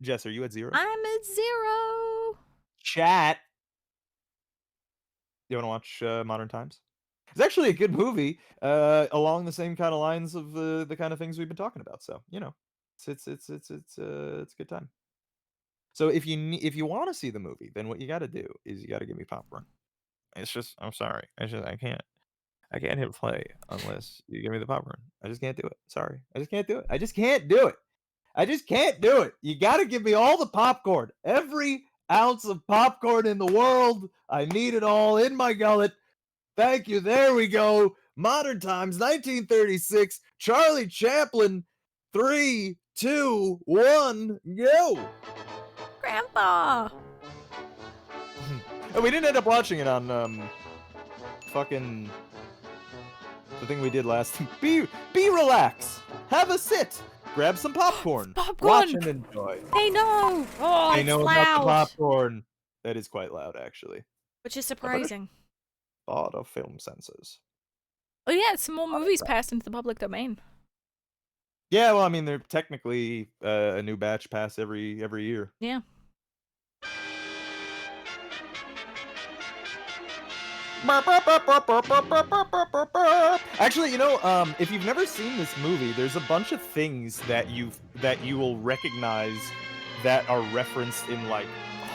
Jess, are you at 0? I'm at 0. Chat. You wanna watch, Modern Times? It's actually a good movie, along the same kinda lines of the kinda things we've been talking about, so, you know, it's a good time. So if you wanna see the movie, then what you gotta do is you gotta give me popcorn. It's just I'm sorry. I can't hit play unless you give me the popcorn. I just can't do it. Sorry. I just can't do it. I just can't do it. I just can't do it. You gotta give me all the popcorn. Every ounce of popcorn in the world. I need it all in my gullet. Thank you. There we go. Modern Times, 1936. Charlie Chaplin. 3, 2, 1, go. Grandpa! And we didn't end up watching it on fucking the thing we did last. Be relax. Have a sit. Grab some popcorn. Watch Popcorn! and enjoy. Hey, no! Oh, I it's know about the loud. popcorn. That is quite loud, actually. Which is A British surprising. thought of film censors. Oh yeah, some more movies passed into the public domain. Yeah, well, I mean, they're technically a new batch pass every year. Yeah. Actually, if you've never seen this movie, there's a bunch of things that you will recognize that are referenced in like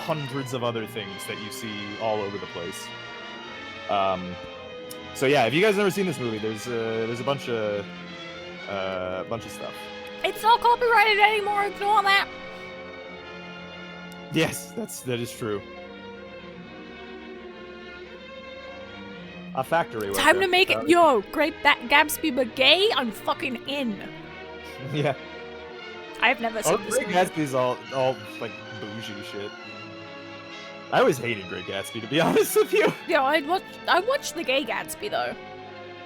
hundreds of other things that you see all over the place. So yeah, if you guys never seen this movie, there's a bunch of stuff. It's not copyrighted anymore, ignore that! Yes, that is true. A factory worker. Time to make it, yo, great Gatsby but gay? I'm fucking in. Yeah. I've never seen this Great movie. Gatsby's all like bougie shit. I always hated Great Gatsby, to be honest with you. Yo, I watched the gay Gatsby though.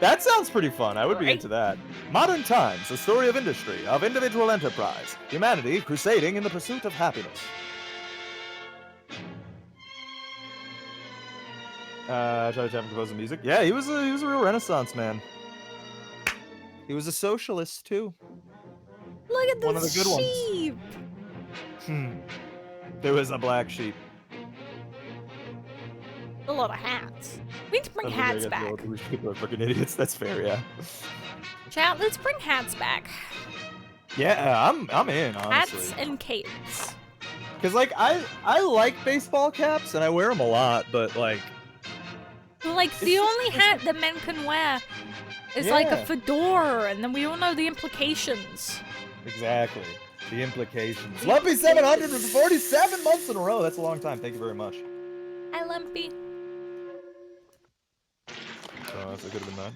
That sounds pretty fun. I would be Right? into that. Modern Times, a story of industry, of individual enterprise, humanity crusading in the pursuit of happiness. Charlie Chaplin composed the music. Yeah, he was a real Renaissance man. He was a socialist too. Look at One of the this good ones. sheep! There was a black sheep. A lot of hats. We need to bring hats back. People are fucking idiots. That's fair, yeah. Chat, let's bring hats back. Yeah, I'm in, honestly. Hats and capes. Cause like I like baseball caps and I wear them a lot, but like Like, the only hat that men can wear is like a Yeah. fedora, and then we all know the implications. exactly the implications. Lumpy 747 months in a row. That's a long time. Thank you very much. Hi, Lumpy. Oh, that could have been that.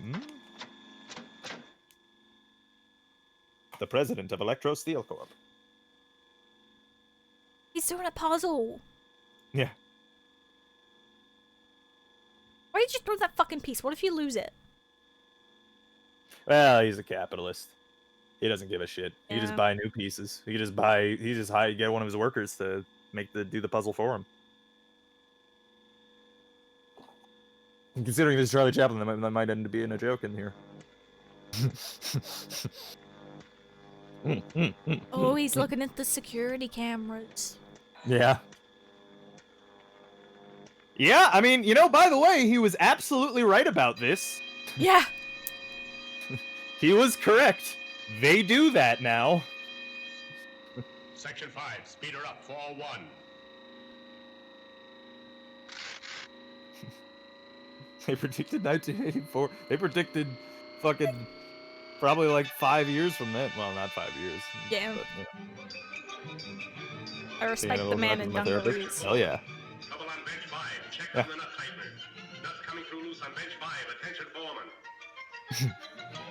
The president of Electro Steel Corp. He's doing a puzzle. Yeah. Why did you throw that fucking piece? What if you lose it? Well, he's a capitalist. He doesn't give a shit. He just Yeah. buy new pieces. He just get one of his workers to do the puzzle for him. And considering this is Charlie Chaplin, that might end up being a joke in here. Oh, he's looking at the security cameras. Yeah. Yeah, I mean, by the way, he was absolutely right about this. Yeah. He was correct. They do that now. Section 5, speed her up, 401. They predicted 1984. They predicted fucking probably like 5 years from then. Well, not 5 years. Yeah. But, I respect the man in dungarees. Hell yeah. Trouble on bench 5, check Yeah. on the nut tightener. Nuts coming through loose on bench 5, attention foreman.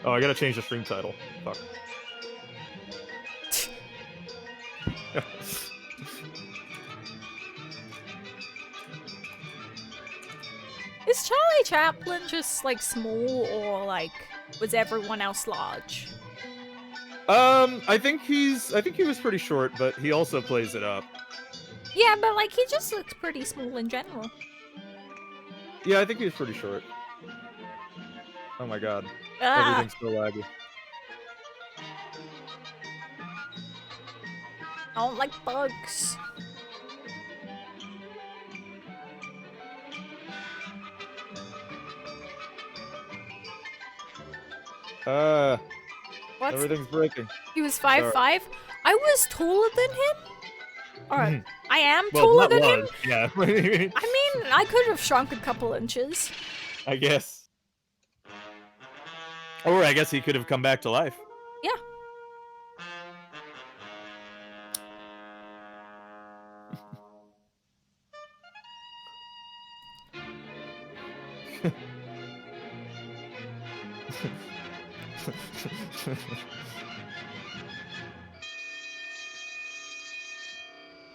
Oh, I gotta change the stream title. Fuck. Is Charlie Chaplin just like small, or like was everyone else large? I think he was pretty short, but he also plays it up. Yeah, but like he just looks pretty small in general. Yeah, I think he was pretty short. Oh my god. Everything's so laggy. I don't like bugs. What? Everything's breaking. He was 5'5"? I was taller than him? Alright, I am Well, taller not than him? was. Yeah. I mean, I could have shrunk a couple inches. I guess. Or I guess he could have come back to life. Yeah.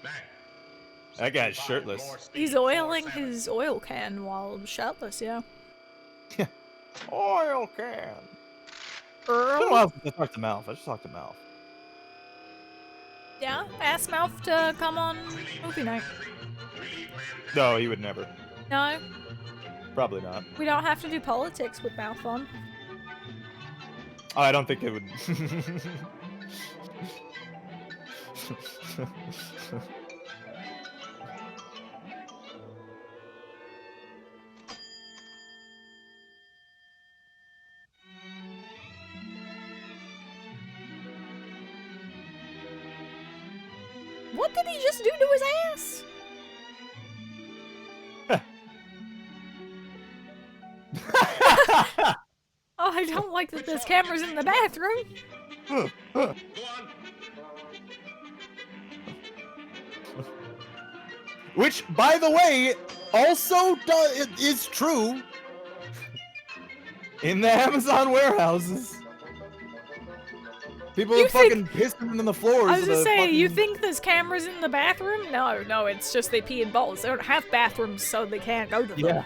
Back. That guy's shirtless. More speed, He's more oiling salmon. his oil can while shirtless, yeah. Oil can. It's been a Earl? while since I talked to Malf. I just talked to Malf. Yeah, ask Malf to come on movie night. No, he would never. No, Probably not. we don't have to do politics with Malf on. Oh, I don't think it would. What did he just do to his ass? Oh, I don't like that there's cameras in the bathroom. Go on. Which, by the way, also is true in the Amazon warehouses. People You are fucking pissing in the floors. I was of just the saying, you fucking- think there's cameras in the bathroom? No, no, it's just they pee in bowls. They don't have bathrooms, so they can't go to them. Yeah.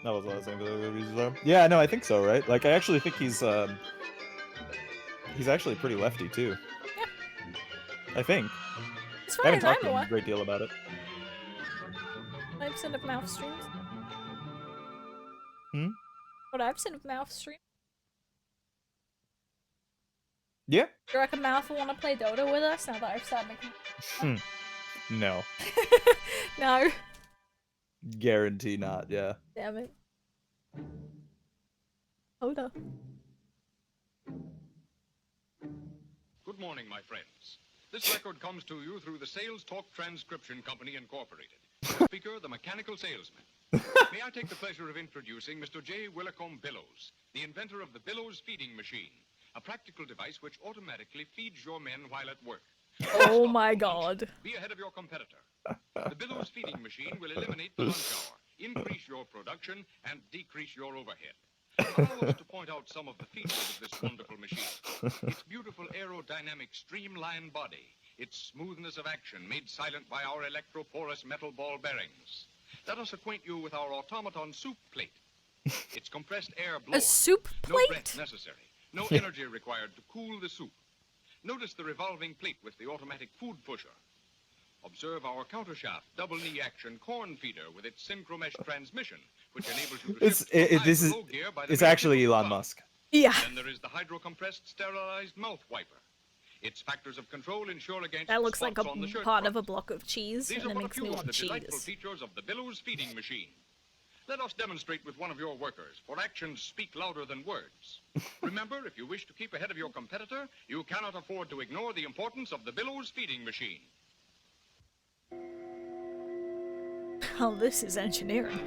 That was the last thing the movies though. Yeah, no, I think so, right? Like, I actually think he's actually pretty lefty too. I think. As I far haven't as talked I'm to him aware, a great deal about it. 5% of mouth streams. Hmm? What I've seen of mouth stream. Yeah. Do you reckon Mouth will want to play Dota with us now that I've started making... No. No. Guarantee not, yeah. Damn it. Dota. Good morning, my friends. This record comes to you through the Sales Talk Transcription Company, Incorporated. Speaker, the mechanical salesman. May I take the pleasure of introducing Mr. J. Willicombe Billows, the inventor of the Billows Feeding Machine, a practical device which automatically feeds your men while at work. Oh my god. Be ahead of your competitor. The Billows Feeding Machine will eliminate the lunch hour, increase your production, and decrease your overhead. Allow us to point out some of the features of this wonderful machine. Its beautiful aerodynamic streamlined body, its smoothness of action made silent by our electroporous metal ball bearings. Let us acquaint you with our automaton soup plate. Its compressed air blower. A soup No plate? breath necessary. No energy required to cool the soup. Notice the revolving plate with the automatic food pusher. Observe our countershaft double-knee action corn feeder with its synchromesh transmission, which enables you to shift This is high to low gear by the it's mere actually tip of the Elon thumb. Musk. Yeah. Then there is the hydro-compressed sterilized mouth wiper. Its factors of control ensure against That looks like a spots on the shirt part of a front. block of cheese, These and are it but a makes me few of want the delightful cheese. features of the Billows Feeding Machine. Let us demonstrate with one of your workers, for actions speak louder than words. Remember, if you wish to keep ahead of your competitor, you cannot afford to ignore the importance of the Billows Feeding Machine. Oh, this is engineering.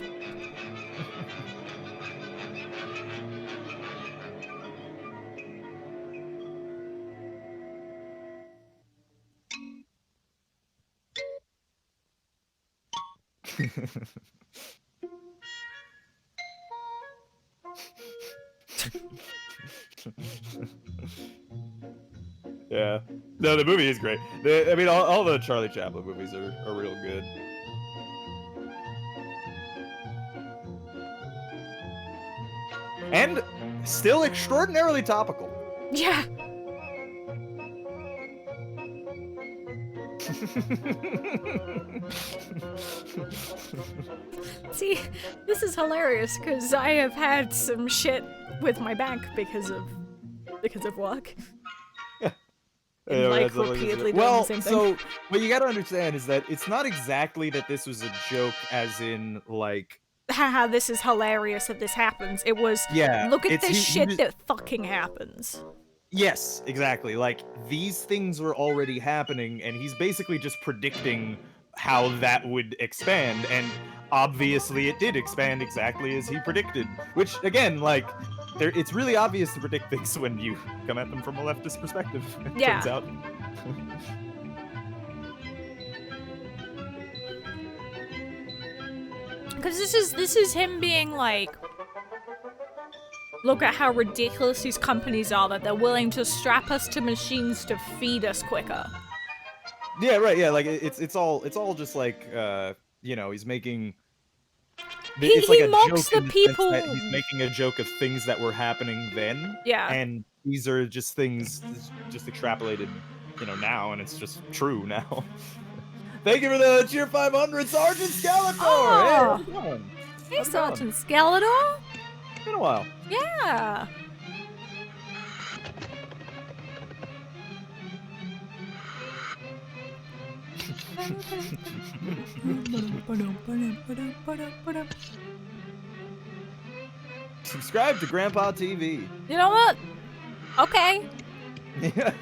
Yeah. No, the movie is great. I mean, all the Charlie Chaplin movies are real good. And still extraordinarily topical. Yeah. See, this is hilarious because I have had some shit with my bank because of work. And Yeah, like that's like- repeatedly doing well, the same thing. so what you got to understand is that it's not exactly that this was a joke, as in like, Haha, this is hilarious that this happens. It was, yeah, look at it's this he shit just- that fucking happens. yes, exactly. Like these things were already happening, and he's basically just predicting how that would expand, and obviously it did expand exactly as he predicted. Which again, like, it's really obvious to predict things when you come at them from a leftist perspective. It Yeah. turns out. Because this is him being like, look at how ridiculous these companies are that they're willing to strap us to machines to feed us quicker. Yeah, right. Yeah, like it's all just like you know, he's making. It's like He a mocks joke the in the sense people. that he's making a joke of things that were happening then. Yeah. And these are just things just extrapolated, you know, now, and it's just true now. Thank you for the Cheer 500, Sergeant Skeletor! Oh. Hey, how's it going? Hey, How's it going? Sergeant Skeletor. It's been a while. Yeah. Subscribe to Grandpa TV. You know what? Okay. Yeah.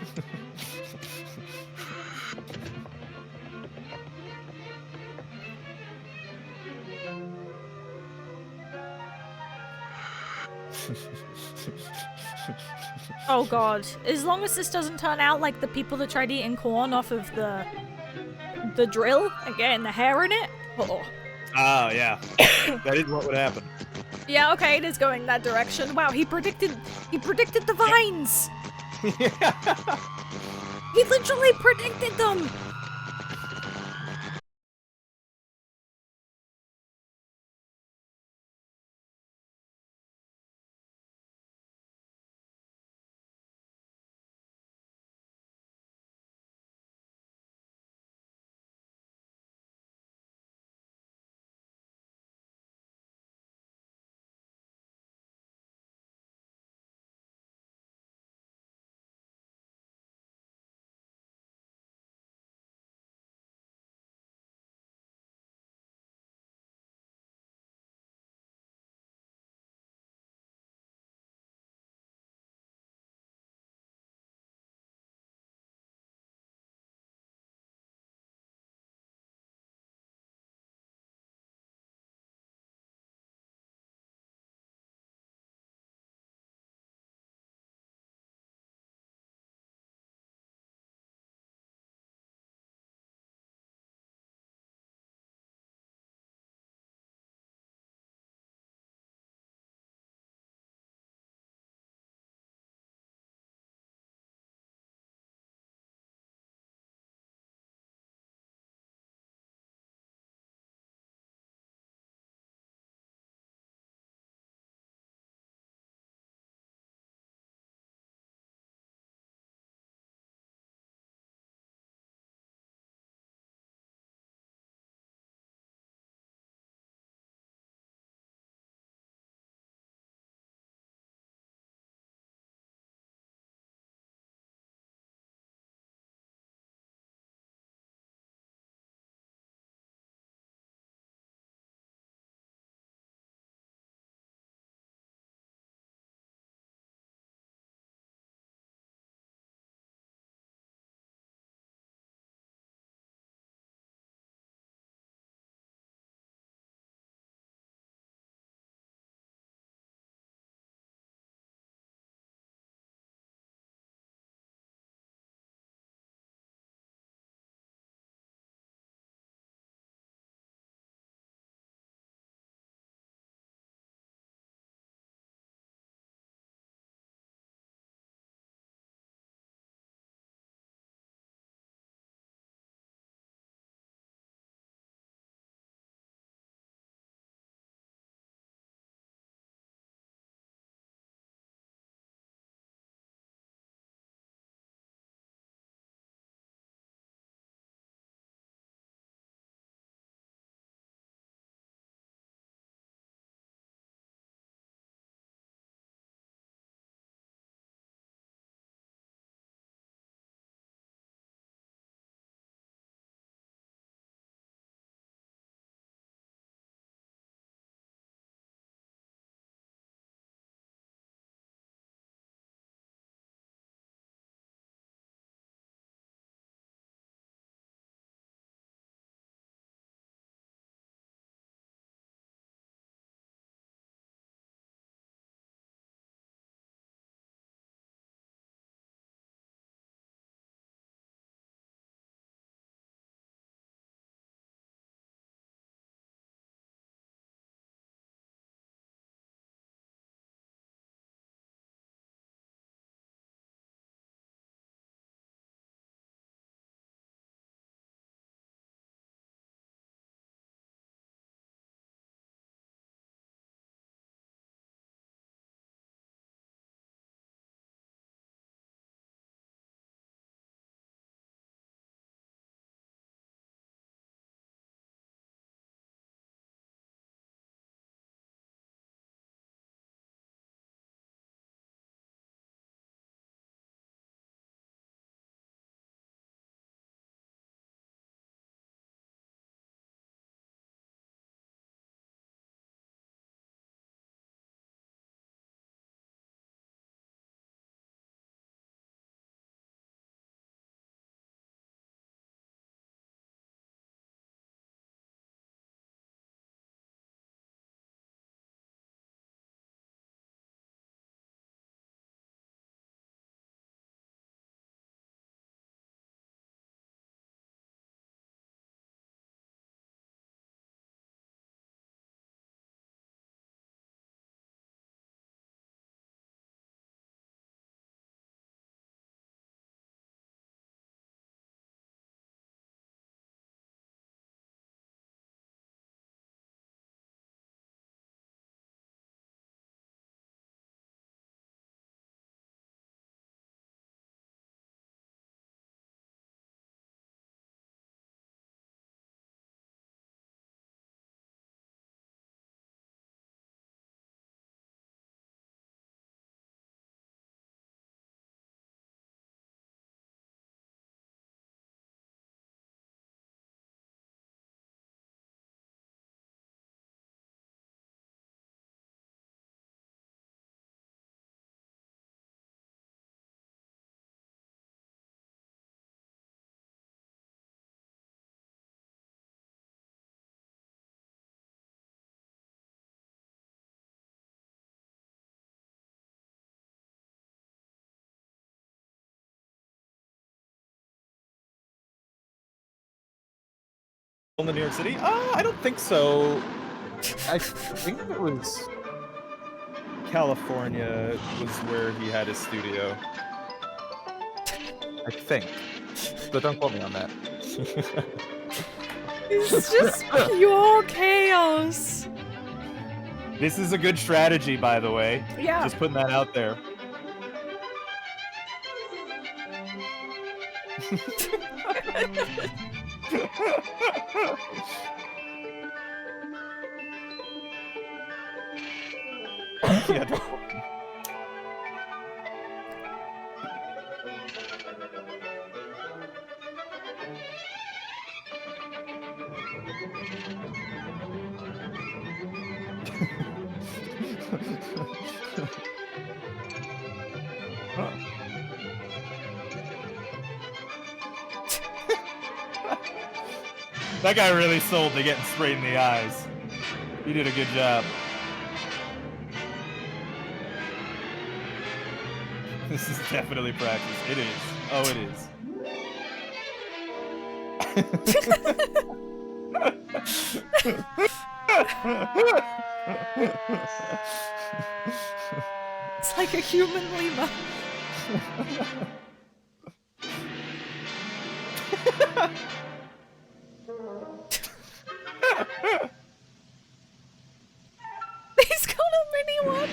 Oh god. As long as this doesn't turn out like the people that tried eating corn off of the drill and getting the hair in it. Oh. Oh, yeah. That is what would happen. Yeah, okay, it is going that direction. Wow, he predicted the vines. Yeah. He literally predicted them. in New York City? I don't think so. I think it was California was where he had his studio. I think. But don't quote me on that. It's just pure chaos. This is a good strategy, by the way. Yeah. Just putting that out there. Yeah, don't quote me. Huh. That guy really sold to getting sprayed in the eyes. He did a good job. This is definitely practice. It is. Oh, it is. It's like a human lemur. He's got a mini one.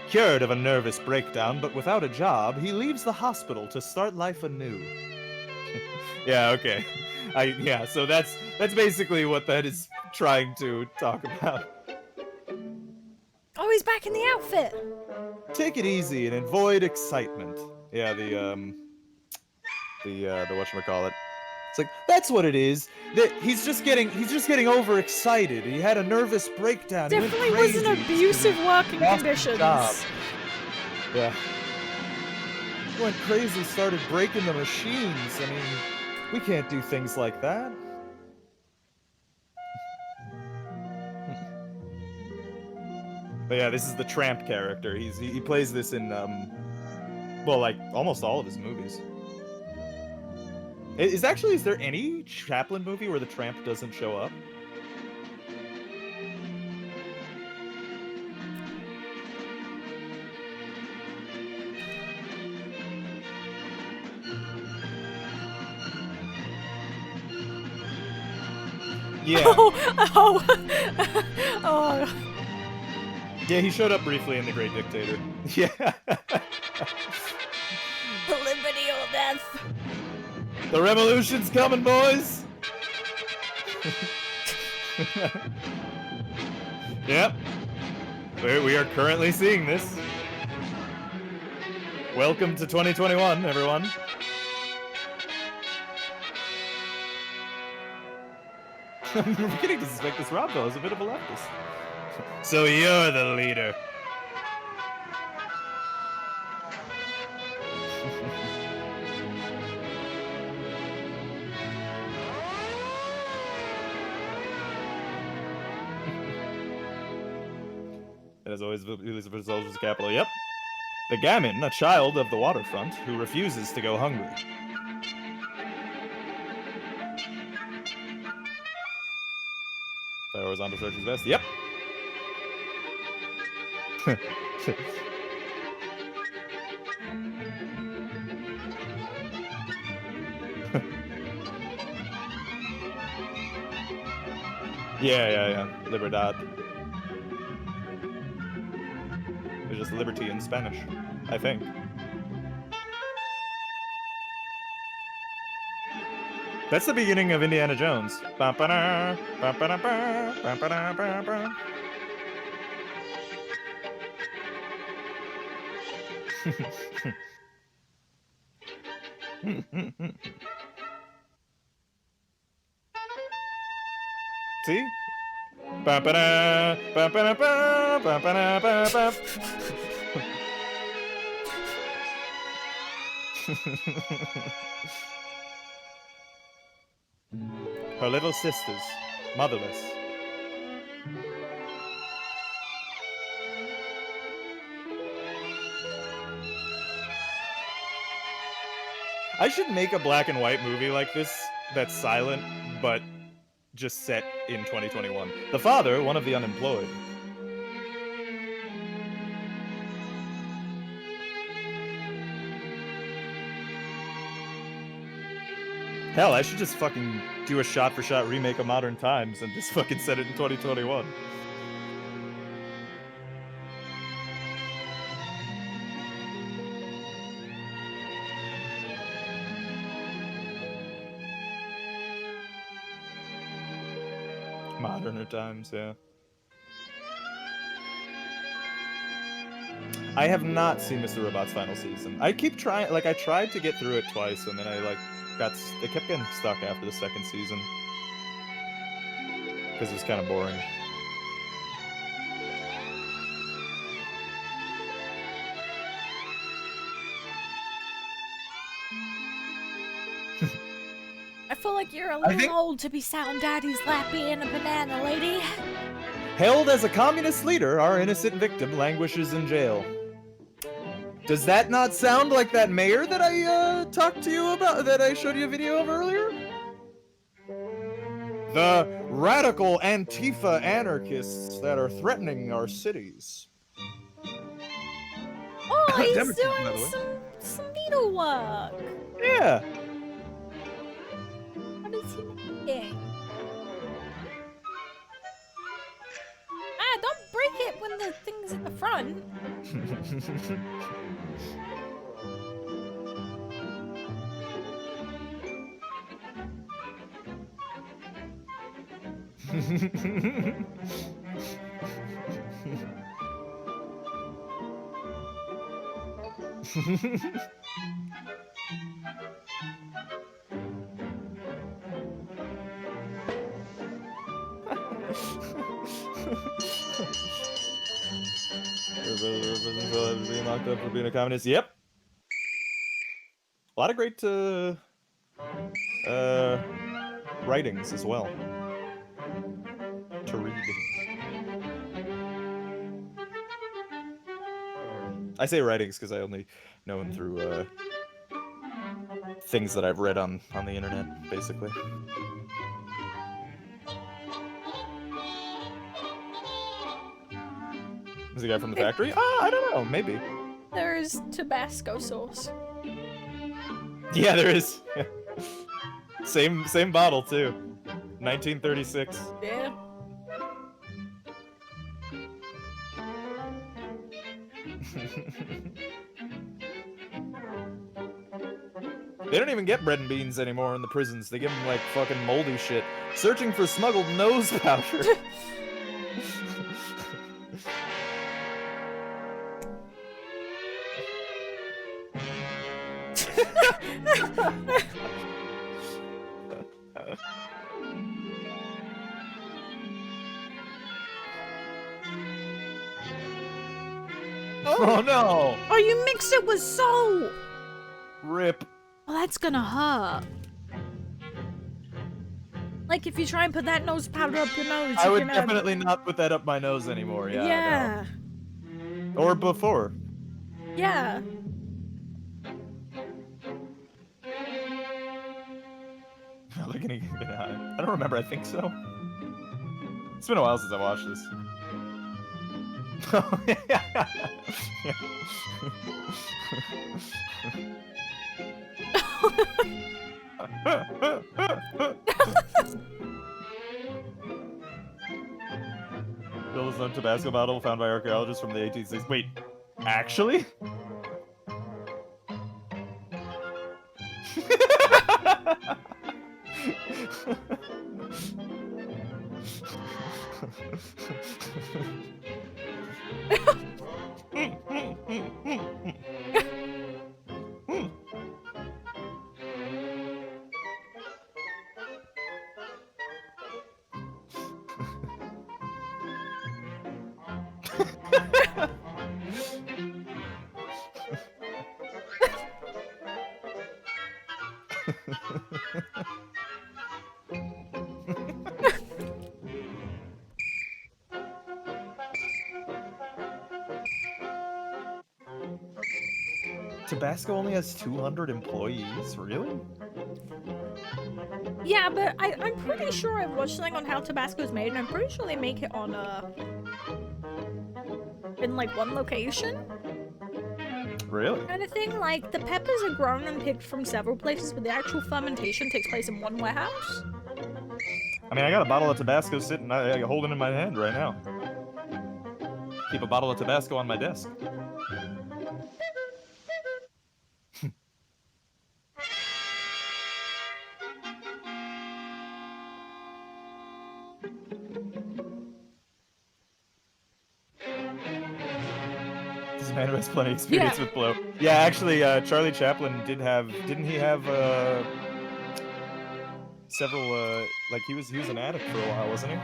Cured of a nervous breakdown, but without a job, he leaves the hospital to start life anew. Yeah, okay. Yeah, so that's basically what that is trying to talk about. Oh, he's back in the outfit. Take it easy and avoid excitement. Yeah, the whatchamacallit. It's like, that's what it is. That he's just getting overexcited. He had a nervous breakdown. He went Definitely was in crazy abusive working lost his conditions. job. Yeah. He went crazy, started breaking the machines. I mean, we can't do things like that. But yeah, this is the Tramp character. He plays this in well, like almost all of his movies. Is there any Chaplin movie where the Tramp doesn't show up? Yeah. Oh. Yeah, he showed up briefly in The Great Dictator. Yeah. Liberty or death. The revolution's coming, boys! Yep. We are currently seeing this. Welcome to 2021, everyone. I'm beginning to suspect this Rob is a bit of a leftist. So you're the leader. It has always Elizabeth Soldiers capital. Yep. The gamin, a child of the waterfront, who refuses to go hungry. The horizontal search is best. Yep. Yeah. Libertad. It's just liberty in Spanish, I think. That's the beginning of Indiana Jones. Ba-ba-da, ba-ba-da-ba, ba-ba-da-ba-ba. See? Ba-ba-da, ba-ba-da-ba, ba-ba-da-ba-ba. Her little sisters, motherless. I should make a black and white movie like this that's silent, but just set in 2021. The father, one of the unemployed. Hell, I should just fucking do a shot-for-shot remake of Modern Times and just fucking set it in 2021. Moderner Times, yeah. I have not seen Mr. Robot's final season. I keep trying, like, I tried to get through it twice, and then I, like, it kept getting stuck after the second season. Because it was kind of boring. I feel like you're a I little think- old to be sat on Daddy's lap being a banana, lady. Held as a communist leader, our innocent victim languishes in jail. Does that not sound like that mayor that I talked to you about, that I showed you a video of earlier? The radical Antifa anarchists that are threatening our cities. Oh, he's Democrat, by the doing way. some needlework. Yeah. What is he making? Ah, don't break it when the thing's in the front. Being locked up for being a communist. Yep. A lot of great writings as well to read. I say writings because I only know him through things that I've read on the internet, basically. Is the guy from the factory? I don't know. Maybe. There's Tabasco sauce. Yeah, there is. Same bottle too. 1936. Yeah. They don't even get bread and beans anymore in the prisons. They give them like fucking moldy shit. Searching for smuggled nose powder. Oh no! Oh, you mixed it with salt. Rip. Well, that's gonna hurt. Like if you try and put that nose powder up your nose, I you're would gonna... definitely not put that up my nose anymore. Yeah. I Yeah. know. Or before. Yeah. Are they gonna get high? I don't remember. I think so. It's been a while since I watched this. Oh, yeah. Bill is known Tabasco bottle found by archaeologists from the 1860s. Wait, actually? Tabasco only has 200 employees? Really? Yeah, but I'm pretty sure I've watched something on how Tabasco's made, and I'm pretty sure they make it on in like one location Really? kind of thing. Like the peppers are grown and picked from several places, but the actual fermentation takes place in one warehouse. I mean, I got a bottle of Tabasco sitting, holding in my hand right now. Keep a bottle of Tabasco on my desk. This man who has plenty of experience Yeah. with blow. Yeah, actually, Charlie Chaplin didn't he have several like he was an addict for a while, wasn't he?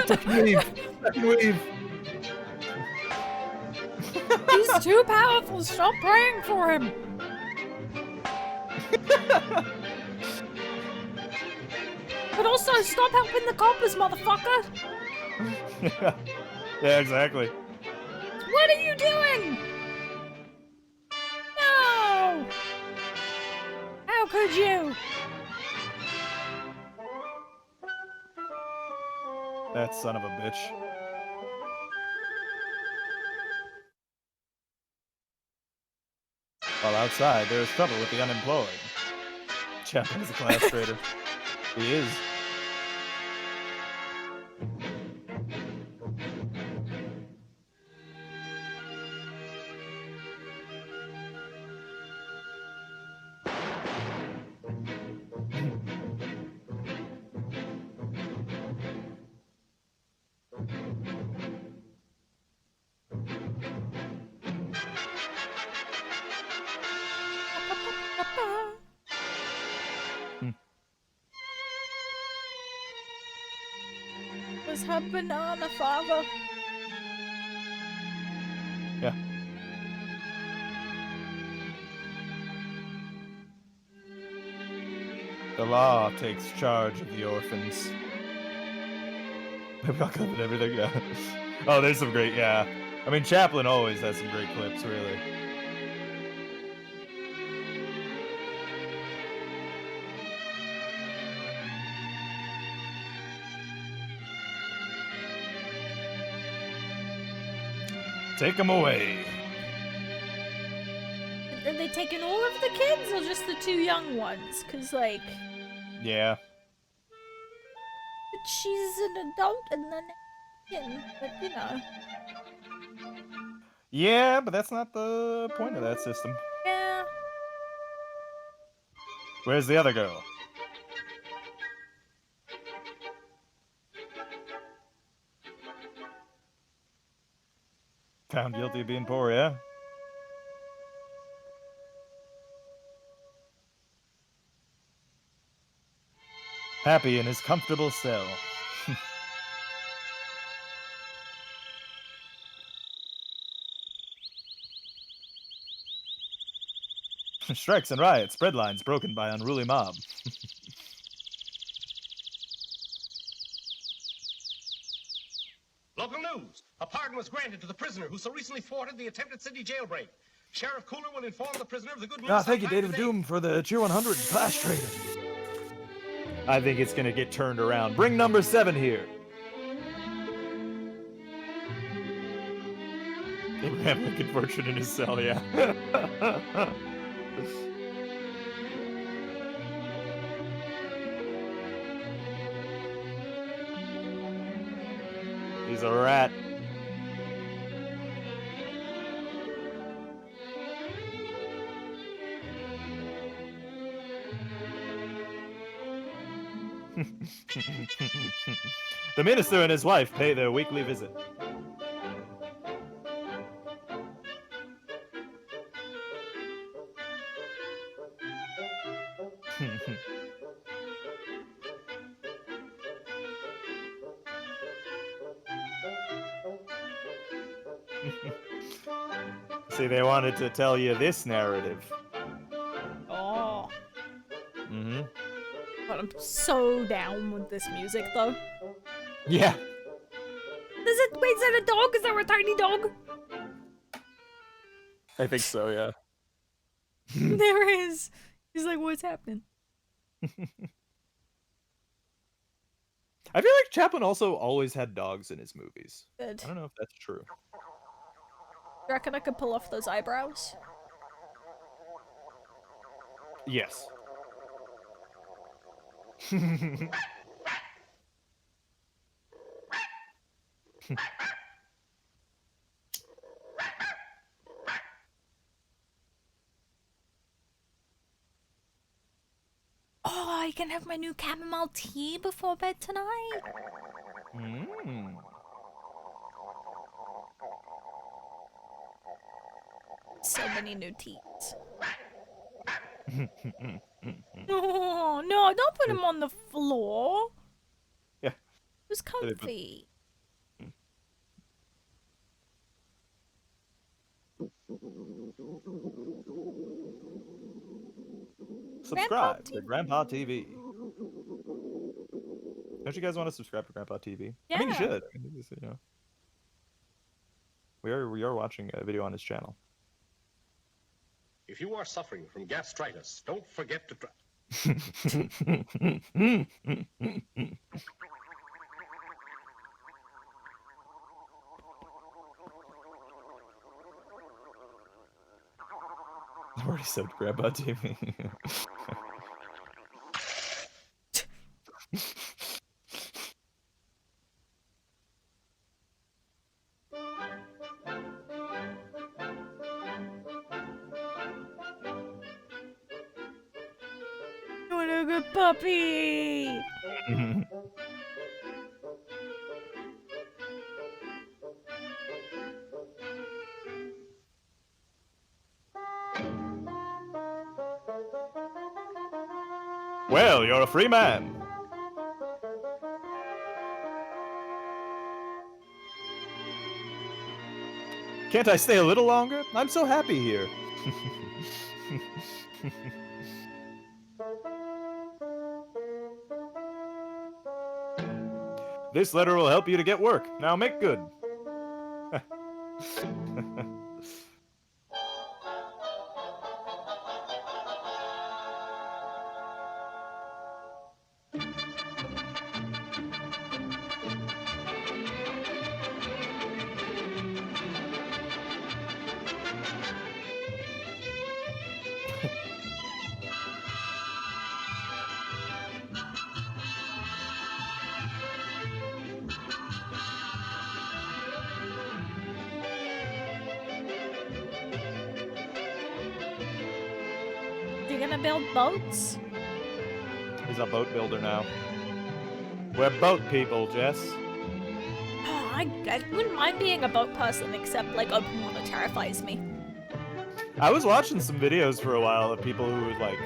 Duck and weave. Duck and weave. He's too powerful. Stop praying for him. But also, stop helping the coppers, motherfucker. Yeah, exactly. What are you doing? No. How could you? That son of a bitch. While outside, there is trouble with the unemployed. Chaplin is a class traitor. He is. Was her banana father? Yeah. The law takes charge of the orphans. Maybe I'll cover everything, yeah. Oh, there's some great, yeah. I mean, Chaplin always has some great clips, really. Take them away. Are they taking all of the kids or just the 2 young ones? Cause like, Yeah. she's an adult and then but you know. Yeah, but that's not the point of that system. Yeah. Where's the other girl? Found guilty of being poor, yeah? Happy in his comfortable cell. Strikes and riots, bread lines broken by unruly mob. Local news. A pardon was granted to the prisoner who so recently thwarted the attempted city jailbreak. Sheriff Cooler will inform the prisoner of the good news. Ah, thank you, sometime David today. Doom, for the Tier 100 Clash Trader. I think it's gonna get turned around. Bring number 7 here. Abraham Lincoln Fortune in his cell, yeah. He's a rat. The minister and his wife pay their weekly visit. See, they wanted to tell you this narrative. Oh, Mm-hmm. but I'm so down with this music though. Yeah. Wait, is that a dog? Is that a tiny dog? I think so, yeah. There is. He's like, what's happening? I feel like Chaplin also always had dogs in his movies. Good. I don't know if that's true. You reckon I could pull off those eyebrows? Yes. Oh, I can have my new chamomile tea before bed tonight. Mm. So many new teas. Oh, no, don't put him on the floor. Yeah. It was comfy. Subscribe to Grandpa TV. Don't you guys want to subscribe to Grandpa TV? I think you Yeah. should. I mean, this is, you know, we are watching a video on his channel. If you are suffering from gastritis, don't forget to try. I already said Grandpa TV. What a good puppy! Well, you're a free man. Can't I stay a little longer? I'm so happy here. This letter will help you to get work. Now make good. You gonna build boats? He's a boat builder now. We're boat people, Jess. Oh, I wouldn't mind being a boat person, except like open water terrifies me. I was watching some videos for a while of people who would like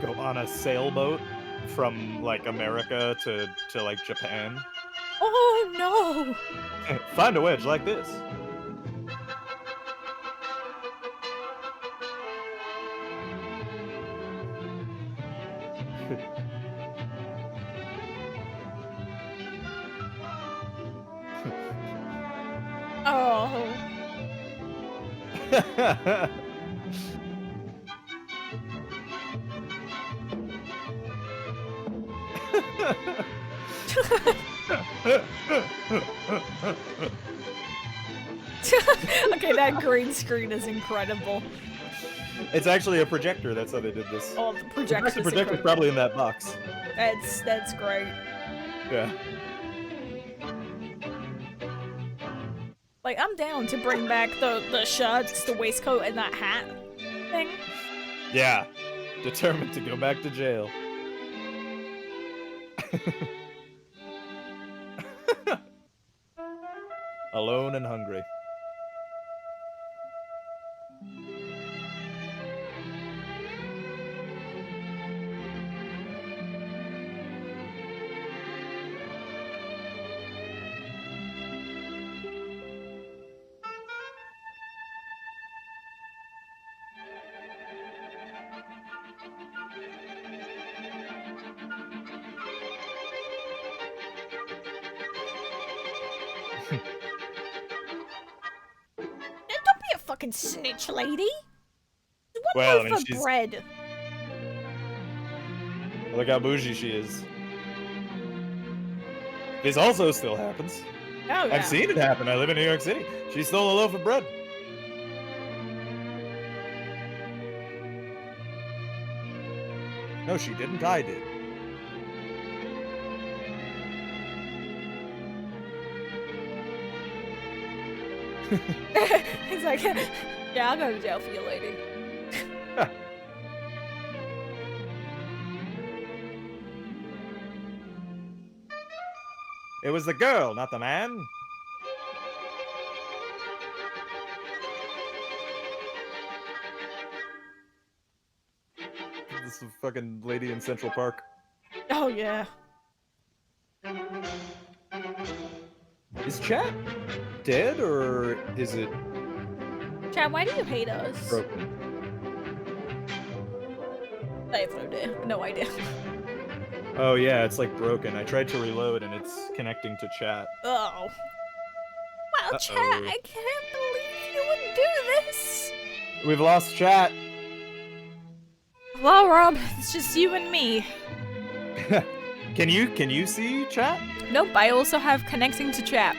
go on a sailboat from like America to like Japan. Oh no! Find a wedge like this. Oh. Okay, that green screen is incredible. It's actually a projector. That's how they did this. Oh, the In fact, projection's the projector's incredible. probably in that box. That's great. Yeah. Like, I'm down to bring back the shirts, the waistcoat, and that hat thing. Yeah. Determined to go back to jail. Alone and hungry. fucking snitch, lady. One Well, I loaf mean, of she's- bread. Look how bougie she is. This also still happens. Oh, yeah. I've seen it happen. I live in New York City. She stole a loaf of bread. No, she didn't. I did. He's like, yeah, I'll go to jail for you, lady. It was the girl, not the man. This is fucking lady in Central Park. Oh, yeah. Is chat dead or is it Chad, why do you hate us? broken? I have no idea. Oh yeah, it's like broken. I tried to reload and it's connecting to chat. Oh. Wow, Chad, Uh-oh. I can't believe you would do this. We've lost chat. Well, Rob, it's just you and me. Can you see chat? Nope, I also have connecting to chat.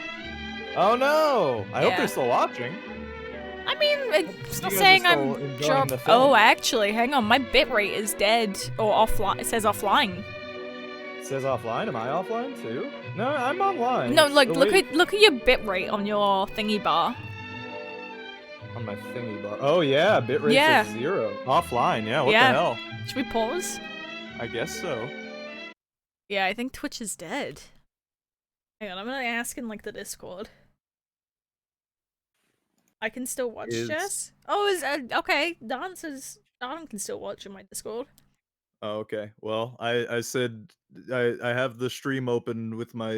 Oh no! I hope Yeah. they're still watching. I mean, it's not guys are saying still I'm enjoying drop. the film. Oh, actually, hang on, my bitrate is dead or offline. It says offline. It says offline. Am I offline too? No, I'm online. No, It's like the look lady- at your bitrate on your thingy bar. on my thingy bar. Oh yeah, bitrate Yeah. says 0. Offline. Yeah. What Yeah. the hell? Should we pause? I guess so. Yeah, I think Twitch is dead. Hang on, I'm gonna ask in like the Discord. I can still watch Is- Jess. Oh, is okay? Don says Don can still watch in my Discord. Oh, okay. Well, I said I have the stream open with my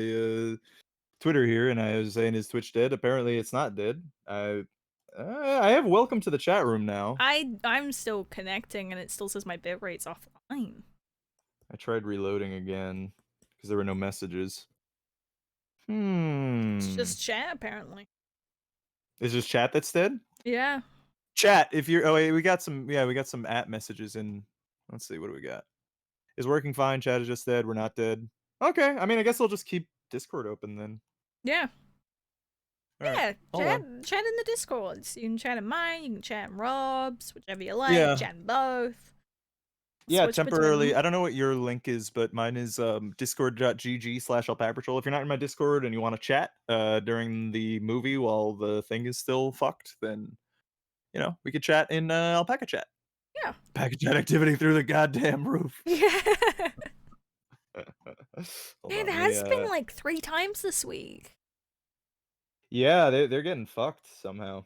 Twitter here, and I was saying is Twitch dead? Apparently, it's not dead. I have welcome to the chat room now. I'm still connecting, and it still says my bitrate's offline. I tried reloading again because there were no messages. Hmm. It's just chat apparently. Is just chat that's dead? Yeah. Chat, if you're. Oh wait, we got some. Yeah, we got some at messages in. Let's see, what do we got? Is working fine. Chat is just dead. We're not dead. Okay. I mean, I guess I'll just keep Discord open then. Yeah. All right, Yeah. hold Chat in the Discords. You can chat in mine. You can chat in Rob's, whichever you like. Yeah. Chat in both. Yeah, Switch between temporarily. them. I don't know what your link is, but mine is discord.gg/alpapatrol. If you're not in my Discord and you want to chat during the movie while the thing is still fucked, then we could chat in alpaca chat. Yeah. Alpaca chat activity through the goddamn roof. Yeah. Hold It on, has let me, been like 3 times this week. Yeah, they're getting fucked somehow.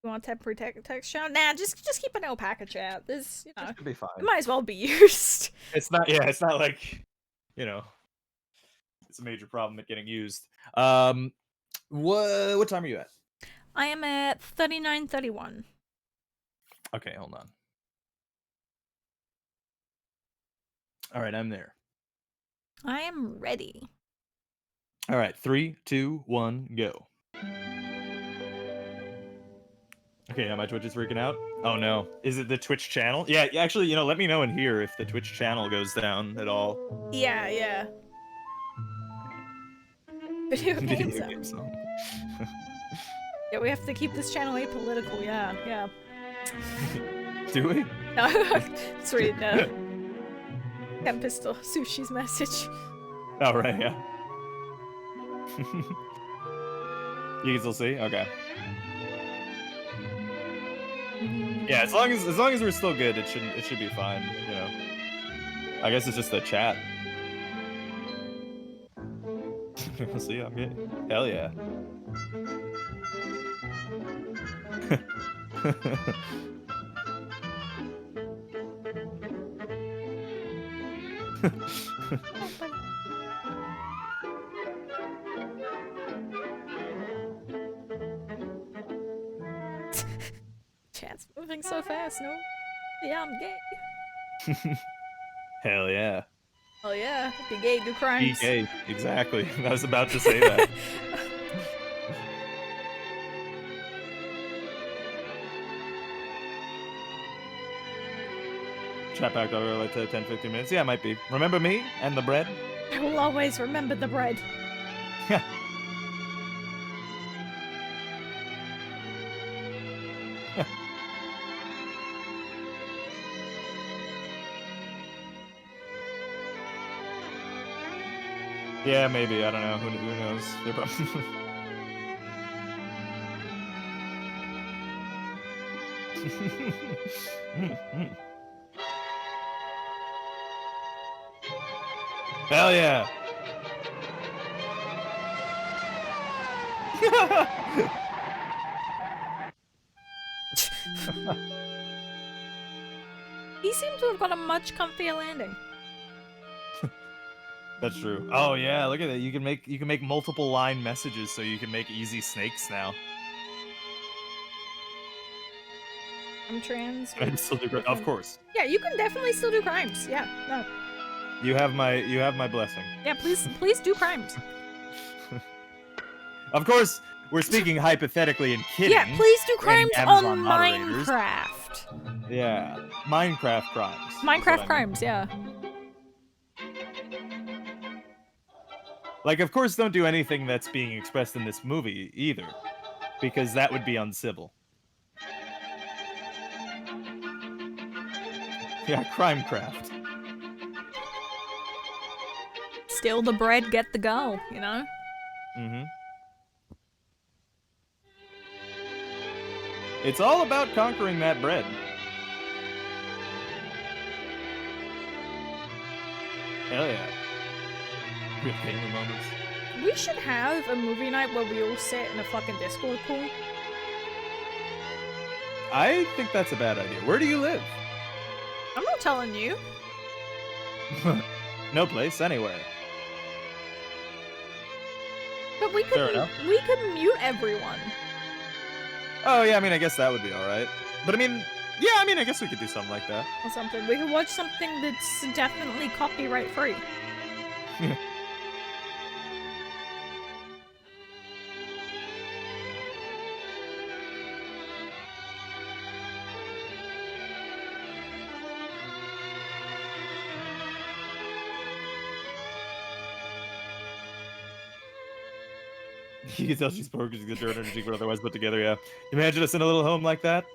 You want temporary text chat? Nah, just keep an alpaca chat. This, Should be fine. it might as well be used. It's not. Yeah, it's not like it's a major problem at getting used. What time are you at? I am at 39:31. Okay, hold on. All right, I'm there. I am ready. All right, 3, 2, 1, go. Okay, now my Twitch is freaking out. Oh no, is it the Twitch channel? Yeah, actually, let me know in here if the Twitch channel goes down at all. Yeah, yeah. Video Video games. game song. Yeah, we have to keep this channel apolitical. Yeah, yeah. Do we? No, it's reading Ken Pistol Sushi's message. Oh right, yeah. You can still see? Okay. Yeah, as long as we're still good, it should be fine, I guess it's just the chat. See, I'm getting hell yeah. Chat's moving so fast, no? Yeah, I'm gay. Hell yeah. Oh yeah, be gay, do crimes. PK, exactly. I was about to say that. chat back over like 10, 15 minutes. Yeah, it might be. Remember me and the bread? I will always remember the bread. Yeah. Yeah, maybe. I don't know. Who knows? They're probably... Hell yeah! He seemed to have got a much comfier landing. That's true. Oh yeah, look at that. You can make multiple line messages, so you can make easy snakes now. I'm trans. I can still do of course. Yeah, you can definitely still do crimes. Yeah, no. You have my blessing. Yeah, please do crimes. Of course, we're speaking hypothetically and kidding. Yeah, please do crimes on Amazon moderators. Minecraft. Yeah, Minecraft crimes. That's what I Minecraft mean. crimes, yeah. Like, of course, don't do anything that's being expressed in this movie either, because that would be uncivil. Yeah, Crimecraft. Steal the bread, get the girl, you know? Mm-hmm. It's all about conquering that bread. Hell yeah. Real gamer moments. We should have a movie night where we all sit in a fucking Discord call. I think that's a bad idea. Where do you live? I'm not telling you. No place, anywhere. But we Fair could enough. mute everyone. Oh yeah, I mean, I guess that would be alright. But I mean, yeah, I mean, I guess we could do something like that. Or something. We could watch something that's definitely copyright free. You can tell she's poor because she's got dirt under her cheek, but otherwise put together, yeah. Imagine us in a little home like that.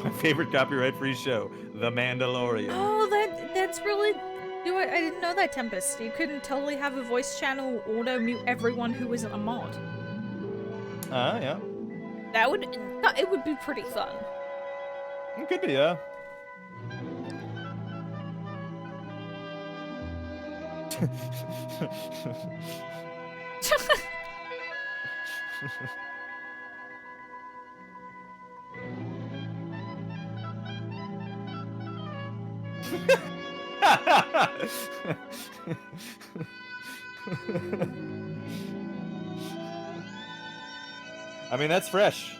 My favorite copyright-free show, The Mandalorian. Oh, that's really... I didn't know that, Tempest. You couldn't totally have a voice channel auto-mute everyone who isn't a mod. Yeah. It would be pretty fun. It could be, yeah. I mean, that's fresh.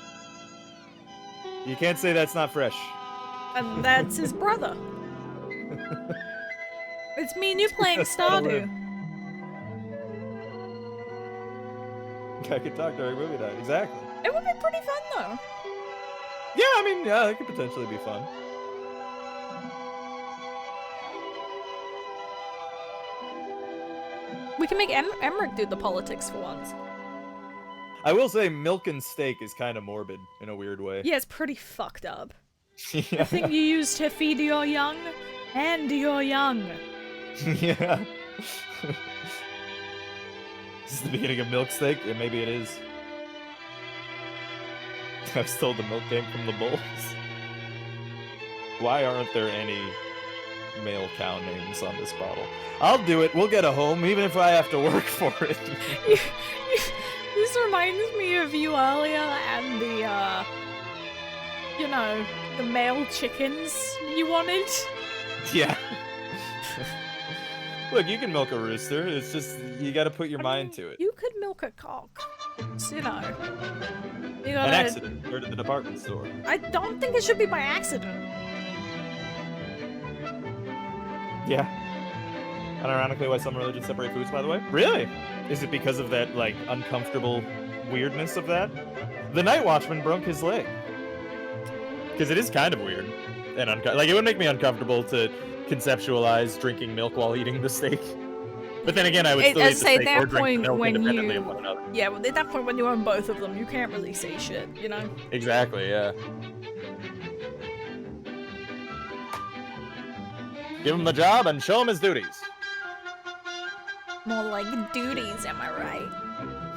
You can't say that's not fresh. And that's his brother. It's me and you playing Stardew. I could talk during movie night, exactly. It would be pretty fun, though. Yeah, I mean, yeah, it could potentially be fun. We can make Emmerich do the politics for once. I will say milk and steak is kind of morbid in a weird way. Yeah, it's pretty fucked up. Yeah. The thing you use to feed your young, and your young. Yeah. Is this the beginning of milk steak? Yeah, maybe it is. I was told the milk came from the bulls. Why aren't there any male cow names on this bottle? I'll do it. We'll get a home, even if I have to work for it. This reminds me of you earlier and the, you know, the male chickens you wanted. Yeah. Look, you can milk a rooster. It's just, you gotta put your mind to it. You could milk a cock. So, you know. You An gotta... accident. Or to the department store. I don't think it should be by accident. Yeah. Unironically, why some religions separate foods, by the way. Really? Is it because of that, like, uncomfortable weirdness of that? The Night Watchman broke his leg. Because it is kind of weird. And like, it would make me uncomfortable to conceptualize drinking milk while eating the steak. But then again, I would still eat the steak or drink the milk independently of one another. Yeah, well, at that point when you own both of them, you can't really say shit, you know? Exactly, yeah. Give him the job and show him his duties. More like duties, am I right?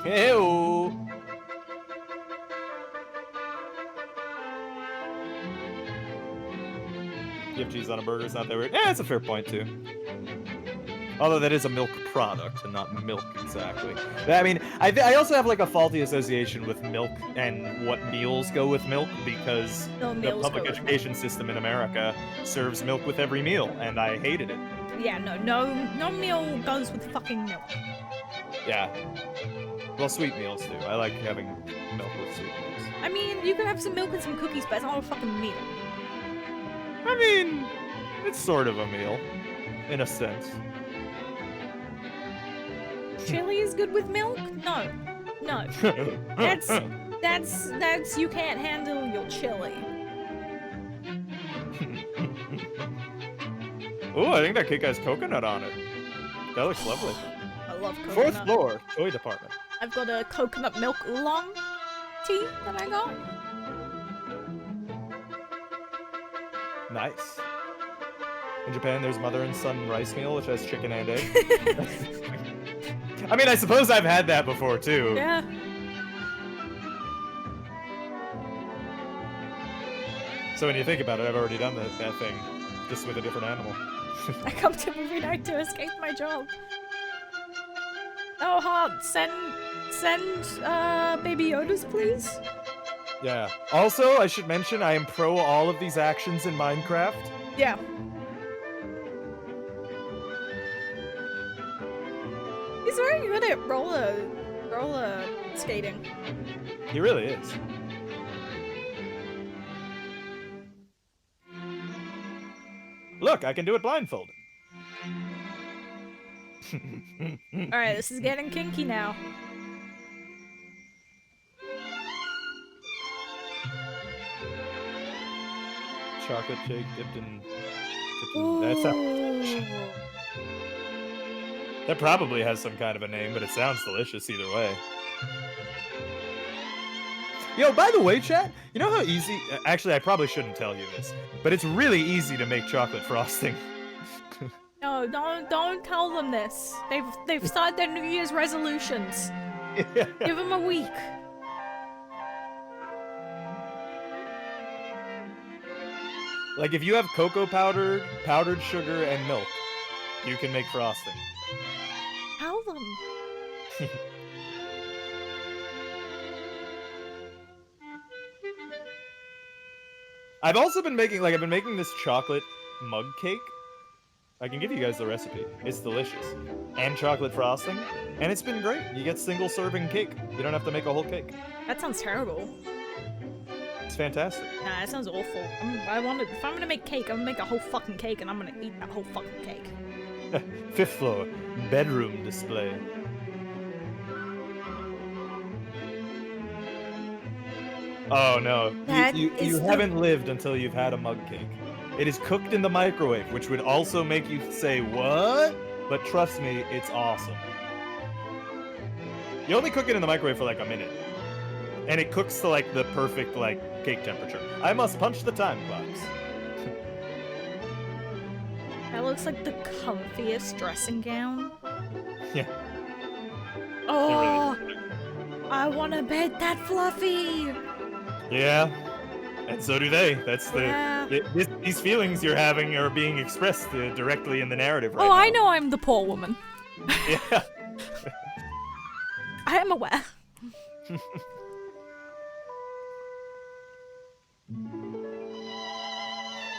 Ew. Give cheese on a burger is not that weird. Yeah, that's a fair point too. Although that is a milk product and not milk exactly. I mean, I also have like a faulty association with milk and what meals go with milk because the public education system in America serves milk with every meal, and I hated it. Yeah, no meal goes with fucking milk. Yeah. Well, sweet meals do. I like having milk with sweet meals. I mean, you can have some milk and some cookies, but it's not a fucking meal. I mean, it's sort of a meal, in a sense. Chili is good with milk? No. No. That's you can't handle your chili. Ooh, I think that cake has coconut on it. That looks lovely. I love coconut. Fourth floor, toy department. I've got a coconut milk oolong tea that I got. Nice. In Japan, there's mother and son rice meal, which has chicken and egg. I mean, I suppose I've had that before, too. Yeah. So when you think about it, I've already done that thing, just with a different animal. I come to movie night to escape my job. Oh, Hart, send Baby Yodas, please. Yeah. Also, I should mention, I am pro all of these actions in Minecraft. Yeah. He's very good at roller skating. He really is. Look, I can do it blindfolded. Alright, this is getting kinky now. Chocolate cake dipped in... Ooh. That probably has some kind of a name, but it sounds delicious either way. Yo, by the way, chat, you know how easy... Actually, I probably shouldn't tell you this, but it's really easy to make chocolate frosting. No, don't tell them this. They've started their New Year's resolutions. Yeah. Give them a week. Like, if you have cocoa powder, powdered sugar, and milk, you can make frosting. Tell them. I've also been making, I've been making this chocolate mug cake. I can give you guys the recipe. It's delicious. And chocolate frosting. And it's been great. You get single serving cake. You don't have to make a whole cake. That sounds terrible. It's fantastic. Nah, that sounds awful. If I'm gonna make cake, I'm gonna make a whole fucking cake and I'm gonna eat that whole fucking cake. Fifth floor, bedroom display. Oh no, you haven't lived until you've had a mug cake. It is cooked in the microwave, which would also make you say, what? But trust me, it's awesome. You only cook it in the microwave for like a minute. And it cooks to like the perfect cake temperature. I must punch the time clocks. That looks like the comfiest dressing gown. Yeah. Oh, I want a bed that fluffy. Yeah, and so do they. That's these feelings you're having are being expressed directly in the narrative right now. Oh, I know I'm the poor woman. Yeah. I am aware.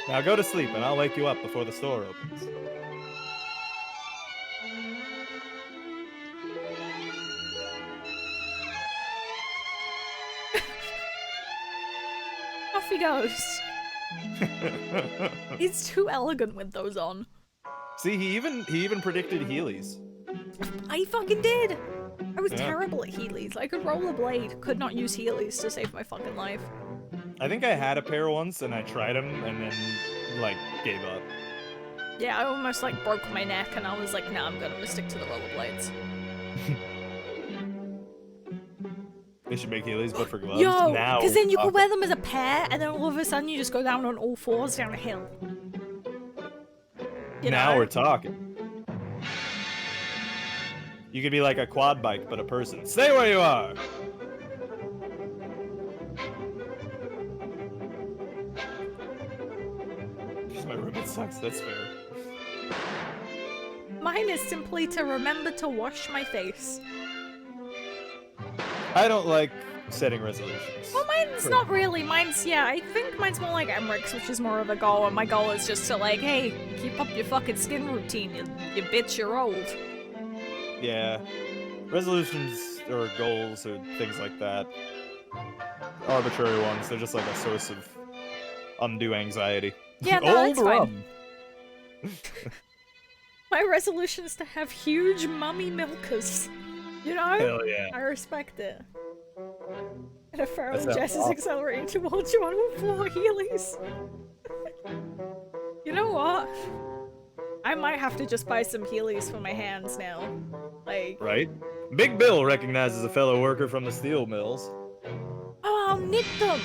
Now go to sleep and I'll wake you up before the store opens. Off he goes. He's too elegant with those on. See, he even predicted Heelys. I fucking did! I was Yeah. terrible at Heelys. I could roll a blade, could not use Heelys to save my fucking life. I think I had a pair once, and I tried them, and then, like, gave up. Yeah, I almost like broke my neck and I was like, nah, I'm gonna stick to the rollerblades. They should make Heelys, but for gloves. Yo! Now, Because then you we're could wear them as a pair and then all of a sudden you just go down on all fours down a hill. You now know? we're talking. You could be like a quad bike, but a person. Stay where you are! My roommate sucks, that's fair. Mine is simply to remember to wash my face. I don't like setting resolutions. Well, mine's not really. Mine's, yeah, I think mine's more like Emmerich, which is more of a goal, and my goal is just to, like, hey, keep up your fucking skin routine, you bitch, you're old. Yeah. Resolutions or goals or things like that. Arbitrary ones, they're just like a source of undue anxiety. Yeah, no, Old that's fine. rum. My resolution is to have huge mummy milkers. You know? Hell yeah. I respect it. And a feral That sounds Jess is awesome. accelerating towards you on all four Heelys. You know what? I might have to just buy some Heelys for my hands now. Like, Right? Big Bill recognizes a fellow worker from the steel mills. oh, I'll knit them!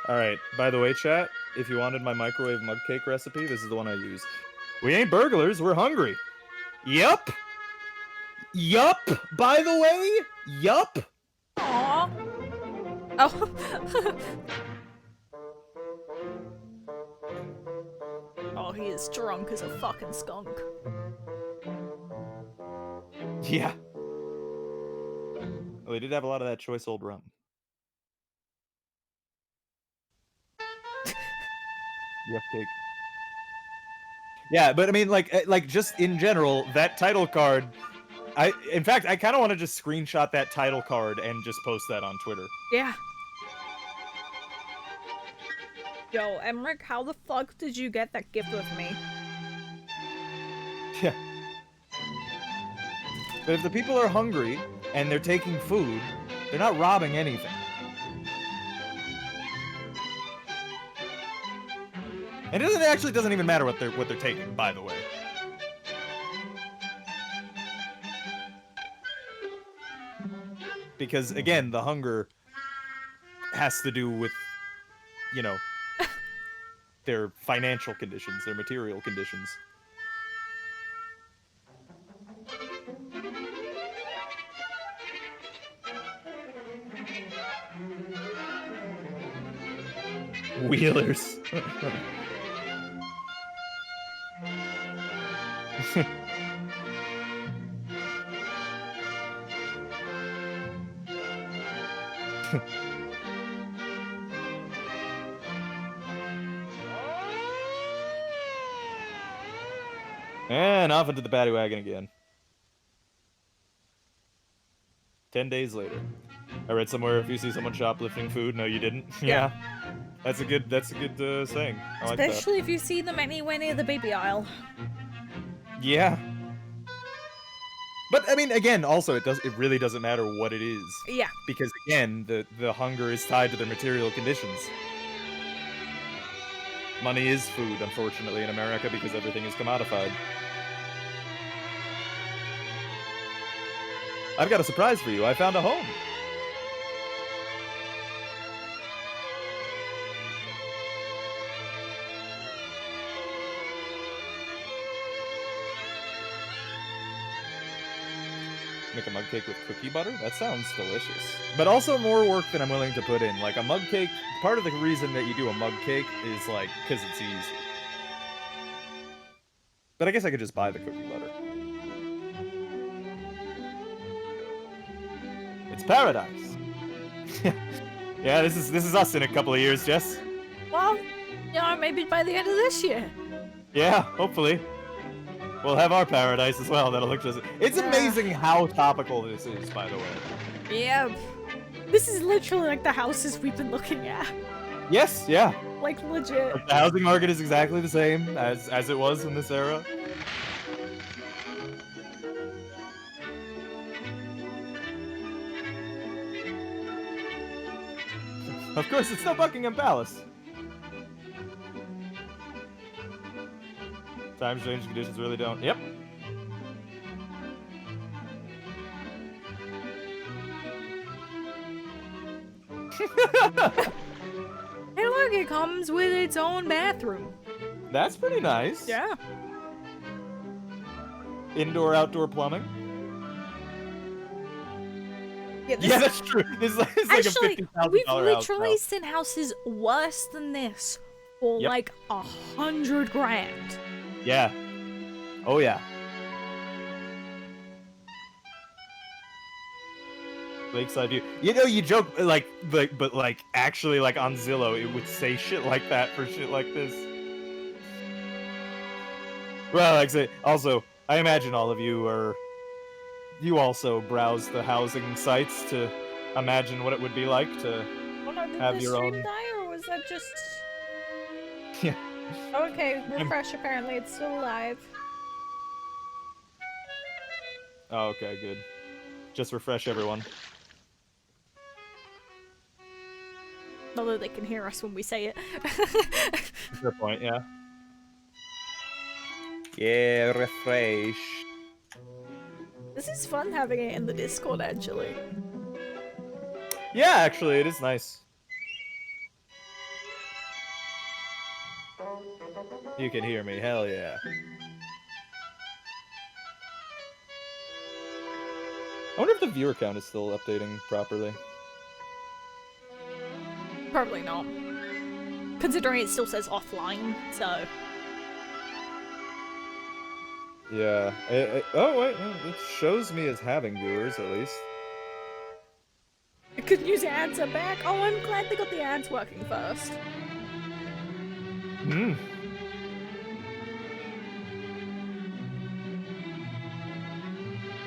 Alright, by the way, chat, if you wanted my microwave mug cake recipe, this is the one I use. We ain't burglars, we're hungry. Yup! Yup! By the way, yup! Aww. Oh. Oh, he is drunk as a fucking skunk. Yeah. Well, they did have a lot of that choice old rum. Yup cake. Yeah, but I mean, like just in general, that title card. In fact, I kind of want to just screenshot that title card and just post that on Twitter. Yeah. Yo, Emmerich, how the fuck did you get that gift with me? Yeah. But if the people are hungry and they're taking food, they're not robbing anything. And it actually doesn't even matter what they're taking, by the way. Because again, the hunger has to do with, you know, their financial conditions, their material conditions. Wheelers. And off into the paddy wagon again. 10 days later. I read somewhere if you see someone shoplifting food, no you didn't. Yeah. That's a good saying. I like that. Especially if you see them anywhere near the baby aisle. Yeah. But I mean, again, also it really doesn't matter what it is, Yeah. because again, the hunger is tied to their material conditions. Money is food, unfortunately, in America because everything is commodified. I've got a surprise for you. I found a home. Make a mug cake with cookie butter? That sounds delicious. But also more work than I'm willing to put in. Like a mug cake, part of the reason that you do a mug cake is like, because it's easy. But I guess I could just buy the cookie butter. It's paradise. Yeah, this is us in a couple of years, Jess. Well, you know, maybe by the end of this year. Yeah, hopefully. We'll have our paradise as well. That'll look just. It's Yeah. amazing how topical this is, by the way. Yep. This is literally like the houses we've been looking at. Yes, yeah. Like, legit. Like, the housing market is exactly the same as it was in this era. Of course, it's still Buckingham Palace. Times change, conditions really don't. Yep. Hey, look, it comes with its own bathroom. That's pretty nice. Yeah. Indoor, outdoor plumbing. Yeah, this Yeah, that's true. This is like, it's like a actually, $50,000 we've house literally now. seen houses worse than this for Yep. like 100 grand. Yeah. Oh yeah. Lakeside view. You know, you joke but like actually, like on Zillow, it would say shit like that for shit like this. Well, like I say, also, I imagine all of you are. You also browse the housing sites to imagine what it would be like to. Oh no, did Have the your stream own- die or was that just... Yeah. Okay, refresh, apparently it's still alive. Oh, okay, good. Just refresh everyone. Although they can hear us when we say it. Fair point, yeah. Yeah, refresh. This is fun having it in the Discord, actually. Yeah, actually, it is nice. You can hear me, hell yeah. I wonder if the viewer count is still updating properly. Probably not. Considering it still says offline, so... Yeah. Oh, wait, no, it shows me as having viewers, at least. It could use ads are back. Oh, I'm glad they got the ads working first. Hmm.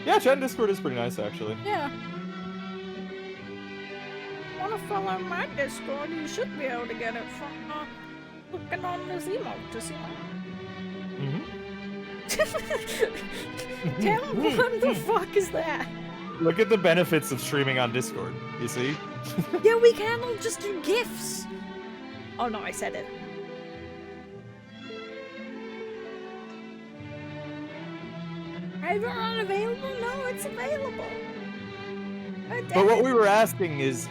Yeah, chat in Discord is pretty nice, actually. Yeah. Wanna follow my Discord? You should be able to get it from looking on this emote to see Mm-hmm. Tell me what the fuck is that? Look at the benefits of streaming on Discord, you see? Yeah, we can all just do GIFs. Oh no, I said it. Either unavailable? No, it's available. God But damn what it. we were asking is,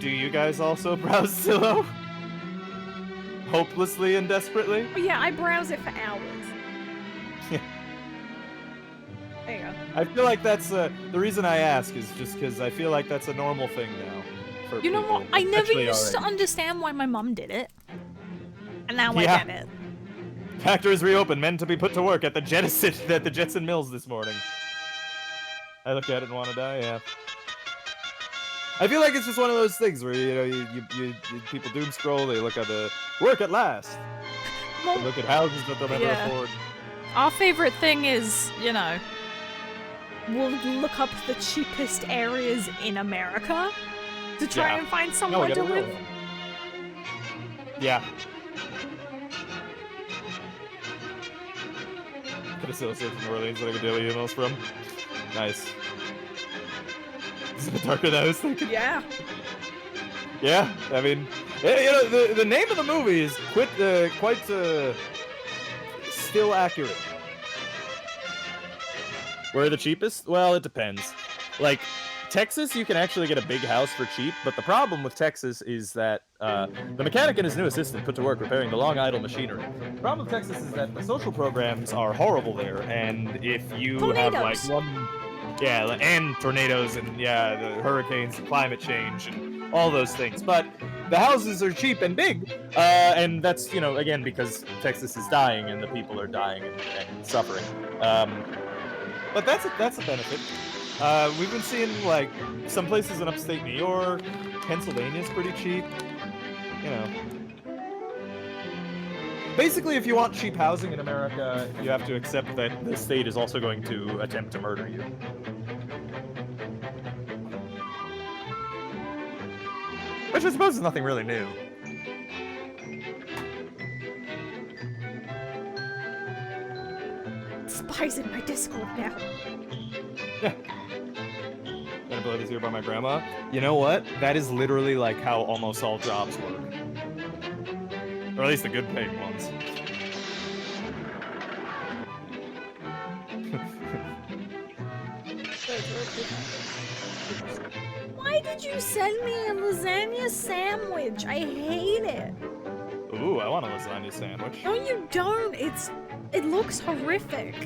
do you guys also browse Zillow? Hopelessly and desperately? Oh, yeah, I browse it for hours. Yeah. There you go. I feel like that's the reason I ask is just because I feel like that's a normal thing now. For You know people, what? I never especially used to our age. understand why my mum did it. And now Yeah. I get it. Factories reopened, men to be put to work at the Jetson Mills this morning. I look at it and want to die. Yeah. I feel like it's just one of those things where you people doom scroll. They look at the work at last. They Well, look at houses that they'll never Yeah. afford. our favorite thing is, you know, we'll look up the cheapest areas in America to try Yeah. and find No, somewhere we to gotta live. real. Yeah. Could have still said from New Orleans that I could daily emails from. Nice. Is it darker than I was thinking? Yeah. Yeah, I mean, the name of the movie is quite still accurate. Where the cheapest? Well, it depends. Like, Texas, you can actually get a big house for cheap, but the problem with Texas is that the mechanic and his new assistant put to work repairing the long idle machinery. The problem with Texas is that the social programs are horrible there, and if you have like Tornadoes. one, yeah, and tornadoes and yeah, the hurricanes and climate change and all those things, but the houses are cheap and big, and that's again because Texas is dying and the people are dying and suffering. But that's a benefit. We've been seeing like some places in upstate New York, Pennsylvania's pretty cheap. Basically, if you want cheap housing in America, you have to accept that the state is also going to attempt to murder you. Which I suppose is nothing really new. Spies in my Discord now. Yeah. Gonna blow this here by my grandma. You know what? That is literally like how almost all jobs work. Or at least the good paying ones. Why did you send me a lasagna sandwich? I hate it. Ooh, I want a lasagna sandwich. No, you don't. It looks horrific.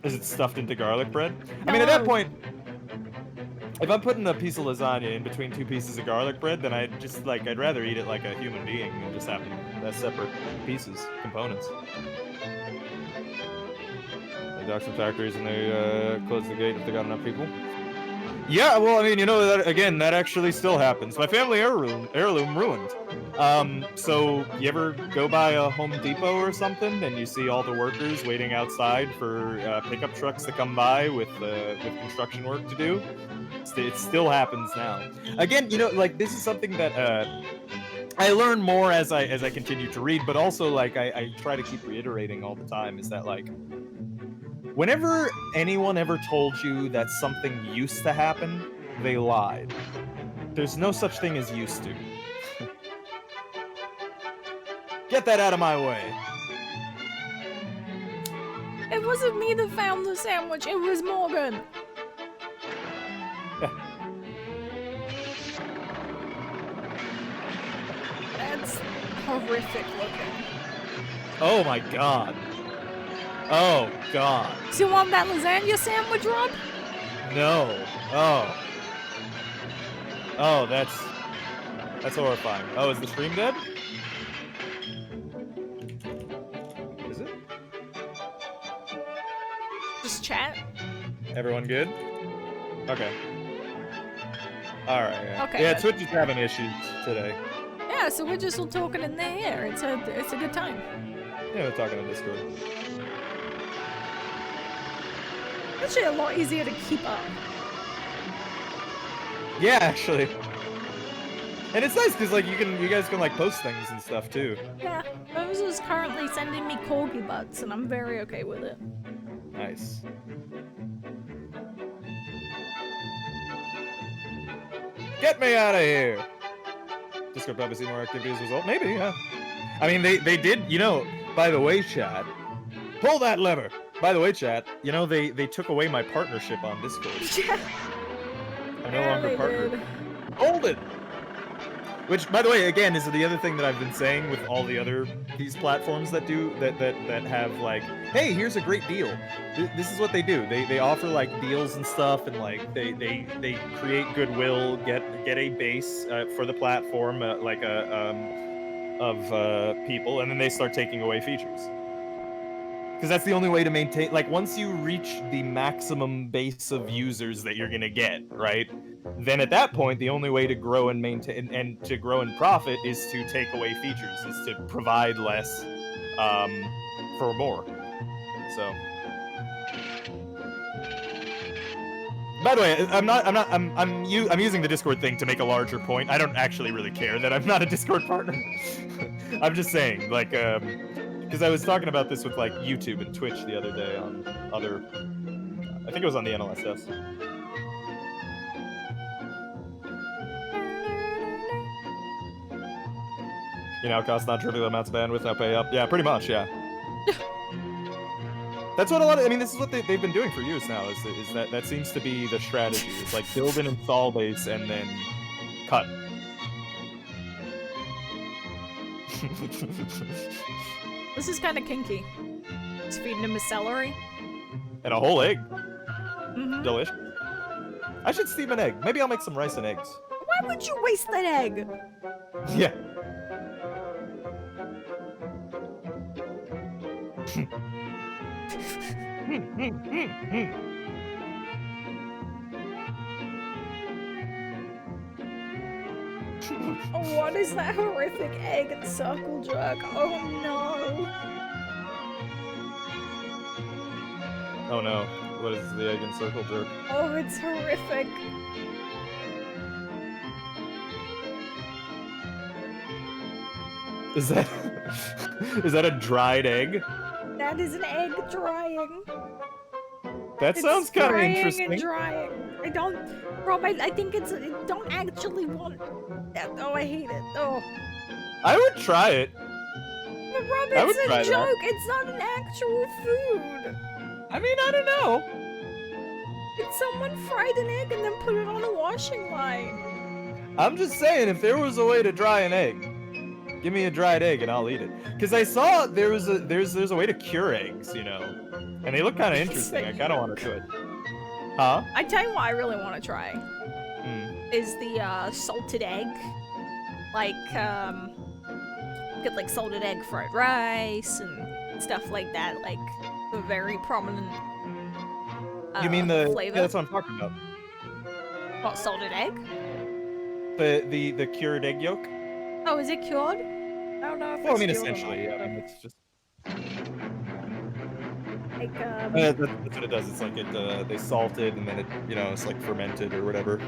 Is it stuffed into garlic bread? I mean, at that No. point, if I'm putting a piece of lasagna in between two pieces of garlic bread, then I'd rather eat it like a human being than just have them as separate pieces, components. They dock some factories and they close the gate if they got enough people. Yeah, well, I mean, you know, that again, that actually still happens. My family heirloom ruined. So you ever go by a Home Depot or something, and you see all the workers waiting outside for pickup trucks to come by with construction work to do? It still happens now. Again, you know, like this is something that I learn more as I continue to read, but also like I try to keep reiterating all the time is that like whenever anyone ever told you that something used to happen, they lied. There's no such thing as used to. Get that out of my way. It wasn't me that found the sandwich. It was Morgan. Yeah. That's horrific looking. Oh my god. Oh god. So you want that lasagna sandwich, Rob? No. Oh. Oh, that's horrifying. Oh, is the stream dead? Is it? Just chat. Everyone good? Okay. Alright, yeah. Okay, Yeah, good. Twitch is having issues today. Yeah, so we're just all talking in the air. It's a good time. Yeah, we're talking on Discord. Actually, a lot easier to keep up. Yeah, actually. And it's nice because like you guys can like post things and stuff too. Yeah, Rose is currently sending me corgi butts, and I'm very okay with it. Nice. Get me out of here! Discord probably see more activity as a result. Maybe, yeah. I mean, they did, you know, by the way, chat. Pull that lever! By the way, chat, you know, they took away my partnership on Discord. Yeah, I'm no longer they partnered. did. Hold it! Which, by the way, again, is the other thing that I've been saying with all the other these platforms that have like, hey, here's a great deal. This is what they do. They offer like deals and stuff, and like they create goodwill, get a base for the platform, of people, and then they start taking away features. Because that's the only way to maintain. Like once you reach the maximum base of users that you're gonna get, right? Then at that point, the only way to grow and maintain and to grow and profit is to take away features, is to provide less for more. So, by the way, I'm using the Discord thing to make a larger point. I don't actually really care that I'm not a Discord partner. I'm just saying, like, because I was talking about this with like YouTube and Twitch the other day on other. I think it was on the NLSS. You know, it costs non-trivial amounts of bandwidth, now pay up. Yeah, pretty much, yeah. That's what a lot of, I mean, this is what they've been doing for years now, is that seems to be the strategy. It's like build an install base and then cut. This is kind of kinky. Just feeding him a celery. And a whole egg. Mhm. Delicious. I should steam an egg. Maybe I'll make some rice and eggs. Why would you waste that egg? Yeah. Oh, what is that horrific egg and circle jerk? Oh no. Oh no. What is the egg and circle jerk? Oh, it's horrific. Is that is that a dried egg? That is an egg drying. That It's sounds kind of spraying interesting. and drying. I don't, Rob. I think I don't actually want that. Oh, I hate it. Oh, I would try it. but Rob, I would it's try a that. joke. It's not an actual food. I mean, I don't know. It's someone fried an egg and then put it on a washing line. I'm just saying, if there was a way to dry an egg, give me a dried egg and I'll eat it. Because I saw there's a way to cure eggs, you know, and they look kind of interesting. I kind of want to do it. Huh? I tell you what, I really want to try Hmm. is the salted egg. Like get like salted egg fried rice and stuff like that. Like a very prominent. You mean the? flavor? Yeah, that's what I'm talking about. What, salted egg? The cured egg yolk. Oh, is it cured? I don't know if Well, I it's mean, cured or essentially, not, yeah. I mean, it's just. like That's what it does. It's like they salt it and then it, you know, it's like fermented or whatever.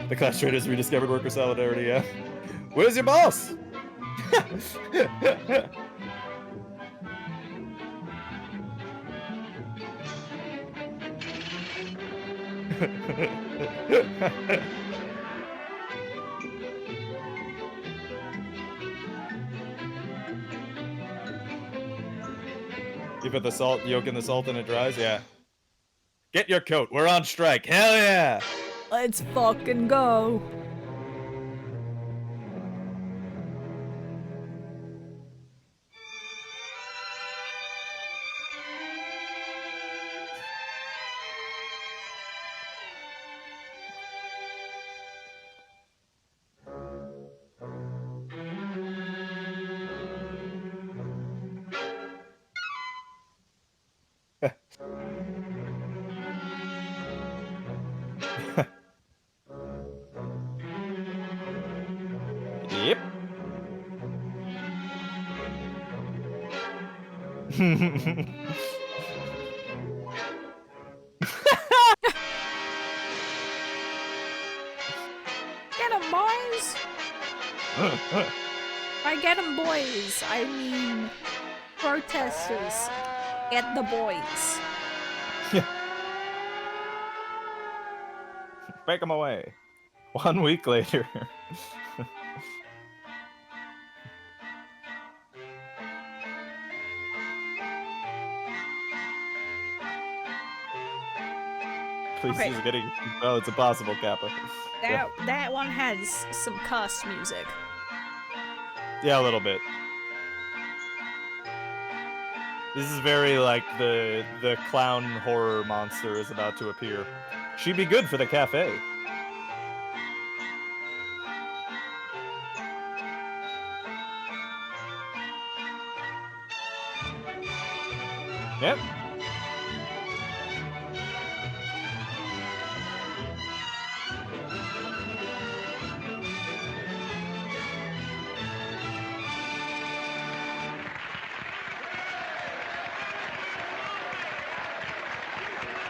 The Clash Traders rediscovered worker solidarity. Yeah. Where's your boss? You put the salt yolk in the salt and it dries? Yeah. Get your coat. We're on strike. Hell yeah. let's fucking go. Yep. Get 'em, boys! By get 'em, boys, I mean protesters. Get the boys. Break them away. 1 week later. Please, Okay. he's getting. Oh, it's impossible, Kappa. That one has some cuss music. Yeah, a little bit. This is very like the clown horror monster is about to appear. She'd be good for the cafe. Yep.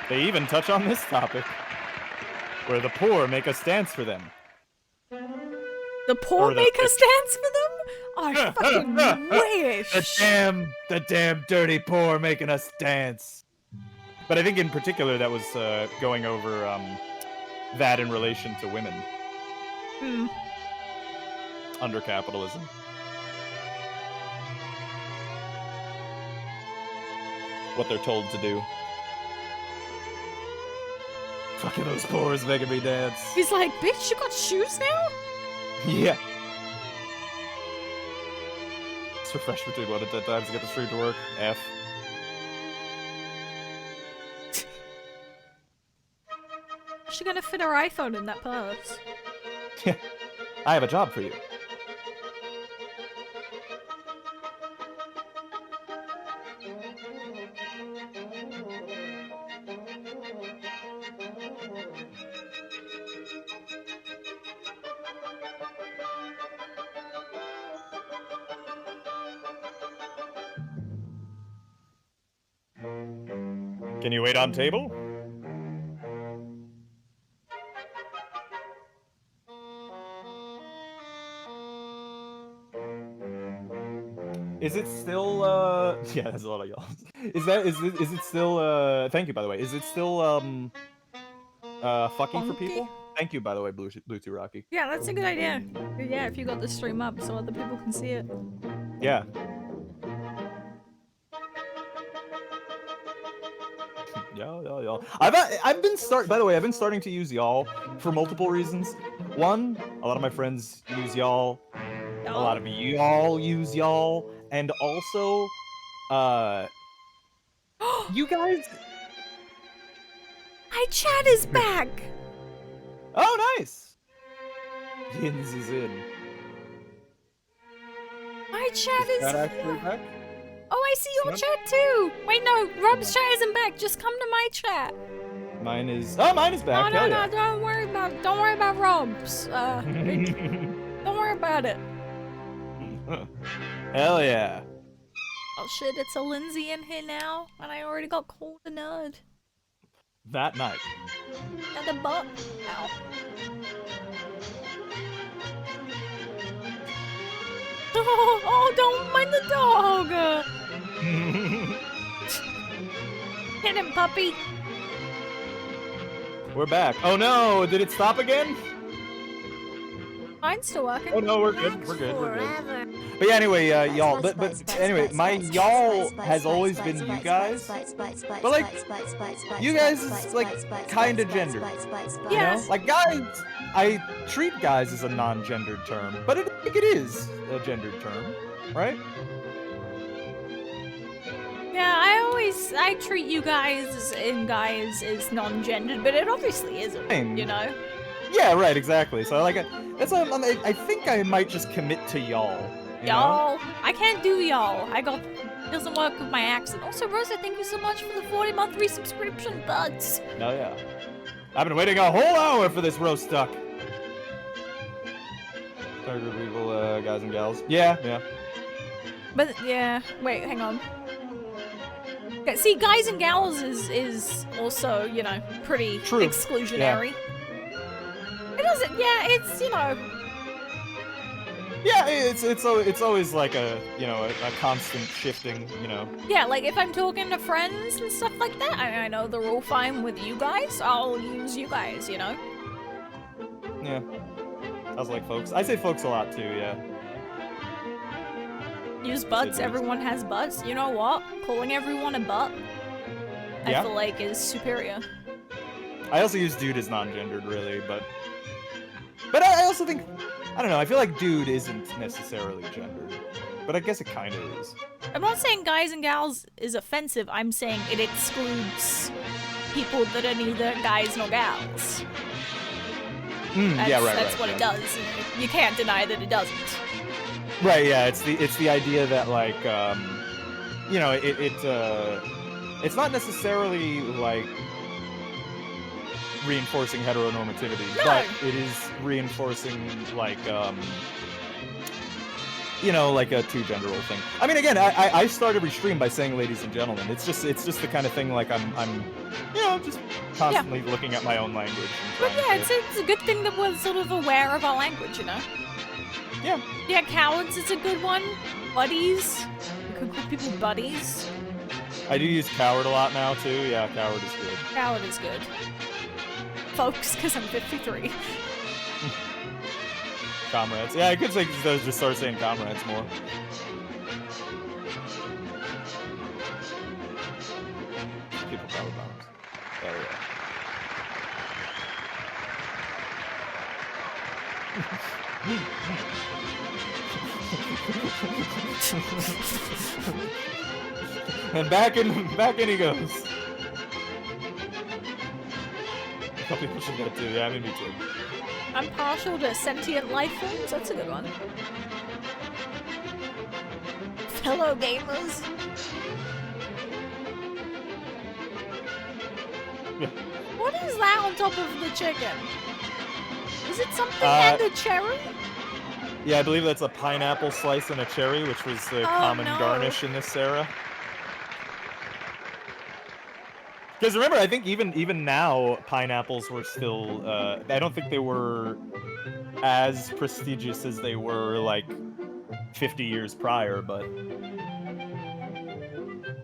They even touch on this topic, where the poor make a stance for them. The poor Or the- make a stance for them? I fucking wish! The damn dirty poor making us dance. But I think in particular that was going over that in relation to women Hmm. under capitalism. What they're told to do. Fucking those poors making me dance. He's like, bitch, you got shoes now? Yeah. It's refresh between 1 and 10 times to get the stream to work. F. She's gonna fit her iPhone in that purse. I have a job for you. Can you wait on table? Is it still yeah, that's a lot of y'all. Is it still thank you by the way. Is it still fucking for Funky? people? Thank you by the way, Bluetooth Rocky. Yeah, that's a good idea. Yeah, if you got the stream up so other people can see it. Yeah. Y'all. I've been by the way, I've been starting to use y'all for multiple reasons. One, a lot of my friends use y'all. A lot of y'all use y'all, and also, you guys. My chat is back! Oh, nice. Yins is in. My chat is That actually back? Oh, I see your Yep. chat too! Wait, no, Rob's chat isn't back. Just come to my chat. Mine is. Oh, mine is back. No, Hell no, yeah. no, don't worry about Rob's. Don't worry about it. Hell yeah. Oh shit, it's a Lindsay in here now, and I already got called a nerd. That night. And a butt. Ow. Oh, don't mind the dog! Hit him, puppy! We're back. Oh no, did it stop again? Mine's still working. Oh no, we're good. We're good. We're good. But yeah, anyway, y'all. But anyway, my y'all has always been you guys. But like, you guys is like kind of gendered. You Yeah. know? Like guys, I treat guys as a non-gendered term, but I think it is a gendered term, right? Yeah, I treat you guys and guys as non-gendered, but it obviously isn't, Same. you know? Yeah, right, exactly. So like, that's why I think I might just commit to y'all. You know? Y'all. I can't do y'all. It doesn't work with my accent. Also, Rosa, thank you so much for the 40-month resubscription, buds. Oh yeah. I've been waiting a whole hour for this roast duck. Target people, guys and gals. Yeah. But, yeah. Wait, hang on. Yeah, see, guys and gals is also, you know, pretty True. exclusionary. It doesn't, yeah, it's, you know... Yeah, it's always like a constant shifting, you know. Yeah, like if I'm talking to friends and stuff like that, I know they're all fine with you guys, I'll use you guys, you know? Yeah. I was like folks. I say folks a lot too, yeah. Use butts, everyone has butts. You know what? Calling everyone a butt, Yeah. I feel like is superior. I also use dude as non-gendered really, but I also think, I don't know, I feel like dude isn't necessarily gendered. But I guess it kind of is. I'm not saying guys and gals is offensive, I'm saying it excludes people that are neither guys nor gals. That's what it does. And you can't deny that it doesn't. Right, yeah, it's the idea that like you know, it's not necessarily like reinforcing heteronormativity, No. but it is reinforcing like you know, like a two-genderal thing. I mean, again, I started Restream by saying ladies and gentlemen. It's just the kind of thing like I'm you know, just constantly looking at my own language. and But trying yeah, to- it's a good thing that we're sort of aware of our language, you know? yeah. Yeah, cowards is a good one. Buddies. You could call people buddies. I do use coward a lot now too. Yeah, coward is good. Coward is good. Folks, because I'm 53. Comrades. Yeah, I could say just start saying comrades more. People power bombs. Hell yeah. And back in he goes. A couple people should get it too. Yeah, I mean, me too. I'm partial to sentient life forms. That's a good one. Fellow gamers. What is that on top of the chicken? Is it something and a cherry? Yeah, I believe that's a pineapple slice and a cherry, which was the Oh, common no. garnish in this era. Because remember, I think even now, pineapples were still. I don't think they were as prestigious as they were like 50 years prior, but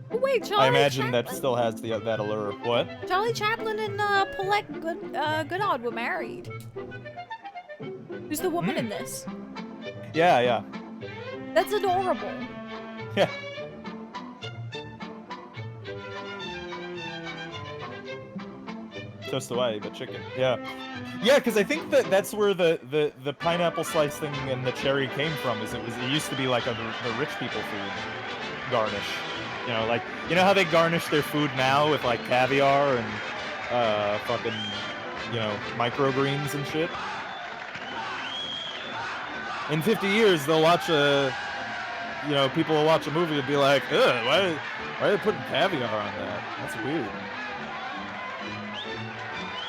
Oh wait, I Charlie imagine Chaplin. that still has that allure. What? Charlie Chaplin and Paulette Goddard were married. Who's the woman in this? Yeah, yeah, That's adorable. yeah. Toast Hawaii, but chicken. Yeah, yeah. Because I think that's where the pineapple slice thing and the cherry came from. It used to be like the rich people food garnish. You know, like how they garnish their food now with like caviar and fucking microgreens and shit. In 50 years, they'll watch people will watch a movie and be like, ugh, why are they putting caviar on that? That's weird.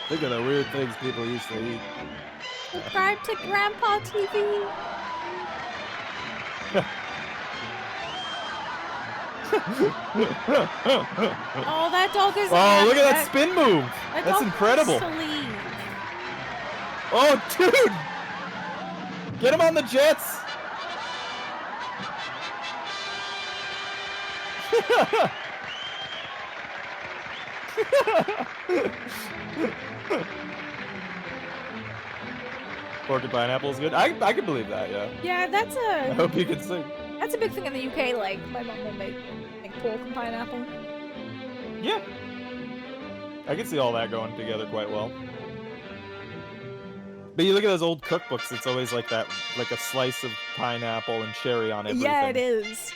Think of the weird things people used to eat. Subscribe to Grandpa TV. Oh, that dog is. Oh, look at that spin move! That That's dog incredible. wants to leave. Oh, dude! Get him on the Jets! Porcupine apple is good. I can believe that, yeah. Yeah, that's I a hope you can sing. that's a big thing in the UK. Like my mom will make pork and pineapple. Yeah. I can see all that going together quite well. But you look at those old cookbooks, it's always like that, like a slice of pineapple and cherry on everything. Yeah, it is.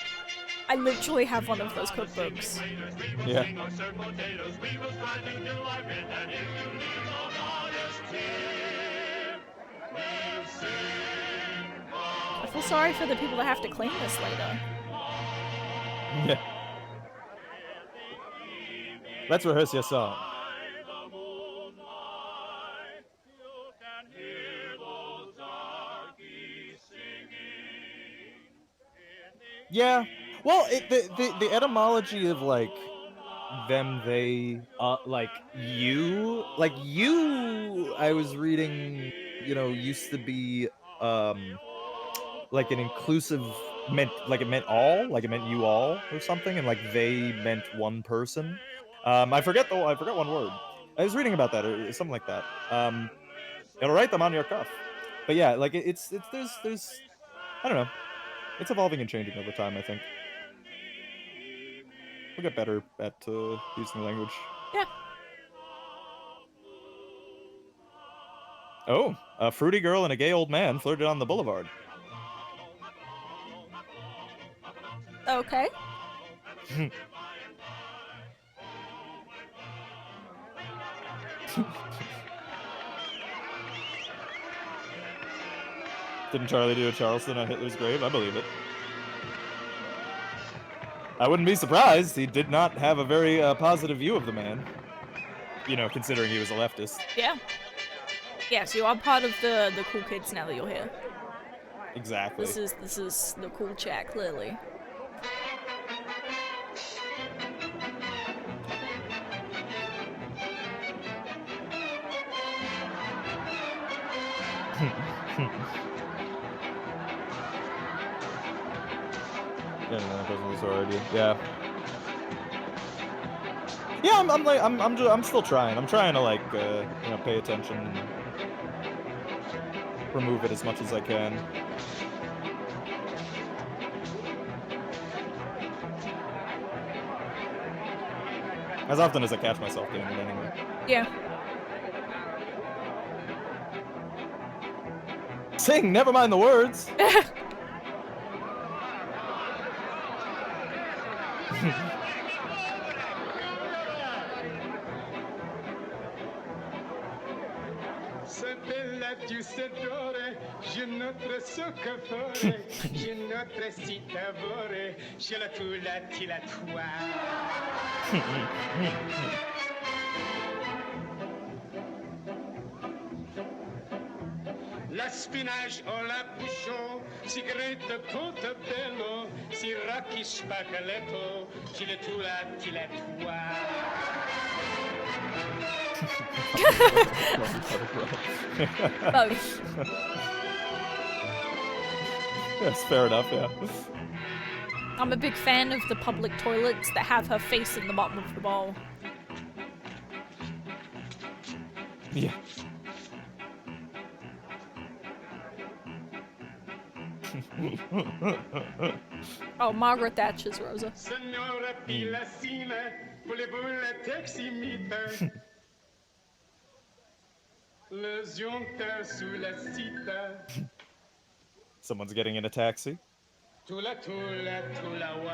I literally have one of those cookbooks. Yeah. I feel sorry for the people that have to clean this later. Yeah. Let's rehearse your song. Yeah. Well, the etymology of like them, they, like you, I was reading, used to be like an inclusive it meant all, like it meant you all or something, and like they meant one person. I forget one word. I was reading about that or something like that. It'll write them on your cuff. But yeah, like it's there's I don't know. It's evolving and changing over time, I think. We'll get better at using the language. Yeah. Oh, a fruity girl and a gay old man flirted on the boulevard. Okay. Didn't Charlie do a Charleston on Hitler's grave? I believe it. I wouldn't be surprised. He did not have a very positive view of the man. Considering he was a leftist. Yeah. Yes, you are part of the cool kids now that you're here. Exactly. This is the cool chat, clearly. Yeah. Yeah, I'm still trying. I'm trying to like pay attention and remove it as much as I can. As often as I catch myself doing it anyway. Yeah. Sing, never mind the words. Se bella giustatore, je notre soccafore, je notre citavore, je la tula tila tua. La spinach o la bouchon, si grete toute bello, si rocky spaghetto, giletula tiletua. Both. That's fair enough, yeah. I'm a big fan of the public toilets that have her face in the bottom of the bowl. Yeah. Oh, Margaret Thatcher's Rosa. Signora Pilacina, voulez-vous le taximeter? Le jonteur sous la cita, Someone's getting in a taxi. tula wa.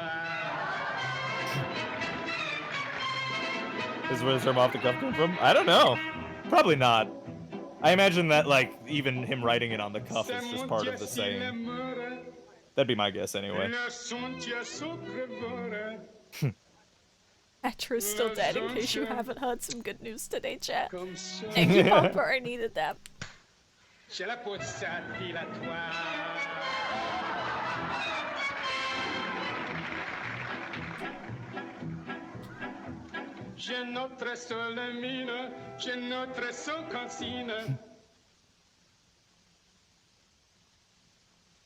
Is where the term off the cuff come from? I don't know. Probably not. I imagine that, like, even him writing it on the cuff is just part of the saying. That'd be my guess anyway. Le sontia soprevora, Thatcher is still dead, in case you haven't heard some good news today, chat. comme ça. Thank you, Papa, I needed that. J'ai la peau de sa dilatoire. J'ai notre seule mine, j'ai notre seule cantine.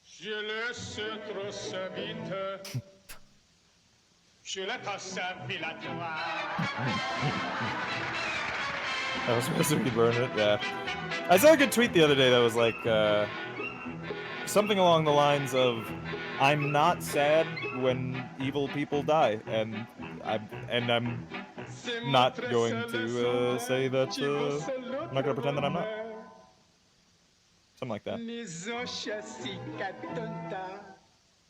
Je laisse trop sa vite. Je la tasse à vilatoire. That was supposed to be burn it, yeah. I saw a good tweet the other day that was like, something along the lines of, I'm not sad when evil people die, and I'm not going to say that, I'm not gonna pretend that I'm not. Something like that.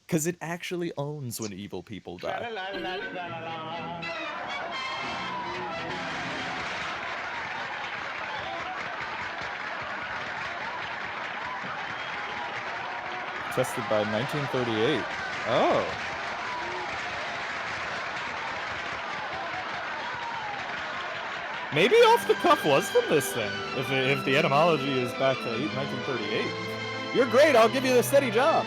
Because it actually owns when evil people die. Tested by 1938. Oh. Maybe off the cuff was from this thing. If the etymology is back to 1938. You're great, I'll give you the steady job.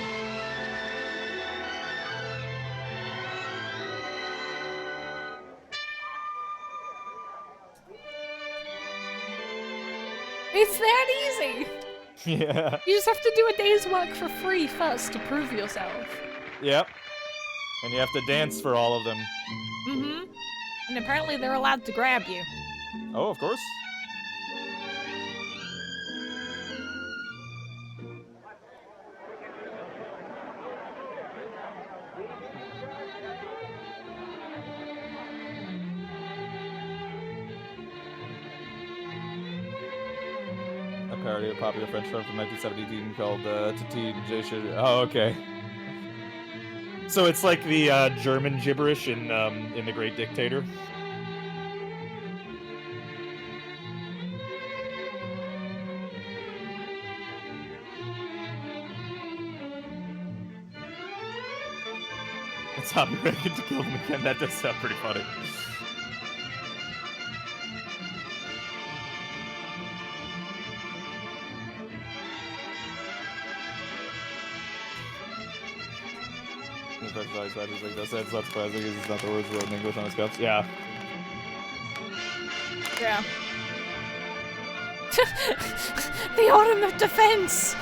It's that easy! Yeah. You just have to do a day's work for free first to prove yourself. Yep. And you have to dance for all of them. Mm-hmm. And apparently they're allowed to grab you. Oh, of course. A parody of a popular French film from 1917 called Tati J. Oh, okay. So it's like the German gibberish in The Great Dictator. It's Tommy Reagan to kill him again. That does sound pretty funny. That's not surprising because it's not the words wrote in English on his cups. Yeah. Yeah. The Autumn of Defense!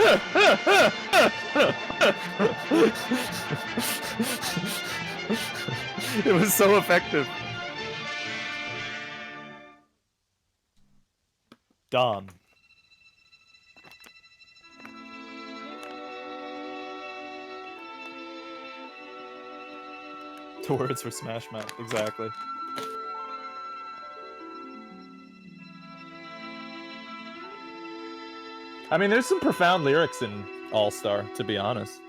It was so effective. Dawn. The words for Smash Mouth, exactly. I mean, there's some profound lyrics in All-Star, to be honest.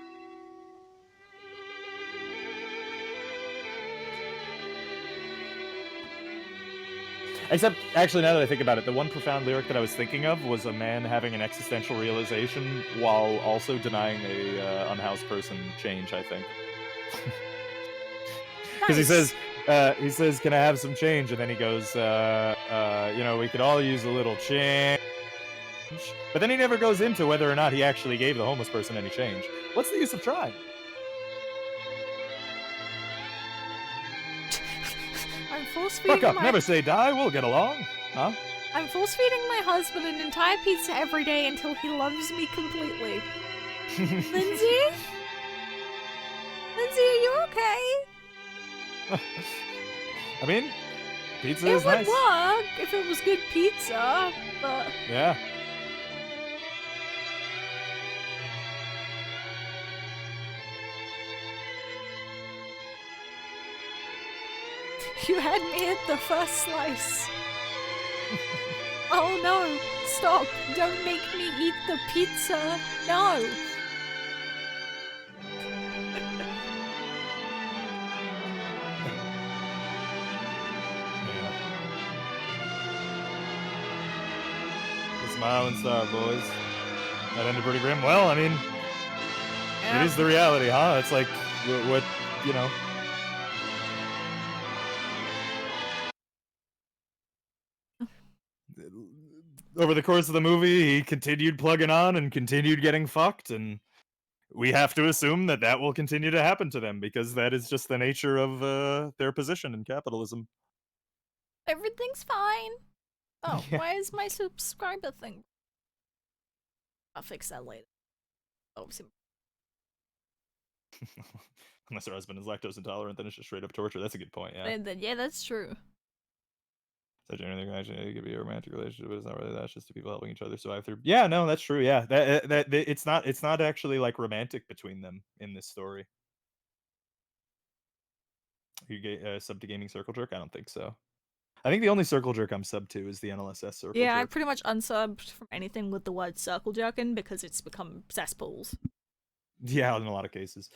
Except, actually, now that I think about it, the one profound lyric that I was thinking of was a man having an existential realization while also denying a unhoused person change, I think. Because he says, can I have some change? And then he goes, you know, we could all use a little change. But then he never goes into whether or not he actually gave the homeless person any change. What's the use of trying? I'm force Fuck feeding up, my never say die, we'll get along. Huh? I'm force feeding my husband an entire pizza every day until he loves me completely. Lindsay? Lindsay, are you okay? I mean, pizza It is would nice. work if it was good pizza, but Yeah. you had me at the first slice. Oh no, stop. Don't make me eat the pizza. No. Yeah. The smile and star, boys. That ended pretty grim. Well, I mean, Yeah. it is the reality, huh? It's like, what you know. Over the course of the movie, he continued plugging on and continued getting fucked, and we have to assume that that will continue to happen to them because that is just the nature of their position in capitalism. Everything's fine. Oh, Yeah. why is my subscriber thing? I'll fix that later. Oh, Unless her husband is lactose intolerant, then it's just straight up torture. That's a good point. Yeah. yeah, that's true. So generally, actually, it could be a romantic relationship, but it's not really that. It's just two people helping each other survive through. Yeah, no, that's true. Yeah, that it's not actually like romantic between them in this story. You get sub to Gaming Circle Jerk? I don't think so. I think the only Circle Jerk I'm sub to is the NLSS Circle Yeah, I Jerk. pretty much unsubbed from anything with the word circle jerking because it's become cesspools. Yeah, in a lot of cases.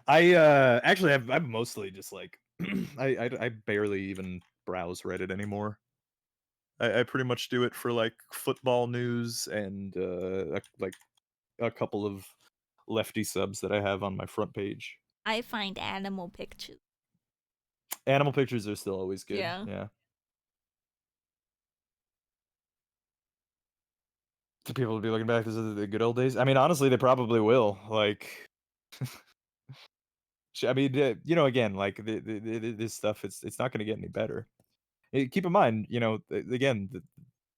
I actually I've mostly just like I barely even browse Reddit anymore. I pretty much do it for like football news and like a couple of lefty subs that I have on my front page. I find animal pictures. Animal pictures are still always good. Yeah. Yeah. Do people be looking back to the good old days? I mean, honestly, they probably will. Like, I mean, you know, again, like this stuff, it's not going to get any better. Keep in mind, you know, again,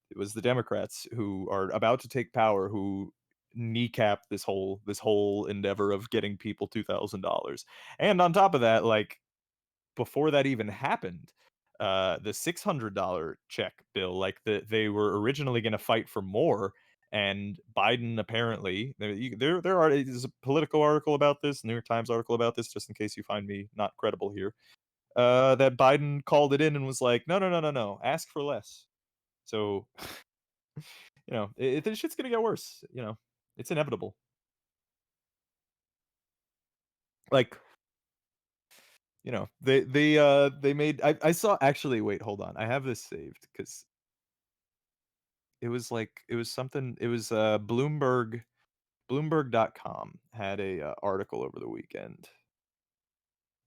it was the Democrats who are about to take power who kneecap this whole endeavor of getting people $2,000. And on top of that, like before that even happened, the $600 check bill, like they were originally going to fight for more, and Biden apparently there's a Politico article about this, New York Times article about this, just in case you find me not credible here. That Biden called it in and was like, no, ask for less. So, you know, this shit's gonna get worse. You know, it's inevitable. Like, you know, they made. I saw actually. Wait, hold on. I have this saved because it was something. It was Bloomberg.com had a article over the weekend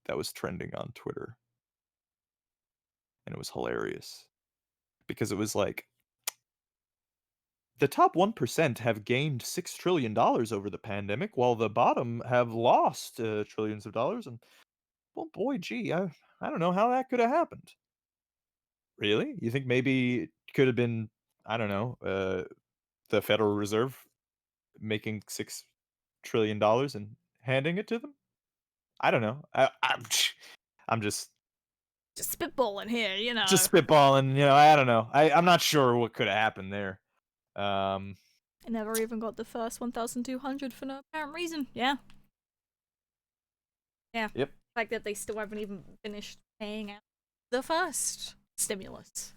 that was trending on Twitter, and it was hilarious because it was like the top 1% have gained $6 trillion over the pandemic, while the bottom have lost trillions of dollars. And, well, boy, gee, I don't know how that could have happened. Really? You think maybe it could have been, I don't know, the Federal Reserve making $6 trillion and handing it to them? I don't know. I'm just spitballing here, you know. Just spitballing, you know, I don't know. I'm not sure what could have happened there. I never even got the first 1,200 for no apparent reason. Yeah. Yeah. Yep. The fact that they still haven't even finished paying out the first stimulus.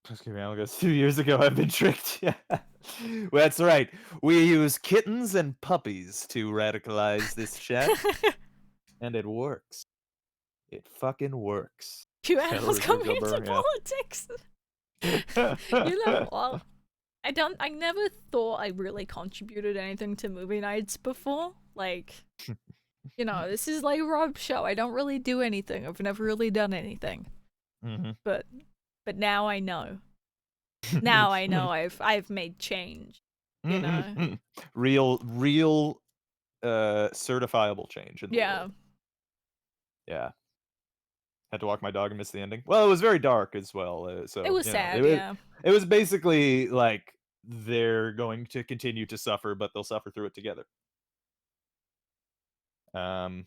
Just kidding, Algus. 2 years ago, I've been tricked. Yeah. Well, that's right. We use kittens and puppies to radicalize this chat, and it works. It fucking works. You animals Federal coming Reserve into Governor, politics. You know what? I never thought I really contributed anything to movie nights before. Like, you know, this is like Rob's show. I don't really do anything. I've never really done anything. Mm-hmm. But now I know. Now I know I've made change. You know. real certifiable change in the Yeah. world. Yeah. Had to walk my dog and miss the ending. Well, it was very dark as well, so It was you know, sad, yeah. it was basically like they're going to continue to suffer, but they'll suffer through it together. Came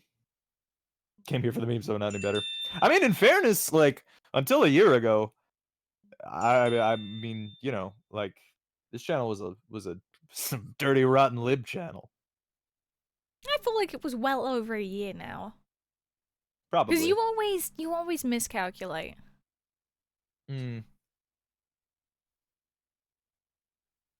here for the meme, so not any better. I mean, in fairness, like until a year ago, I mean, you know, like this channel was a some dirty rotten lib channel. I feel like it was well over a year now. Probably. Because you always miscalculate. Mm.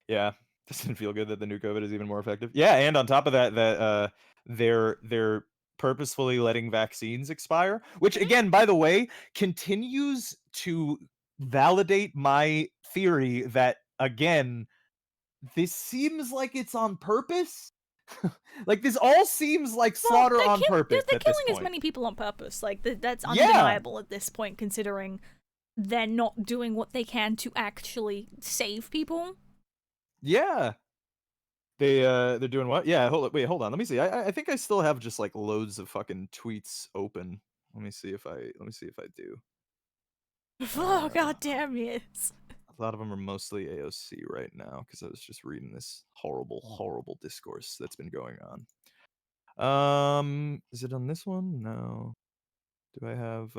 Yeah, doesn't feel good that the new COVID is even more effective. Yeah, and on top of that, they're purposefully letting vaccines expire, which again, by the way, continues to validate my theory that again, this seems like it's on purpose. Like this all seems like slaughter on purpose They're at this killing as point. many people on purpose. Like that's Yeah. undeniable at this point, considering they're not doing what they can to actually save people. Yeah. They're doing what? Yeah, hold on. Let me see. I think I still have just like loads of fucking tweets open. Let me see if I do. Oh god damn yes. A lot of them are mostly AOC right now because I was just reading this horrible discourse that's been going on. Is it on this one? No. Do I have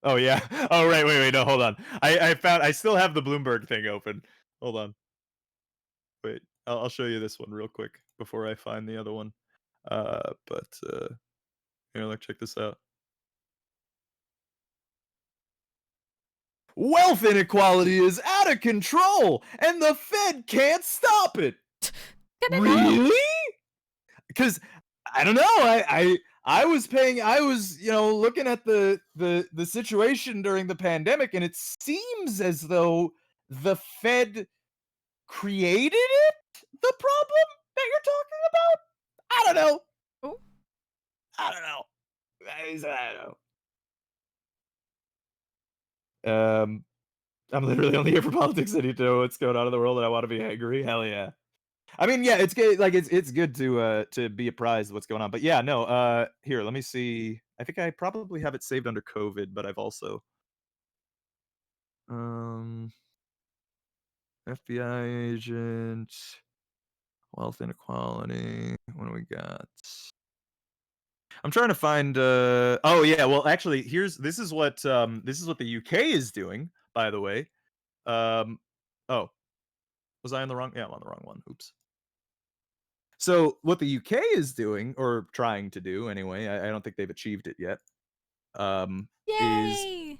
Oh yeah. Oh right, wait, no, hold on. I still have the Bloomberg thing open. Hold on. Wait, I'll show you this one real quick before I find the other one. Here, like check this out. Wealth inequality is out of control, and the Fed can't stop it. Really? Because I don't know. I was looking at the situation during the pandemic, and it seems as though the Fed created it. The problem that you're talking about. I don't know. Oh. I don't know. I'm literally only here for politics. I need to know what's going on in the world, and I want to be angry. Hell yeah. I mean, yeah, it's good. Like, it's good to be apprised of what's going on. But yeah, no. Here, let me see. I think I probably have it saved under COVID, but I've also FBI agent, wealth inequality. What do we got? I'm trying to find. Oh yeah, well actually, this is what the UK is doing. By the way, oh, was I on the wrong? Yeah, I'm on the wrong one. Oops. So what the UK is doing, or trying to do anyway, I don't think they've achieved it yet. Is Yay!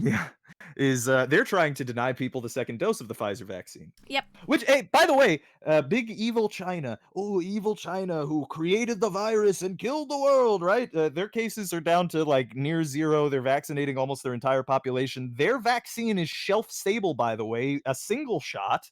yeah, is they're trying to deny people the second dose of the Pfizer vaccine. Yep. Which, hey, by the way, big evil China. Oh, evil China, who created the virus and killed the world, right? Their cases are down to like near zero. They're vaccinating almost their entire population. Their vaccine is shelf stable, by the way, a single shot.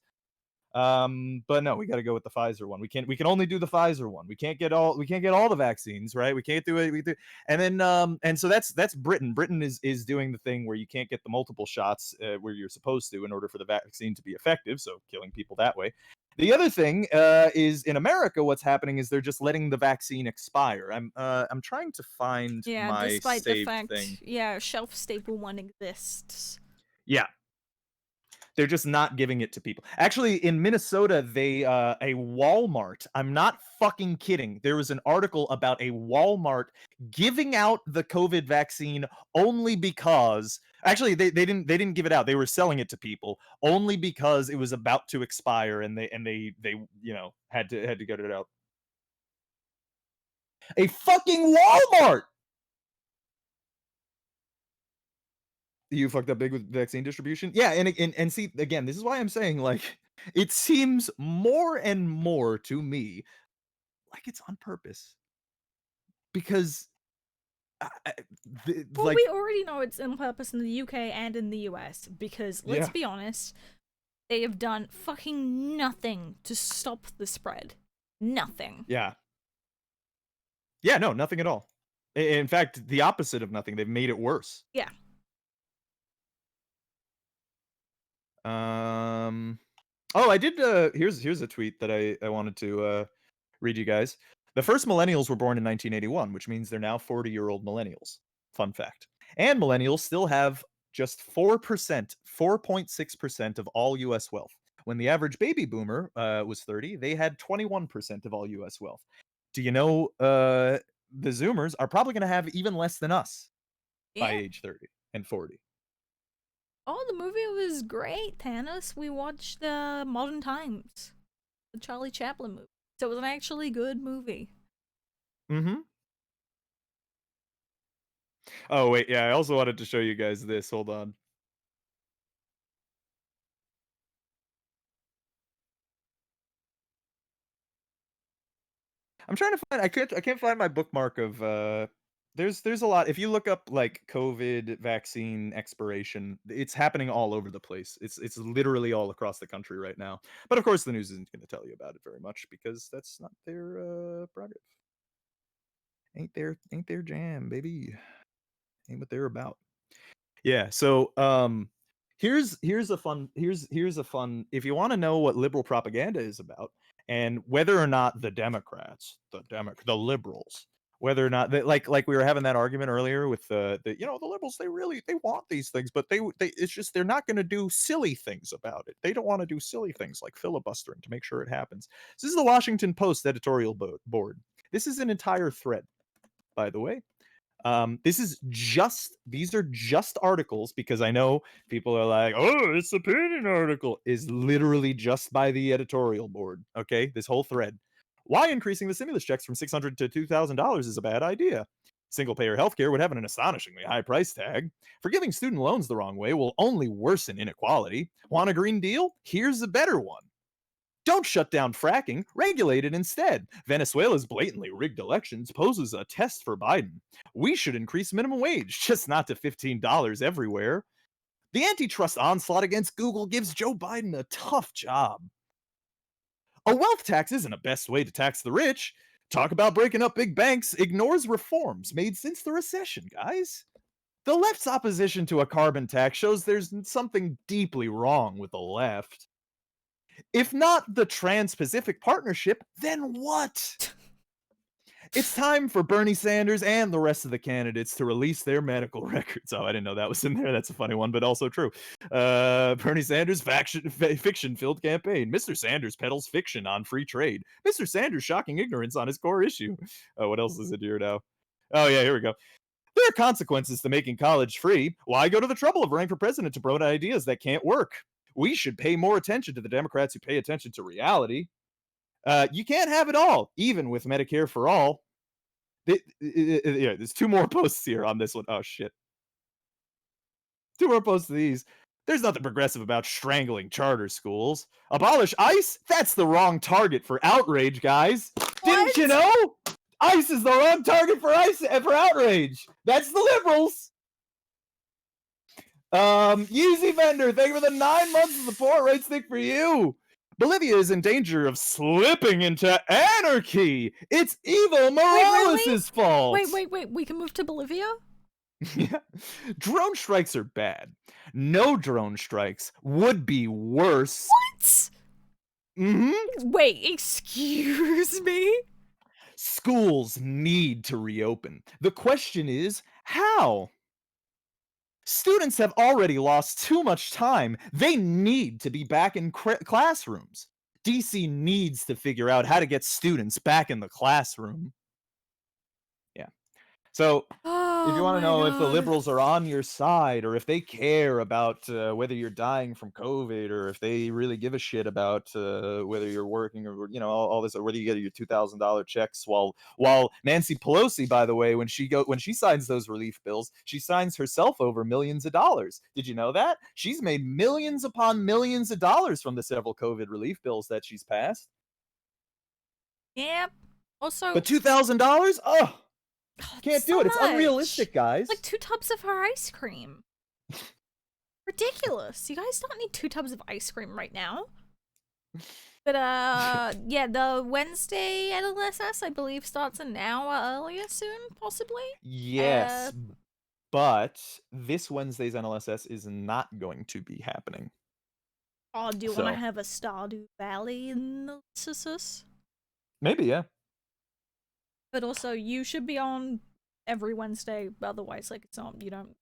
But no, we got to go with the Pfizer one. We can only do the Pfizer one. We can't get all the vaccines, right? We can't do it. And then and so that's Britain. Britain is doing the thing where you can't get the multiple shots where you're supposed to in order for the vaccine to be effective, so killing people that way. The other thing is in America, what's happening is they're just letting the vaccine expire. I'm trying to find my despite saved the fact, thing. yeah, shelf stable one exists. Yeah. They're just not giving it to people. Actually, in Minnesota, they a Walmart. I'm not fucking kidding. There was an article about a Walmart giving out the COVID vaccine only because actually they didn't give it out. They were selling it to people only because it was about to expire and they had to get it out. A fucking Walmart. You fucked up big with vaccine distribution? Yeah, and see, again, this is why I'm saying, like, it seems more and more to me like it's on purpose. Because, Well, like, we already know it's on purpose in the UK and in the US, because, let's Yeah. be honest, they have done fucking nothing to stop the spread. Nothing. yeah. Yeah, no, nothing at all. In fact, the opposite of nothing. They've made it worse. Yeah. Oh, I did. Here's a tweet that I wanted to read you guys. The first millennials were born in 1981, which means they're now 40-year-old millennials. Fun fact. And millennials still have just 4%, 4.6% of all U.S. wealth. When the average baby boomer was 30, they had 21% of all U.S. wealth. Do you know the Zoomers are probably going to have even less than us by Yeah. age 30 and 40? Oh, the movie was great, Thanos. We watched Modern Times, the Charlie Chaplin movie. So it was an actually good movie. Mm-hmm. Oh, wait, yeah, I also wanted to show you guys this. Hold on. I'm trying to find I can't find my bookmark of there's a lot. If you look up like COVID vaccine expiration, it's happening all over the place. It's literally all across the country right now. But of course the news isn't going to tell you about it very much because that's not their prerogative. Ain't their jam, baby. Ain't what they're about. Yeah, so here's a fun if you want to know what liberal propaganda is about and whether or not the Democrats, the liberals, whether or not they, like we were having that argument earlier with the the liberals, they want these things, but they it's just they're not going to do silly things about it. They don't want to do silly things like filibustering to make sure it happens. So this is the Washington Post editorial board. This is an entire thread, by the way. These are just articles because I know people are like, oh, it's opinion article. Is literally just by the editorial board. Okay, this whole thread. Why increasing the stimulus checks from $600 to $2,000 is a bad idea. Single payer healthcare would have an astonishingly high price tag. Forgiving student loans the wrong way will only worsen inequality. Want a Green Deal? Here's a better one. Don't shut down fracking, regulate it instead. Venezuela's blatantly rigged elections poses a test for Biden. We should increase minimum wage, just not to $15 everywhere. The antitrust onslaught against Google gives Joe Biden a tough job. A wealth tax isn't a best way to tax the rich. Talk about breaking up big banks ignores reforms made since the recession, guys. The left's opposition to a carbon tax shows there's something deeply wrong with the left. If not the Trans-Pacific Partnership, then what? It's time for Bernie Sanders and the rest of the candidates to release their medical records. Oh, I didn't know that was in there. That's a funny one, but also true. Bernie Sanders' fiction-filled campaign. Mr. Sanders peddles fiction on free trade. Mr. Sanders' shocking ignorance on his core issue. What else is it here now? Oh, yeah, here we go. There are consequences to making college free. Why go to the trouble of running for president to promote ideas that can't work? We should pay more attention to the Democrats who pay attention to reality. You can't have it all, even with Medicare for all. Yeah, there's two more posts here on this one. Oh, shit. Two more posts of these. There's nothing progressive about strangling charter schools. Abolish ICE? That's the wrong target for outrage, guys. Didn't you know? ICE is the wrong target for outrage. That's the liberals. Yeezy Vendor, thank you for the 9 months of support. Right stick for you. Bolivia is in danger of slipping into anarchy. It's Evo Morales' fault. Wait. We can move to Bolivia? Yeah. Drone strikes are bad. No drone strikes would be worse. What? Mm-hmm. Wait, excuse me? Schools need to reopen. The question is, how? Students have already lost too much time. They need to be back in classrooms. DC needs to figure out how to get students back in the classroom. Yeah. So, if you want to know if the liberals are on your side or if they care about whether you're dying from COVID or if they really give a shit about whether you're working or all this, or whether you get your $2,000 checks, while Nancy Pelosi, by the way, when she signs those relief bills, she signs herself over millions of dollars. Did you know that? She's made millions upon millions of dollars from the several COVID relief bills that she's passed. Yep. Also, but $2,000? Oh. Can't so do it. It's much. Unrealistic, guys. It's like 2 tubs of her ice cream. Ridiculous. You guys don't need 2 tubs of ice cream right now. But yeah, the Wednesday at LSS, I believe, starts an hour earlier soon, possibly. Yes, but this Wednesday's NLSS is not going to be happening. Oh, do you want to So have a Stardew Valley in the Narcissus? maybe, yeah. But also, you should be on every Wednesday. Otherwise, like, it's not, you don't,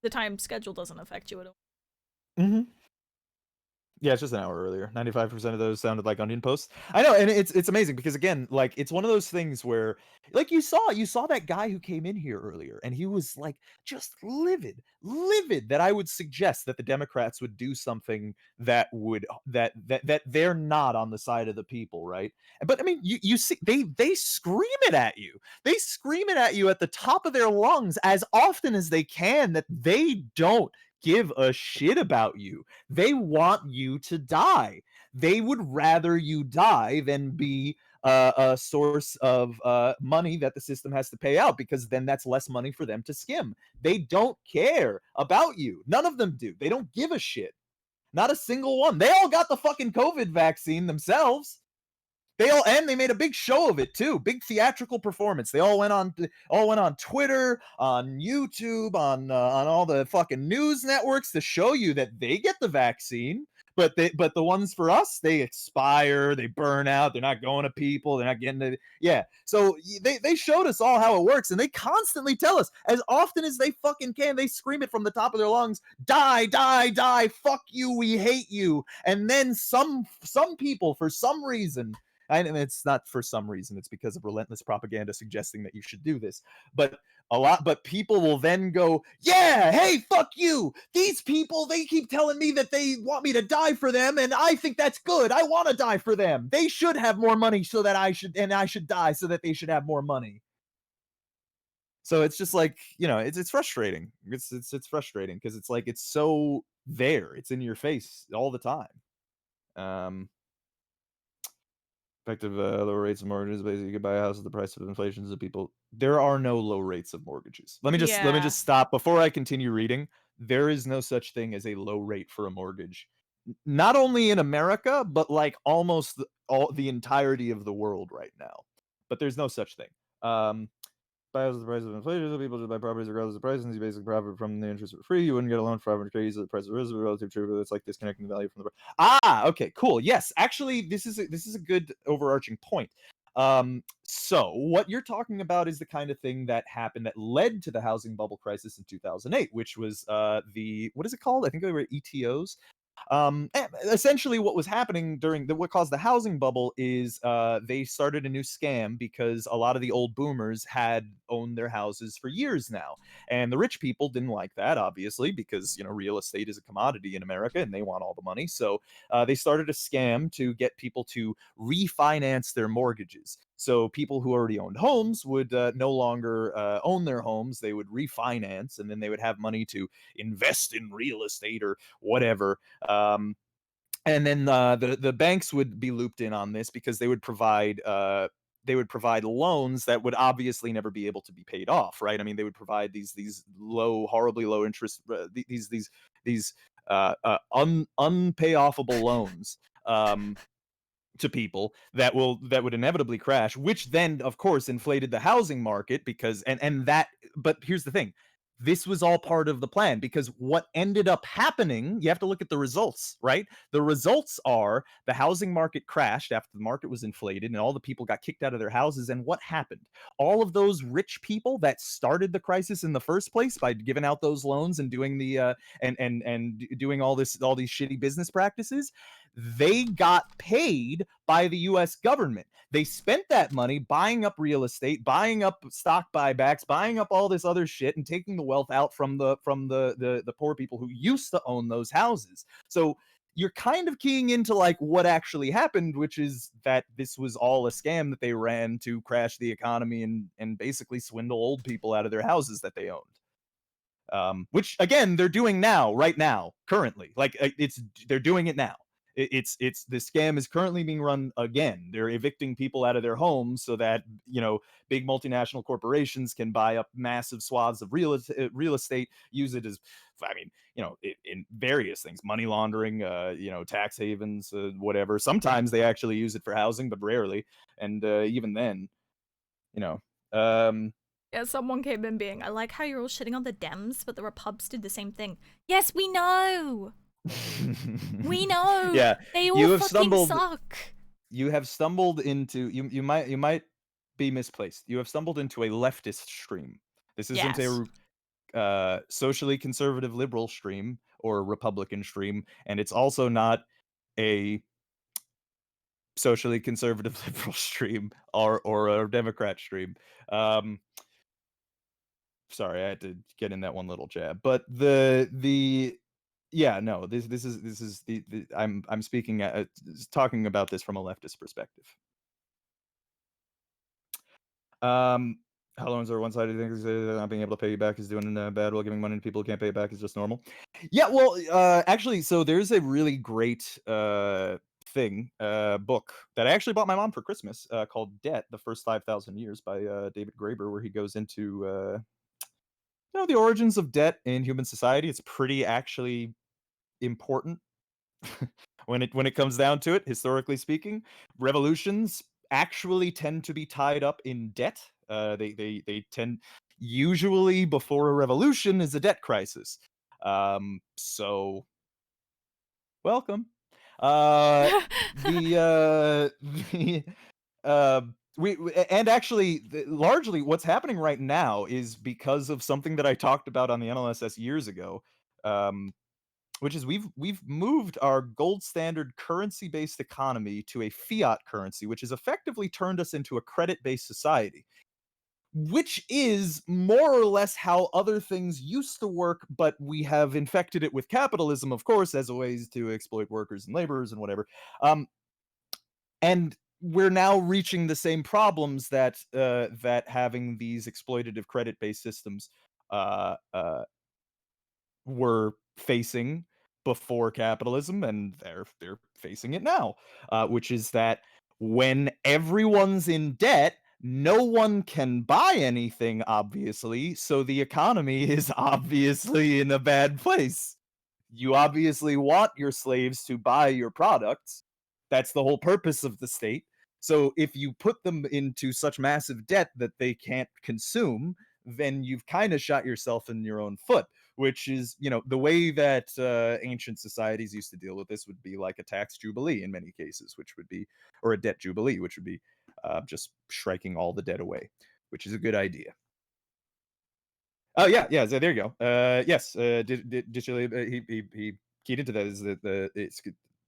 the time schedule doesn't affect you at all. Mm-hmm. Yeah, it's just an hour earlier. 95% of those sounded like Onion posts. I know, and it's amazing because again, like it's one of those things where like you saw that guy who came in here earlier and he was like just livid that I would suggest that the Democrats would do something that would that they're not on the side of the people, right? But I mean, you see they scream it at you. They scream it at you at the top of their lungs as often as they can that they don't give a shit about you. They want you to die. They would rather you die than be a source of money that the system has to pay out because then that's less money for them to skim. They don't care about you. None of them do. They don't give a shit. Not a single one. They all got the fucking COVID vaccine themselves. They made a big show of it too. Big theatrical performance. They all went on Twitter, on YouTube, on all the fucking news networks to show you that they get the vaccine. But the ones for us, they expire, they burn out, they're not going to people, they're not getting it. Yeah. So they showed us all how it works, and they constantly tell us as often as they fucking can. They scream it from the top of their lungs, die, die, die, fuck you, we hate you. And then some people, for some reason, and it's not for some reason, it's because of relentless propaganda suggesting that you should do this, but people will then go, yeah, hey, fuck you, these people, they keep telling me that they want me to die for them, and I think that's good, I want to die for them, they should have more money so that I should die so that they should have more money. So it's just like, it's frustrating. It's frustrating because it's like it's so there, it's in your face all the time. Effective lower rates of mortgages. Basically, you could buy a house at the price of inflation. So people, there are no low rates of mortgages. Let me Yeah. just stop before I continue reading. There is no such thing as a low rate for a mortgage, not only in America, but like almost all the entirety of the world right now. But there's no such thing. Buy houses at the price of inflation. So people just buy properties regardless of price, and you basically profit from the interest for free. You wouldn't get a loan for 500K at the price of risk relative to, but it's like disconnecting the value from the. Okay, cool. Yes, actually, this is a good overarching point. So what you're talking about is the kind of thing that happened that led to the housing bubble crisis in 2008, which was what is it called? I think they were ETOs. Essentially what was happening during what caused the housing bubble is they started a new scam because a lot of the old boomers had owned their houses for years now, and the rich people didn't like that, obviously, because real estate is a commodity in America and they want all the money. So they started a scam to get people to refinance their mortgages. So people who already owned homes would no longer own their homes. They would refinance, and then they would have money to invest in real estate or whatever. And then the banks would be looped in on this because they would provide loans that would obviously never be able to be paid off, right? I mean, they would provide these low, horribly low interest, these unpayoffable loans to people that would inevitably crash, which then of course inflated the housing market because and that. But here's the thing, this was all part of the plan, because what ended up happening, you have to look at the results, right? The results are the housing market crashed after the market was inflated and all the people got kicked out of their houses. And what happened? All of those rich people that started the crisis in the first place by giving out those loans and doing the and doing all these shitty business practices, they got paid by the US government. They spent that money buying up real estate, buying up stock buybacks, buying up all this other shit, and taking the wealth out from the poor people who used to own those houses. So you're kind of keying into like what actually happened, which is that this was all a scam that they ran to crash the economy and basically swindle old people out of their houses that they owned. Which again, they're doing now, right now, currently. Like they're doing it now. It's the scam is currently being run again. They're evicting people out of their homes so that big multinational corporations can buy up massive swaths of real estate, use it as, I mean, in various things, money laundering, tax havens, whatever. Sometimes they actually use it for housing, but rarely. And even then, Yeah, someone came in being, I like how you're all shitting on the Dems, but the Repubs did the same thing. Yes, we know! We know. Yeah, They you all have fucking stumbled. suck. You have stumbled into. You might be misplaced. You have stumbled into a leftist stream. This isn't Yes. a socially conservative liberal stream or a Republican stream, and it's also not a socially conservative liberal stream or a Democrat stream. Um, Sorry, I had to get in that one little jab. But the yeah, no, this is the I'm speaking talking about this from a leftist perspective. Um, how loans are one-sided things. Not being able to pay you back is doing bad, while giving money to people who can't pay it back is just normal. Yeah, well, actually, so there's a really great book that I actually bought my mom for Christmas called Debt: The First 5,000 Years by David Graeber, where he goes into the origins of debt in human society. It's pretty actually important when it comes down to it, historically speaking. Revolutions actually tend to be tied up in debt. They tend, usually before a revolution is a debt crisis. So welcome. The the and actually largely what's happening right now is because of something that I talked about on the NLSS years ago. Um, which is we've moved our gold standard currency based economy to a fiat currency, which has effectively turned us into a credit based society, which is more or less how other things used to work, but we have infected it with capitalism, of course, as a ways to exploit workers and laborers and whatever. And we're now reaching the same problems that having these exploitative credit based systems uh, uh, were facing before capitalism, and they're facing it now, which is that when everyone's in debt, no one can buy anything, obviously, so the economy is obviously in a bad place. You obviously want your slaves to buy your products. That's the whole purpose of the state. So if you put them into such massive debt that they can't consume, then you've kind of shot yourself in your own foot, which is, the way that ancient societies used to deal with this would be like a tax jubilee in many cases, which would be, or a debt jubilee, which would be just striking all the debt away, which is a good idea. Oh yeah. So there you go. Yes. Digitally, he keyed into that. Is it's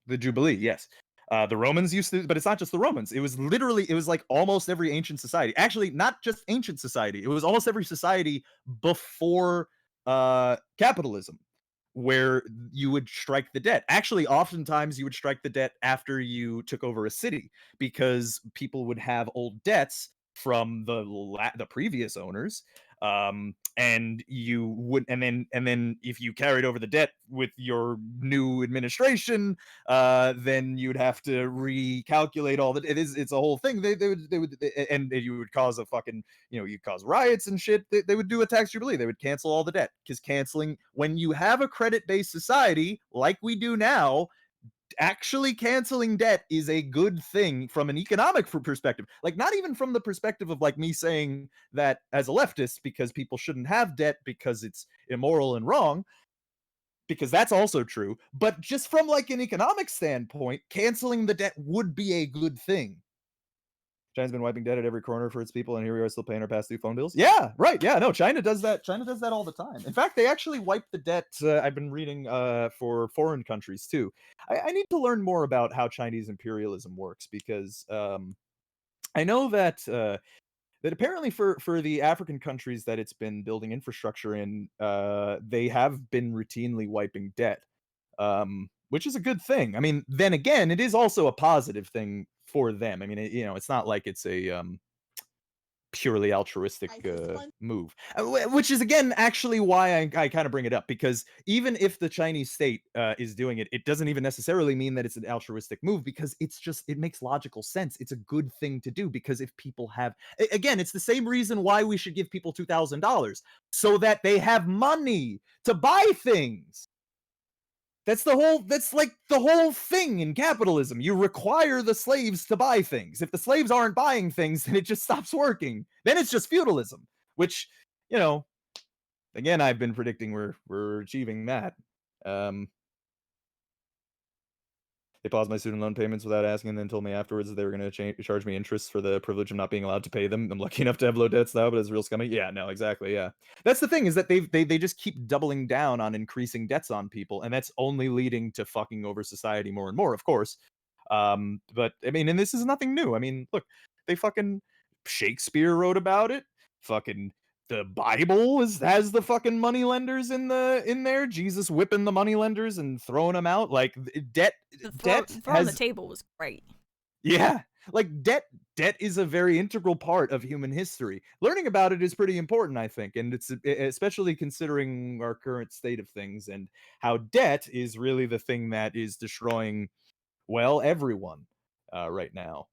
the Jubilee? Yes. The Romans used to, but it's not just the Romans. It was like almost every ancient society. Actually, not just ancient society. It was almost every society before capitalism, where you would strike the debt. Actually, oftentimes you would strike the debt after you took over a city, because people would have old debts from the previous owners, and you would and then if you carried over the debt with your new administration, then you'd have to recalculate all that. It's a whole thing. They would and you would cause a fucking, you'd cause riots and shit. They would do a tax jubilee. They would cancel all the debt, because canceling, when you have a credit based society like we do now, actually canceling debt is a good thing from an economic perspective. Like, not even from the perspective of like me saying that as a leftist, because people shouldn't have debt because it's immoral and wrong, because that's also true, but just from like an economic standpoint, canceling the debt would be a good thing. China's been wiping debt at every corner for its people, and here we are still paying our past due phone bills. Yeah, right. Yeah, no, China does that. China does that all the time. In fact, they actually wipe the debt. I've been reading for foreign countries too. I need to learn more about how Chinese imperialism works, because I know that apparently for the African countries that it's been building infrastructure in, they have been routinely wiping debt, which is a good thing. I mean, then again, it is also a positive thing for them. I mean, it's not like it's a purely altruistic move, which is again actually why I kind of bring it up, because even if the Chinese state is doing it, it doesn't even necessarily mean that it's an altruistic move, because it makes logical sense. It's a good thing to do, because if people have, again, it's the same reason why we should give people $2,000, so that they have money to buy things. That's like the whole thing in capitalism. You require the slaves to buy things. If the slaves aren't buying things, then it just stops working. Then it's just feudalism, which, again, I've been predicting we're achieving that. They paused my student loan payments without asking, and then told me afterwards that they were going to charge me interest for the privilege of not being allowed to pay them. I'm lucky enough to have low debts now, but it's real scummy. Yeah, no, exactly. Yeah, that's the thing, is that they just keep doubling down on increasing debts on people, and that's only leading to fucking over society more and more, of course. But I mean, and this is nothing new. I mean, look, they fucking Shakespeare wrote about it. Fucking the Bible has the fucking money lenders in there. Jesus whipping the money lenders and throwing them out. Like debt Throw on the has, table was great. yeah, like debt is a very integral part of human history. Learning about it is pretty important, I think, and it's especially considering our current state of things and how debt is really the thing that is destroying, well, everyone right now.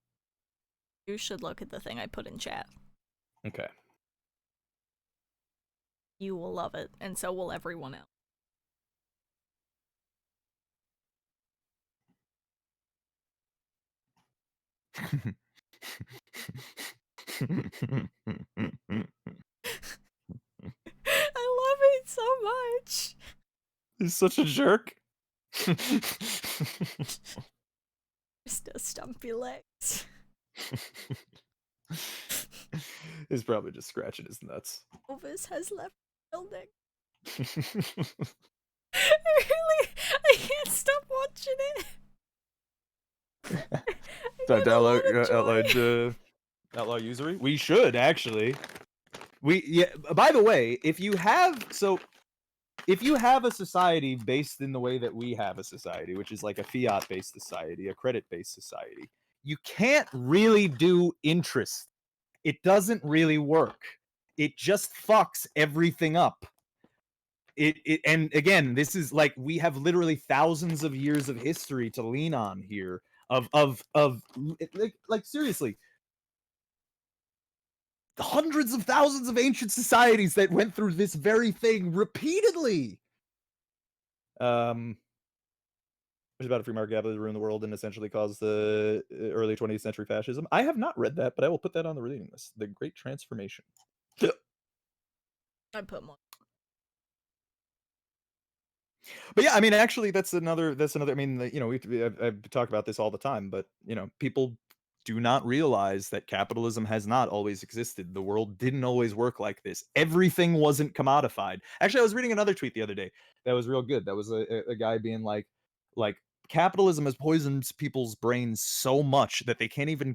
You should look at the thing I put in chat. Okay. You will love it, and so will everyone else. I love it so much. He's such a jerk. Mr. Stumpy Legs. He's probably just scratching his nuts. Elvis has left the building. I can't stop watching it. Time to joy. outlaw usury. We should actually. By the way, if you have a society based in the way that we have a society, which is like a fiat-based society, a credit-based society, you can't really do interest. It doesn't really work. It just fucks everything up. And again, this is like, we have literally thousands of years of history to lean on here of like seriously, hundreds of thousands of ancient societies that went through this very thing repeatedly. It's about a free market capitalism to ruin the world and essentially cause the early 20th century fascism. I have not read that, but I will put that on the reading list. The Great Transformation. I put more. But yeah, I mean, actually, that's another. I mean, you know, I've talked about this all the time, but you know, people do not realize that capitalism has not always existed. The world didn't always work like this. Everything wasn't commodified. Actually, I was reading another tweet the other day that was real good. That was a guy being like capitalism has poisoned people's brains so much that they can't even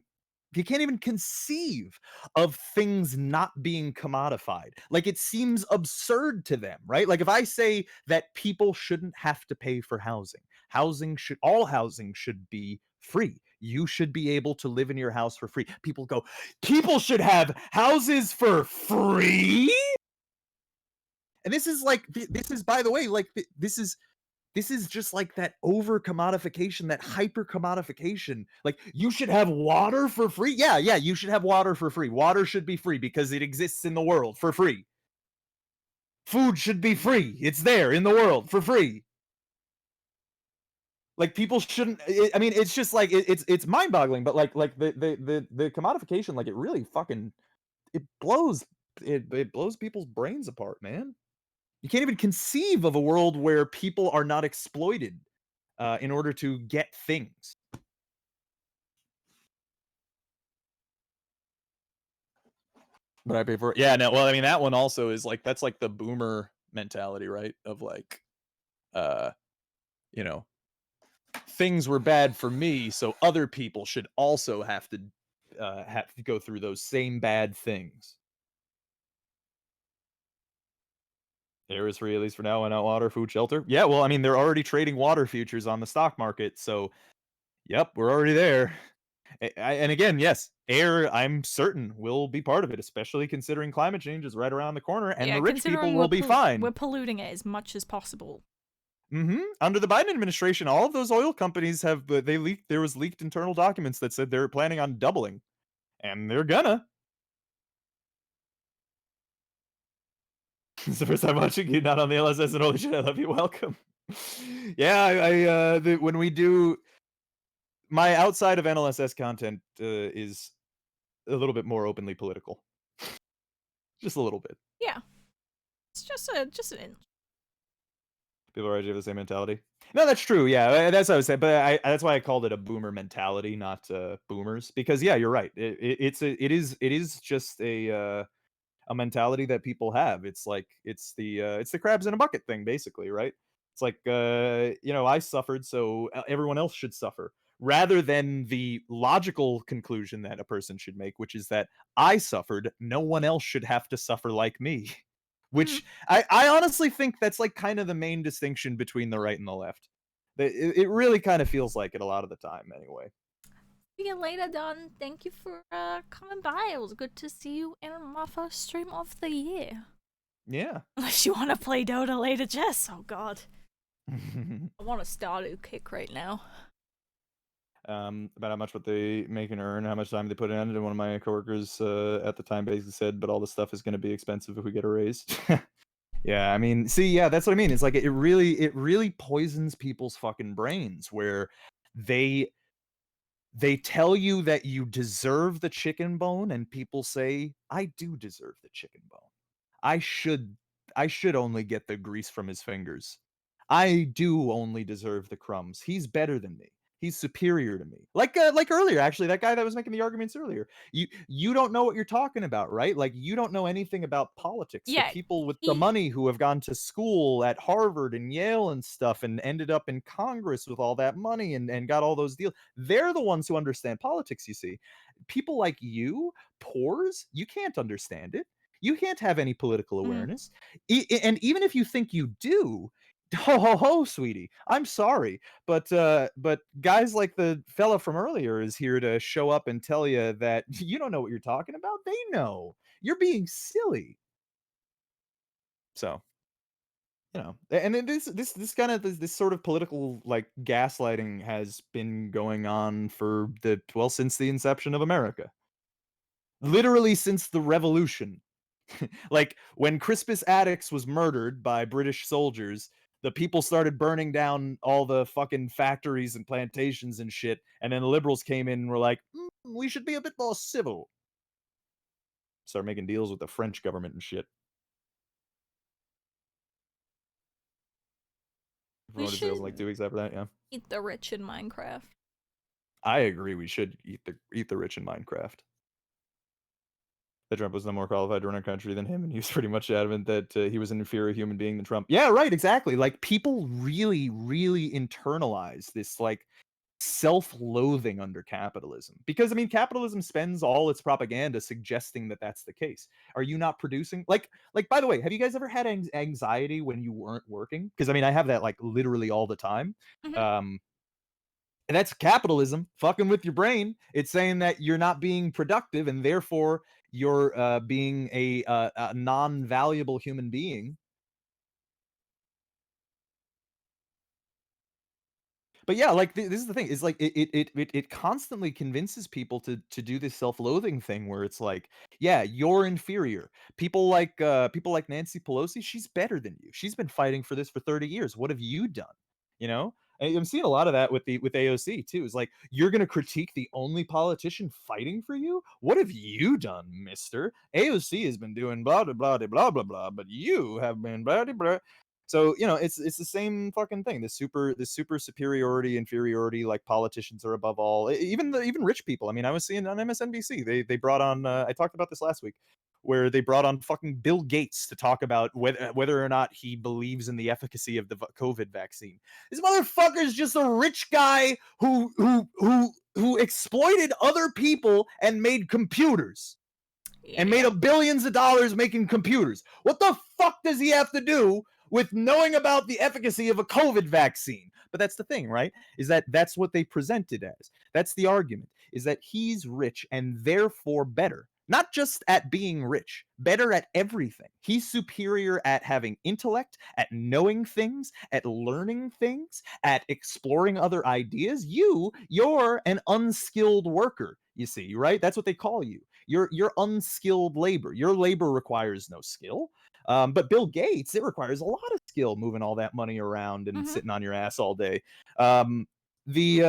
conceive of things not being commodified. Like, it seems absurd to them, right? Like, if I say that people shouldn't have to pay for housing, all housing should be free. You should be able to live in your house for free. People go, people should have houses for free? And this is like, this is, by the way, like, this is just like that over commodification, that hyper commodification. Like, you should have water for free. Yeah, you should have water for free. Water should be free because it exists in the world for free. Food should be free. It's there in the world for free. Like, people shouldn't. I mean, it's just like it's mind-boggling. But like the commodification, like, it really fucking it blows people's brains apart, man. You can't even conceive of a world where people are not exploited in order to get things. But I pay for it. Yeah, no, well, I mean, that one also is like, that's like the boomer mentality, right? Of like, you know, things were bad for me, so other people should also have to go through those same bad things. Air is free, at least for now, and out water, food, shelter. Yeah, well, I mean, they're already trading water futures on the stock market, so yep, we're already there. And again, yes, air, I'm certain, will be part of it, especially considering climate change is right around the corner, and the rich people will be fine. We're polluting it as much as possible. Under the Biden administration, all of those oil companies have, there was leaked internal documents that said they're planning on doubling, and they're gonna. It's the first time watching you not on the LSS, and holy shit, I love you. Welcome. Yeah, when we do my outside of NLSS content is a little bit more openly political, just a little bit. Yeah, it's just an inch. People our age have the same mentality. No, that's true. Yeah, that's what I was saying. But that's why I called it a boomer mentality, not boomers. Because yeah, you're right. It is just a mentality that people have. It's like it's the crabs in a bucket thing, basically, right? It's like I suffered, so everyone else should suffer, rather than the logical conclusion that a person should make, which is that I suffered, no one else should have to suffer like me. Mhm. Which I honestly think that's like kind of the main distinction between the right and the left. It really kind of feels like it a lot of the time, anyway. See you later, Don. Thank you for coming by. It was good to see you in my first stream of the year. Yeah. Unless you want to play Dota later, Jess. Oh god. I want a Stardew kick right now. About how much what they make and earn, how much time they put in. And one of my coworkers at the time basically said, "But all this stuff is going to be expensive if we get a raise." Yeah, I mean, see, yeah, that's what I mean. It's like it really poisons people's fucking brains where they they tell you that you deserve the chicken bone, and people say, "I do deserve the chicken bone. I should I should only get the grease from his fingers. I do only deserve the crumbs. He's better than me. He's superior to me." Like earlier, actually, that guy that was making the arguments earlier. You don't know what you're talking about, right? Like you don't know anything about politics. The Yeah, people with the he money who have gone to school at Harvard and Yale and stuff and ended up in Congress with all that money and got all those deals. They're the ones who understand politics, you see. People like you, pores, you can't understand it. You can't have any political Mhm. awareness. And even if you think you do, ho ho ho, sweetie. I'm sorry, but guys like the fella from earlier is here to show up and tell you that you don't know what you're talking about. They know. You're being silly. So, and then this kind of this sort of political like gaslighting has been going on for since the inception of America. Literally since the revolution. Like when Crispus Attucks was murdered by British soldiers, the people started burning down all the fucking factories and plantations and shit, and then the liberals came in and were like, we should be a bit more civil. Start making deals with the French government and shit. we Voted should sales in like 2 weeks after that, yeah. eat the rich in Minecraft. I agree we should eat the rich in Minecraft. That Trump was no more qualified to run our country than him, and he was pretty much adamant that he was an inferior human being than Trump. Yeah, right, exactly. Like people really, really internalize this like self-loathing under capitalism because I mean capitalism spends all its propaganda suggesting that that's the case. Are you not producing like by the way, have you guys ever had anxiety when you weren't working? Because I mean I have that like literally all the time. Mhm. And that's capitalism fucking with your brain. It's saying that you're not being productive and therefore you're being a non-valuable human being. But yeah, like this is the thing. Is like it constantly convinces people to do this self-loathing thing where it's like, yeah, you're inferior. People like Nancy Pelosi, she's better than you. She's been fighting for this for 30 years. What have you done? You know? I'm seeing a lot of that with AOC too. It's like you're gonna critique the only politician fighting for you? What have you done, mister? AOC has been doing blah blah blah blah blah blah, but you have been blah blah blah. So, it's the same fucking thing. This super superiority, inferiority, like politicians are above all. Even rich people. I mean, I was seeing on MSNBC, they brought on I talked about this last week, where they brought on fucking Bill Gates to talk about whether or not he believes in the efficacy of the COVID vaccine. This motherfucker's just a rich guy who exploited other people and made computers and made Yeah. billions of dollars making computers. What the fuck does he have to do with knowing about the efficacy of a COVID vaccine? But that's the thing, right? Is that that's what they presented as. That's the argument, is that he's rich and therefore better. Not just at being rich, better at everything. He's superior at having intellect, at knowing things, at learning things, at exploring other ideas. You're an unskilled worker, you see, right? That's what they call you. You're unskilled labor. Your labor requires no skill. But Bill Gates, it requires a lot of skill moving all that money around and Mhm. sitting on your ass all day. Um, he's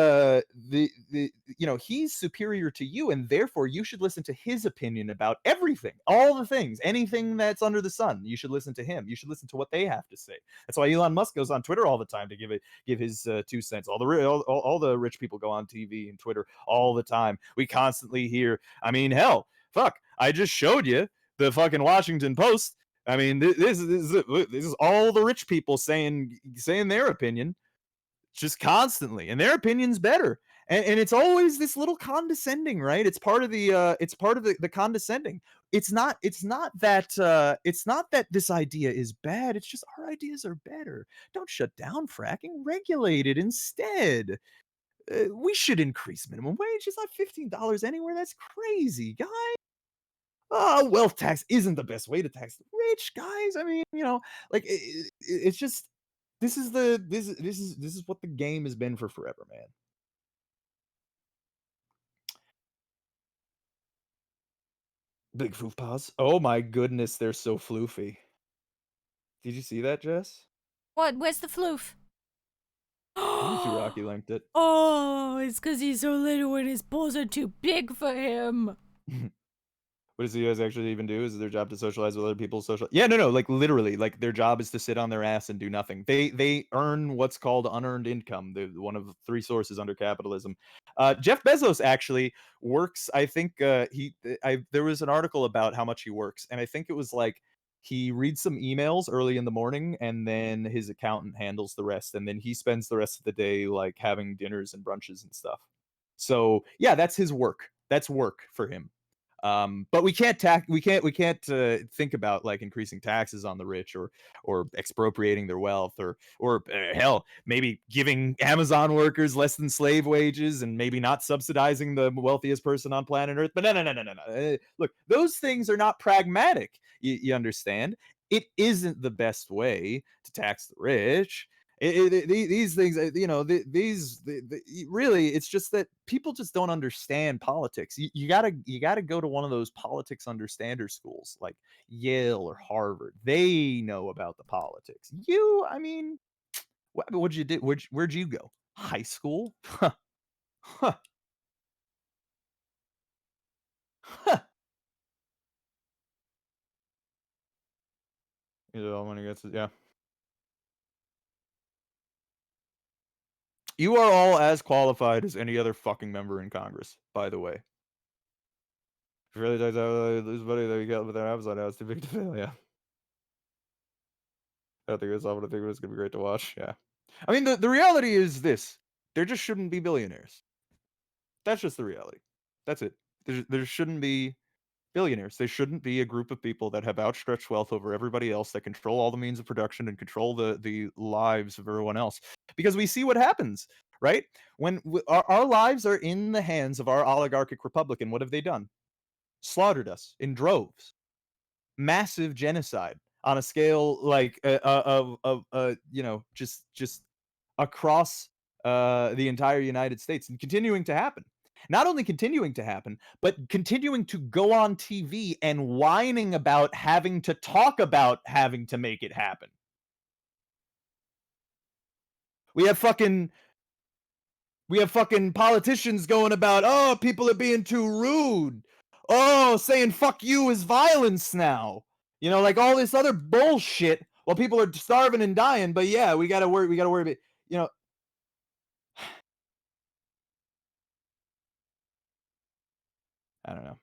superior to you, and therefore you should listen to his opinion about everything, all the things, anything that's under the sun. You should listen to him. You should listen to what they have to say. That's why Elon Musk goes on Twitter all the time to give his 2 cents. All the rich people go on TV and Twitter all the time. We constantly hear, I mean, hell, fuck, I just showed you the fucking Washington Post. I mean, this is all the rich people saying their opinion, just constantly, and their opinion's better. And it's always this little condescending, right? It's part of the condescending. It's not that this idea is bad. It's just our ideas are better. Don't shut down fracking. Regulate it instead. We should increase minimum wage. It's not $15 anywhere. That's crazy, guys. Wealth tax isn't the best way to tax the rich, guys. I mean, like it's just this is what the game has been for forever, man. Big foof paws. Oh my goodness, they're so floofy. Did you see that, Jess? What? Where's the floof? Rocky linked it. Oh, it's because he's so little and his balls are too big for him. What does the US actually even do? Is it their job to socialize with other people? Yeah, no, like literally, like their job is to sit on their ass and do nothing. They earn what's called unearned income, one of 3 sources under capitalism. Jeff Bezos actually works. I think there was an article about how much he works, and I think it was like he reads some emails early in the morning, and then his accountant handles the rest, and then he spends the rest of the day like having dinners and brunches and stuff. So yeah, that's his work. That's work for him. But we can't think about like increasing taxes on the rich or expropriating their wealth or hell, maybe giving Amazon workers less than slave wages and maybe not subsidizing the wealthiest person on planet Earth. But no. Look, those things are not pragmatic. You understand? It isn't the best way to tax the rich. These things, really, it's just that people just don't understand politics. You gotta go to one of those politics understander schools like Yale or Harvard. They know about the politics. I mean, what'd you do? Where'd you go? High school? Huh. Huh. Huh. When he gets it, yeah. You are all as qualified as any other fucking member in Congress, by the way. If you really does lose money that you get with that Amazon now, it's too big to fail, yeah. I don't think it's all what I think, but it's gonna be great to watch. Yeah. I mean, the reality is this: there just shouldn't be billionaires. That's just the reality. That's it. There shouldn't be billionaires. There shouldn't be a group of people that have outstretched wealth over everybody else, that control all the means of production and control the lives of everyone else. Because we see what happens, right? When our lives are in the hands of our oligarchic republic, and what have they done? Slaughtered us in droves. Massive genocide on a scale like just across the entire United States, and continuing to happen. Not only continuing to happen, but continuing to go on TV and whining about having to talk about having to make it happen. We have fucking politicians going about, oh, people are being too rude. Oh, saying fuck you is violence now. Like all this other bullshit while people are starving and dying. But yeah, we gotta worry about, I don't know.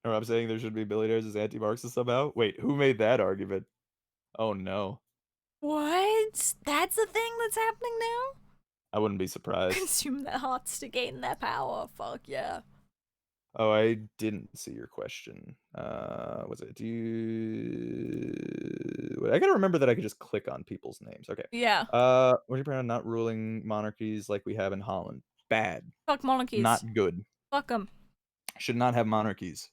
Or I'm saying there should be billionaires as anti-Marxists somehow. Wait, who made that argument? Oh no. What? That's a thing that's happening now? I wouldn't be surprised. Consume their hearts to gain their power. Fuck yeah. Oh, I didn't see your question. Was it? I gotta remember that I could just click on people's names. Okay. Yeah. What do you plan on not ruling monarchies like we have in Holland? Bad. Fuck monarchies. Not good. Fuck them. Should not have monarchies.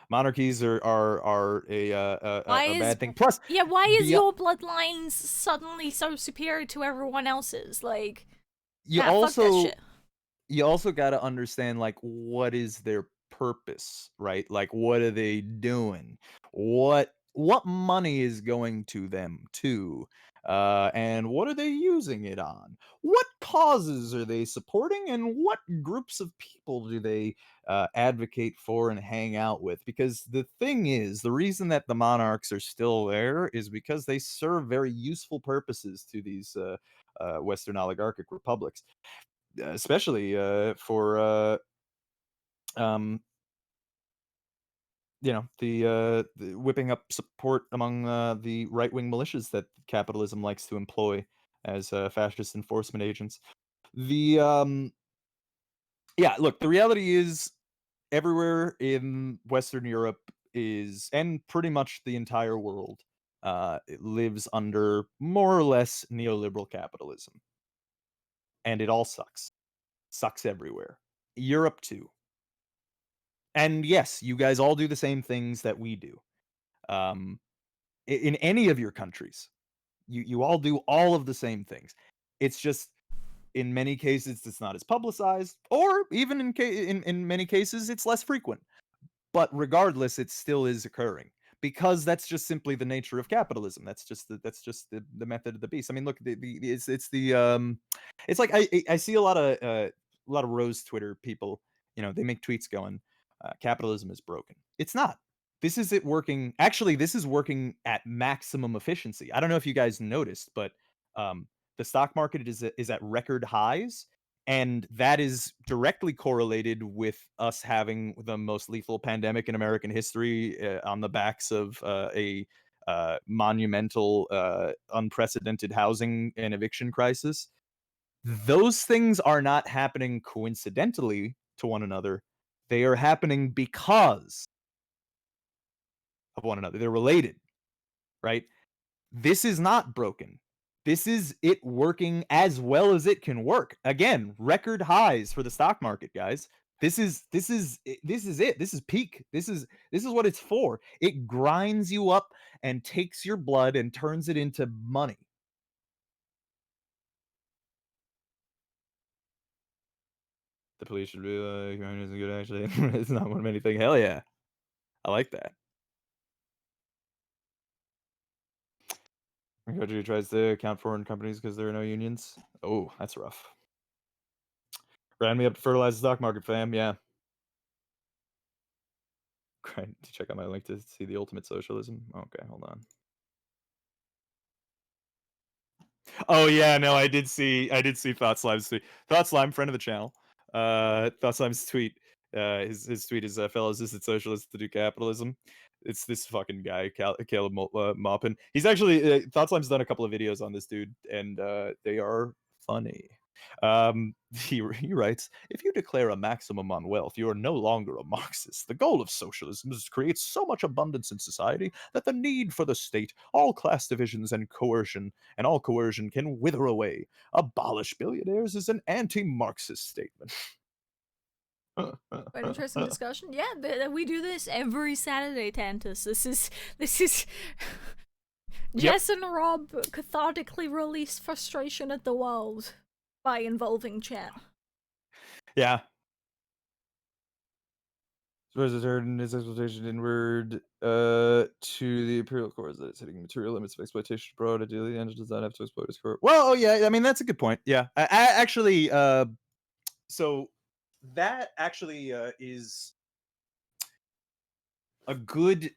Monarchies are a bad thing. Plus, yeah, why is your bloodline suddenly so superior to everyone else's? Like, fuck that shit. You also got to understand, like, what is their purpose, right? Like, what are they doing? What money is going to them too? And what are they using it on? What causes are they supporting, and what groups of people do they advocate for and hang out with? Because the thing is, the reason that the monarchs are still there is because they serve very useful purposes to these Western oligarchic republics, especially for um, the whipping up support among the right wing militias that capitalism likes to employ as fascist enforcement agents. The Yeah, look, the reality is everywhere in Western Europe is, and pretty much the entire world, it lives under more or less neoliberal capitalism, and it all sucks. Sucks everywhere. Europe too. And yes, you guys all do the same things that we do. Um, in any of your countries, you all do all of the same things. It's just in many cases it's not as publicized, or even in many cases it's less frequent. But regardless, it still is occurring because that's just simply the nature of capitalism. That's just the method of the beast. I mean, look, it's the it's like I see a lot of Rose Twitter people. They make tweets going, "Capitalism is broken." It's not. This is it working. Actually, this is working at maximum efficiency. I don't know if you guys noticed, but um, the stock market is at record highs, and that is directly correlated with us having the most lethal pandemic in American history on the backs of a monumental, unprecedented housing and eviction crisis. Those things are not happening coincidentally to one another. They are happening because of one another. They're related, right? This is not broken. This is it working as well as it can work. Again, record highs for the stock market, guys. This is it. This is peak. This is what it's for. It grinds you up and takes your blood and turns it into money. The police should be like, crime isn't good actually. It's not one of anything. Hell yeah. I like that. Our country tries to account foreign companies because there are no unions. Oh, that's rough. Grind me up to fertilize the stock market, fam. Yeah. Grind to check out my link to see the ultimate socialism. Okay, hold on. Oh yeah, no, I did see Thought Slime's tweet. Thought Slime, friend of the channel. Thought Slime's tweet. His tweet is, fellows, is it socialist to do capitalism? It's this fucking guy, Caleb Maupin. He's actually Thought Slime's done a couple of videos on this dude, and they are funny. He writes, if you declare a maximum on wealth, you are no longer a Marxist. The goal of socialism is to create so much abundance in society that the need for the state, all class divisions and all coercion can wither away. Abolish billionaires is an anti-Marxist statement. Quite interesting discussion. Yeah, we do this every Saturday, Tantus. This is Jess and Rob cathartically release frustration at the world by involving chat. Yeah. Suppose it's heard in its exploitation inward to the imperial cores that it's hitting material limits of exploitation abroad. Ideally, the engine does not have to exploit its core. Well, oh, yeah, I mean that's a good point. Yeah, I actually, so that actually is a good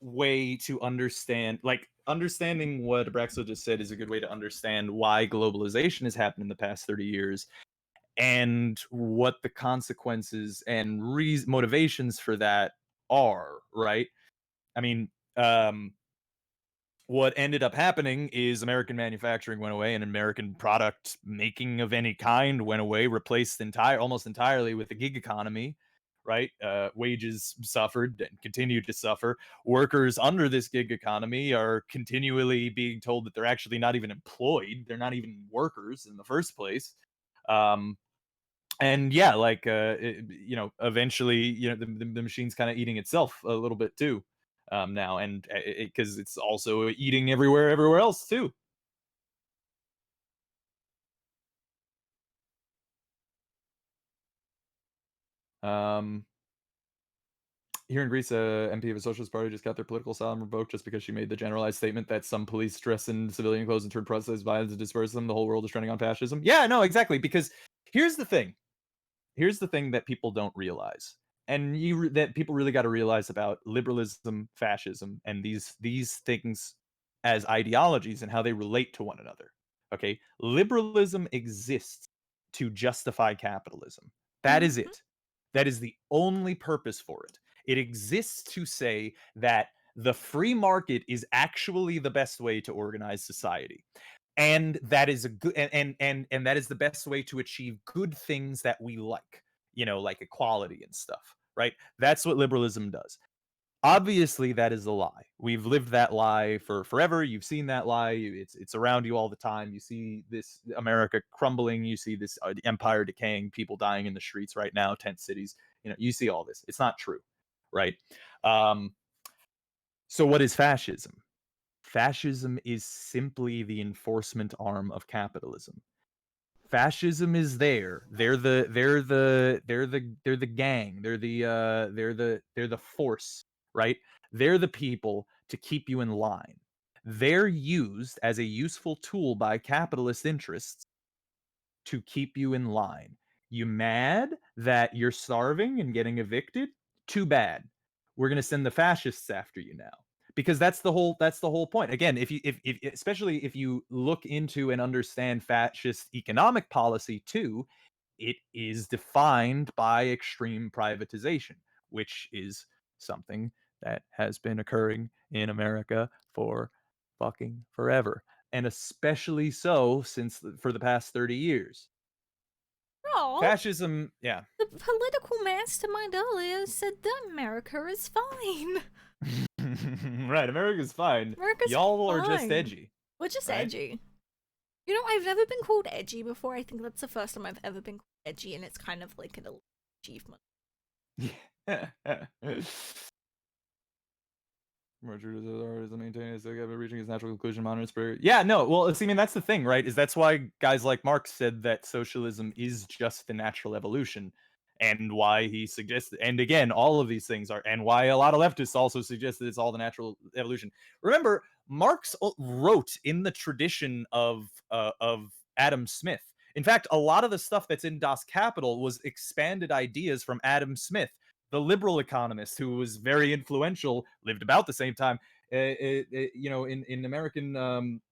way to understand, like understanding what Abraxo just said is a good way to understand why globalization has happened in the past 30 years and what the consequences and motivations for that are, right? I mean, what ended up happening is American manufacturing went away and American product making of any kind went away, replaced almost entirely with the gig economy, right? Wages suffered and continue to suffer. Workers under this gig economy are continually being told that they're actually not even employed. They're not even workers in the first place. And yeah, like eventually, the machine's kind of eating itself a little bit too, now, and because it's also eating everywhere else too. Here in Greece, a MP of a socialist party just got their political asylum revoked just because she made the generalized statement that some police dress in civilian clothes and turn protest violence and disperse them. The whole world is trending on fascism. Yeah, no, exactly. Because here's the thing. Here's the thing that people don't realize, and that people really got to realize about liberalism, fascism, and these things as ideologies and how they relate to one another. Okay, liberalism exists to justify capitalism. That is Mhm. it. That is the only purpose for it. It exists to say that the free market is actually the best way to organize society. And that is a good and that is the best way to achieve good things that we like, like equality and stuff, right? That's what liberalism does. Obviously, that is a lie. We've lived that lie for forever. You've seen that lie. It's around you all the time. You see this America crumbling. You see this empire decaying. People dying in the streets right now. Tent cities. You see all this. It's not true, right? Um, so, what is fascism? Fascism is simply the enforcement arm of capitalism. Fascism is there. They're the gang. They're the force, right? They're the people to keep you in line. They're used as a useful tool by capitalist interests to keep you in line. You mad that you're starving and getting evicted? Too bad. We're going to send the fascists after you now. Because that's the whole point. Again, if especially if you look into and understand fascist economic policy too, it is defined by extreme privatization, which is something that has been occurring in America for fucking forever, and especially so for the past 30 years. Oh, Fascism, yeah. the political mastermind earlier said that America is fine. Right, America's fine. America's Y'all are just fine. edgy. We're just Right? edgy. You know, I've never been called edgy before. I think that's the first time I've ever been called edgy, and it's kind of like an achievement. Roger is maintaining his reaching his natural conclusion, modern spirit. Yeah, no, well, see, I mean, that's the thing, right? Is that's why guys like Marx said that socialism is just the natural evolution, and why he suggested, and again, all of these things are, and why a lot of leftists also suggest that it's all the natural evolution. Remember, Marx wrote in the tradition of Adam Smith. In fact, a lot of the stuff that's in Das Kapital was expanded ideas from Adam Smith, the liberal economist who was very influential, lived about the same time, in American,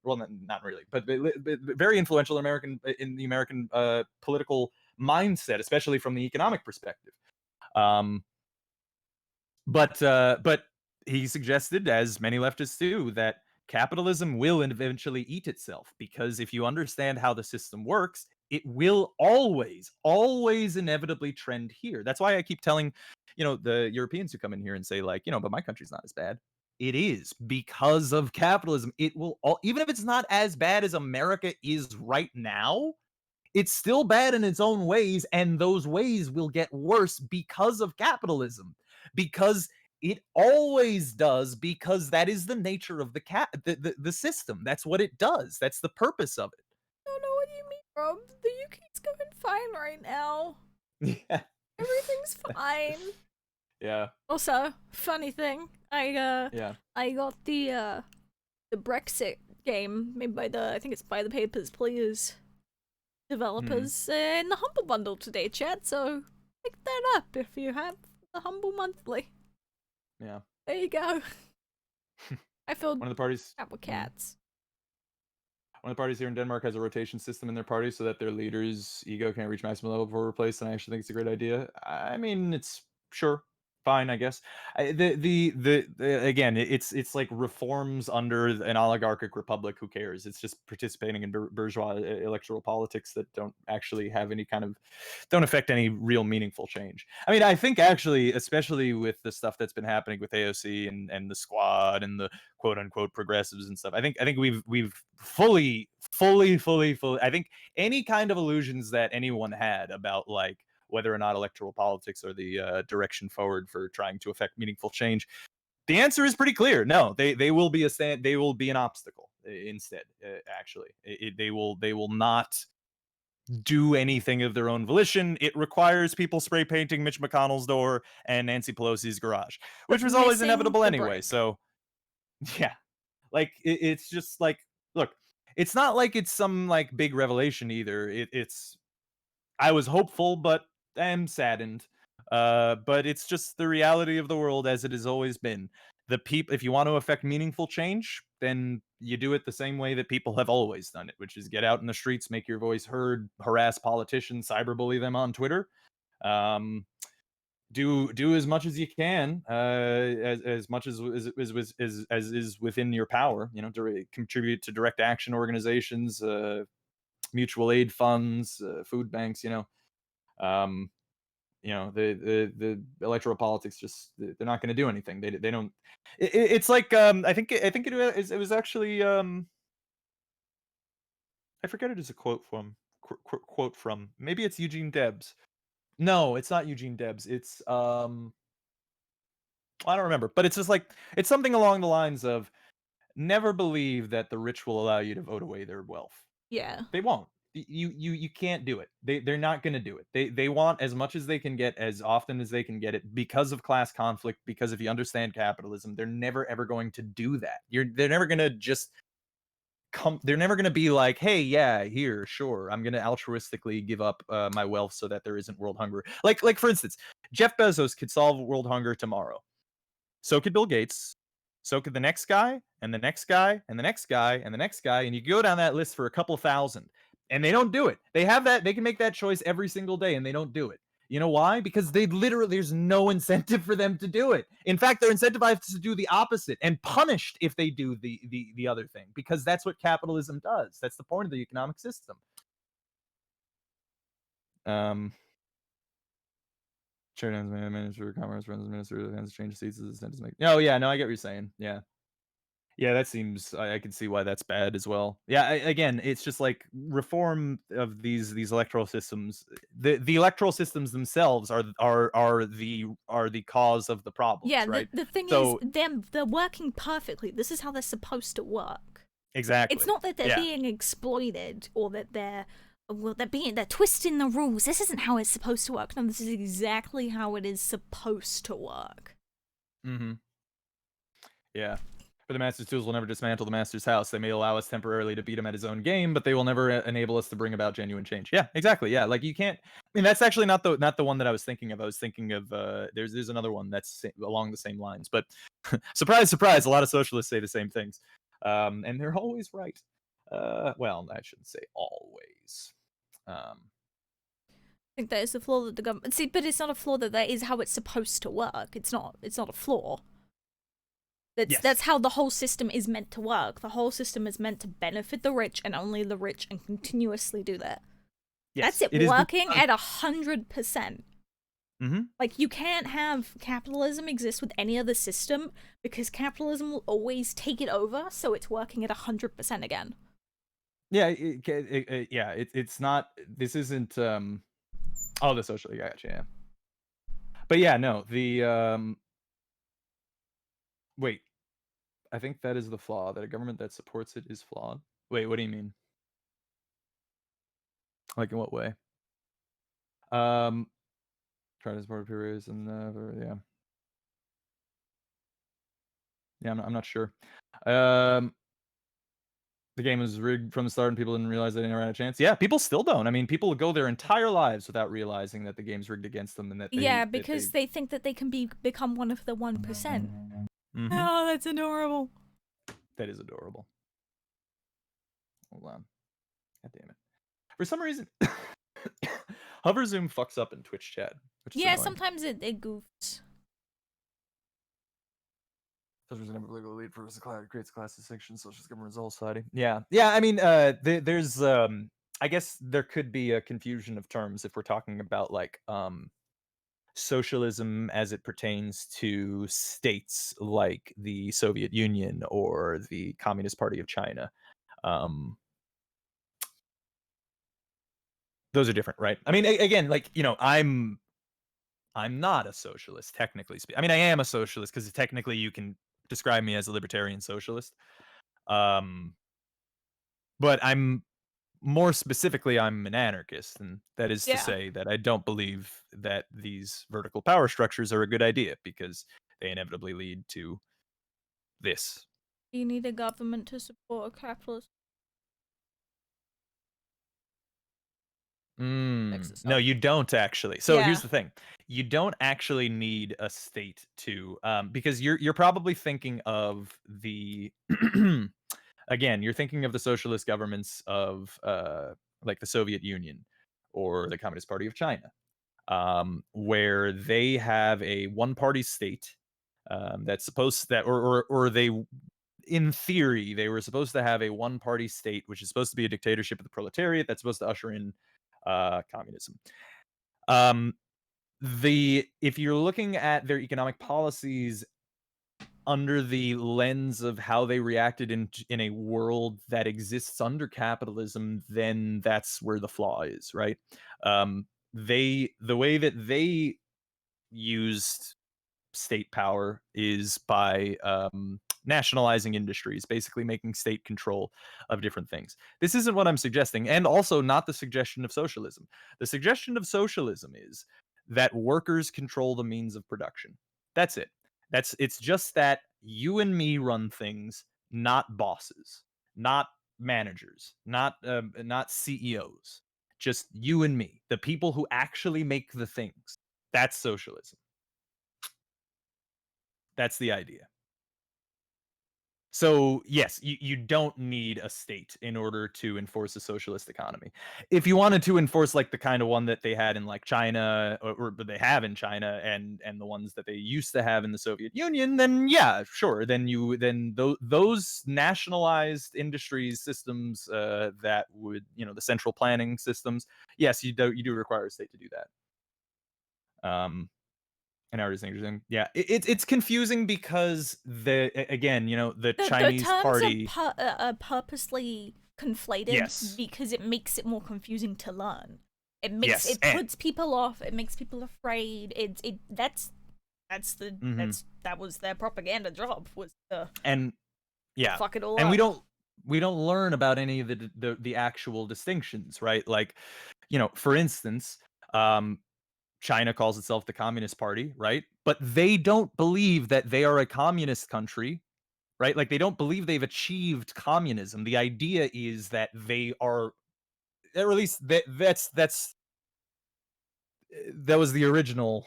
well, not really, but very influential in the American political mindset, especially from the economic perspective. But he suggested, as many leftists do, that capitalism will eventually eat itself, because if you understand how the system works, it will always inevitably trend here. That's why I keep telling, the Europeans who come in here and say, like, but my country's not as bad. It is, because of capitalism. It will even if it's not as bad as America is right now, it's still bad in its own ways, and those ways will get worse because of capitalism. Because it always does, because that is the nature of the system. That's what it does. That's the purpose of I don't know what you mean, Rob. The UK's going fine right now. it. Yeah. Everything's fine. Yeah. Also, funny thing, I got the Brexit game made by I think it's by the Papers, Please developers in the Humble Bundle today, chat. So pick that up if you have the Humble Monthly. Yeah. There you go. I filled One of the parties out with cats. One of the parties here in Denmark has a rotation system in their party so that their leader's ego can't reach maximum level before replaced, and I actually think it's a great idea. I mean, it's sure fine, I guess. Again, it's like reforms under an oligarchic republic. Who cares? It's just participating in bourgeois electoral politics that don't actually have don't affect any real meaningful change. I mean, I think actually, especially with the stuff that's been happening with AOC and the Squad and the quote unquote progressives and stuff, I think we've fully. I think any kind of illusions that anyone had about, like, whether or not electoral politics are the direction forward for trying to affect meaningful change, the answer is pretty clear. No, they will be they will be an obstacle instead. Actually, they will not do anything of their own volition. It requires people spray painting Mitch McConnell's door and Nancy Pelosi's garage, which But was always missing inevitable the anyway. brick. So yeah, like it's just like, look, it's not like it's some like big revelation either. It's I was hopeful, but am saddened. But it's just the reality of the world as it has always been. The people, if you want to affect meaningful change, then you do it the same way that people have always done it, which is get out in the streets, make your voice heard, harass politicians, cyberbully them on Twitter. Um, do as much as you can, as much as is within your power. You know, to contribute to direct action organizations, mutual aid funds, food banks. Um, the electoral politics just they're not going to do anything. They don't. It's like I think it was actually I forget it is a quote from quote from, maybe it's Eugene Debs. No, it's not Eugene Debs. It's I don't remember, but it's just like it's something along the lines of never believe that the rich will allow you to vote away their wealth. Yeah. They won't. You can't do it. They're not going to do it. They want as much as they can get as often as they can get it because of class conflict, because if you understand capitalism, they're never ever going to do that. They're never going to just they're never going to be like, "Hey, yeah, here, sure. I'm going to altruistically give up my wealth so that there isn't world hunger." Like for instance, Jeff Bezos could solve world hunger tomorrow. So could Bill Gates. So could the next guy, and the next guy, and the next guy, and the next guy, and you go down that list for a couple thousand, and they don't do it. They can make that choice every single day, and they don't do it. You know why? Because there's no incentive for them to do it. In fact, they're incentivized to do the opposite and punished if they do the other thing, because that's what capitalism does. That's the point of the economic system. Chair Minister of Commerce runs as Minister of Defense, change seats as to make. Oh yeah, no, I get what you're saying. Yeah. Yeah, that seems I can see why that's bad as well. Yeah, again, it's just like reform of these electoral systems. The electoral systems themselves are the cause of the problems, Yeah, right? the thing So is, they're working perfectly. This is how they're supposed to work. exactly. It's not that they're Yeah. being exploited or that they're twisting the rules. This isn't how it's supposed to work. No, this is exactly how it is supposed to work. Mm-hmm. Yeah. For the Master's tools will never dismantle the Master's house. They may allow us temporarily to beat him at his own game, but they will never enable us to bring about genuine change. Yeah, exactly. Yeah, like you can't. I mean, that's actually not the one that I was thinking of. I was thinking of there's another one that's along the same lines. But surprise, surprise, a lot of socialists say the same things, and they're always right. Well, I shouldn't say always. I think that is the flaw that the government see, but it's not a flaw. That is how it's supposed to work. It's not a flaw. That's how the whole system is meant to work. The whole system is meant to benefit the rich and only the rich, and continuously do that. Yes, That's it working at 100%. Mm-hmm. Like, you can't have capitalism exist with any other system because capitalism will always take it over. So it's working at 100% again. Yeah, it's not. This isn't. Oh, the social. Yeah, gotcha. Yeah. But yeah, no. Wait. I think that is the flaw. That a government that supports it is flawed. Wait, what do you mean? Like in what way? Try to support periods and yeah. Yeah, I'm not sure. The game was rigged from the start and people didn't realize they never had a chance. Yeah, people still don't. I mean, people go their entire lives without realizing that the game's rigged against them and that because they think that they can become one of the 1%. Mm-hmm. Oh, that's adorable. That is adorable. Hold on. God damn it. For some reason, Hover Zoom fucks up in Twitch chat. Which is annoying. Sometimes it goofs. Socialism never legally lead for creates class distinction. Socialist government is all society. Yeah. I mean, there's I guess there could be a confusion of terms if we're talking about like socialism as it pertains to states like the Soviet Union or the Communist Party of China. Those are different, right? I mean, again, like, I'm not a socialist, technically speaking. I mean, I am a socialist because technically you can describe me as a libertarian socialist. But I'm more specifically, I'm an anarchist, and that is to Yeah. say that I don't believe that these vertical power structures are a good idea because they inevitably lead to this. You need a government to support a capitalist No, exercise. you don't actually. So Yeah. here's the thing: you don't actually need a state to, because you're probably thinking of the, again, you're thinking of the socialist governments of, like the Soviet Union or the Communist Party of China, where they have a one-party state, that's supposed that, or they, in theory, they were supposed to have a one-party state, which is supposed to be a dictatorship of the proletariat that's supposed to usher in communism. Um, if you're looking at their economic policies under the lens of how they reacted in a world that exists under capitalism, then that's where the flaw is, right? The way that they used state power is by nationalizing industries, basically making state control of different things. This isn't what I'm suggesting, and also not the suggestion of socialism. The suggestion of socialism is that workers control the means of production. That's it. It's just that you and me run things, not bosses, not managers, not CEOs. Just you and me, the people who actually make the things. That's socialism. That's the idea. So, yes, you don't need a state in order to enforce a socialist economy. If you wanted to enforce like the kind of one that they had in like China, or they have in China, and the ones that they used to have in the Soviet Union, then yeah, sure. Then those nationalized industries systems, that would, the central planning systems. Yes, you do require a state to do that. And now it's interesting. Yeah, it's confusing because again, the The Chinese terms party. are purposely conflated Yes. because it makes it more confusing to learn. Yes, It puts people off. It makes people afraid. That's that was their propaganda job, was to And yeah, fuck it all and up. we don't learn about any of the actual distinctions, right? Like, for instance, China calls itself the Communist Party, right? But they don't believe that they are a communist country, right? Like they don't believe they've achieved communism. The idea is that they are, or at least that was the original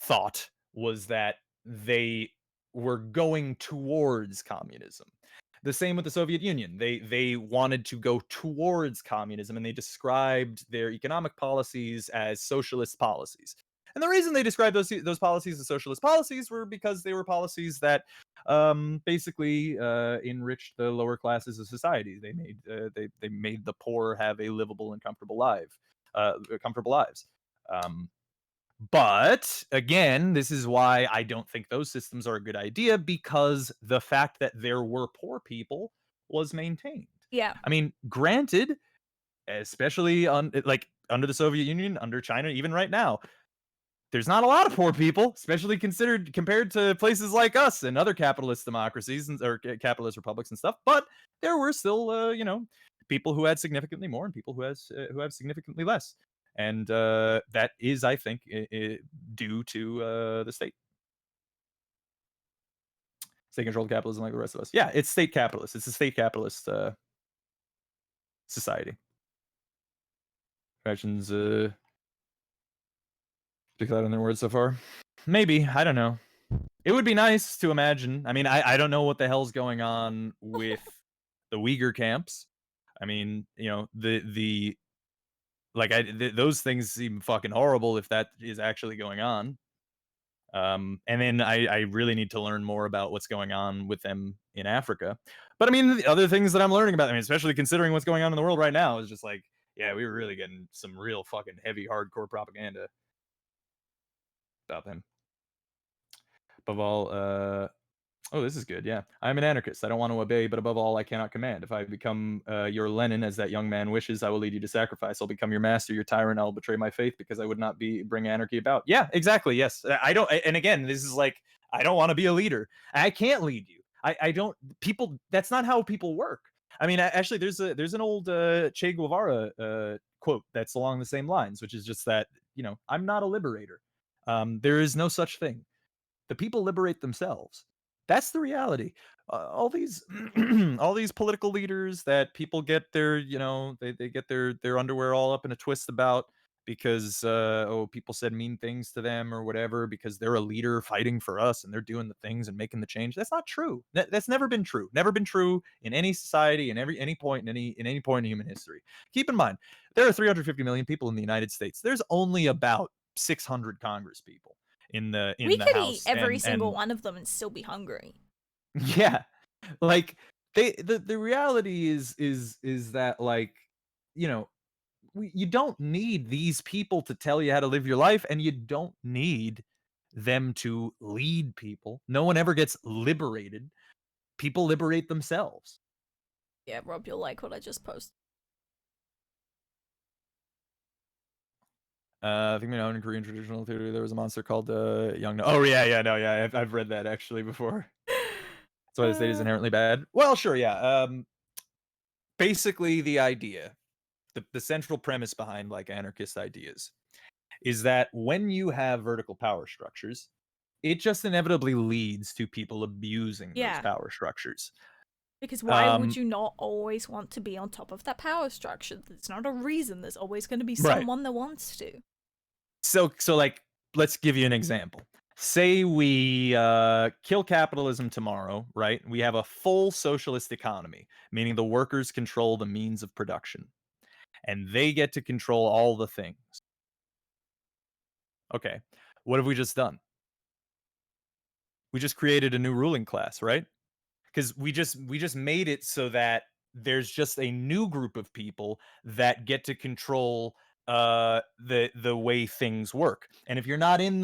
thought, was that they were going towards communism. The same with the Soviet Union. They wanted to go towards communism, and they described their economic policies as socialist policies. And the reason they described those policies as socialist policies were because they were policies that basically enriched the lower classes of society. They made the poor have a livable and comfortable lives. But again, this is why I don't think those systems are a good idea, because the fact that there were poor people was maintained. Yeah. I mean, granted, especially under the Soviet Union, under China, even right now, there's not a lot of poor people, especially compared to places like us and other capitalist democracies or capitalist republics and stuff. But there were still, people who had significantly more and people who have significantly less, and that is, I think, due to the state. State-controlled capitalism, like the rest of us. Yeah, it's state capitalist. It's a state capitalist society. Questions? Speak louder than their words so far. Maybe, I don't know. It would be nice to imagine. I mean, I don't know what the hell's going on with the Uyghur camps. I mean, those things seem fucking horrible if that is actually going on. And then I really need to learn more about what's going on with them in Africa. But I mean, the other things that I'm learning about, I mean, especially considering what's going on in the world right now, is just like, yeah, we were really getting some real fucking heavy, hardcore propaganda about them. Above all, oh, this is good. Yeah, I'm an anarchist. I don't want to obey, but above all, I cannot command. If I become your Lenin, as that young man wishes, I will lead you to sacrifice. I'll become your master, your tyrant. I'll betray my faith because I would not bring anarchy about. Yeah, exactly. Yes, I don't. And again, this is like, I don't want to be a leader. I can't lead you. I don't. People. That's not how people work. I mean, actually, there's an old Che Guevara quote that's along the same lines, which is just that, I'm not a liberator. There is no such thing. The people liberate themselves. That's the reality. All these all these political leaders that people get their, they get their underwear all up in a twist about because people said mean things to them or whatever because they're a leader fighting for us and they're doing the things and making the change. That's not true. That's never been true. Never been true in any society in any point in any point in human history. Keep in mind, there are 350 million people in the United States. There's only about 600 Congress people in We the could eat house every and single one of them and still be hungry. yeah, like the reality is that like you know you don't need these people to tell you how to live your life, and you don't need them to lead people. No one ever gets liberated. People liberate themselves. Yeah, Rob, you'll like what I just posted. I think in Korean traditional theater there was a monster called Young. Oh yeah, no, yeah, I've read that actually before. That's why the state is inherently bad. Well, sure, yeah. Basically, the idea, the central premise behind like anarchist ideas, is that when you have vertical power structures, it just inevitably leads to people abusing those Yeah. power structures. Because why would you not always want to be on top of that power structure? There's not a reason. There's always going to be Right. someone that wants to. So like, let's give you an example. Say we kill capitalism tomorrow, right? We have a full socialist economy, meaning the workers control the means of production, and they get to control all the things. Okay, what have we just done? We just created a new ruling class, right? Because we just made it so that there's just a new group of people that get to control the way things work. And if you're not in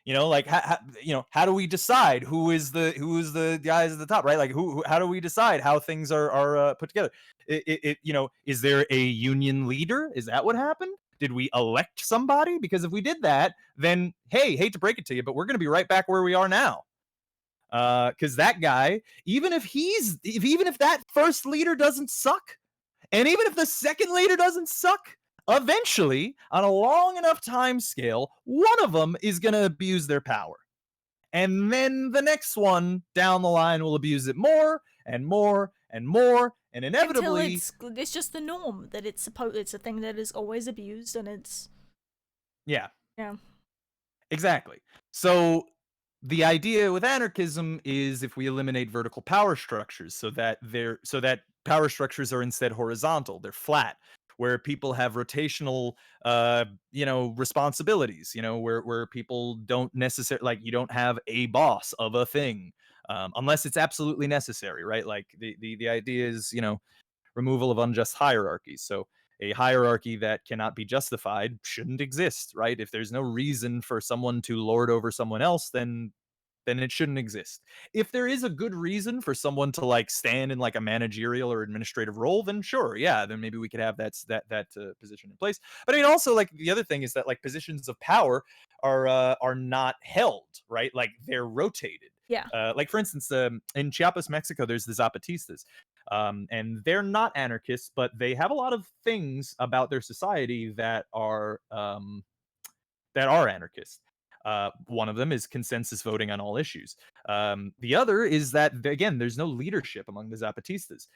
like how do we decide who is the guys at the top, right? Like how do we decide how things are put together? Is there a union leader? Is that what happened? Did we elect somebody? Because if we did that, then hey, hate to break it to you, but we're going to be right back where we are now. Because that guy, even if that first leader doesn't suck, and even if the second leader doesn't suck, eventually, on a long enough time scale, one of them is going to abuse their power. And then the next one down the line will abuse it more and more and more, and inevitably Until it's just the norm that it's a thing that is always abused, and it's yeah. Exactly. So the idea with anarchism is if we eliminate vertical power structures so that power structures are instead horizontal, they're flat, where people have rotational responsibilities, where people don't necessarily, like, you don't have a boss of a thing unless it's absolutely necessary, right? Like the idea is, removal of unjust hierarchies. So a hierarchy that cannot be justified shouldn't exist, right? If there's no reason for someone to lord over someone else, then it shouldn't exist. If there is a good reason for someone to like stand in like a managerial or administrative role, then sure, yeah, then maybe we could have that position in place. But I mean, also, like, the other thing is that like positions of power are not held, right? Like, they're rotated. Yeah. Like, for instance, in Chiapas, Mexico, there's the Zapatistas. And they're not anarchists, but they have a lot of things about their society that are anarchist. One of them is consensus voting on all issues. The other is that, again, there's no leadership among the Zapatistas.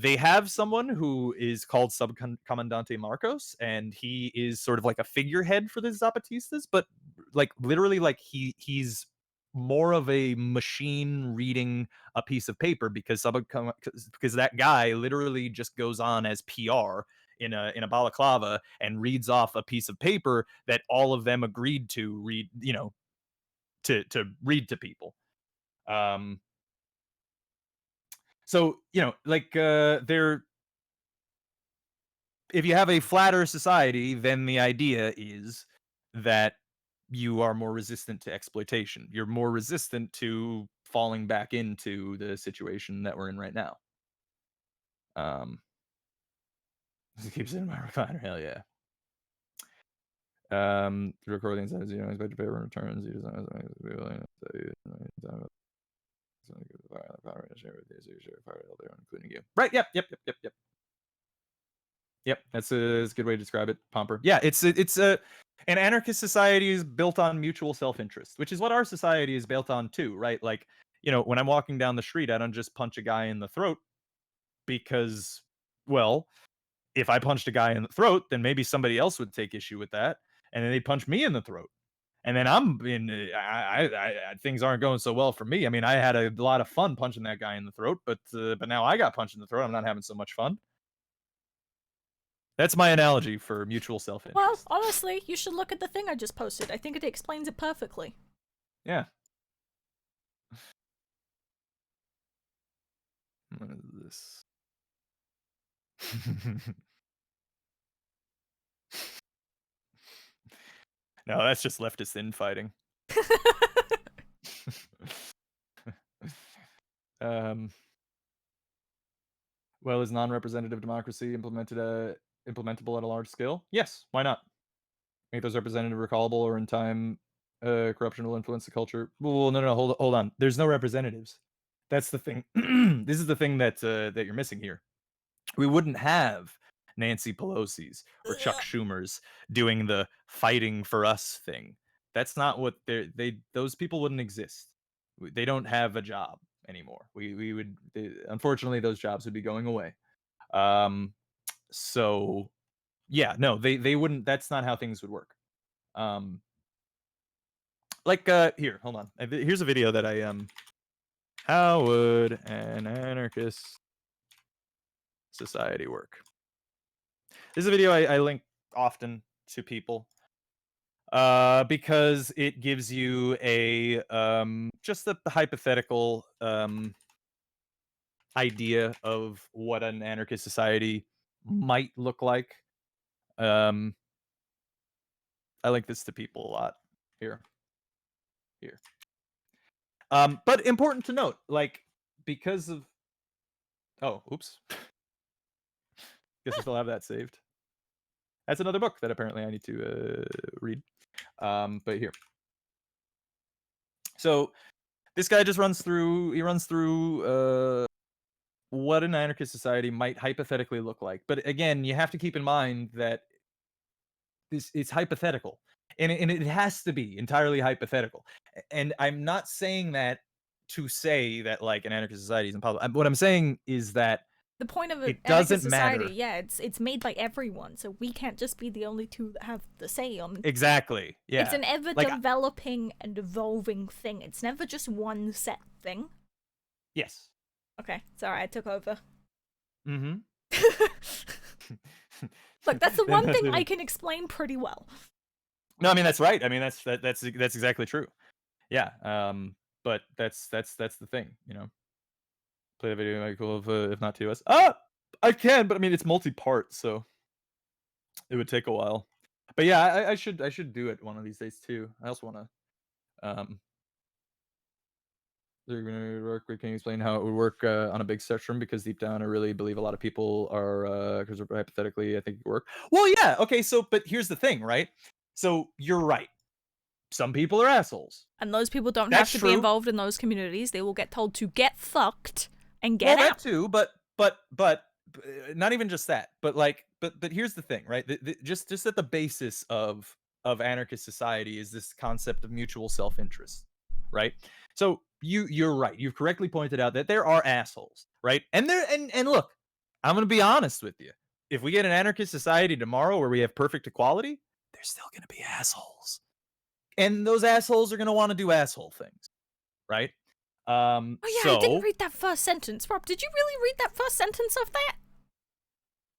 They have someone who is called Subcomandante Marcos, and he is sort of like a figurehead for the Zapatistas, but like literally, like he's more of a machine reading a piece of paper because that guy literally just goes on as PR in a balaclava and reads off a piece of paper that all of them agreed to read, to read to people. So, like, they're, if you have a flatter society, then the idea is that you are more resistant to exploitation. You're more resistant to falling back into the situation that we're in right now. It keeps it in my refiner. Hell yeah. Recordings as expect to pay returns. including you. Right? Yep. Yep, that's a good way to describe it, Pomper. Yeah, it's an anarchist society is built on mutual self-interest, which is what our society is built on too, right? Like, when I'm walking down the street, I don't just punch a guy in the throat because, well, if I punched a guy in the throat, then maybe somebody else would take issue with that, and then they punch me in the throat, and then I'm in. Things aren't going so well for me. I mean, I had a lot of fun punching that guy in the throat, but now I got punched in the throat. I'm not having so much fun. That's my analogy for mutual self-interest. Well, honestly, you should look at the thing I just posted. I think it explains it perfectly. Yeah. What is this? No, that's just leftist infighting. Well, is non-representative democracy implementable at a large scale? Yes, why not? Make those representative recallable, or in time, corruption will influence the culture. Well, no, hold on. There's no representatives. That's the thing. This is the thing that you're missing here. We wouldn't have Nancy Pelosi's or Chuck Schumer's doing the fighting for us thing. That's not what those people wouldn't exist. They don't have a job anymore. We would unfortunately, those jobs would be going away. So yeah, no, they wouldn't. That's not how things would work. Here, hold on. Here's a video that I how would an anarchist society work? This is a video I link often to people because it gives you a just the hypothetical idea of what an anarchist society might look like. I link this to people a lot here. But important to note, like, because of oops. Guess I still have that saved. That's another book that apparently I need to read. But here. So this guy just runs through what an anarchist society might hypothetically look like. But again, you have to keep in mind that it's hypothetical. And it has to be entirely hypothetical. And I'm not saying that to say that like an anarchist society is impossible. What I'm saying is that the point of it doesn't society, matter. yeah, it's made by everyone, so we can't just be the only two that have the say on. Exactly. Yeah. It's an ever developing and evolving thing. It's never just one set thing. Yes. Okay, sorry, I took over. Mm-hmm. Look, that's the one thing I can explain pretty well. No, I mean that's right. I mean that's exactly true. Yeah. But that's the thing, Play the video, might be cool if not to us. I can, but I mean it's multi-part, so it would take a while. But yeah, I should do it one of these days too. I also want to they're gonna work. Can you explain how it would work on a big spectrum? Because deep down, I really believe a lot of people are because hypothetically, I think it would work. Well, yeah, okay. So, but here's the thing, right? So you're right. Some people are assholes, and those people don't have to be involved in those communities. They will get told to get fucked and get out. That too, but not even just that. But here's the thing, right? Just at the basis of anarchist society is this concept of mutual self-interest, right? So you're right. You've correctly pointed out that there are assholes, right? And look, I'm gonna be honest with you. If we get an anarchist society tomorrow where we have perfect equality, there's still gonna be assholes, and those assholes are gonna want to do asshole things, right? Oh yeah, I didn't read that first sentence. Rob, did you really read that first sentence of that?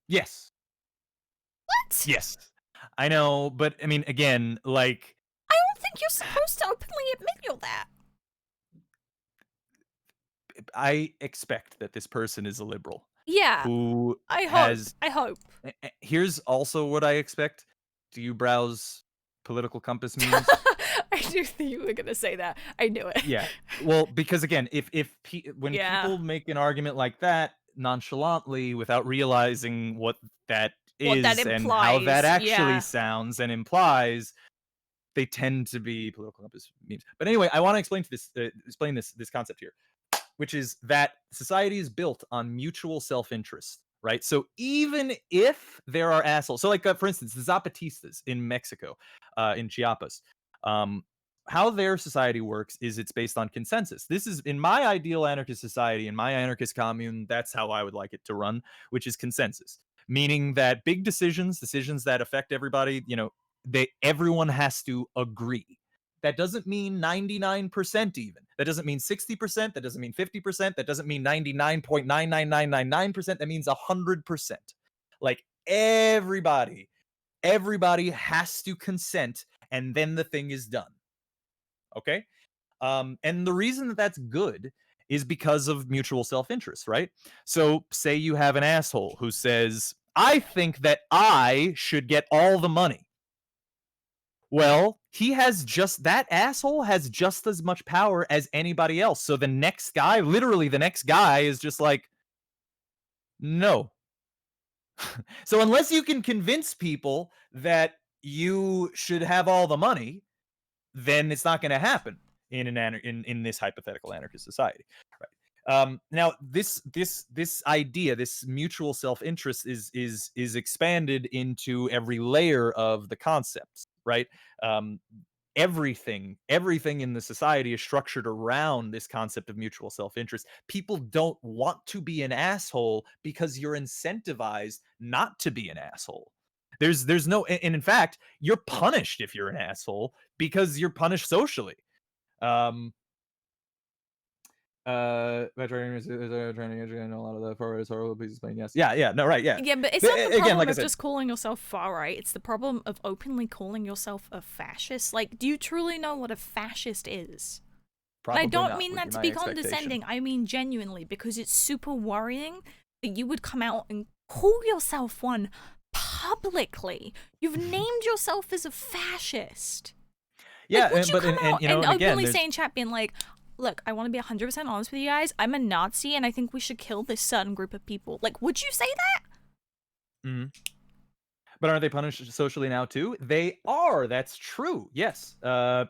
Yes. What? Yes. I know, but I mean, again, like, I don't think you're supposed to openly admit you're that. I expect that this person is a liberal. Yeah. Who I hope. Here's also what I expect. Do you browse Political Compass memes? I knew that you were gonna say that. I knew it. Yeah. Well, because again, when people make an argument like that nonchalantly without realizing what that is and how that actually sounds and implies, they tend to be Political Compass memes. But anyway, I want to explain this concept here. which is that society is built on mutual self-interest, right? So even if there are assholes, so like for instance, the Zapatistas in Mexico, in Chiapas, how their society works is it's based on consensus. This is in my ideal anarchist society, in my anarchist commune, that's how I would like it to run, which is consensus, meaning that big decisions that affect everybody, everyone has to agree. That doesn't mean 99% even. That doesn't mean 60%. That doesn't mean 50%. That doesn't mean 99.99999%. That means 100%. Like everybody has to consent, and then the thing is done. Okay? And the reason that that's good is because of mutual self-interest, right? So say you have an asshole who says, I think that I should get all the money. Well, that asshole has just as much power as anybody else. So the next guy is just like, no. So unless you can convince people that you should have all the money, then it's not going to happen in this hypothetical anarchist society, right? Now this idea, this mutual self-interest is expanded into every layer of the concepts, right? Everything in the society is structured around this concept of mutual self-interest. People don't want to be an asshole because you're incentivized not to be an asshole. There's no, and in fact, you're punished if you're an asshole because you're punished socially. Trying to a lot of the forward horrible pieces playing. Yes. Yeah. No, right. Yeah. Yeah, but it's not the problem again, like I of said, just calling yourself far right. It's the problem of openly calling yourself a fascist. Like, do you truly know what a fascist is? And I don't mean that to be condescending. I mean genuinely, because it's super worrying that you would come out and call yourself one publicly. You've named yourself as a fascist. Yeah, like, would you but come out and again, openly say in chat, being like, look, I want to be 100% honest with you guys. I'm a Nazi, and I think we should kill this certain group of people. Like, would you say that? Mm-hmm. But aren't they punished socially now too? They are. That's true. Yes.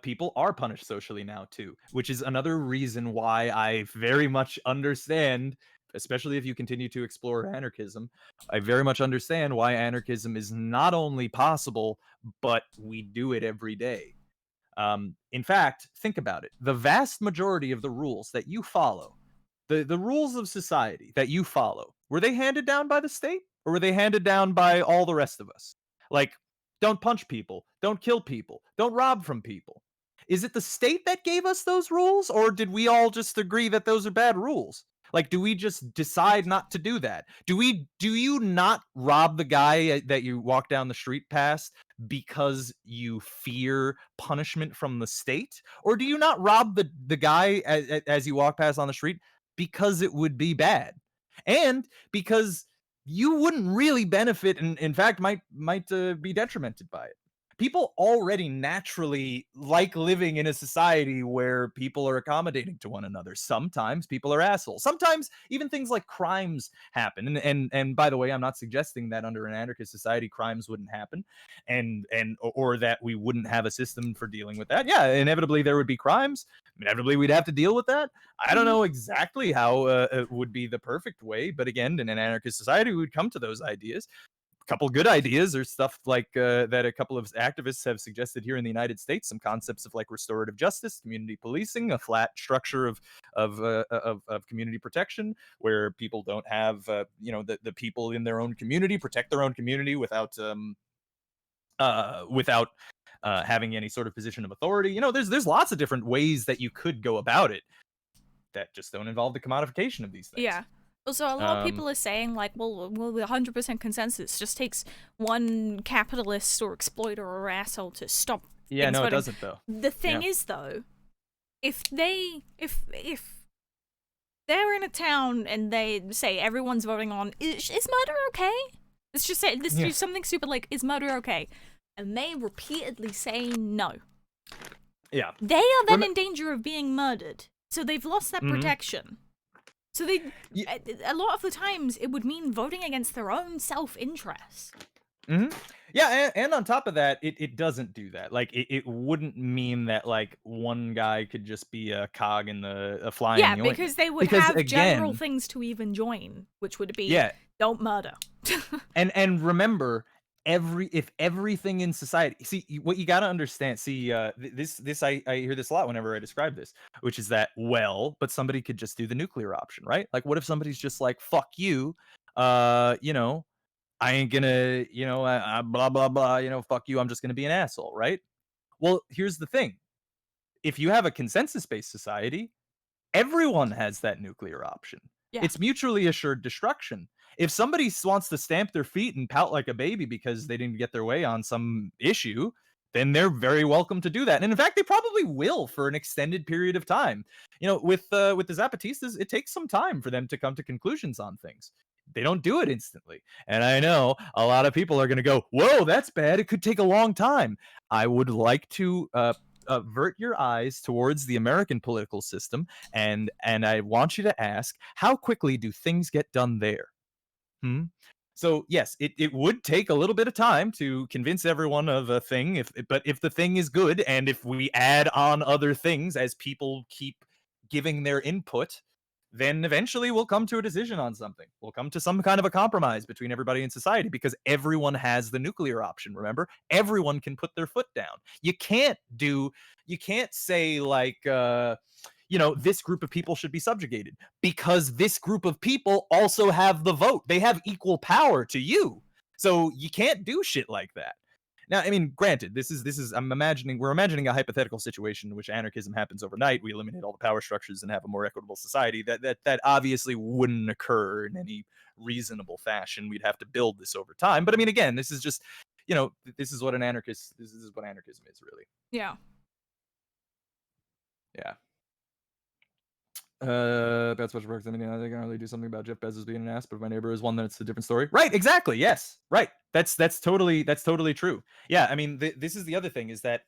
People are punished socially now too, which is another reason why I very much understand, especially if you continue to explore anarchism, I very much understand why anarchism is not only possible, but we do it every day. In fact, think about it. The vast majority of the rules that you follow, the rules of society that you follow, were they handed down by the state? Or were they handed down by all the rest of us? Like, don't punch people, don't kill people, don't rob from people. Is it the state that gave us those rules? Or did we all just agree that those are bad rules? Like, do we just decide not to do that? Do you not rob the guy that you walk down the street past because you fear punishment from the state? Or do you not rob the guy as you walk past on the street because it would be bad? And because you wouldn't really benefit, and in fact might be detrimented by it. People already naturally like living in a society where people are accommodating to one another. Sometimes people are assholes. Sometimes even things like crimes happen. And by the way, I'm not suggesting that under an anarchist society crimes wouldn't happen, or that we wouldn't have a system for dealing with that. Yeah, inevitably there would be crimes. Inevitably we'd have to deal with that. I don't know exactly how it would be the perfect way, but again, in an anarchist society, we would come to those ideas. Couple good ideas or stuff like that a couple of activists have suggested here in the United States, some concepts of like restorative justice, community policing, a flat structure of community protection where people don't have the people in their own community protect their own community without having any sort of position of authority. There's lots of different ways that you could go about it that just don't involve the commodification of these things. Yeah. Also, a lot of people are saying, like, well, 100% consensus just takes one capitalist or exploiter or asshole to stop. Yeah, no, it doesn't, though. The thing is, though, if they're in a town and they say everyone's voting on, is murder okay? Let's just say, let's do something stupid like, is murder okay? And they repeatedly say no. Yeah. They are then in danger of being murdered. So they've lost that protection. So a lot of the times it would mean voting against their own self-interest. Mhm. Yeah, and on top of that, it doesn't do that. Like, it wouldn't mean that, like, one guy could just be a cog in a fly in Yeah, the ointment. because they would Because have general again things to even join, which would be yeah, don't murder. and remember, if everything in society see, what you gotta understand see, this I hear this a lot whenever I describe this, which is that, well, but somebody could just do the nuclear option, right? Like, what if somebody's just like, "Fuck you," you know, I ain't gonna, blah blah blah, fuck you. I'm just gonna be an asshole, right? Well, here's the thing: if you have a consensus-based society, everyone has that nuclear option. Yeah. It's mutually assured destruction. If somebody wants to stamp their feet and pout like a baby because they didn't get their way on some issue, then they're very welcome to do that. And in fact, they probably will for an extended period of time. With the Zapatistas, it takes some time for them to come to conclusions on things. They don't do it instantly. And I know a lot of people are going to go, "Whoa, that's bad. It could take a long time." I would like to avert your eyes towards the American political system, and I want you to ask, how quickly do things get done there? Hmm? So yes, it would take a little bit of time to convince everyone of a thing, but if the thing is good, and if we add on other things as people keep giving their input, then eventually we'll come to a decision on something. We'll come to some kind of a compromise between everybody in society because everyone has the nuclear option, remember? Everyone can put their foot down. You can't say like this group of people should be subjugated because this group of people also have the vote. They have equal power to you. So you can't do shit like that. Now, I mean, granted, we're imagining a hypothetical situation in which anarchism happens overnight. We eliminate all the power structures and have a more equitable society. That obviously wouldn't occur in any reasonable fashion. We'd have to build this over time. But I mean, again, this is just, this is what anarchism is, really. Yeah. Yeah. That's what works. I mean, I think I can't really do something about Jeff Bezos being an ass, but if my neighbor is one, then it's a different story. Right? Exactly. Yes. Right. That's totally true. Yeah. I mean, this is the other thing is that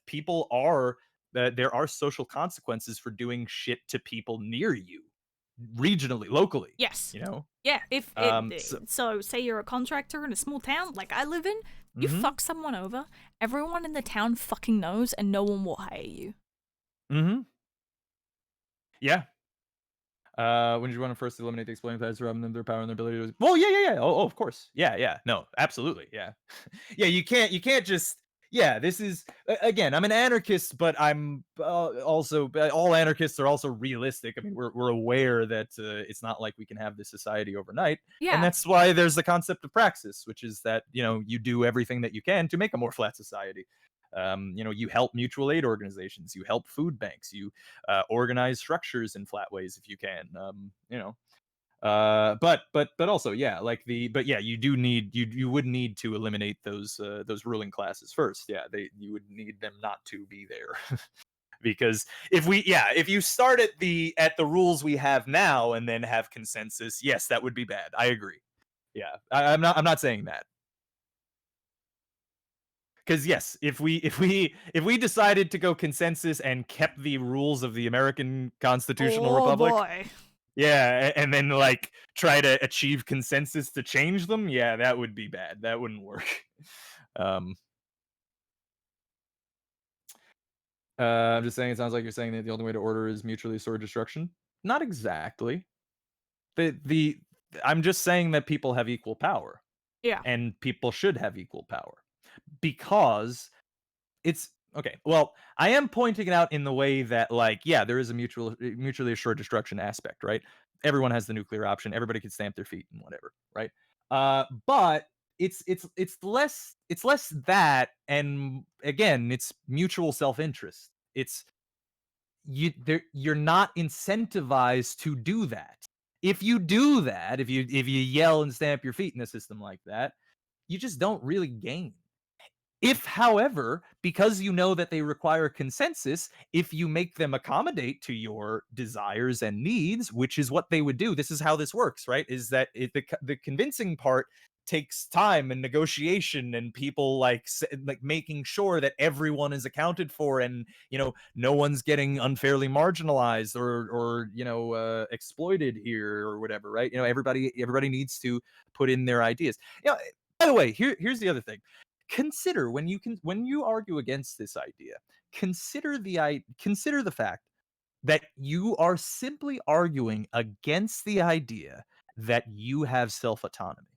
there are social consequences for doing shit to people near you, regionally, locally. Yes. You know. Yeah. If So say you're a contractor in a small town like I live in, you Mhm. fuck someone over, everyone in the town fucking knows, and no one will hire you. Mm-hmm. Yeah. When did you want to first eliminate the exploiting players, robbing them their power and their ability to? Well, yeah. Oh, of course. Yeah. No, absolutely. Yeah. Yeah. You can't just. Yeah. This is again. I'm an anarchist, but I'm also all anarchists are also realistic. I mean, we're aware that it's not like we can have this society overnight, Yeah. and that's why there's the concept of praxis, which is that you do everything that you can to make a more flat society. You help mutual aid organizations, you help food banks, you organize structures in flat ways if you can. But also, yeah, but yeah, you would need to eliminate those ruling classes first. Yeah, you would need them not to be there. Because if you start at the rules we have now and then have consensus, yes, that would be bad. I agree. Yeah, I'm not saying that. Because yes, if we decided to go consensus and kept the rules of the American constitutional republic, boy. yeah, and then like try to achieve consensus to change them, yeah, that would be bad. That wouldn't work. I'm just saying, it sounds like you're saying that the only way to order is mutually assured destruction. Not exactly. I'm just saying that people have equal power. Yeah. And people should have equal power because it's okay. Well, I am pointing it out in the way that, like, yeah, there is a mutually assured destruction aspect, right? Everyone has the nuclear option. Everybody can stamp their feet and whatever, right? But it's less that, and again, it's mutual self-interest. It's you're not incentivized to do that. If you do that, if you yell and stamp your feet in a system like that, you just don't really gain. If, however, because you know that they require consensus, if you make them accommodate to your desires and needs, which is what they would do, this is how this works, right? Is that the convincing part takes time and negotiation and people like making sure that everyone is accounted for and no one's getting unfairly marginalized or exploited here or whatever, right? Everybody needs to put in their ideas. By the way, here's the other thing. Consider when you argue against this idea, consider the fact that you are simply arguing against the idea that you have self-autonomy.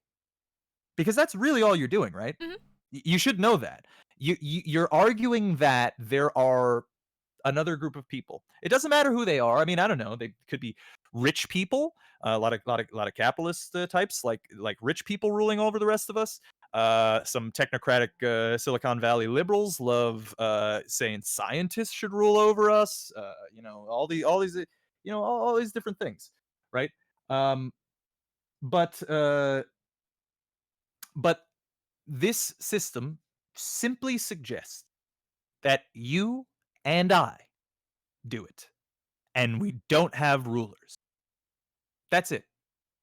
Because that's really all you're doing, right? Mhm. You should know that. You're arguing that there are another group of people. It doesn't matter who they are. I mean, I don't know. They could be rich people, a lot of capitalist types, like rich people ruling over the rest of us. Some technocratic Silicon Valley liberals love saying scientists should rule over us. All these, all these different things, right? Um, but this system simply suggests that you and I do it, and we don't have rulers. That's it.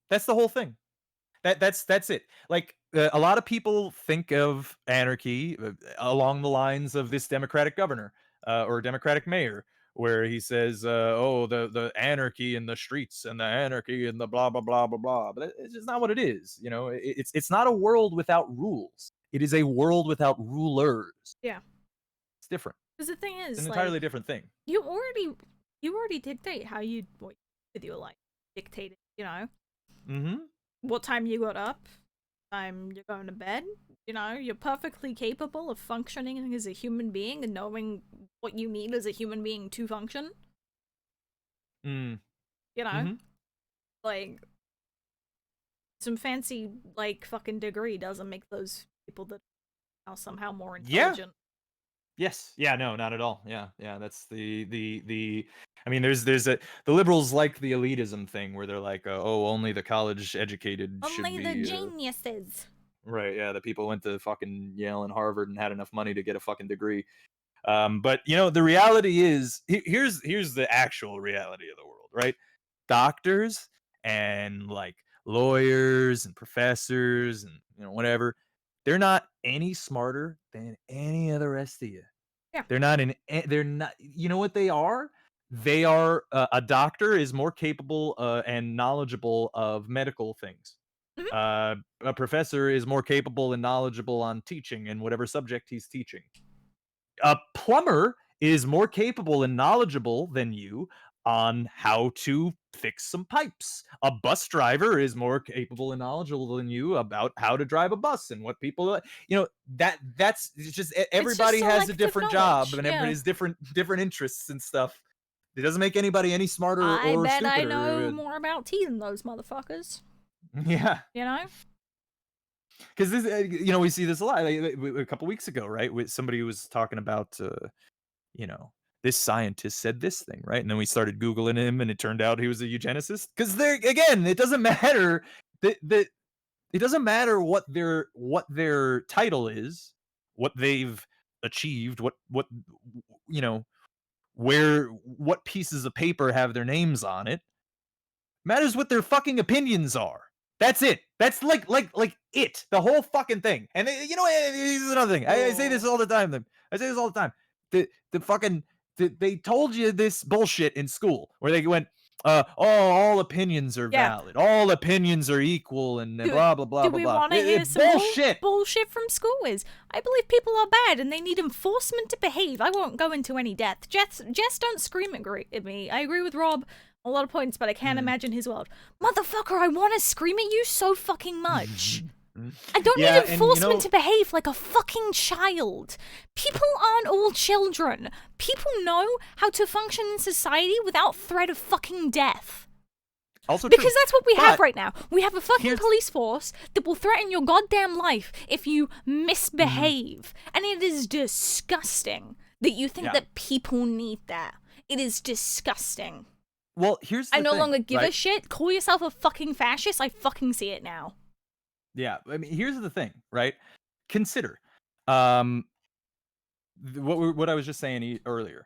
That's the whole thing. That's it. Like a lot of people think of anarchy along the lines of this Democratic governor or Democratic mayor, where he says, "Oh, the anarchy in the streets and the anarchy and the blah blah blah blah blah." But it's just not what it is. It's not a world without rules. It is a world without rulers. Yeah. It's different. Because the thing It's is, an entirely like, different thing. you already dictate how you with your life. Dictate it, Mm-hmm. what time you got up, time you're going to bed. You're perfectly capable of functioning as a human being and knowing what you need as a human being to function. Mm. Mhm. Like, some fancy, like, fucking degree doesn't make those people that are somehow more Yeah. intelligent. Yes. Yeah. No. Not at all. Yeah. Yeah. That's the. I mean, there's the liberals like the elitism thing where they're like, oh, only the college educated should Only be. the geniuses. Right. Yeah. The people went to fucking Yale and Harvard and had enough money to get a fucking degree. But the reality is, here's the actual reality of the world, right? Doctors and like lawyers and professors and whatever, they're not any smarter than any of the rest of you. Yeah. They're not, you know what they are? They are, a doctor is more capable and knowledgeable of medical things. A professor is more capable and knowledgeable on teaching in whatever subject he's teaching. A plumber is more capable and knowledgeable than you on how to fix some pipes. A bus driver is more capable and knowledgeable than you about how to drive a bus and what people, that's it's just everybody has a selective different job knowledge, and yeah. everybody has different interests and stuff. It doesn't make anybody any smarter I or bet stupider. I know more about tea than those motherfuckers. Yeah. Because this, we see this a lot. Like, a couple weeks ago, right? Somebody was talking about, this scientist said this thing, right? And then we started Googling him, and it turned out he was a eugenicist. Because again, it doesn't matter that it doesn't matter what their title is, what they've achieved, what what pieces of paper have their names on it. Matters what their fucking opinions are. That's it. That's like it. The whole fucking thing. And this is another thing. I say this all the time. The fucking they told you this bullshit in school where they went, all opinions are valid. All opinions are equal, and blah blah blah Do blah we blah. want to hear some bullshit? Bullshit from school is, I believe people are bad and they need enforcement to behave. I won't go into any depth. Jess don't scream at me. I agree with Rob a lot of points, but I can't imagine his world. Motherfucker, I want to scream at you so fucking much. I don't need enforcement to behave like a fucking child. People aren't all children. People know how to function in society without threat of fucking death. Also because true. That's what we have right now. We have a fucking police force that will threaten your goddamn life if you misbehave. And it is disgusting that you think that people need that. It is disgusting. Well, here's the I no thing, longer give right? a shit. Call yourself a fucking fascist. I fucking see it now. Yeah, I mean, here's the thing, right? Consider, what I was just saying earlier.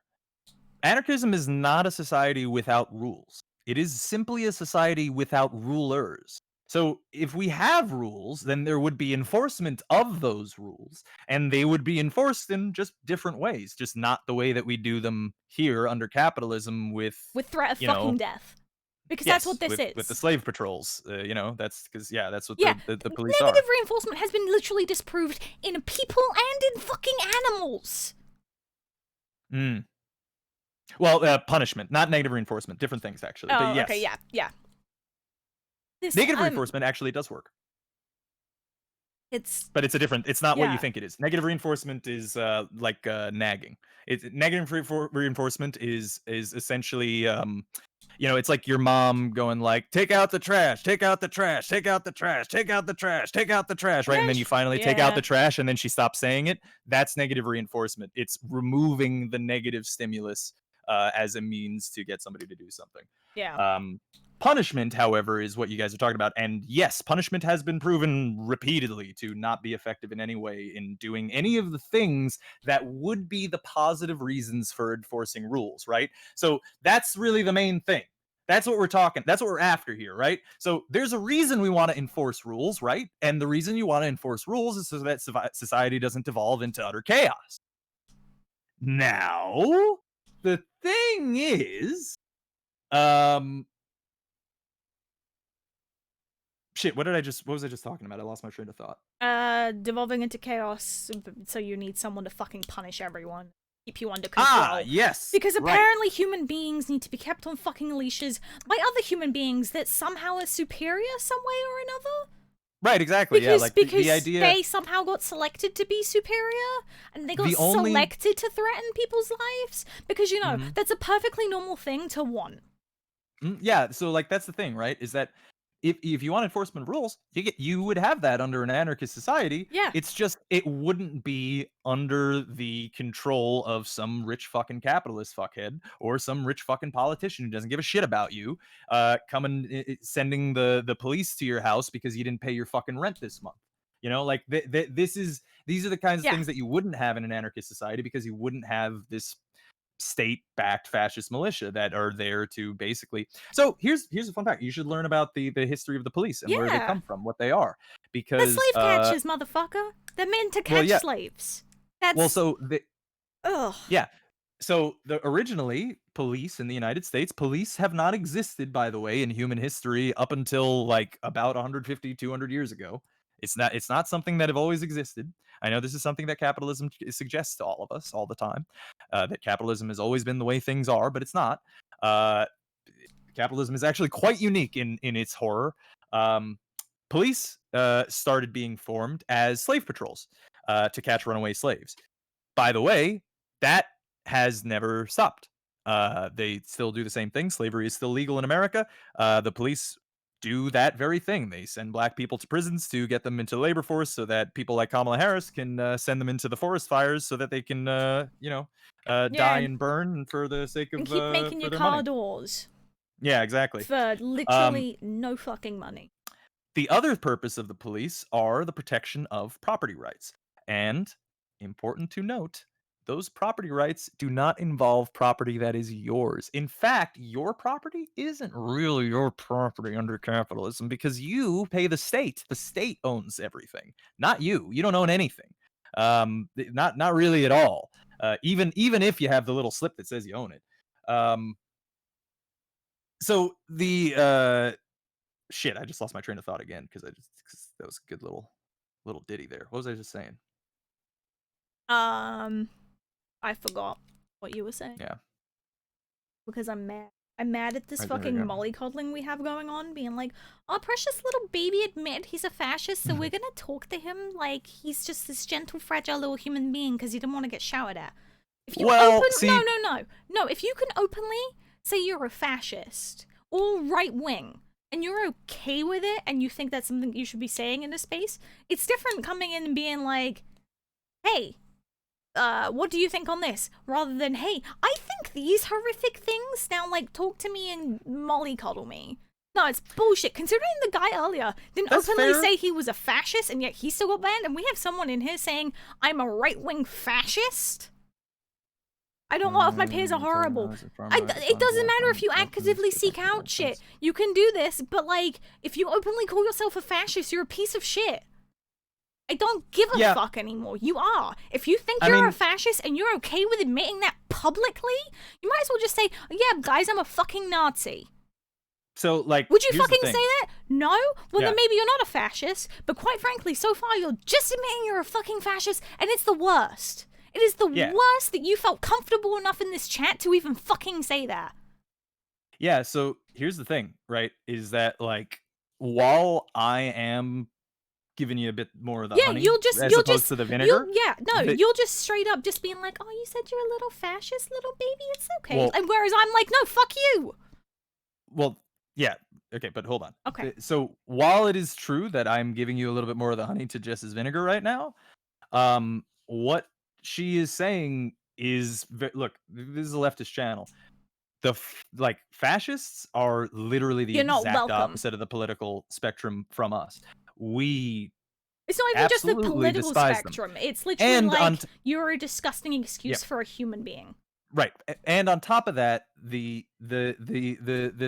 Anarchism is not a society without rules. It is simply a society without rulers. So if we have rules, then there would be enforcement of those rules, and they would be enforced in just different ways, just not the way that we do them here under capitalism with threat of fucking death. Because that's what this with is. the slave patrols. You know, that's because that's what Yeah, the police are. negative reinforcement has been literally disproved in people and in fucking animals. Mm. Well, punishment, not negative reinforcement. Different things, actually. Oh, But yes, okay, yeah. This, negative reinforcement actually does work. But it's a different. It's not what you Yeah. think it is. Negative reinforcement is like nagging. Negative reinforcement is essentially you know, it's like your mom going like, take out the trash, take out the trash, take out the trash, take out the trash, take out the trash, right? And then you finally take out the trash, and then she stops saying it. That's negative reinforcement. It's removing the negative stimulus as a means to get somebody to do something. Yeah. Punishment, however, is what you guys are talking about. And yes, punishment has been proven repeatedly to not be effective in any way in doing any of the things that would be the positive reasons for enforcing rules, right? So that's really the main thing. That's what we're after here, right? So there's a reason we want to enforce rules, right? And the reason you want to enforce rules is so that society doesn't devolve into utter chaos. Now, the thing is, shit, what was I just talking about? I lost my train of thought. Devolving into chaos, so you need someone to fucking punish everyone. Keep you under control. Yes. Because right. apparently human beings need to be kept on fucking leashes by other human beings that somehow are superior some way or another. Right, exactly. Because, yeah, like because the idea they somehow got selected to be superior, and they got selected to threaten people's lives. Because, you know, that's a perfectly normal thing to want. Yeah, so like that's the thing, right? Is that if you want enforcement rules, you would have that under an anarchist society. Yeah. It's just it wouldn't be under the control of some rich fucking capitalist fuckhead or some rich fucking politician who doesn't give a shit about you, sending the police to your house because you didn't pay your fucking rent this month. You know, like these are the kinds of things that you wouldn't have in an anarchist society because you wouldn't have this state-backed fascist militia that are there to basically. So here's a fun fact: you should learn about the history of the police and where they come from, what they are, because they're slave catchers, motherfucker. They're meant to catch slaves. Yeah. So originally police in the United States, police have not existed, by the way, in human history up until like about 150, 200 years ago. It's not something that have always existed. I know this is something that capitalism suggests to all of us all the time, that capitalism has always been the way things are, but it's not. Capitalism is actually quite unique in its horror. Police started being formed as slave patrols to catch runaway slaves. By the way, that has never stopped. They still do the same thing. Slavery is still legal in America. The police do that very thing. They send black people to prisons to get them into the labor force so that people like Kamala Harris can send them into the forest fires so that they can, die and burn for the sake of and keep making your car doors. Yeah, exactly. For literally no fucking money. The other purpose of the police are the protection of property rights. And, important to note, those property rights do not involve property that is yours. In fact, your property isn't really your property under capitalism because you pay the state. The state owns everything, not you. You don't own anything. Not really at all. Even if you have the little slip that says you own it. So the shit, I just lost my train of thought again because that was a good little ditty there. What was I just saying? I forgot what you were saying. Yeah. Because I'm mad. I'm mad at this fucking mollycoddling we have going on, being like, "Our precious little baby admitted he's a fascist, so we're gonna talk to him like he's just this gentle, fragile little human being because he didn't want to get showered at." If you no. If you can openly say you're a fascist or right wing, and you're okay with it, and you think that's something you should be saying in this space, it's different coming in and being like, "Hey, what do you think on this?" Rather than, "Hey, I think these horrific things. Now, like, talk to me and mollycoddle me." No, it's bullshit. Considering the guy earlier didn't openly say he was a fascist, and yet he still got banned, and we have someone in here saying, "I'm a right-wing fascist." I don't know if my peers are horrible. It doesn't matter if you actively seek out shit. You can do this, but, like, if you openly call yourself a fascist, you're a piece of shit. I don't give a fuck anymore. You are. If you think you're a fascist and you're okay with admitting that publicly, you might as well just say, "Yeah, guys, I'm a fucking Nazi." So, like, Would you here's the fucking say thing. that? No? Well, Yeah. then maybe you're not a fascist, but quite frankly, so far you're just admitting you're a fucking fascist, and it's the worst. It is the Yeah. worst that you felt comfortable enough in this chat to even fucking say that. Yeah, so here's the thing, right? Is that, like, while I am giving you a bit more of the Yeah, honey you'll just, as you'll opposed just, to the vinegar, the- you'll just straight up just being like, oh, you said you're a little fascist, little baby, it's okay. Well- And whereas I'm like, no, fuck you. well, yeah, okay, but hold on. Okay. So while it is true that I'm giving you a little bit more of the honey to Jess's vinegar right now, what she is saying is, look, this is a leftist channel. Like, fascists are literally the You're not exact welcome. opposite of the political spectrum from us. We It's not even just the absolutely political despise them. spectrum. It's literally And like, you're a disgusting excuse Yeah. for a human being. Right, and on top of that, the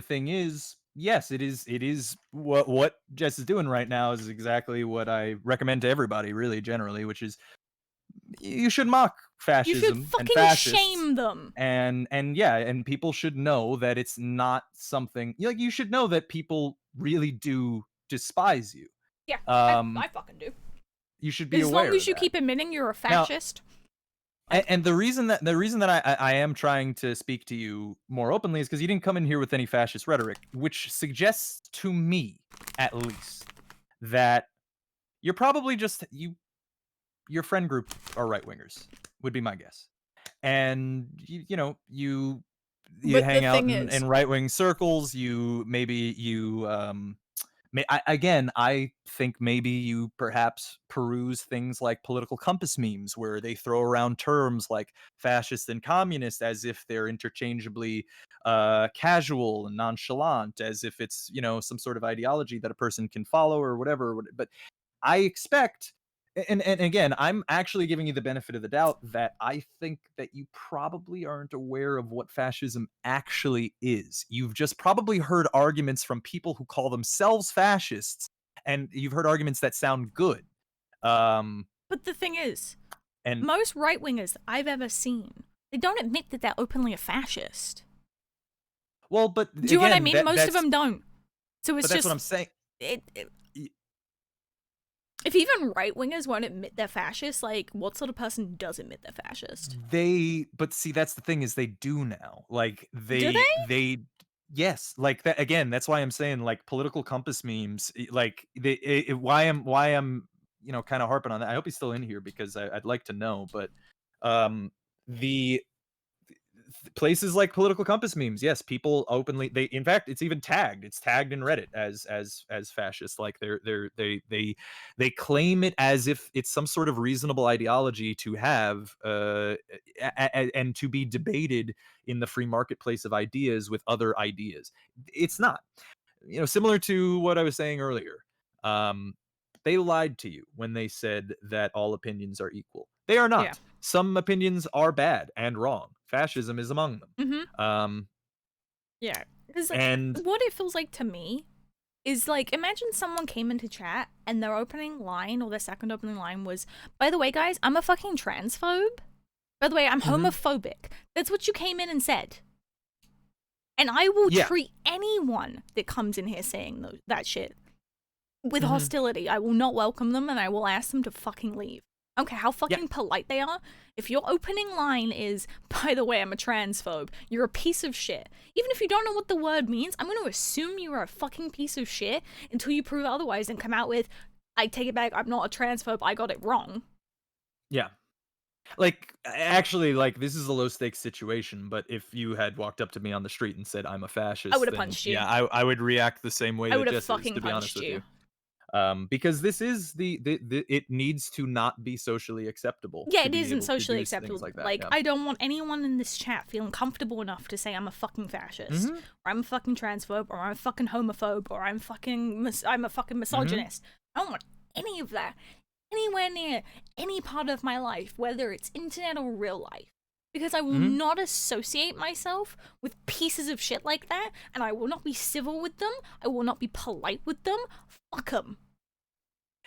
thing is, yes, it is what Jess is doing right now is exactly what I recommend to everybody, really, generally, which is you should mock You fascism should and fucking fascists, shame them. and yeah, and people should know that it's not something like you should know that people really do despise you. Yeah, Um, I fucking do. You should be As aware long as of you that. keep admitting you're a Now- fascist. And the reason that I am trying to speak to you more openly is because you didn't come in here with any fascist rhetoric, which suggests to me, at least, that you're probably just your friend group are right wingers, would be my guess, and you But the hang out thing in is- right wing circles. I think maybe you perhaps peruse things like political compass memes where they throw around terms like fascist and communist as if they're interchangeably casual and nonchalant, as if it's some sort of ideology that a person can follow or whatever. But I expect, and again, I'm actually giving you the benefit of the doubt that I think that you probably aren't aware of what fascism actually is. You've just probably heard arguments from people who call themselves fascists, and you've heard arguments that sound good. But the thing is, And most right wingers I've ever seen, they don't admit that they're openly a fascist. well, but Do you know what I again, mean? Most of that's- them don't. So it's But that's just what I'm saying. it- if even right wingers won't admit they're fascist, like what sort of person does admit they're fascist? But see, that's the thing is they do now. Like Do they yes, like that again. That's why I'm saying like political compass memes. Like why I'm kind of harping on that. I hope he's still in here because I'd like to know. But the places like political compass memes, yes, people openly in fact it's even tagged. It's tagged in Reddit as fascist. Like they claim it as if it's some sort of reasonable ideology to have and to be debated in the free marketplace of ideas with other ideas. It's not. Similar to what I was saying earlier. They lied to you when they said that all opinions are equal. They are not. Yeah. Some opinions are bad and wrong. Fascism is among them. Mm-hmm. Yeah, because And what it feels like to me is like, imagine someone came into chat and their opening line or their second opening line was, by the way, guys, I'm a fucking transphobe. By the way, I'm homophobic. That's what you came in and said. And I will Yeah. treat anyone that comes in here saying that shit with hostility. I will not welcome them and I will ask them to fucking leave. I don't care how fucking polite they are. If your opening line is, by the way, I'm a transphobe, you're a piece of shit. Even if you don't know what the word means, I'm going to assume you are a fucking piece of shit until you prove otherwise and come out with, I take it back, I'm not a transphobe, I got it wrong. yeah. Like, actually, like, this is a low-stakes situation, but if you had walked up to me on the street and said, I'm a fascist, I would've then, punched you. Yeah, I would react the same way I that would have Jess is, fucking to be honest punched with you. you. Because this is it needs to not be socially acceptable. Yeah, to it be isn't able to socially do things acceptable. Like, that, Like, yeah. I don't want anyone in this chat feeling comfortable enough to say I'm a fucking fascist, or I'm a fucking transphobe, or I'm a fucking homophobe, or I'm a fucking misogynist. I don't want any of that anywhere near any part of my life, whether it's internet or real life. Because I will not associate myself with pieces of shit like that, and I will not be civil with them, I will not be polite with them. Fuck them.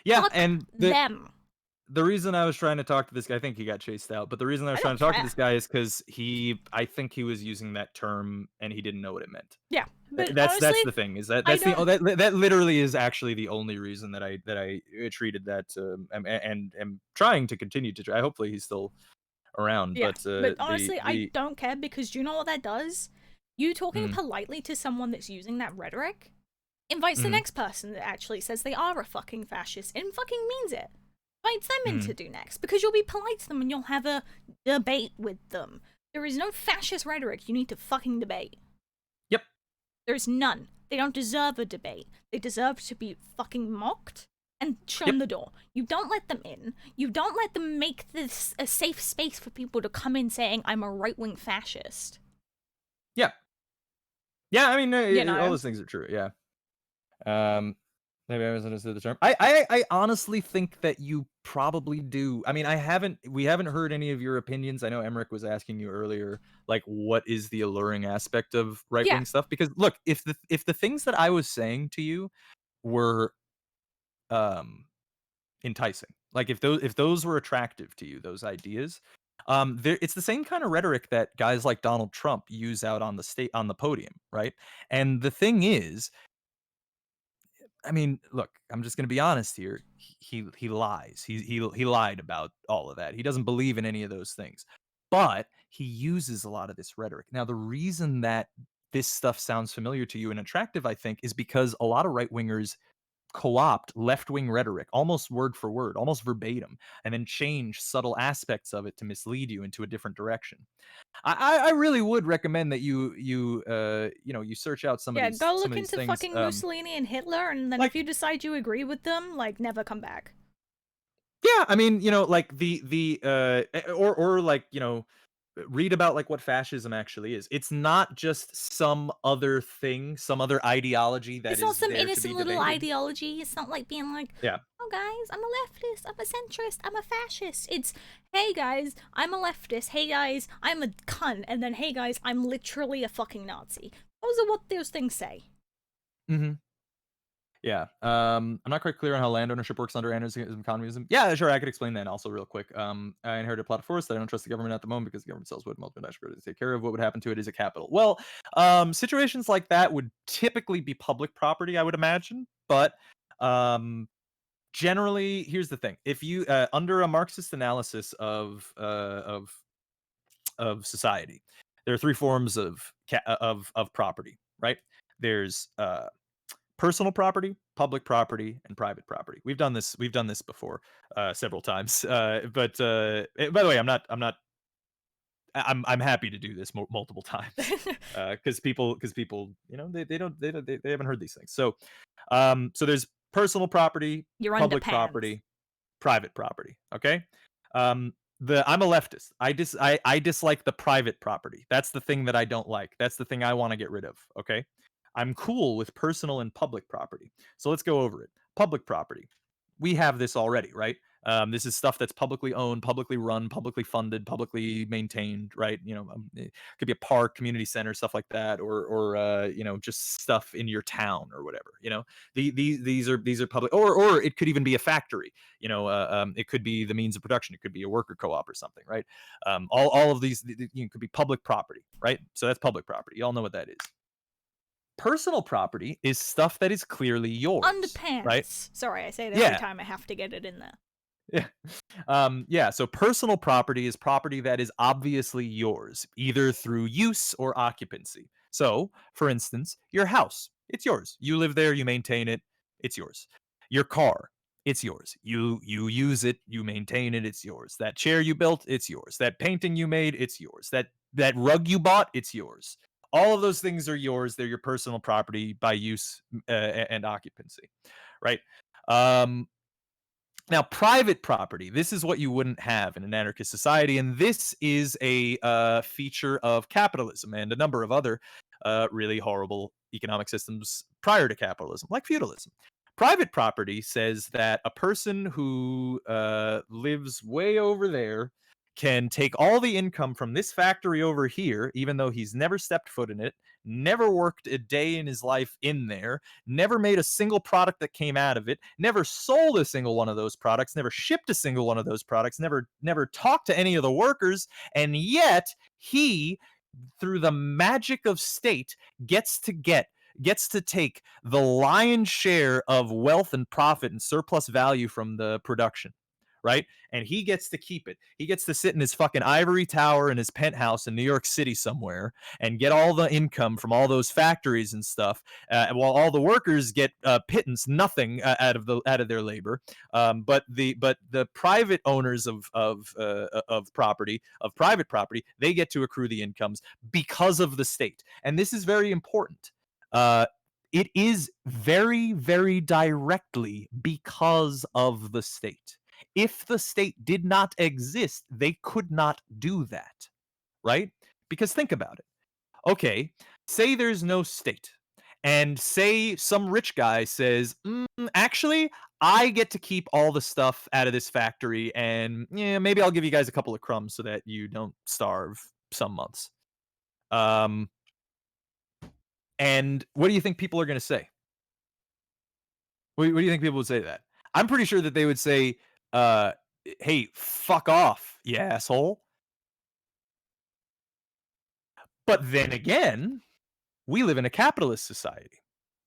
Yeah, Fuck and them. the reason I was trying to talk to this guy, I think he got chased out, but the reason I was trying to talk to this guy is because I think he was using that term and he didn't know what it meant. Yeah. But That's honestly, the thing, is that I that's the don't. that literally is actually the only reason that I treated that, and am trying to continue to try. Hopefully he's still around, Yeah, but but honestly, I the don't care because do you know what that does? You talking mm, politely to someone that's using that rhetoric invites the mhm, next person that actually says they are a fucking fascist and fucking means it. Invites them in to mhm. do next because you'll be polite to them and you'll have a debate with them. There is no fascist rhetoric you need to fucking debate. Yep. There's none. They don't deserve a debate. They deserve to be fucking mocked and shown Yep. the door. You don't let them in. You don't let them make this a safe space for people to come in saying, I'm a right wing fascist. Yeah. Yeah, I mean, You all know? those things are true, yeah. Um, maybe I misunderstood the term. I honestly think that you probably do. I mean, we haven't heard any of your opinions. I know Emmerich was asking you earlier, like, what is the alluring aspect of right Yeah. wing stuff? Because look, if the things that I was saying to you were um enticing, like if those were attractive to you, those ideas, it's the same kind of rhetoric that guys like Donald Trump use out on the podium, right? And the thing is, I mean, look, I'm just gonna be honest here. He lies. He lied about all of that. He doesn't believe in any of those things, but he uses a lot of this rhetoric. Now, the reason that this stuff sounds familiar to you and attractive, I think, is because a lot of right wingers co-opt left-wing rhetoric almost word for word, almost verbatim, and then change subtle aspects of it to mislead you into a different direction. I really would recommend that you search out Yeah, go some look of these into things. fucking Mussolini and Hitler, and then if Like you decide you agree with them, like, never come back. Yeah, I mean, like or like, read about like what fascism actually is. It's not just some other thing, some other ideology that It's not is some there to innocent be little debated. ideology. It's not like being like, Yeah. oh, guys, I'm a leftist, I'm a centrist, I'm a fascist. It's, hey, guys, I'm a leftist. Hey, guys, I'm a cunt. And then, hey, guys, I'm literally a fucking Nazi. Those are what those things say. Mhm. Yeah. I'm not quite clear on how land ownership works under anarchism, communism. Yeah, sure, I could explain that also real quick. I inherited a plot of forest that I don't trust the government at the moment because the government sells wood, multiple to take care of. What would happen to it is a capital. Well, situations like that would typically be public property, I would imagine. But generally, here's the thing: if you under a Marxist analysis of society, there are three forms of property, right? There's personal property, public property, and private property. We've done this before several times. But by the way, I'm happy to do this multiple times because people they haven't heard these things. So so there's personal property, You're public underpants. property, private property. Okay. Um, I'm a leftist. I dislike the private property. That's the thing that I don't like. That's the thing I want to get rid of. Okay. I'm cool with personal and public property. So let's go over it. Public property. We have this already, right? This is stuff that's publicly owned, publicly run, publicly funded, publicly maintained, right? It could be a park, community center, stuff like that, or just stuff in your town or whatever. These are public, or it could even be a factory. It could be the means of production. It could be a worker co-op or something, right? All of these could be public property, right? So that's public property. You all know what that is. Personal property is stuff that is clearly yours, right? Underpants. Sorry, I say it every Yeah. time I have to get it in there. Yeah. Yeah, so personal property is property that is obviously yours, either through use or occupancy. So, for instance, your house, it's yours. You live there, you maintain it, it's yours. Your car, it's yours. You use it, you maintain it, it's yours. That chair you built, it's yours. That painting you made, it's yours. That rug you bought, it's yours. All of those things are yours. They're your personal property by use and occupancy, right? Um, Now, private property, this is what you wouldn't have in an anarchist society, and this is a feature of capitalism and a number of other really horrible economic systems prior to capitalism, like feudalism. Private property says that a person who lives way over there can take all the income from this factory over here, even though he's never stepped foot in it, never worked a day in his life in there, never made a single product that came out of it, never sold a single one of those products, never shipped a single one of those products, never talked to any of the workers, and yet he, through the magic of state, gets to get gets to take the lion's share of wealth and profit and surplus value from the production, right? And he gets to keep it. He gets to sit in his fucking ivory tower in his penthouse in New York City somewhere and get all the income from all those factories and stuff, while all the workers get pittance, nothing out of their labor. But the private owners of private property, they get to accrue the incomes because of the state, and this is very important. It is very, very directly because of the state. If the state did not exist, they could not do that, right? Because think about it. Okay, say there's no state, and say some rich guy says, actually, I get to keep all the stuff out of this factory, and yeah, maybe I'll give you guys a couple of crumbs so that you don't starve some months. And what do you think people are going to say? What do you think people would say to that? I'm pretty sure that they would say, hey, fuck off, you asshole. But then again, we live in a capitalist society.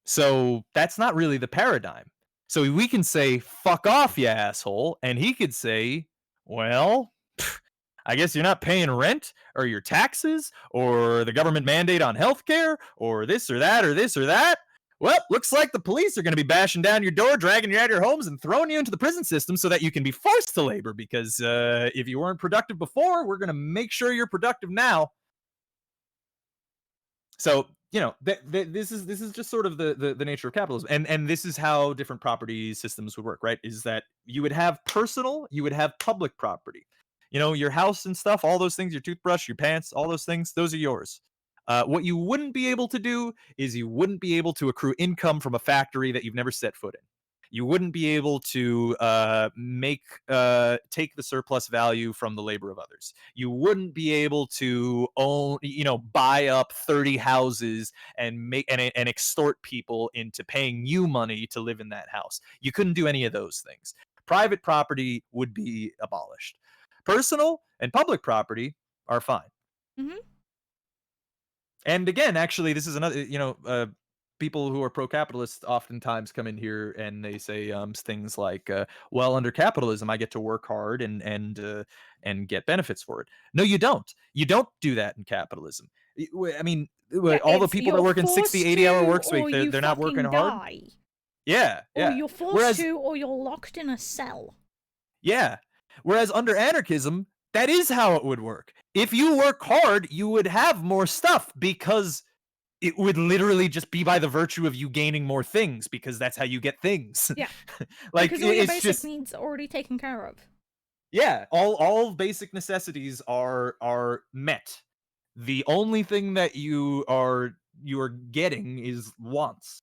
So that's not really the paradigm. So we can say, fuck off, you asshole. And he could say, well, I guess you're not paying rent or your taxes or the government mandate on healthcare or this or that or this or that. Well, looks like the police are going to be bashing down your door, dragging you out of your homes, and throwing you into the prison system so that you can be forced to labor. Because if you weren't productive before, we're going to make sure you're productive now. So this is just sort of the nature of capitalism, and this is how different property systems would work, right? Is that you would have personal, you would have public property. Your house and stuff, all those things, your toothbrush, your pants, all those things, those are yours. What you wouldn't be able to do is you wouldn't be able to accrue income from a factory that you've never set foot in. You wouldn't be able to take the surplus value from the labor of others. You wouldn't be able to buy up 30 houses and extort people into paying you money to live in that house. You couldn't do any of those things. Private property would be abolished. Personal and public property are fine. Mm-hmm. And again, actually, this is another, people who are pro-capitalist oftentimes come in here and they say things like, well, under capitalism, I get to work hard and get benefits for it. No, you don't. You don't do that in capitalism. I mean, all the people that work in 60, 80-hour work week, they're not working hard. Yeah. Or you're forced to, or you're locked in a cell. Yeah. Whereas under anarchism, that is how it would work. If you work hard, you would have more stuff because it would literally just be by the virtue of you gaining more things, because that's how you get things. Yeah. Like, because all your basic just needs are already taken care of. Yeah, all basic necessities are met. The only thing that you are getting is wants.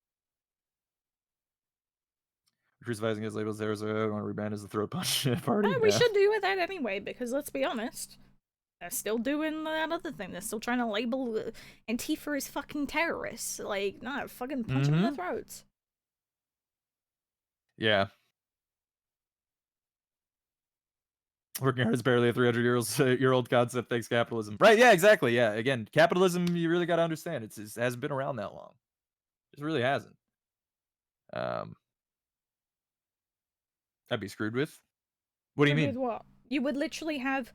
Crucifying his labels, there's a rebrand as the throat punch party. No, we should do that anyway, because let's be honest, they're still doing that other thing. They're still trying to label Antifa as fucking terrorists. Like, no, fucking punch them in the throats. Yeah. Working hard is barely a 300-year-old concept, thanks capitalism. Right, yeah, exactly, yeah. Again, capitalism, you really got to understand, it hasn't been around that long. It really hasn't. I'd be screwed with. What do you mean? With what? You would literally have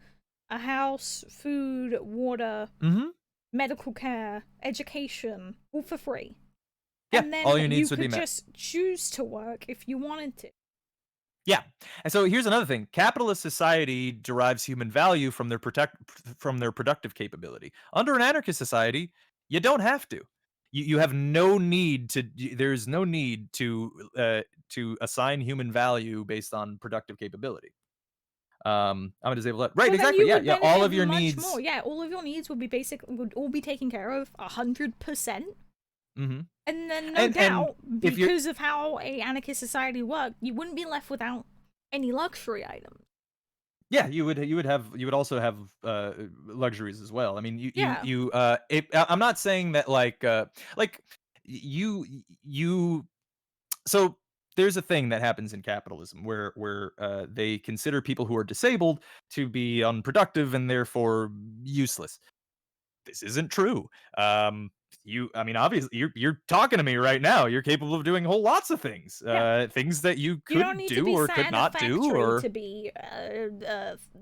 a house, food, water, medical care, education, all for free. Yeah, and then all your needs would be met. You could just choose to work if you wanted to. Yeah, and so here's another thing: capitalist society derives human value from their productive capability. Under an anarchist society, you don't have to. You have no need to. There's no need to assign human value based on productive capability. I'm gonna disable that. Right, exactly. Yeah. All of your needs. More. Yeah, all of your needs would all be taken care of 100%. Mm-hmm. And then no doubt, because of how a anarchist society worked, you wouldn't be left without any luxury items. Yeah, you would also have luxuries as well. I mean, I'm not saying that so there's a thing that happens in capitalism where they consider people who are disabled to be unproductive and therefore useless. This isn't true. I mean, obviously, you're talking to me right now. You're capable of doing whole lots of things, Yeah. things that you You don't could need to do be or sat could in a not do, factory or to be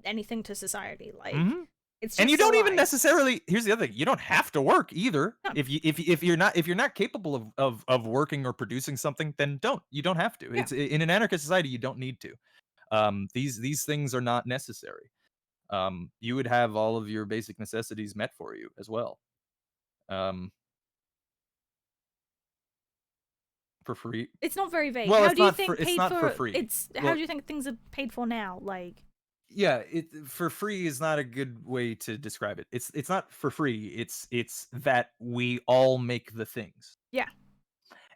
anything to society. Like, Mhm. it's just And you a don't even lie. necessarily. Here's the other thing: you don't have to work either. No. If you're not capable of working or producing something, then don't. You don't have to. Yeah. It's in an anarchist society. You don't need to. These things are not necessary. You would have all of your basic necessities met for you as well. Um, for free. It's not very vague. Well, How it's do you not for think it's paid not for for? free. It's how Well, do you think things are paid for now? Like, yeah, it for free is not a good way to describe it. It's not for free. It's that we all make the things. yeah,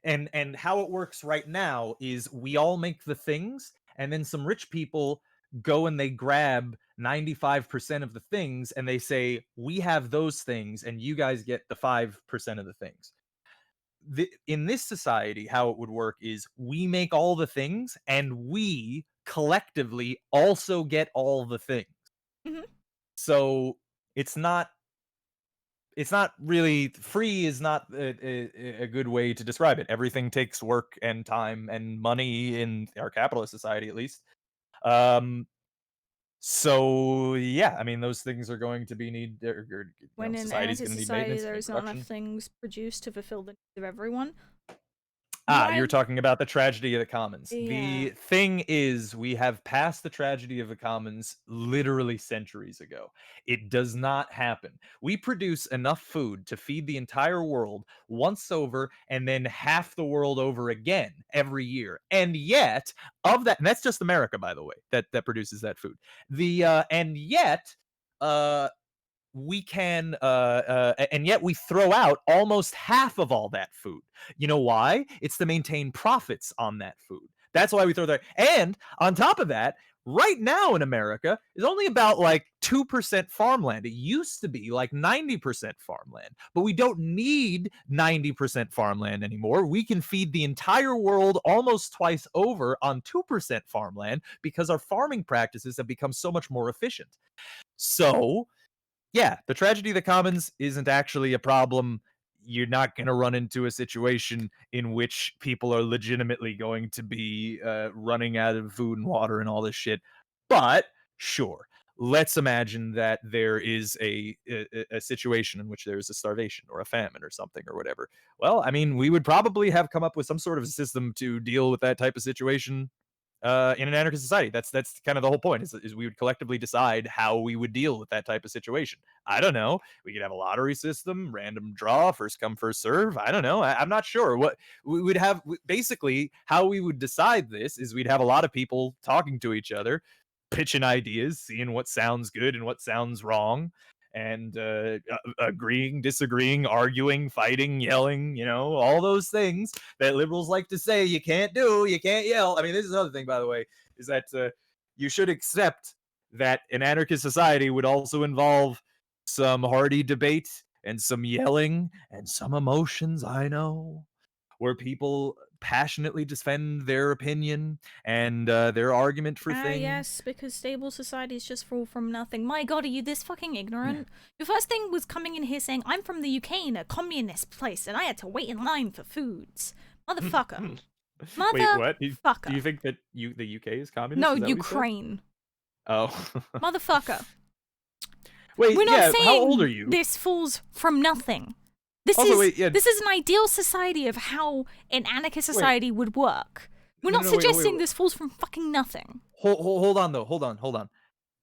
And how it works right now is we all make the things, and then some rich people go and they grab 95% of the things and they say, "We have those things and you guys get the 5% of the things." In this society, how it would work is we make all the things and we collectively also get all the things. Mhm. So it's not really free is not a good way to describe it. Everything takes work and time and money in our capitalist society, at least. Um, so yeah, I mean, those things are going to be when in society's anarchist going to need society maintenance, there need is not enough production. things produced to fulfill the needs of everyone. You're Why? talking about the tragedy of the commons. Yeah. The thing is, we have passed the tragedy of the commons literally centuries ago. It does not happen. We produce enough food to feed the entire world once over and then half the world over again every year. And yet, of that, and that's just America, by the way, that produces that food. And yet, we can and yet we throw out almost half of all that food. You know why? It's to maintain profits on that food. That's why we throw that. And on top of that, right now in America is only about like 2% farmland. It used to be like 90% farmland, but we don't need 90% farmland anymore. We can feed the entire world almost twice over on 2% farmland because our farming practices have become so much more efficient. So yeah, the tragedy of the commons isn't actually a problem. You're not going to run into a situation in which people are legitimately going to be running out of food and water and all this shit. But sure, let's imagine that there is a situation in which there is a starvation or a famine or something or whatever. Well, I mean, we would probably have come up with some sort of a system to deal with that type of situation in an anarchist society. That's kind of the whole point is we would collectively decide how we would deal with that type of situation. I don't know. We could have a lottery system, random draw, first come, first serve. I don't know. I'm not sure. What we would have basically how we would decide this is we'd have a lot of people talking to each other, pitching ideas, seeing what sounds good and what sounds wrong, and agreeing, disagreeing, arguing, fighting, yelling, all those things that liberals like to say you can't do, you can't yell. I mean, this is another thing, by the way, is that you should accept that an anarchist society would also involve some hearty debate and some yelling and some emotions, I know, where people passionately defend their opinion and their argument for things. Yes, because stable societies just fall from nothing. My god, are you this fucking ignorant? Your first thing was coming in here saying, I'm from the UK in a communist place and I had to wait in line for foods. Motherfucker. Wait, what? Do Motherfucker. you think that the UK is communist? No, Is that what you said? Ukraine. Oh. Motherfucker. Wait, We're not yeah, saying how old are you? this falls from nothing. This is an ideal society of how an anarchist society would work. We're not suggesting this falls from fucking nothing. Hold on, though. Hold on.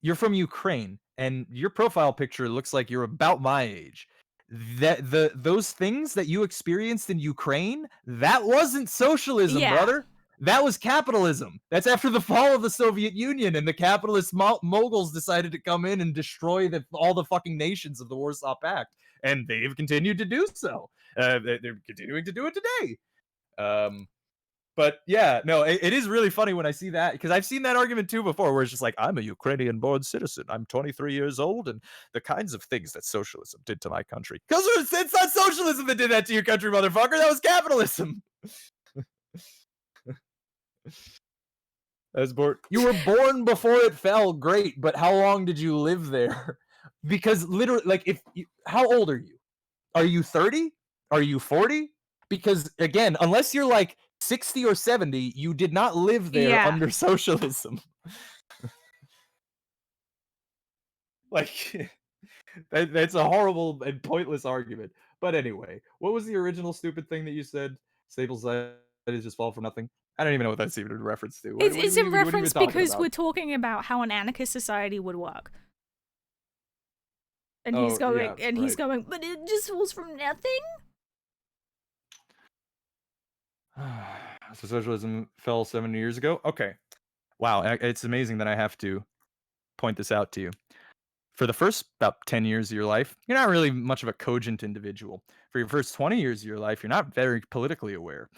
You're from Ukraine, and your profile picture looks like you're about my age. Those things that you experienced in Ukraine, that wasn't socialism, brother. That was capitalism. That's after the fall of the Soviet Union, and the capitalist moguls decided to come in and destroy all the fucking nations of the Warsaw Pact, and they've continued to do so. They're continuing to do it today. But yeah, no, it is really funny when I see that, because I've seen that argument too before, where it's just like, I'm a Ukrainian-born citizen. I'm 23 years old, and the kinds of things that socialism did to my country. Because it's not socialism that did that to your country, motherfucker. That was capitalism. You were born before it fell, great, but how long did you live there? Because literally, like, how old are you? Are you 30? Are you 40? Because again, unless you're like 60 or 70, you did not live there Yeah. under socialism. Like that's a horrible and pointless argument. But anyway, what was the original stupid thing that you said? Stable societies just fall for nothing. I don't even know what that's even in reference to. What, It's a what are you even reference talking because about? we're talking about how an anarchist society would work. And he's Oh, going, yeah, and he's right. going, but it just falls from nothing? So socialism fell 70 years ago? Okay. Wow, it's amazing that I have to point this out to you. For the first about 10 years of your life, you're not really much of a cogent individual. For your first 20 years of your life, you're not very politically aware.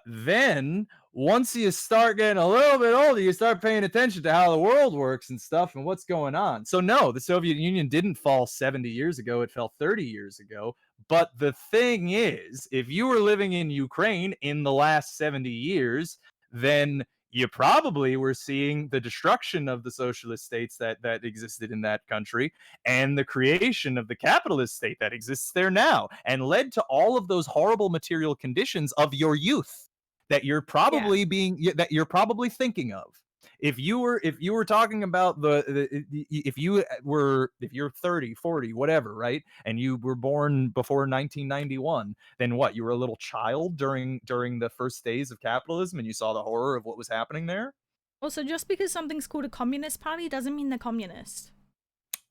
Then, once you start getting a little bit older, you start paying attention to how the world works and stuff and what's going on. So, no, the Soviet Union didn't fall 70 years ago, it fell 30 years ago. But the thing is, if you were living in Ukraine in the last 70 years, then you probably were seeing the destruction of the socialist states that existed in that country and the creation of the capitalist state that exists there now, and led to all of those horrible material conditions of your youth that you're probably thinking of. If you were talking about if you're 30, 40, whatever, right, and you were born before 1991, then what? You were a little child during the first days of capitalism, and you saw the horror of what was happening there. Also, just because something's called a communist party doesn't mean they're communist.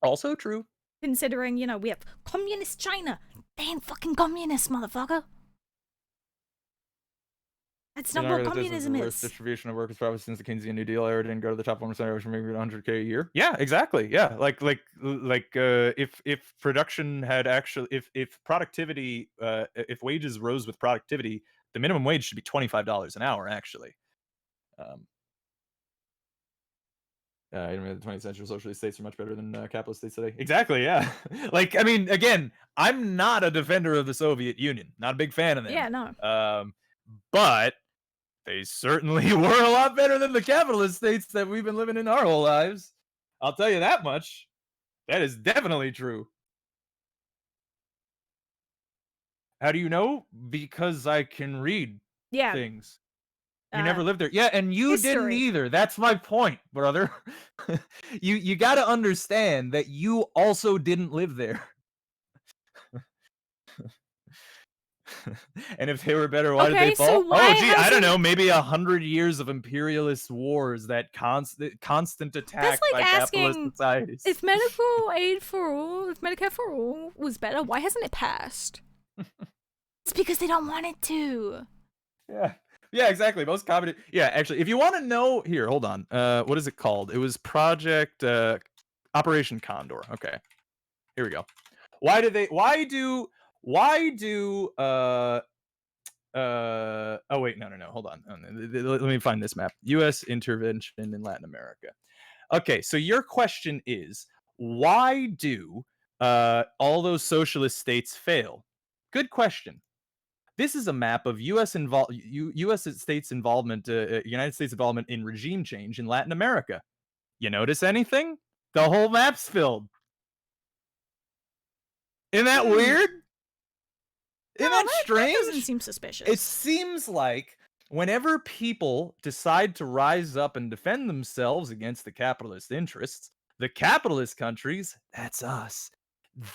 Also true. Considering, you know, we have communist China. They ain't fucking communist, motherfucker. That's not what communism is. Distribution of work is probably since the Keynesian New Deal era didn't go to the top 1%, which maybe 100K a year. Yeah, exactly. Yeah, like if production had actually, if productivity, if wages rose with productivity, the minimum wage should be $25 an hour. Actually, the 20th century socialist states are much better than capitalist states today. Exactly. Yeah. Like, I mean, again, I'm not a defender of the Soviet Union. Not a big fan of them. Yeah, no. But they certainly were a lot better than the capitalist states that we've been living in our whole lives. I'll tell you that much. That is definitely true. How do you know? Because I can read things. You never lived there. Yeah, and you didn't either. That's my point, brother. You got to understand that you also didn't live there. And if they were better, why did they fall? So why I don't know. Maybe 100 years of imperialist wars, that constant attack by capitalist societies. If medical aid for all, if Medicare for all was better, why hasn't it passed? It's because they don't want it to. Yeah, exactly. Most comedy. Yeah, actually, if you want to know, here, hold on. What is it called? It was Project Operation Condor. Okay, here we go. Why do oh wait, no, hold on. Let me find this map. U.S. intervention in Latin America. Okay, so your question is, why do all those socialist states fail? Good question. This is a map of U.S. states involvement, United States involvement in regime change in Latin America. You notice anything? The whole map's filled. Isn't that weird? Isn't that strange? That doesn't seem suspicious. It seems like whenever people decide to rise up and defend themselves against the capitalist interests, the capitalist countries, that's us,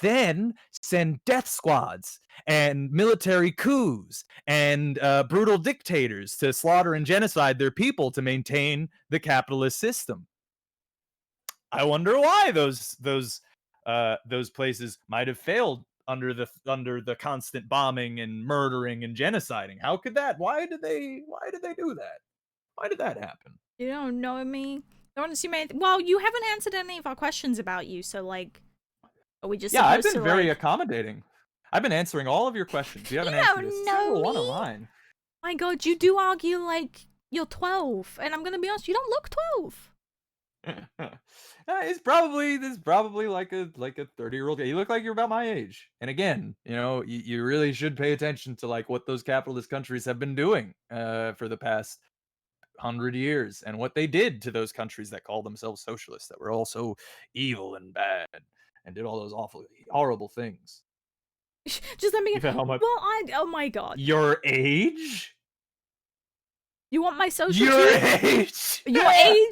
then send death squads and military coups and brutal dictators to slaughter and genocide their people to maintain the capitalist system. I wonder why those places might have failed under the constant bombing and murdering and genociding. How could that? Why did they do that? Why did that happen? You don't know me. Don't assume anything. Well, you haven't answered any of our questions about you, so like, are we just? Yeah, I've been very accommodating. I've been answering all of your questions. You haven't answered a single one of mine. My God, you do argue like you're 12, and I'm gonna be honest, you don't look 12. This is probably like a 30-year-old guy. You look like you're about my age. And again, you know, you really should pay attention to like what those capitalist countries have been doing for the past 100 years, and what they did to those countries that called themselves socialists, that were all so evil and bad and did all those awful, horrible things. Just let me. You know how much Well, oh my god. your age? You want my social Your too? age? Your age?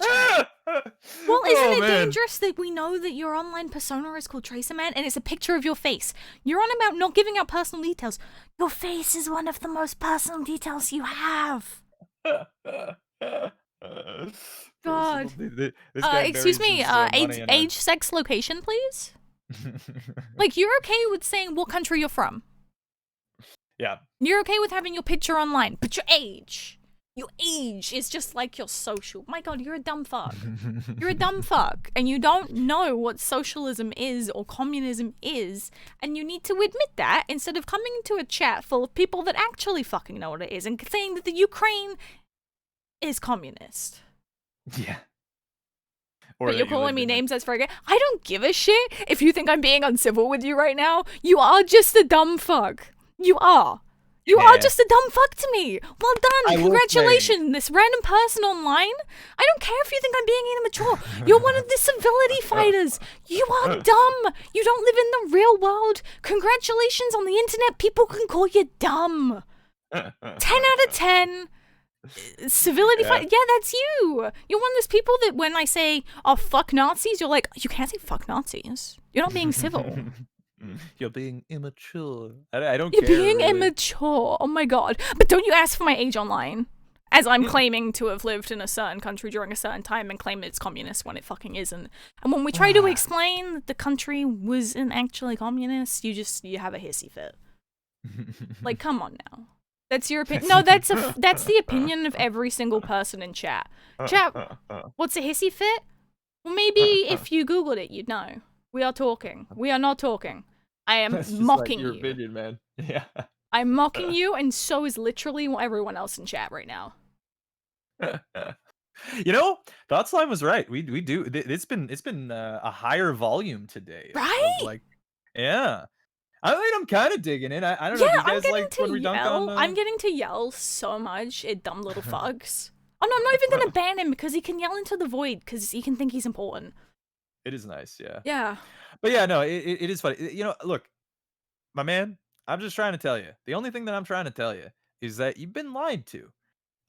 Well, isn't Oh, it man. dangerous that we know that your online persona is called Tracer Man and it's a picture of your face? You're on about not giving out personal details. Your face is one of the most personal details you have. God. This guy Excuse buries me, his, money age, in age, sex, location, please? Like, you're okay with saying what country you're from. yeah. You're okay with having your picture online, but your age is just like your social. My god, you're a dumb fuck. You're a dumb fuck, and you don't know what socialism is or communism is, and you need to admit that instead of coming into a chat full of people that actually fucking know what it is and saying that the Ukraine is communist. Yeah. But you're calling me names as Frege. I don't give a shit if you think I'm being uncivil with you right now. You are just a dumb fuck. You are. You are Yeah. just a dumb fuck to me. Well I done. will Congratulations, this random person online. I don't care if you think I'm being immature. You're one of the civility fighters. You are dumb. You don't live in the real world. Congratulations on the internet. People can call you dumb. 10 out of 10. Civility fight. Yeah, that's you. You're one of those people that when I say, oh, fuck Nazis, you're like, you can't say fuck Nazis. You're not being civil. You're being immature. I don't You're care. being really. immature. Oh my god. But don't you ask for my age online. As I'm claiming to have lived in a certain country during a certain time and claim it's communist when it fucking isn't. And when we try to explain that the country wasn't actually communist, you have a hissy fit. Like, come on now. That's your opinion. No, that's the opinion of every single person in chat. Chat, what's a hissy fit? Well, maybe if you Googled it, you'd know. We are talking. We are not talking. I am That's just mocking like your you. opinion, man. Yeah. I'm mocking you, and so is literally everyone else in chat right now. You know, Thought Slime was right. We do. It's been a higher volume today. Right? Like, yeah. I mean, I'm kind of digging it. I don't know. Yeah, Do you I'm guys getting like to when we dunk yell. on? I'm getting to yell so much at dumb little fucks. Oh no, I'm not even gonna ban him because he can yell into the void because he can think he's important. It is nice, yeah. Yeah. But yeah, no, it is funny. You know, look, my man, I'm just trying to tell you. The only thing that I'm trying to tell you is that you've been lied to.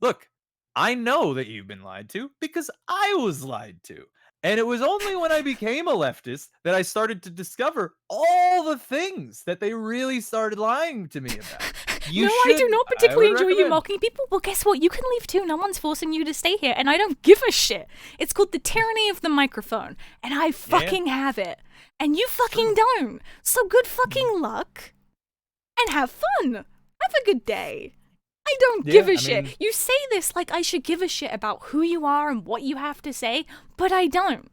Look, I know that you've been lied to because I was lied to. And it was only when I became a leftist that I started to discover all the things that they really started lying to me about. You No, I do should- not I particularly would enjoy you recommend. mocking people. Well, guess what? You can leave too. No one's forcing you to stay here, and I don't give a shit. It's called the tyranny of the microphone, and I fucking have it. And you fucking don't. So good fucking luck, and have fun. Have a good day. I don't give a I shit. mean- You say this like I should give a shit about who you are and what you have to say, but I don't.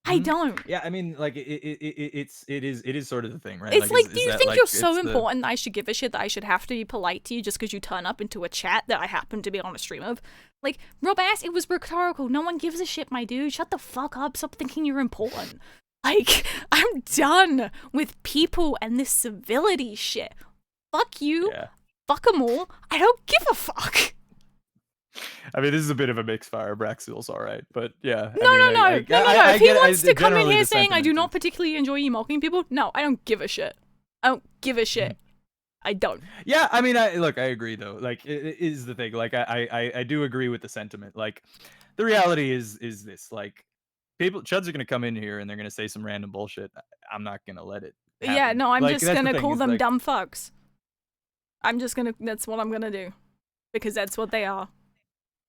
I Mhm. don't. Yeah, I mean, like it is sort of the thing, right? It's like, is do you that, think like, you're so it's the- important that I should give a shit that I should have to be polite to you just because you turn up into a chat that I happen to be on a stream of? Like, Rob asked, it was rhetorical. No one gives a shit, my dude. Shut the fuck up. Stop thinking you're important. Like, I'm done with people and this civility shit. Fuck you. Yeah. Fuck them all. I don't give a fuck. I mean, this is a bit of a mixed fire. Braxill's all right, but yeah. No. If he wants to come in here saying I do not not. particularly enjoy you mocking people, no, I don't give a shit. I don't give a shit. I don't. Yeah, I mean, I agree though. Like, it is the thing. Like, I do agree with the sentiment. Like, the reality is this. Like, chuds are gonna come in here and they're gonna say some random bullshit. I'm not gonna let it. Yeah, happen. no, I'm Like, just that's the gonna thing, call is, them like- dumb fucks. That's what I'm gonna do. Because that's what they are.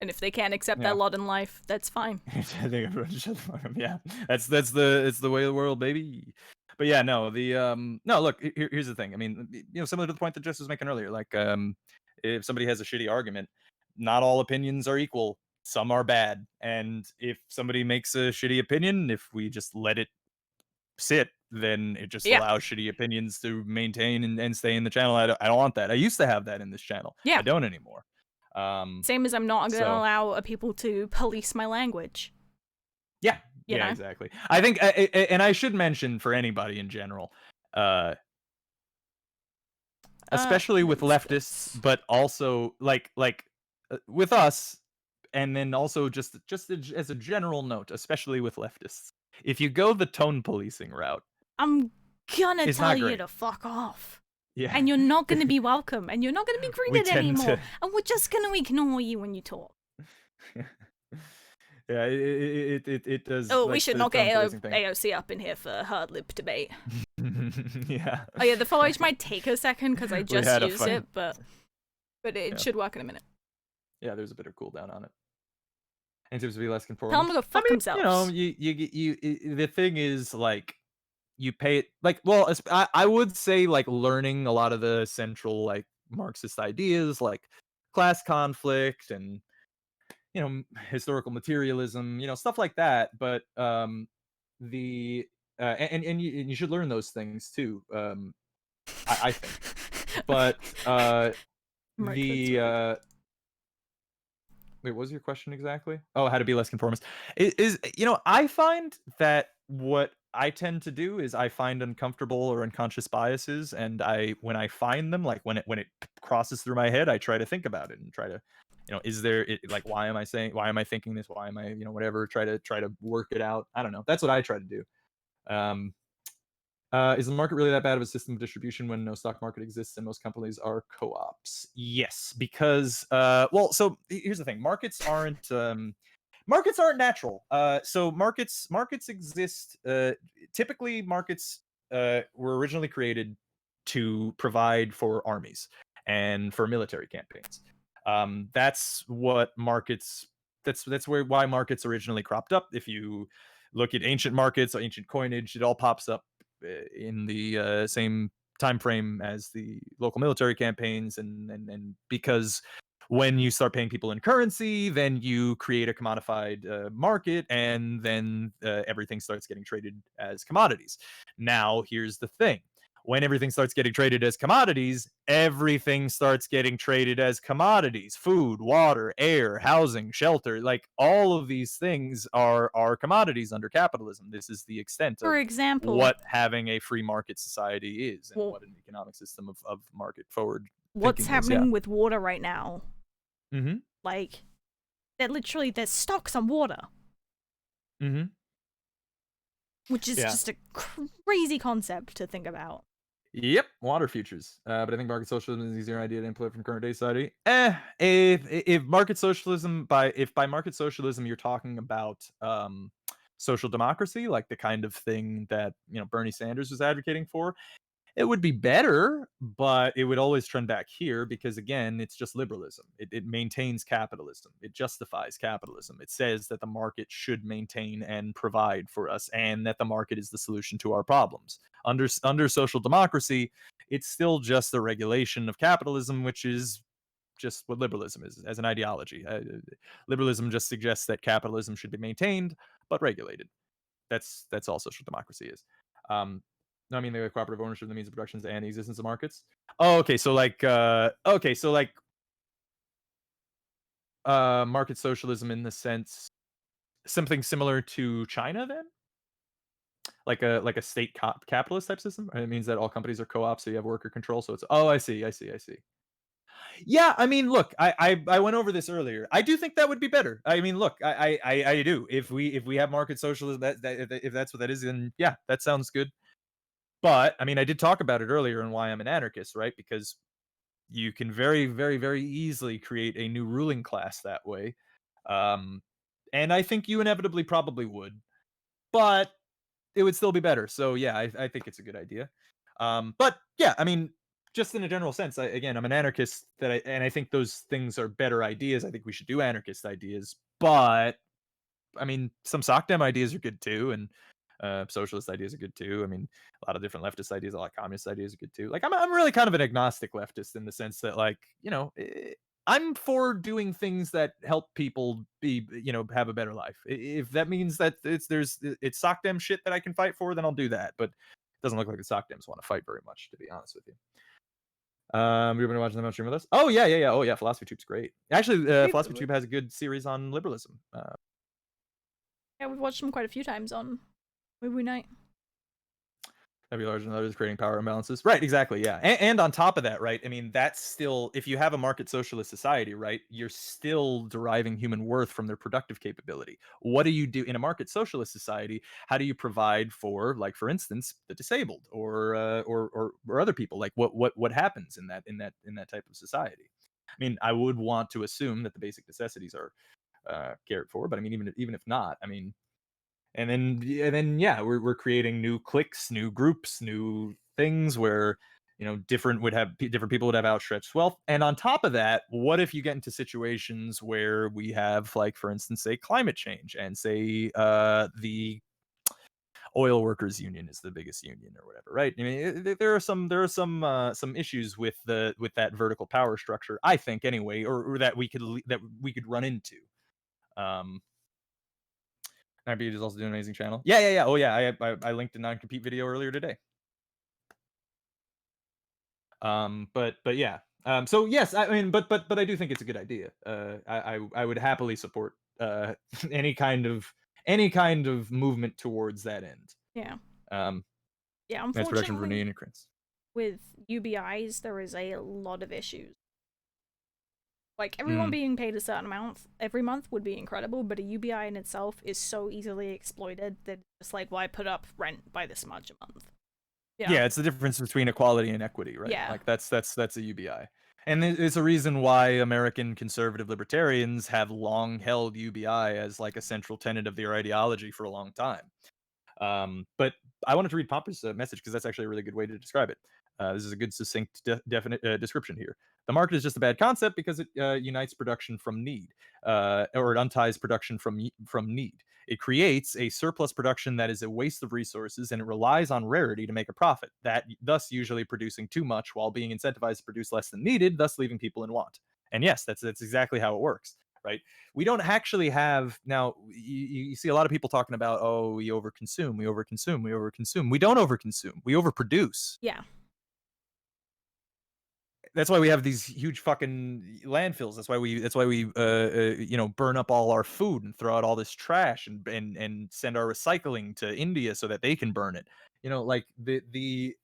And if they can't accept Yeah. that lot in life, that's fine. I think everyone should shut the fuck up. Yeah, it's the way of the world, baby. But yeah, no, no. Look, here's the thing. I mean, similar to the point that Jess was making earlier. Like, if somebody has a shitty argument, not all opinions are equal. Some are bad, and if somebody makes a shitty opinion, if we just let it sit, then it just Yeah. allows shitty opinions to maintain and stay in the channel. I don't want that. I used to have that in this channel. Yeah. I don't anymore. Same as I'm not gonna So- allow people to police my language. Yeah, You yeah, know? exactly. I think, and I should mention for anybody in general, especially with what is leftists, this? but also like with us, and then also just as a general note, especially with leftists, if you go the tone policing route, I'm gonna It's tell not you great. to fuck off. Yeah. And you're not gonna be welcome, and you're not gonna be greeted tend anymore. to- And we're just gonna ignore you when you talk. Yeah, it does. Oh, we like, should the not tone get policing thing. AOC up in here for a hard lip debate. Yeah. Oh yeah, the foliage might take a second because I We just had a used fight. it, but it Yeah. should work in a minute. Yeah, there's a bit of cooldown on it. And seems to be less conformist. Tell them to go fuck themselves. You know, the thing is, like, you pay it, like, well, I would say, like, learning a lot of the central, like, Marxist ideas, like class conflict and, you know, historical materialism, you know, stuff like that. But the and you should learn those things too. I think. But Right, the wait, what was your question exactly? Oh, how to be less conformist. Is, you know, I find that what I tend to do is I find uncomfortable or unconscious biases, and when I find them, like when it crosses through my head, I try to think about it and try to, you know, is there like, why am I thinking this? Why am I, you know, whatever, try to work it out. I don't know. That's what I try to do. Um is the market really that bad of a system of distribution when no stock market exists and most companies are co-ops? Yes, because well, so here's the thing: markets aren't natural. So markets exist. Typically, markets were originally created to provide for armies and for military campaigns. That's what markets. That's why markets originally cropped up. If you look at ancient markets, ancient coinage, it all pops up in the same time frame as the local military campaigns, and because when you start paying people in currency, then you create a commodified market, and then everything starts getting traded as commodities. Now, here's the thing: when everything starts getting traded as commodities, everything starts getting traded as commodities. Food, water, air, housing, shelter, like all of these things are commodities under capitalism. This is the extent For of example, what having a free market society is, and Well- what an economic system of market forward what's thinking is, happening with water right now? Mm-hmm. Like, there's stocks on water, Mm-hmm. which is Yeah. just a crazy concept to think about. Yep, water futures. But I think market socialism is an easier idea to implement from current day society. If market socialism, by market socialism you're talking about social democracy, like the kind of thing that, you know, Bernie Sanders was advocating for, it would be better, but it would always trend back here because, again, it's just liberalism. It maintains capitalism. It justifies capitalism. It says that the market should maintain and provide for us, and that the market is the solution to our problems. Under social democracy, it's still just a regulation of capitalism, which is just what liberalism is as an ideology. Liberalism just suggests that capitalism should be maintained but regulated. That's all social democracy is. No, I mean the cooperative ownership of the means of production and the existence of markets. Oh, okay. So like, market socialism in the sense something similar to China, then, like a state capitalist type system. It means that all companies are co-ops, so you have worker control. So it's, oh, I see. Yeah, I mean, look, I went over this earlier. I do think that would be better. I mean, look, I do. If we have market socialism, if that's what that is, then yeah, that sounds good. But I mean, I did talk about it earlier and why I'm an anarchist, right? Because you can very, very, very easily create a new ruling class that way. And I think you inevitably probably would, but it would still be better. So yeah, I think it's a good idea. But yeah, I mean, just in a general sense, again, I'm an anarchist and I think those things are better ideas. I think we should do anarchist ideas, but I mean, some SOCDEM ideas are good too, and socialist ideas are good too. I mean, a lot of different leftist ideas, a lot of communist ideas are good too. Like, I'm really kind of an agnostic leftist in the sense that, like, you know, I'm for doing things that help people be, you know, have a better life. If that means that it's SOCDEM shit that I can fight for, then I'll do that. But it doesn't look like the SOCDEMs want to fight very much, to be honest with you. You've been watching them on stream with us? Oh yeah. Oh yeah, Philosophy Tube's great. Actually, Philosophy Tube has a good series on liberalism. Yeah, we've watched them quite a few times on movie night. Heavy, large, and others creating power imbalances. Right, exactly, yeah. And on top of that, right, I mean, that's still, if you have a market socialist society, right, you're still deriving human worth from their productive capability. What do you do in a market socialist society? How do you provide for, like, for instance, the disabled or other people? Like, what happens in that type of society? I mean, I would want to assume that the basic necessities are cared for, but I mean, even if not, I mean, and then yeah, we're creating new cliques, new groups, new things where different people would have outstretched wealth. And on top of that, what if you get into situations where we have, like, for instance, say climate change, and say the oil workers union is the biggest union or whatever, right? I mean, there are some issues with that vertical power structure, I think, anyway, or that we could run into. um Nightbeat is also doing an amazing channel. Yeah. Oh yeah, I linked a non-compete video earlier today. But yeah. So yes, I mean, but I do think it's a good idea. I would happily support any kind of movement towards that end. Yeah. Um, Yeah, mass production for unfortunately, immigrants. with UBIs, there is a lot of issues. Like, everyone being paid a certain amount every month would be incredible, but a UBI in itself is so easily exploited that it's like, why put up rent by this much a month? Yeah, it's the difference between equality and equity, right? Yeah. Like that's a UBI. And it's a reason why American conservative libertarians have long held UBI as, like, a central tenet of their ideology for a long time. But I wanted to read Pomper's message because that's actually a really good way to describe it. This is a good, succinct, definite description here. The market is just a bad concept because it unites production from need, or it unties production from need. It creates a surplus production that is a waste of resources, and it relies on rarity to make a profit, that thus usually producing too much while being incentivized to produce less than needed, thus leaving people in want. And yes, that's exactly how it works, right? We don't actually have, now you see a lot of people talking about, oh, we overconsume. We don't overconsume, we overproduce. Yeah. That's why we have these huge fucking landfills. That's why we burn up all our food and throw out all this trash, and send our recycling to India so that they can burn it. Like, we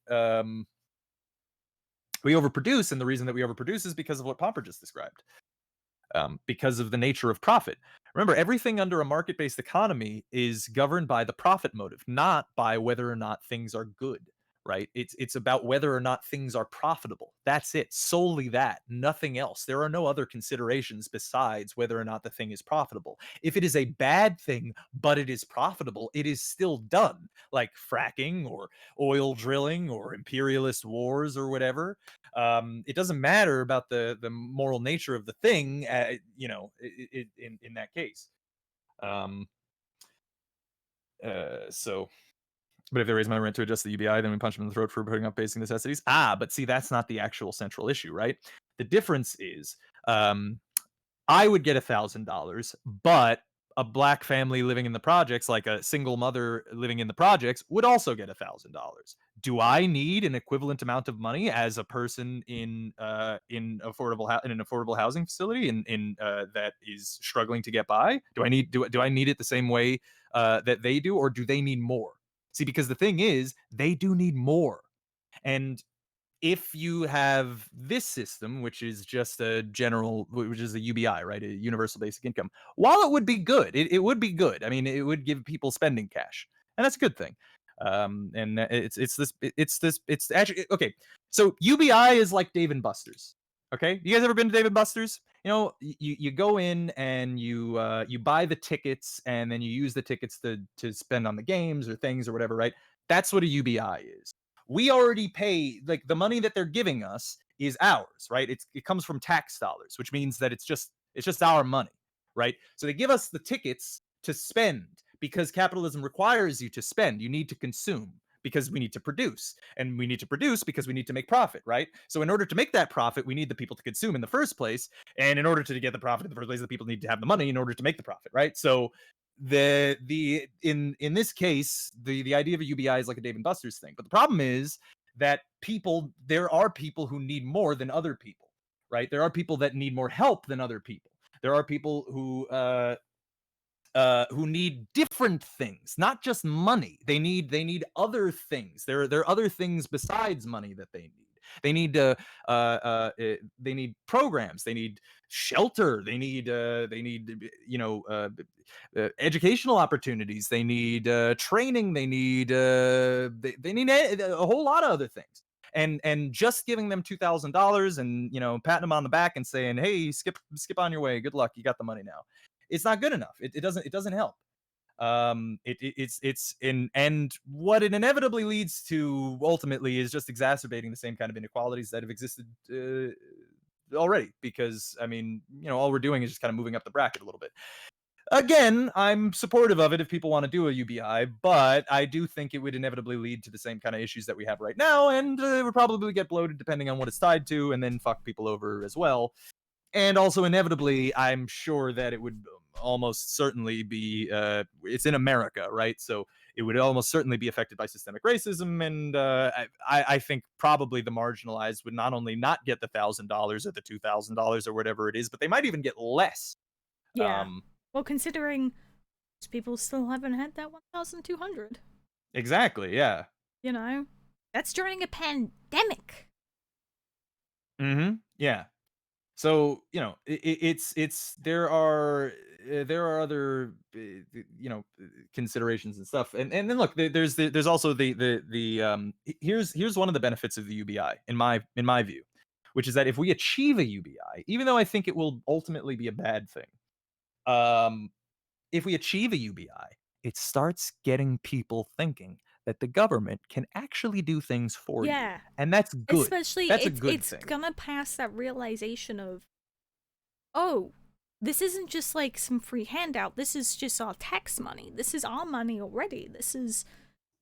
overproduce, and the reason that we overproduce is because of what Pomper just described. Because of the nature of profit. Remember, everything under a market-based economy is governed by the profit motive, not by whether or not things are good, right? It's about whether or not things are profitable. That's it. Solely that. Nothing else. There are no other considerations besides whether or not the thing is profitable. If it is a bad thing, but it is profitable, it is still done. Like fracking or oil drilling or imperialist wars or whatever. It doesn't matter about the moral nature of the thing, in that case. So, but if they raise my rent to adjust the UBI, then we punch them in the throat for putting up basic necessities. But see, that's not the actual central issue, right? The difference is, I would get $1,000, but a black family living in the projects, like a single mother living in the projects, would also get $1,000. Do I need an equivalent amount of money as a person in an affordable housing facility in that is struggling to get by? Do I need it the same way that they do, or do they need more? See, because the thing is, they do need more. And if you have this system, which is just which is a UBI, right? A universal basic income. While it would be good, it would be good. I mean, it would give people spending cash, and that's a good thing. And it's actually okay. So UBI is like Dave & Buster's. Okay, you guys ever been to Dave & Buster's? You go in and you buy the tickets, and then you use the tickets to spend on the games or things or whatever, right? That's what a UBI is. We already pay, like, the money that they're giving us is ours, right? It comes from tax dollars, which means that it's just our money, right? So they give us the tickets to spend because capitalism requires you to spend. You need to consume because we need to produce, and we need to produce because we need to make profit, right? So in order to make that profit, we need the people to consume in the first place, and in order to get the profit in the first place, the people need to have the money in order to make the profit, right? So in this case, the idea of a UBI is like a Dave & Buster's thing. But the problem is that there are people who need more than other people, right? There are people that need more help than other people. There are people who who need different things, not just money. They need other things. There are other things besides money that they need. They need they need programs. They need shelter. They need educational opportunities. They need training. They need they need a whole lot of other things. And just giving them $2,000 and patting them on the back and saying, hey, skip on your way, good luck, you got the money now, it's not good enough. It doesn't help. It's in, and what it inevitably leads to ultimately is just exacerbating the same kind of inequalities that have existed already, because I mean, all we're doing is just kind of moving up the bracket a little bit. Again, I'm supportive of it if people want to do a UBI, but I do think it would inevitably lead to the same kind of issues that we have right now, and it would probably get bloated depending on what it's tied to, and then fuck people over as well. And also, inevitably, I'm sure that it would almost certainly be, it's in America, right? So it would almost certainly be affected by systemic racism, and I think probably the marginalized would not only not get the $1,000 or the $2,000 or whatever it is, but they might even get less. Yeah. Well, considering people still haven't had that 1,200. Exactly, yeah. That's during a pandemic. Mm-hmm. Yeah. So, it's there are other considerations and stuff. And then look, there's also the here's one of the benefits of the UBI in my view, which is that if we achieve a UBI, even though I think it will ultimately be a bad thing, if we achieve a UBI, it starts getting people thinking that the government can actually do things for you. And that's good. Especially, that's a good thing. It's gonna pass that realization of, oh, this isn't just like some free handout. This is just our tax money. This is our money already. This is,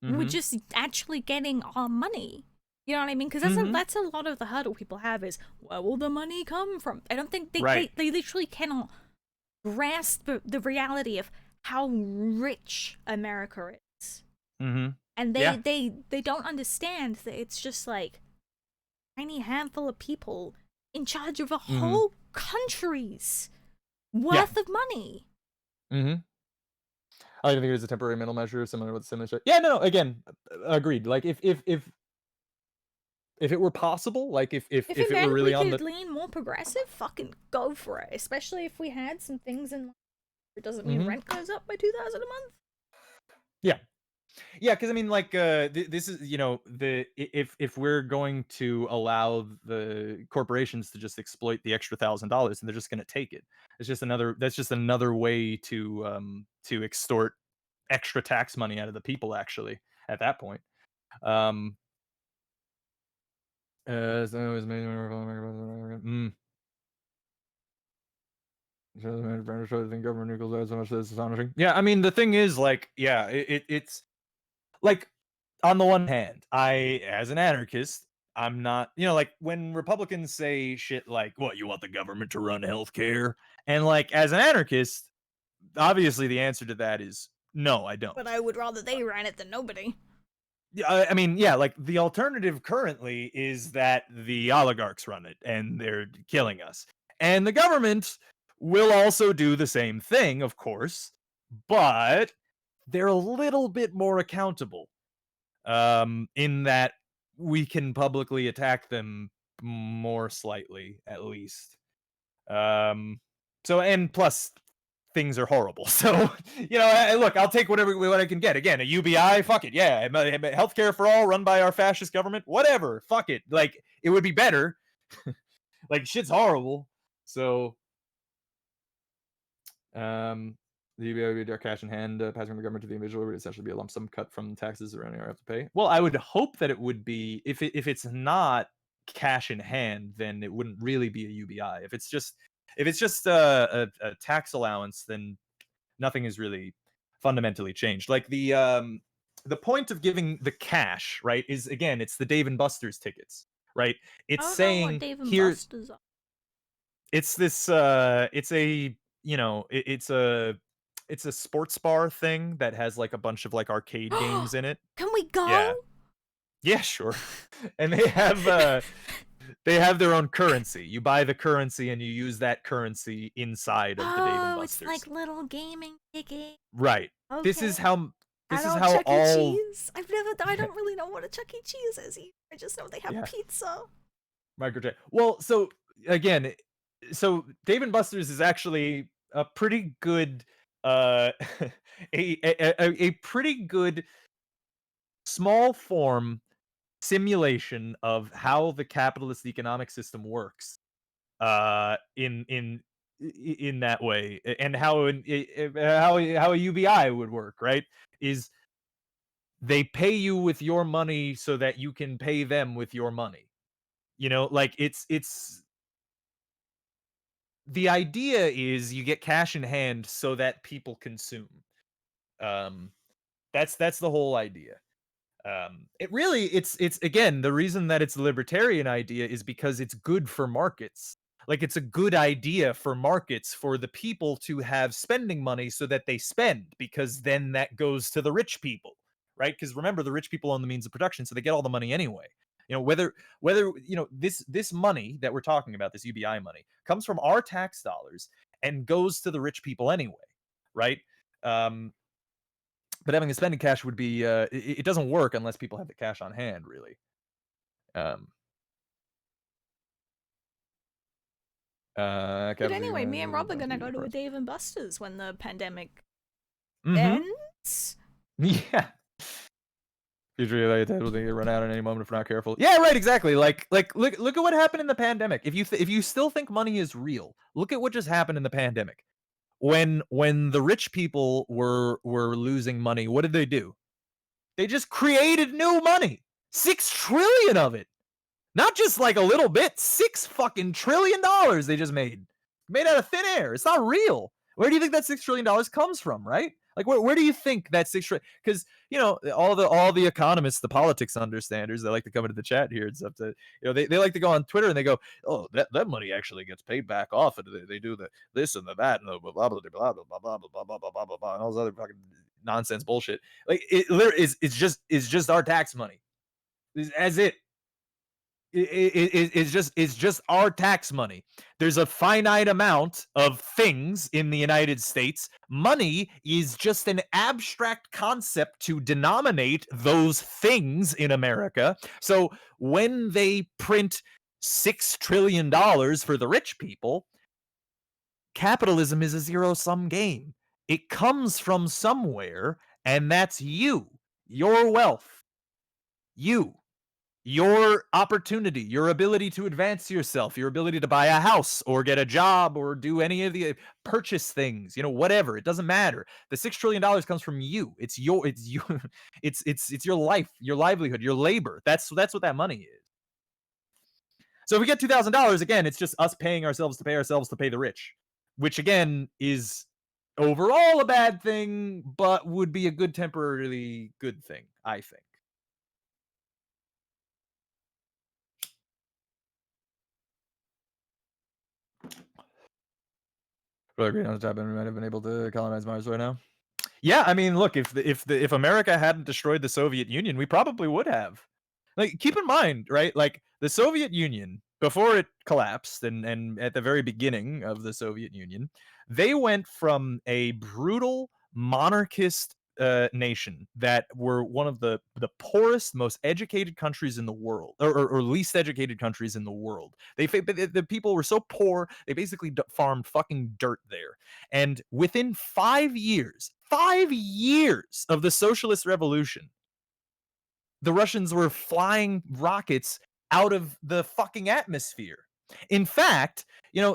we're just actually getting our money. You know what I mean? Because that's a lot of the hurdle people have is, where will the money come from? I don't think they literally cannot grasp the reality of how rich America is. And they don't understand that it's just like a tiny handful of people in charge of a whole country's worth of money. I think it is a temporary mental measure, similar with similar. Yeah, no, again, agreed. Like if it were possible, like if it were really on the, could lean more progressive, fucking go for it. Especially if we had some things in. It doesn't mean rent goes up by $2,000 a month. Yeah, because I mean, like, this is, if we're going to allow the corporations to just exploit the extra $1,000, and they're just going to take it. That's just another way to extort extra tax money out of the people. Actually, at that point, Yeah, I mean, the thing is, like, yeah, it's like, on the one hand, I, as an anarchist, I'm not, like, when Republicans say shit like, what, you want the government to run healthcare? And, like, as an anarchist, obviously the answer to that is no, I don't. But I would rather they ran it than nobody. Yeah, I mean, yeah, like, the alternative currently is that the oligarchs run it, and they're killing us. And the government will also do the same thing, of course, but they're a little bit more accountable, in that we can publicly attack them more slightly, at least. So, and plus, things are horrible. So, look, I'll take what I can get. Again, a UBI, fuck it, yeah. Healthcare for all, run by our fascist government, whatever, fuck it. Like, it would be better. Like, shit's horrible. So, the UBI would be cash in hand, passing from the government to the individual would essentially be a lump sum cut from taxes or anything I have to pay. Well, I would hope that it would be, if it's not cash in hand, then it wouldn't really be a UBI. If it's just a tax allowance, then nothing is really fundamentally changed. Like the point of giving the cash, right, is, again, it's the Dave and Buster's tickets, right? It's saying here, it's this it's a sports bar thing that has like a bunch of like arcade games in it. Can we go? Yeah, sure. And they have their own currency. You buy the currency and you use that currency inside of the Dave and Buster's. it's Busters. like little gaming ticket. Right. This is Okay. how this is Adult how Chuck E. all Cheese. I don't really know what a Chuck E. Cheese is either. I just know they have Yeah. pizza. microtransaction. Well, so again, so Dave and Buster's is actually a pretty good a pretty good small form simulation of how the capitalist economic system works in that way, and how how a UBI would work, right? Is they pay you with your money so that you can pay them with your money. You know, like it's the idea is you get cash in hand so that people consume. Um that's the whole idea. It really it's again, the reason that it's a libertarian idea is because it's good for markets. Like it's a good idea for markets for the people to have spending money so that they spend, because then that goes to the rich people, right? Because remember, the rich people own the means of production, so they get all the money anyway. You know, whether you know this money that we're talking about, this UBI money, comes from our tax dollars and goes to the rich people anyway, right? Um, but having a spending cash would be it doesn't work unless people have the cash on hand, really. Um, But anyway, me and Rob are gonna go to a Dave and Buster's when the pandemic ends. Yeah. Future like that will get run out at any moment if we're not careful. Yeah, right, exactly. Like look at what happened in the pandemic. If you still think money is real, look at what just happened in the pandemic. When the rich people were losing money, what did they do? They just created new money. 6 trillion of it. Not just like a little bit, $6 trillion they just made out of thin air. It's not real. Where do you think that $6 trillion comes from, right? Like where do you think that 6 trillion? Because you know all the economists, the politics understanders, they like to come into the chat here and stuff. To they like to go on Twitter and they go, oh, that money actually gets paid back off, and they do the this and the that and the blah blah blah blah blah blah blah blah blah blah blah blah and all this other fucking nonsense bullshit. Like it literally is it's just our tax money. As it's just our tax money. There's a finite amount of things in the United States. Money is just an abstract concept to denominate those things in America. So when they print $6 trillion for the rich people, capitalism is a zero-sum game. It comes from somewhere, and that's you, your wealth, your opportunity, your ability to advance yourself, your ability to buy a house or get a job or do any of the purchase things, whatever. It doesn't matter. The $6 trillion comes from you. It's you. It's your life, your livelihood, your labor. That's what that money is. So if we get $2,000, again, it's just us paying ourselves to pay the rich, which again is overall a bad thing, but would be a good temporarily good thing, I think. Really great on the top, and we might have been able to colonize Mars right now. Yeah, I mean, look, if America hadn't destroyed the Soviet Union, we probably would have. Like, keep in mind, right? Like the Soviet Union, before it collapsed, and at the very beginning of the Soviet Union, they went from a brutal monarchist nation that were one of the poorest, most educated countries in the world, or least educated countries in the world. The people were so poor they basically farmed fucking dirt there. And within 5 years of the socialist revolution, the Russians were flying rockets out of the fucking atmosphere. In fact,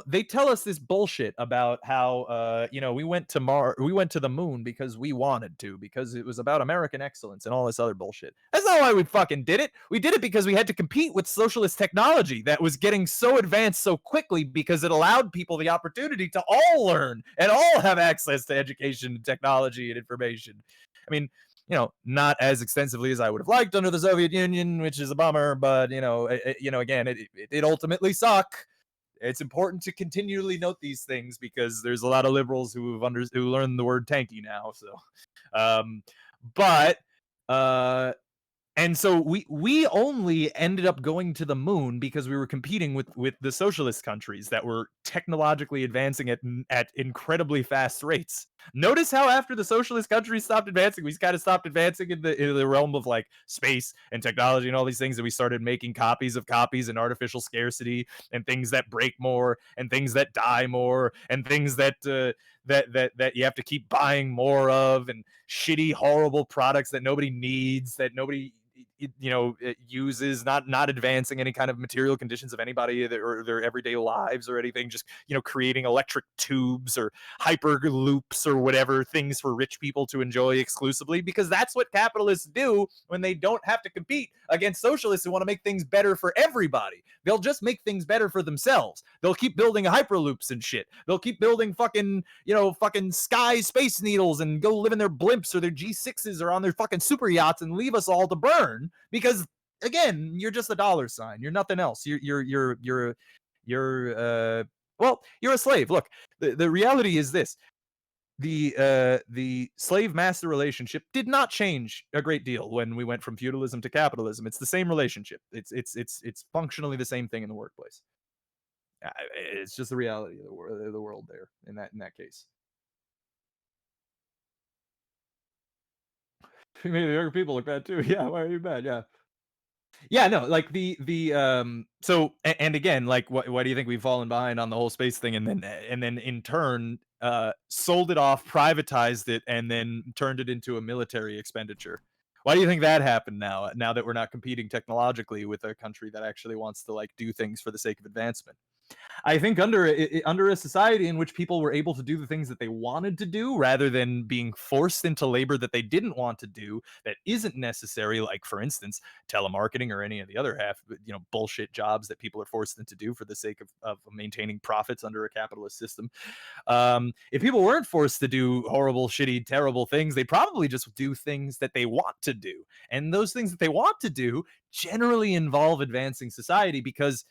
they tell us this bullshit about how we went to the moon because we wanted to, because it was about American excellence and all this other bullshit. That's not why we fucking did it. We did it because we had to compete with socialist technology that was getting so advanced so quickly, because it allowed people the opportunity to all learn and all have access to education, technology, and information. I mean, not as extensively as I would have liked under the Soviet Union, which is a bummer, but again, it ultimately suck. It's important to continually note these things because there's a lot of liberals who learn the word tanky now. So, but And so we only ended up going to the moon because we were competing with the socialist countries that were technologically advancing at incredibly fast rates. Notice how after the socialist countries stopped advancing, we kind of stopped advancing in the realm of like space and technology and all these things, and we started making copies of copies and artificial scarcity and things that break more and things that die more and things that that you have to keep buying more of, and shitty horrible products that nobody needs, that nobody uses, not advancing any kind of material conditions of anybody or their everyday lives or anything, just creating electric tubes or hyperloops or whatever things for rich people to enjoy exclusively, because that's what capitalists do when they don't have to compete against socialists who want to make things better for everybody. They'll just make things better for themselves. They'll keep building hyperloops and shit. They'll keep building fucking sky space needles and go live in their blimps or their G6s or on their fucking super yachts and leave us all to burn, because again, you're just a dollar sign. You're nothing else. You're a slave. Look, the reality is this: the slave master relationship did not change a great deal when we went from feudalism to capitalism. It's the same relationship. It's functionally the same thing in the workplace. It's just the reality of the world there in that case. You made the younger people look bad too. Yeah, why are you bad? Yeah, no, like so and again, like why do you think we've fallen behind on the whole space thing, and then in turn sold it off, privatized it, and then turned it into a military expenditure? Why do you think that happened now that we're not competing technologically with a country that actually wants to like do things for the sake of advancement? I think under a society in which people were able to do the things that they wanted to do rather than being forced into labor that they didn't want to do, that isn't necessary, like for instance telemarketing or any of the other bullshit jobs that people are forced into do for the sake of maintaining profits under a capitalist system. If people weren't forced to do horrible, shitty, terrible things, they probably just do things that they want to do, and those things that they want to do generally involve advancing society, because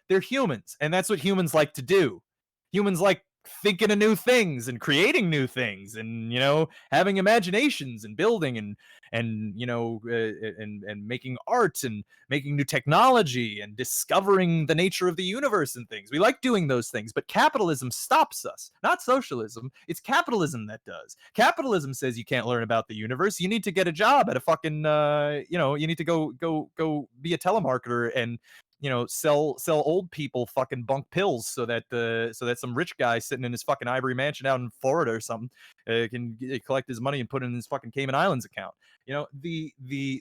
they're humans, and that's what humans like to do. Humans like thinking of new things and creating new things, and having imaginations and building and making art and making new technology and discovering the nature of the universe and things. We like doing those things, but capitalism stops us. Not socialism. It's capitalism that does. Capitalism says you can't learn about the universe. You need to get a job at a fucking you need to go be a telemarketer and sell old people fucking bunk pills so that some rich guy sitting in his fucking ivory mansion out in Florida or something can collect his money and put it in his fucking Cayman Islands account.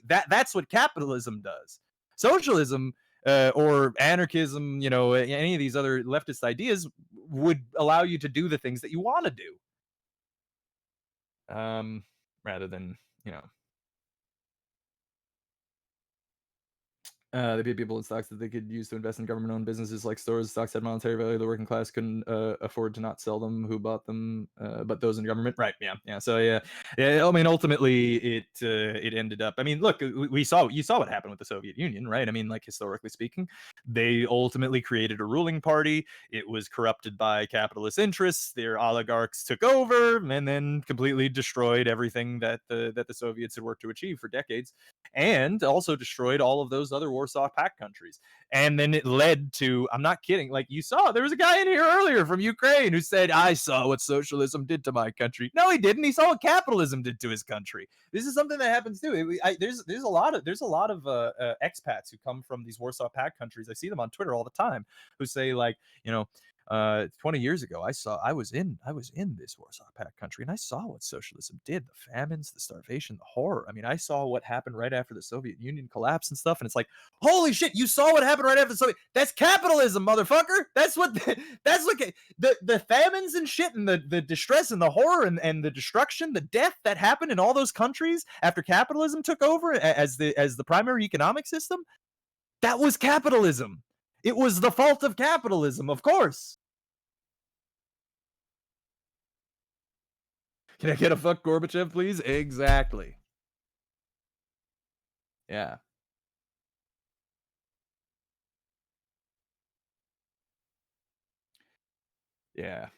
That's what capitalism does. Socialism or anarchism, any of these other leftist ideas would allow you to do the things that you want to do, rather than they paid people in stocks that they could use to invest in government-owned businesses like stores. Stocks had monetary value. The working class couldn't afford to not sell them. Who bought them? But those in government, right? Yeah. So yeah. I mean, ultimately, it ended up. I mean, look, you saw what happened with the Soviet Union, right? I mean, like historically speaking, they ultimately created a ruling party. It was corrupted by capitalist interests. Their oligarchs took over and then completely destroyed everything that the Soviets had worked to achieve for decades, and also destroyed all of those other Warsaw Pact countries. And then it led to, I'm not kidding, like you saw, there was a guy in here earlier from Ukraine who said, I saw what socialism did to my country. No, he didn't. He saw what capitalism did to his country. This is something that happens too. There's a lot of expats who come from these Warsaw Pact countries. I see them on Twitter all the time who say, like, 20 years ago, I was in this Warsaw Pact country, and I saw what socialism did: the famines, the starvation, the horror. I mean, I saw what happened right after the Soviet Union collapsed and stuff, and it's like, holy shit, you saw what happened right after the Soviet. That's capitalism, motherfucker. That's what the famines and shit, and the distress and the horror and the destruction, the death that happened in all those countries after capitalism took over as the primary economic system. That was capitalism. It was the fault of capitalism, of course. Can I get a fuck Gorbachev, please? Exactly. Yeah. Yeah.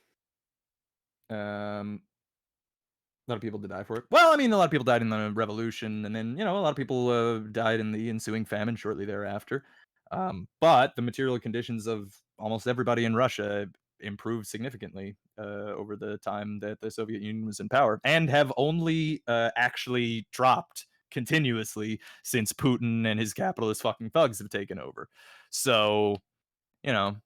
A lot of people did die for it. Well, I mean, a lot of people died in the revolution, and then a lot of people died in the ensuing famine shortly thereafter. But the material conditions of almost everybody in Russia improved significantly over the time that the Soviet Union was in power, and have only actually dropped continuously since Putin and his capitalist fucking thugs have taken over. So, you know,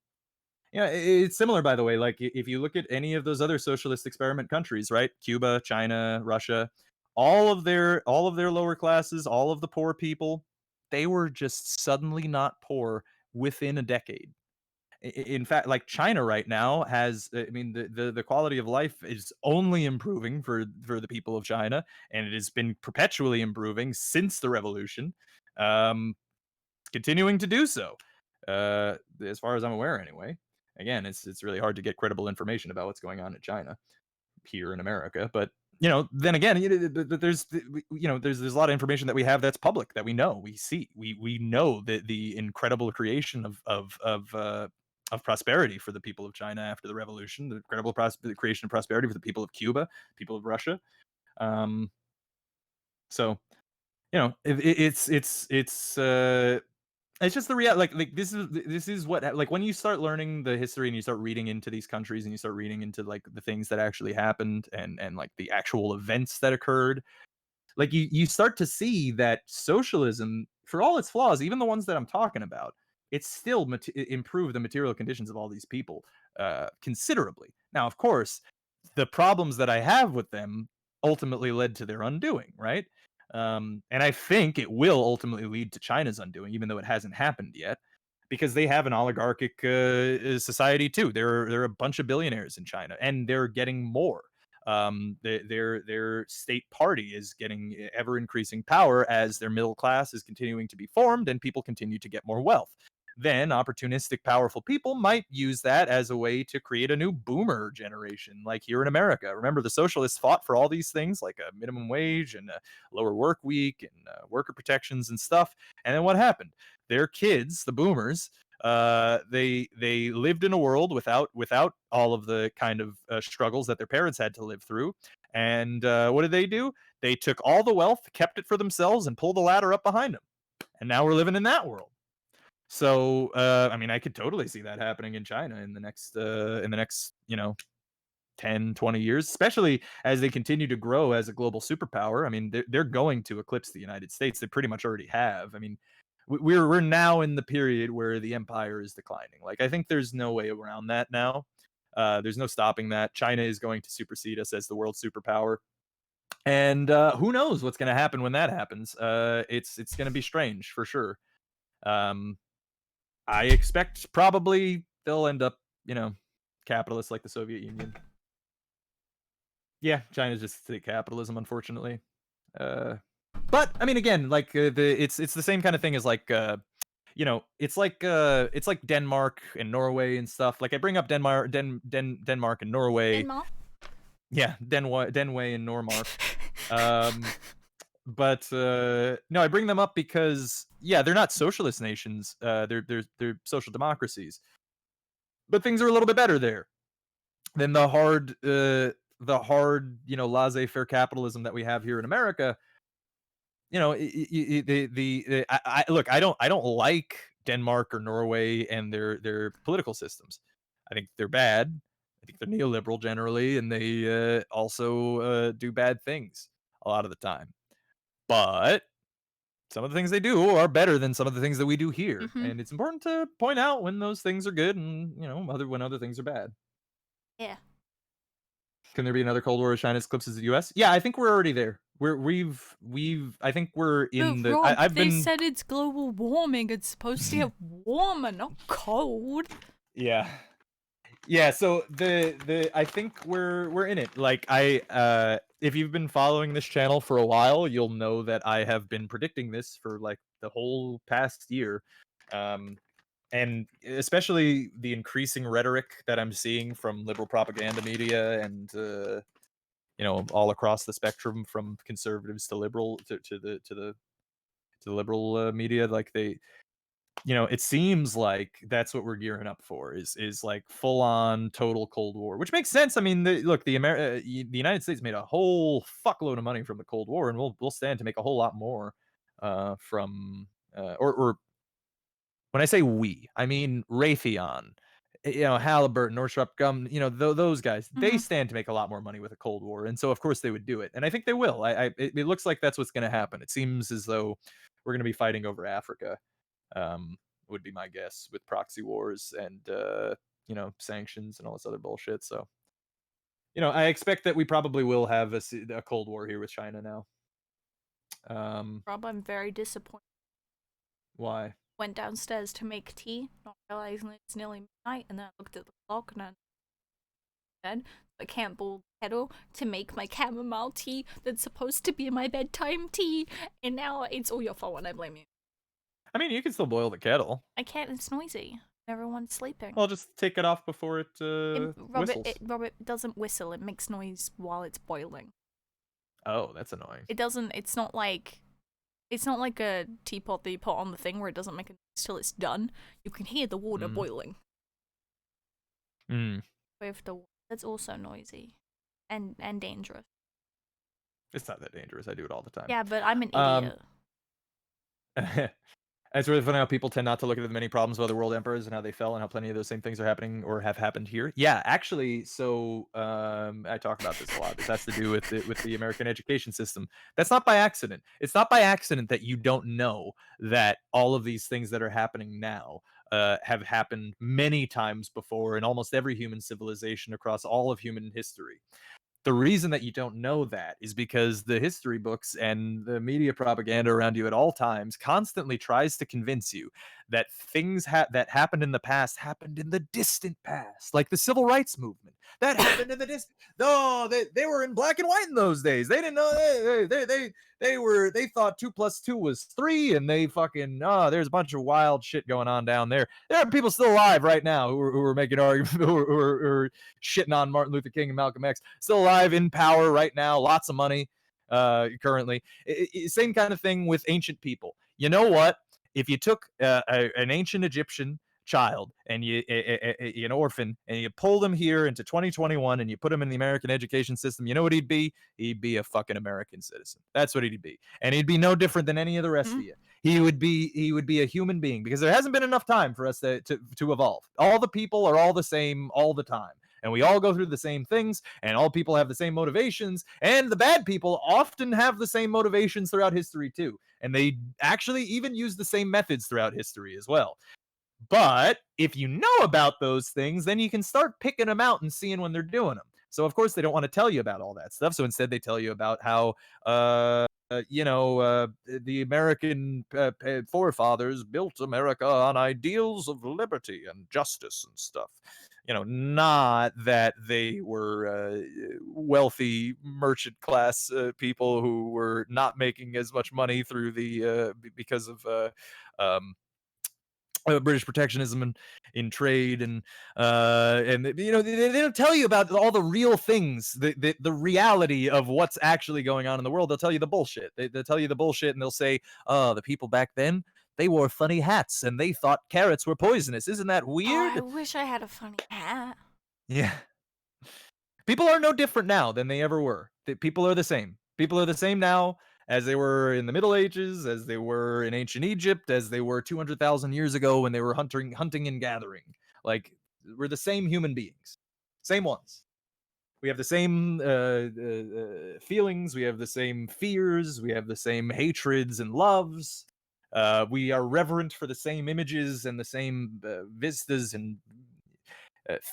yeah, it's similar, by the way. Like, if you look at any of those other socialist experiment countries, right? Cuba, China, Russia, all of their lower classes, all of the poor people, they were just suddenly not poor within a decade. In fact, like China right now has, I mean, the quality of life is only improving for the people of China, and it has been perpetually improving since the revolution. Um, Continuing to do so, as far as I'm aware, anyway. Again, it's really hard to get credible information about what's going on in China here in America, but then again, there's a lot of information that we have that's public, that we know, we see, we know that the incredible creation of prosperity for the people of China after the revolution, the incredible creation of prosperity for the people of Cuba, people of Russia. Um, so it's just the real, like this is what, like, when you start learning the history and you start reading into these countries and you start reading into like the things that actually happened, and like the actual events that occurred, like you start to see that socialism, for all its flaws, even the ones that I'm talking about, it still improved the material conditions of all these people considerably. Now, of course, the problems that I have with them ultimately led to their undoing, right? And I think it will ultimately lead to China's undoing, even though it hasn't happened yet, because they have an oligarchic society too. There are a bunch of billionaires in China, and they're getting more. Their state party is getting ever increasing power as their middle class is continuing to be formed and people continue to get more wealth. Then opportunistic, powerful people might use that as a way to create a new boomer generation, like here in America. Remember, the socialists fought for all these things, like a minimum wage and a lower work week and worker protections and stuff. And then what happened? Their kids, the boomers, they lived in a world without all of the kind of struggles that their parents had to live through. And what did they do? They took all the wealth, kept it for themselves, and pulled the ladder up behind them. And now we're living in that world. So, I mean, I could totally see that happening in China in the next 10, 20 years, especially as they continue to grow as a global superpower. I mean, they're going to eclipse the United States. They pretty much already have. I mean, we're now in the period where the empire is declining. Like, I think there's no way around that now. There's no stopping that. China is going to supersede us as the world superpower. And who knows what's going to happen when that happens? It's going to be strange for sure. I expect probably they'll end up, capitalist like the Soviet Union. Yeah, China's just state capitalism, unfortunately. But I mean, again, like it's the same kind of thing as like it's like Denmark and Norway and stuff. Like, I bring up Denmark and Norway. Denmark? Yeah, Denway and Normark. But no, I bring them up because they're not socialist nations. They're social democracies. But things are a little bit better there than the hard laissez-faire capitalism that we have here in America. Look, I don't like Denmark or Norway and their political systems. I think they're bad. I think they're neoliberal generally, and they also do bad things a lot of the time. But some of the things they do are better than some of the things that we do here. Mhm. And it's important to point out when those things are good and, when other things are bad. Yeah. Can there be another Cold War as China eclipses the US? Yeah, I think we're already there. I think we're in But the Rob, I've they been said it's global warming. It's supposed to get warmer, not cold. Yeah. Yeah, so the I think we're in it. Like, if you've been following this channel for a while, you'll know that I have been predicting this for like the whole past year. And especially the increasing rhetoric that I'm seeing from liberal propaganda media and all across the spectrum, from conservatives to liberal to the liberal media. Like, it seems like that's what we're gearing up for is like full on total Cold War, which makes sense. I mean, look, the United States made a whole fuckload of money from the Cold War, and we'll stand to make a whole lot more from or when I say we, I mean Raytheon, Halliburton, Northrop Grumman, those guys, they Mhm. stand to make a lot more money with a Cold War, and so of course they would do it, and I think they will. It looks like that's what's going to happen. It seems as though we're going to be fighting over Africa. Would be my guess with proxy wars and sanctions and all this other bullshit. So I expect that we probably will have a Cold War here with China now. Rob, I'm very disappointed. Why? Went downstairs to make tea, not realizing it's nearly midnight, and then I looked at the clock and I said, I can't boil the kettle to make my chamomile tea that's supposed to be my bedtime tea, and now it's all your fault and I blame you. I mean, you can still boil the kettle. I can't, it's noisy. Everyone's sleeping. Well, just take it off before it whistles. Robert doesn't whistle, it makes noise while it's boiling. Oh, that's annoying. It's not like a teapot that you put on the thing where it doesn't make a noise till it's done. You can hear the water boiling. That's also noisy and dangerous. It's not that dangerous. I do it all the time. Yeah, but I'm an idiot. It's really funny how people tend not to look at the many problems of other world emperors and how they fell and how plenty of those same things are happening or have happened here. Yeah, actually, so I talk about this a lot. This has to do with the American education system. That's not by accident. It's not by accident that you don't know that all of these things that are happening now have happened many times before in almost every human civilization across all of human history. The reason that you don't know that is because the history books and the media propaganda around you at all times constantly tries to convince you that things that happened in the past happened in the distant past, like the civil rights movement. That happened in the distant. No, they were in black and white in those days. They didn't know they thought 2 + 2 was 3, and they fucking there's a bunch of wild shit going on down there. There are people still alive right now who are making arguments who are shitting on Martin Luther King and Malcolm X. Still alive, in power right now, lots of money currently. Same kind of thing with ancient people. You know what? If you took an ancient Egyptian child and an orphan and you pulled him here into 2021 and you put him in the American education system, you know what he'd be? He'd be a fucking American citizen. That's what he'd be, and he'd be no different than any of the rest of you. He would be a human being, because there hasn't been enough time for us to evolve. All the people are all the same all the time, and we all go through the same things, and all people have the same motivations, and the bad people often have the same motivations throughout history too, and they actually even use the same methods throughout history as well. But if you know about those things, then you can start picking them out and seeing when they're doing them. So of course they don't want to tell you about all that stuff, so instead they tell you about how the American forefathers built America on ideals of liberty and justice and stuff. Not that they were wealthy merchant class people who were not making as much money through because of British protectionism in trade, and they don't tell you about all the real things, the reality of what's actually going on in the world. They'll tell you the bullshit. They'll tell you the bullshit, and they'll say, "Oh, the people back then, they wore funny hats and they thought carrots were poisonous. Isn't that weird?" Oh, I wish I had a funny hat. Yeah. People are no different now than they ever were. People are the same. People are the same now as they were in the Middle Ages, as they were in ancient Egypt, as they were 200,000 years ago when they were hunting and gathering. Like, we're the same human beings. Same ones. We have the same feelings. We have the same fears. We have the same hatreds and loves. We are reverent for the same images and the same vistas and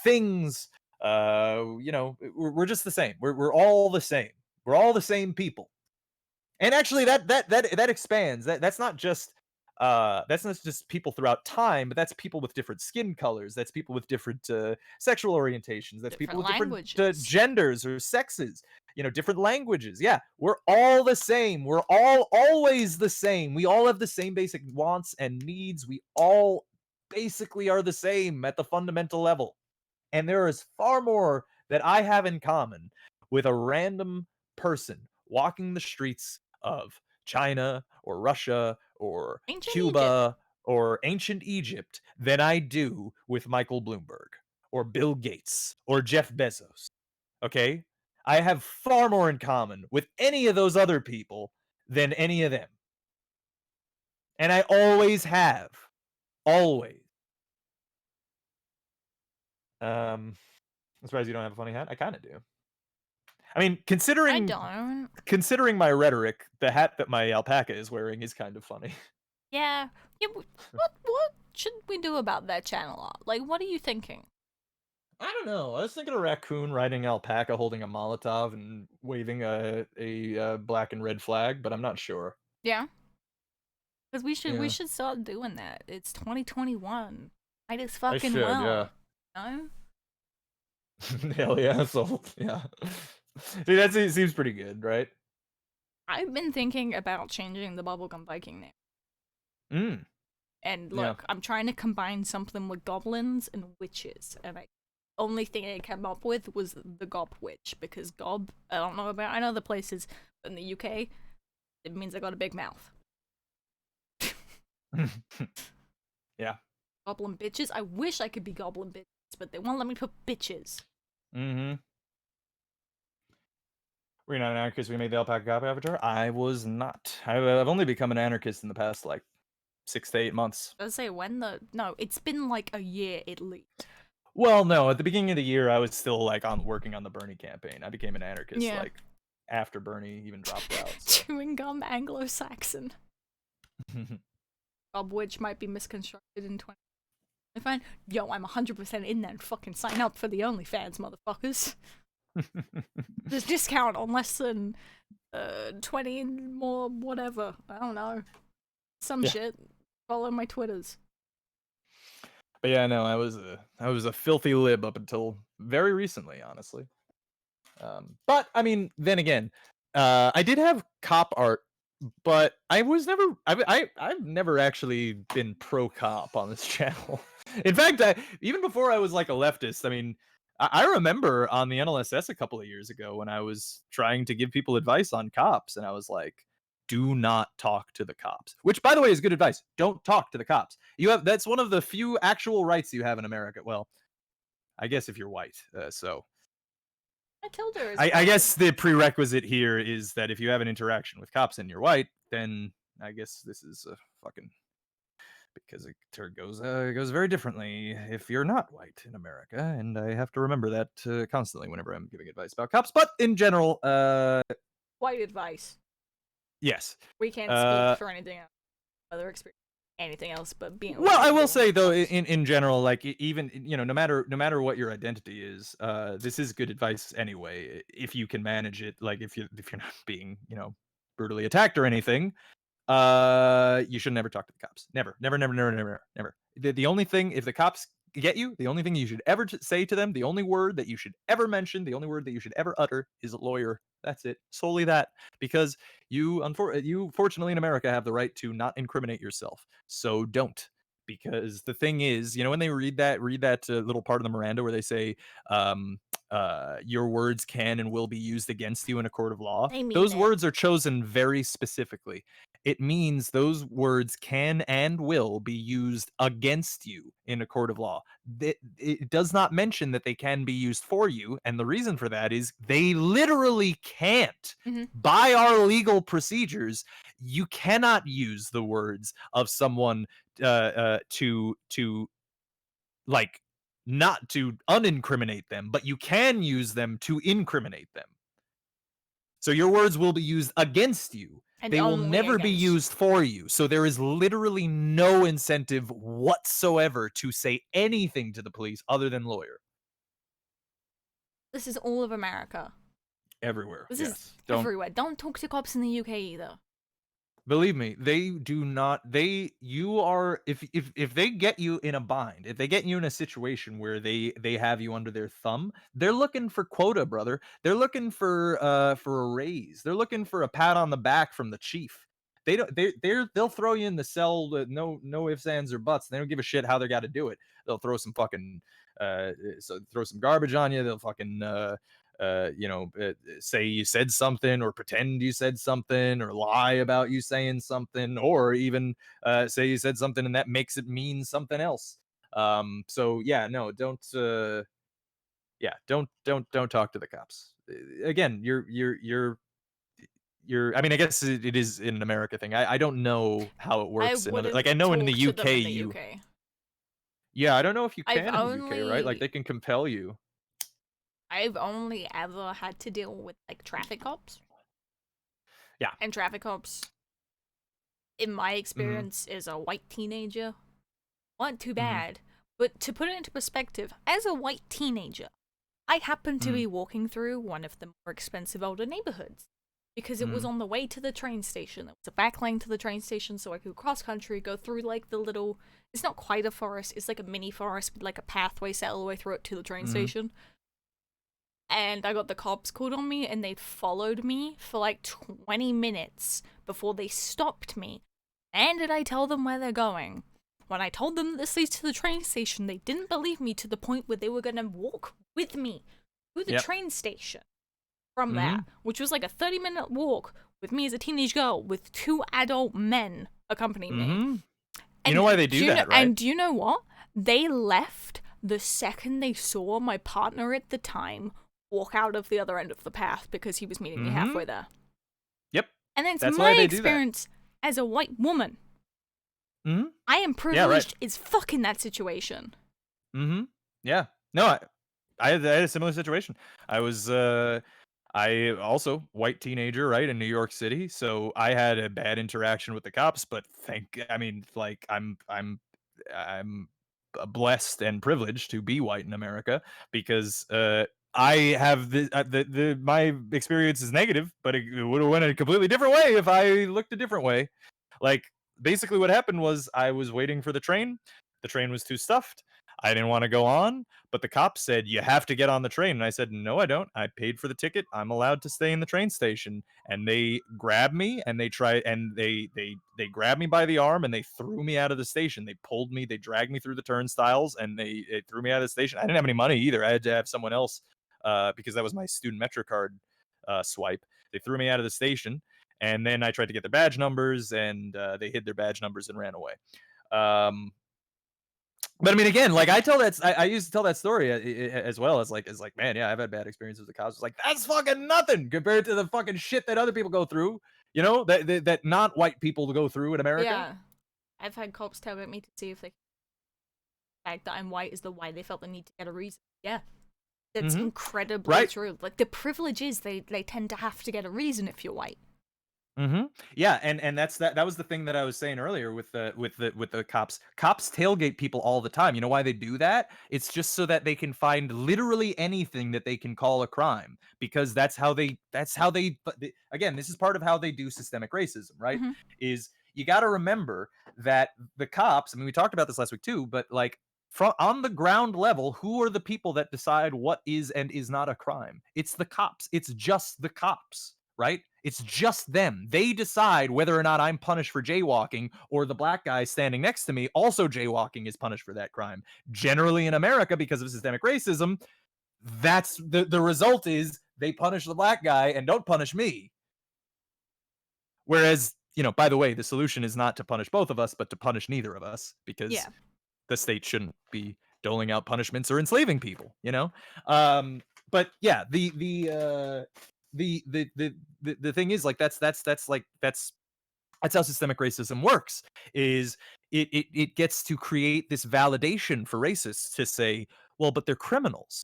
things. We're just the same. We're all the same. We're all the same people. And actually, that expands. That's not just people throughout time, but that's people with different skin colors. That's people with different sexual orientations. That's people with different genders or sexes. Different languages. Yeah, we're all the same. We're all always the same. We all have the same basic wants and needs. We all basically are the same at the fundamental level. And there is far more that I have in common with a random person walking the streets of China or Russia or Ancient Cuba or ancient Egypt than I do with Michael Bloomberg or Bill Gates or Jeff Bezos. Okay? I have far more in common with any of those other people than any of them. And I always have. Always. I'm surprised you don't have a funny hat. I kind of do. I mean, I considering don't. my rhetoric, the hat that my alpaca is wearing is kind of funny. Yeah. What should we do about that channel art? Like, what are you thinking? I don't know. I was thinking a raccoon riding alpaca, holding a Molotov and waving a black and red flag, but I'm not sure. Yeah. Because we Yeah. should start doing that. It's 2021. Might as I fucking should, well. No? Hell yeah, so yeah. See, that seems pretty good, right? I've been thinking about changing the Bubblegum Viking name. Mm. And Yeah. look, I'm trying to combine something with goblins and witches, and I only thing I came up with was the Gob Witch, because Gob, I don't know about, I know the places, but in the UK, it means I got a big mouth. Yeah. Goblin bitches? I wish I could be goblin bitches, but they won't let me put bitches. Mm-hmm. Were you not an anarchist when you made the alpaca cop avatar? I was not. I've only become an anarchist in the past, like, 6 to 8 months. I was say no, it's been like a year at least. Well, no, at the beginning of the year, I was still, like, working on the Bernie campaign. I became an anarchist, Yeah. like, after Bernie even dropped out, so. Chewing gum Anglo-Saxon. Gob Witch might be misconstructed in 20. I find, yo, I'm 100% in there. Fucking sign up for the OnlyFans, motherfuckers. There's discount on less than 20 more whatever. I don't know. Some Yeah. shit. Follow my Twitters. But yeah, no, I was a filthy lib up until very recently, honestly. But I mean, then again, I did have cop art, but I was never. I've never actually been pro cop on this channel. In fact, even before I was like a leftist, I mean, I remember on the NLSS a couple of years ago when I was trying to give people advice on cops, and I was like, do not talk to the cops. Which, by the way, is good advice. Don't talk to the cops. That's one of the few actual rights you have in America. Well, I guess if you're white. So I told her. I guess the prerequisite here is that if you have an interaction with cops and you're white, then I guess this is a fucking, because it goes very differently if you're not white in America, and I have to remember that constantly whenever I'm giving advice about cops. But in general, white advice. yes. We can't speak for anything else. Other experience. Anything else but being. Well, I will white say though, cops. in general, like even no matter what your identity is, this is good advice anyway. If you can manage it, like if you're not being brutally attacked or anything, you should never talk to the cops. Never. The only thing, if the cops get you, the only thing you should ever say to them, the only word that you should ever mention, the only word that you should ever utter is lawyer. That's it. Solely that. Because you fortunately in America have the right to not incriminate yourself. So don't. Because the thing is, when they read that little part of the Miranda where they say, your words can and will be used against you in a court of law. They mean Those it. words are chosen very specifically. It means those words can and will be used against you in a court of law. It does not mention that they can be used for you, and the reason for that is they literally can't. Mhm. By our legal procedures, you cannot use the words of someone to like not to unincriminate them, but you can use them to incriminate them. So your words will be used against you. And They will only never be against you. used for you. So there is literally no incentive whatsoever to say anything to the police other than lawyer. This is all of America. Everywhere. This yes. is Don't everywhere. Don't talk to cops in the UK either. believe me, they do not. You are, if they get you in a bind, if they get you in a situation where they have you under their thumb, they're looking for quota, brother. They're looking for a raise. They're looking for a pat on the back from the chief. They'll throw you in the cell with no ifs, ands, or buts. They don't give a shit how they got to do it. They'll throw some fucking throw some garbage on you. They'll fucking say you said something or pretend you said something or lie about you saying something, or even say you said something and that makes it mean something else. So yeah, no, don't talk to the cops. Again, you're I mean, I guess it is an America thing. I don't know how it I works in other, wouldn't like, I know in the talk to them UK in the you UK. yeah, I don't know if you I've can in the UK, right? Like only they can compel you. I've only ever had to deal with like traffic cops. Yeah. And traffic cops, in my Mhm. experience, as a white teenager, weren't too Mhm. bad. But to put it into perspective, as a white teenager, I happened to Mhm. be walking through one of the more expensive older neighborhoods because it was Mhm. on the way to the train station. There was a back lane to the train station, so I could cross country, go through like the little. It's not quite a forest. It's like a mini forest with like a pathway set all the way through it to the train Mhm. station. And I got the cops called on me, and they followed me for like 20 minutes before they stopped me. And did I tell them where they're going? When I told them this leads to the train station, they didn't believe me to the point where they were gonna walk with me to the Yep. train station from Mhm. there, which was like a 30-minute walk with me as a teenage girl with 2 adult men accompanying me. Mhm. You know why they do that, right? And do you know what? They left the second they saw my partner at the time walk out of the other end of the path because he was meeting me halfway Mhm. there. Yep. And it's That's my why they do that. experience as a white woman. Mhm. I am Yeah, right. privileged as fuck in that situation. Mhm. Yeah. No, I had a similar situation. I was I also white teenager, right, in New York City. So I had a bad interaction with the cops, but I mean, like I'm blessed and privileged to be white in America because I have the my experience is negative, but it would have went a completely different way if I looked a different way. Like basically what happened was I was waiting for the train. The train was too stuffed. I didn't want to go on, but the cops said you have to get on the train, and I said no, I don't. I paid for the ticket. I'm allowed to stay in the train station. And they grabbed me and they grabbed me by the arm and they threw me out of the station. They pulled me, they dragged me through the turnstiles, and they threw me out of the station. I didn't have any money either. I had to have someone else because that was my student MetroCard swipe. They threw me out of the station, and then I tried to get their badge numbers, and they hid their badge numbers and ran away. But I mean, again, like I used to tell that story as well as like, man, yeah, I've had bad experiences with the cops. It's like that's fucking nothing compared to the fucking shit that other people go through. You know that not white people go through in America. Yeah. I've had cops tell me to see if the fact that I'm white is the why they felt the need to get a reason. Yeah. That's Mhm. incredibly Right. true. Like the privilege is they tend to have to get a reason if you're white. Yeah, and that was the thing that I was saying earlier with the cops. Cops tailgate people all the time. You know why they do that? It's just so that they can find literally anything that they can call a crime because again, this is part of how they do systemic racism, right? Mhm. Is you got to remember that the cops, I mean we talked about this last week too, but like from on the ground level, who are the people that decide what is and is not a crime? It's the cops. It's just the cops, right? It's just them. They decide whether or not I'm punished for jaywalking or the black guy standing next to me also jaywalking is punished for that crime. Generally in America, because of systemic racism, that's the result is they punish the black guy and don't punish me. Whereas, by the way, the solution is not to punish both of us, but to punish neither of us because Yeah. the state shouldn't be doling out punishments or enslaving people, But yeah, the thing is like that's how systemic racism works is it gets to create this validation for racists to say, well, but they're criminals.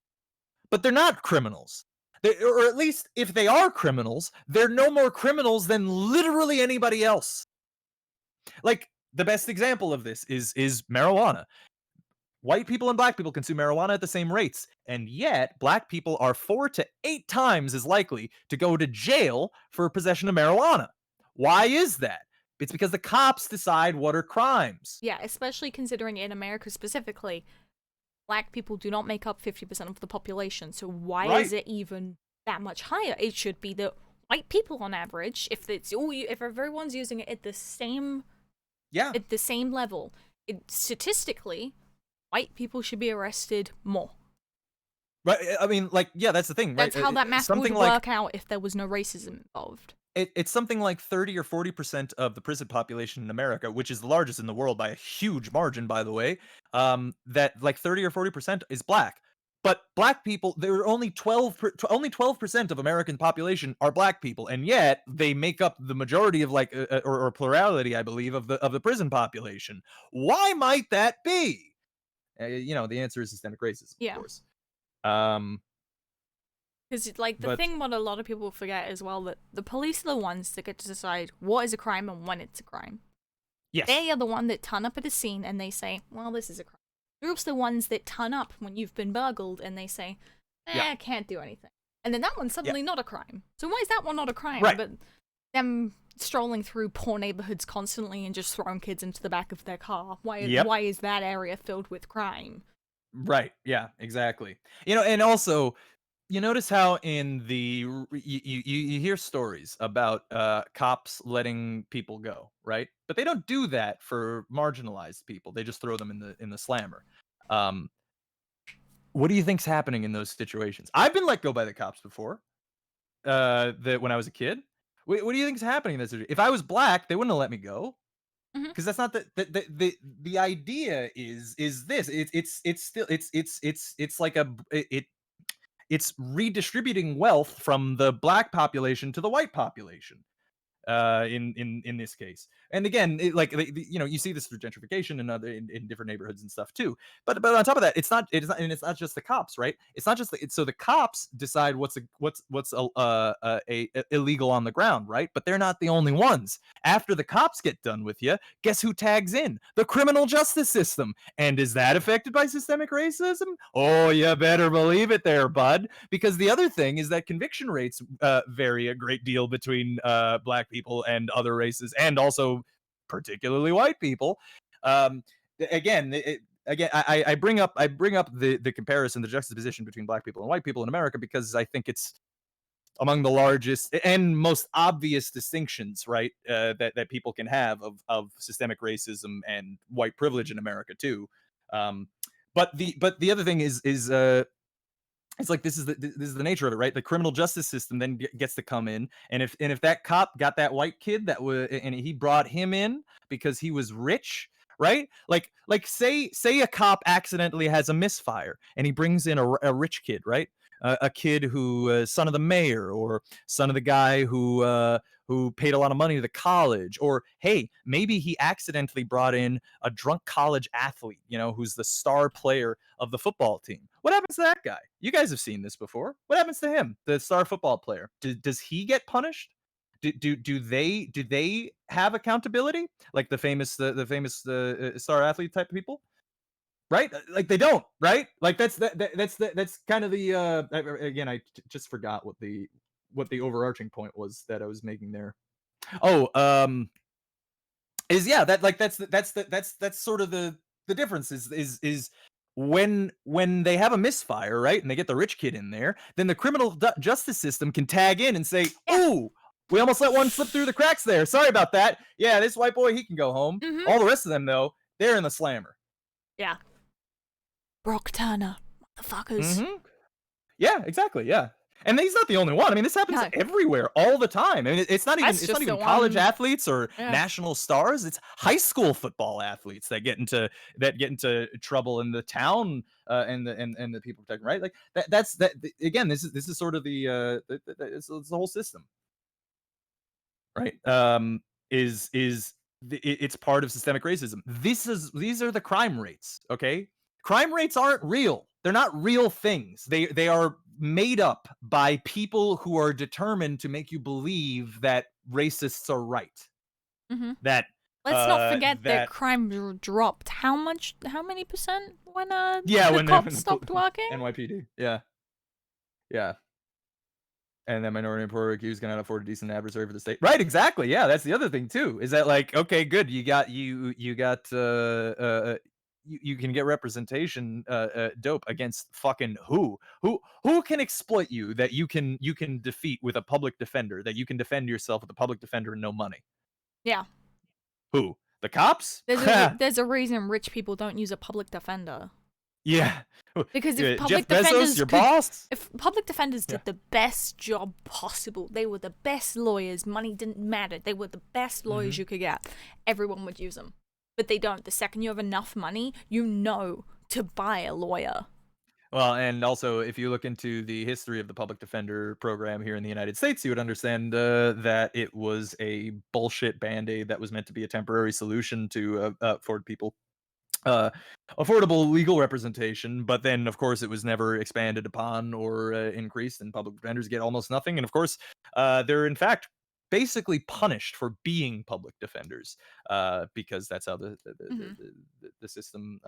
But they're not criminals. Or at least if they are criminals, they're no more criminals than literally anybody else. Like the best example of this is marijuana. White people and black people consume marijuana at the same rates, and yet black people are 4 to 8 times as likely to go to jail for possession of marijuana. Why is that? It's because the cops decide what are crimes. Yeah, especially considering in America specifically, black people do not make up 50% of the population. So why Right. is it even that much higher? It should be that white people on average, if everyone's using it at the same level, statistically, white people should be arrested more. Right. I mean, like, yeah, that's the thing, right? That's how that math Something would like work out if there was no racism involved. it's something like 30 or 40% of the prison population in America, which is the largest in the world by a huge margin, by the way. That like 30 or 40% is black. But black people, there are only 12% of American population are black people, and yet they make up the majority of like or plurality, I believe, of the prison population. Why might that be? The answer is systemic racism, Yeah. of course. Um, Because, like, the But- thing what a lot of people forget as well, that the police are the ones that get to decide what is a crime and when it's a crime. yes. They are the one that turn up at a scene and they say, well, this is a crime. They're also the ones that turn up when you've been burgled and they say, Yeah. can't do anything. And then that one's suddenly not a crime. So why is that one not a crime? Right. But them strolling through poor neighborhoods constantly and just throwing kids into the back of their car, why is that area filled with crime? Right. Yeah, exactly. And also, you notice how in the you hear stories about cops letting people go, right? But they don't do that for marginalized people. They just throw them in the slammer. What do you think's happening in those situations? I've been let go by the cops before. That when I was a kid. What do you think's happening in this situation? If I was black, they wouldn't have let me go. Mhm. Because that's not the idea is this. It's still it's like it's redistributing wealth from the black population to the white population. In this case, and again, you see this through gentrification and other in different neighborhoods and stuff too. But on top of that, it's not and it's not just the cops, right? It's not just so the cops decide what's illegal on the ground, right? But they're not the only ones. After the cops get done with you, guess who tags in? The criminal justice system. And is that affected by systemic racism? Oh, you better believe it there, bud. Because the other thing is that conviction rates vary a great deal between black people and other races, and also particularly white people. Again, I bring up the comparison, the juxtaposition between black people and white people in America, because I think it's among the largest and most obvious distinctions, right? That people can have of systemic racism and white privilege in America too. But the other thing is it's like this is the nature of it, right? The criminal justice system then gets to come in, and if that cop got that white kid and he brought him in because he was rich, right? Like say a cop accidentally has a misfire and he brings in a rich kid, right? A kid who son of the mayor, or son of the guy who paid a lot of money to the college, or hey, maybe he accidentally brought in a drunk college athlete, who's the star player of the football team. What happens to that guy? You guys have seen this before. What happens to him, the star football player? Does he get punished? Do they have accountability like the famous star athlete type of people? Right? Like they don't, right? Like that's kind of the again, I just forgot what the overarching point was that I was making there. Oh, is that's sort of the difference is when they have a misfire, right? And they get the rich kid in there, then the criminal justice system can tag in and say, "Ooh, we almost let one slip through the cracks there. Sorry about that. Yeah, this white boy, he can go home." Mhm. All the rest of them though, they're in the slammer. Yeah. Brock Turner, motherfuckers. Mhm. Yeah, exactly. Yeah, and he's not the only one. I mean, this happens No. everywhere all the time. I mean, it's not even That's it's not just even the college one- athletes or Yeah. national stars. It's high school football athletes that get into trouble in the town and the people protecting, right? Like that's again. This is sort of it's the whole system, right? It's part of systemic racism. These are the crime rates. Okay, crime rates aren't real. They're not real things. They are made up by people who are determined to make you believe that racists are right. Mhm. That Let's not forget that that- crime dropped. How many percent when yeah, the when cops stopped working? NYPD. Yeah. And then minority and poor accused cannot afford a decent adversary for the state. Right, exactly. Yeah, that's the other thing too. Is that like, okay, good, you got you can get representation dope against fucking who can exploit you that you can defeat with a public defender, that you can defend yourself with a public defender and no money. Yeah. Who? The cops? There's a reason rich people don't use a public defender. Yeah. Because if Jeff public Bezos, defenders your could, boss. if public defenders Yeah. did the best job possible, they were the best lawyers, money didn't matter, they were the best lawyers Mhm. you could get, everyone would use them. But they don't. The second you have enough money, you know to buy a lawyer. Well, and also, if you look into the history of the public defender program here in the United States, you would understand that it was a bullshit band-aid that was meant to be a temporary solution to afford people uh, affordable legal representation. But then, of course, it was never expanded upon or increased, and public defenders get almost nothing. And of course, they're in fact basically punished for being public defenders because that's how Mhm. the system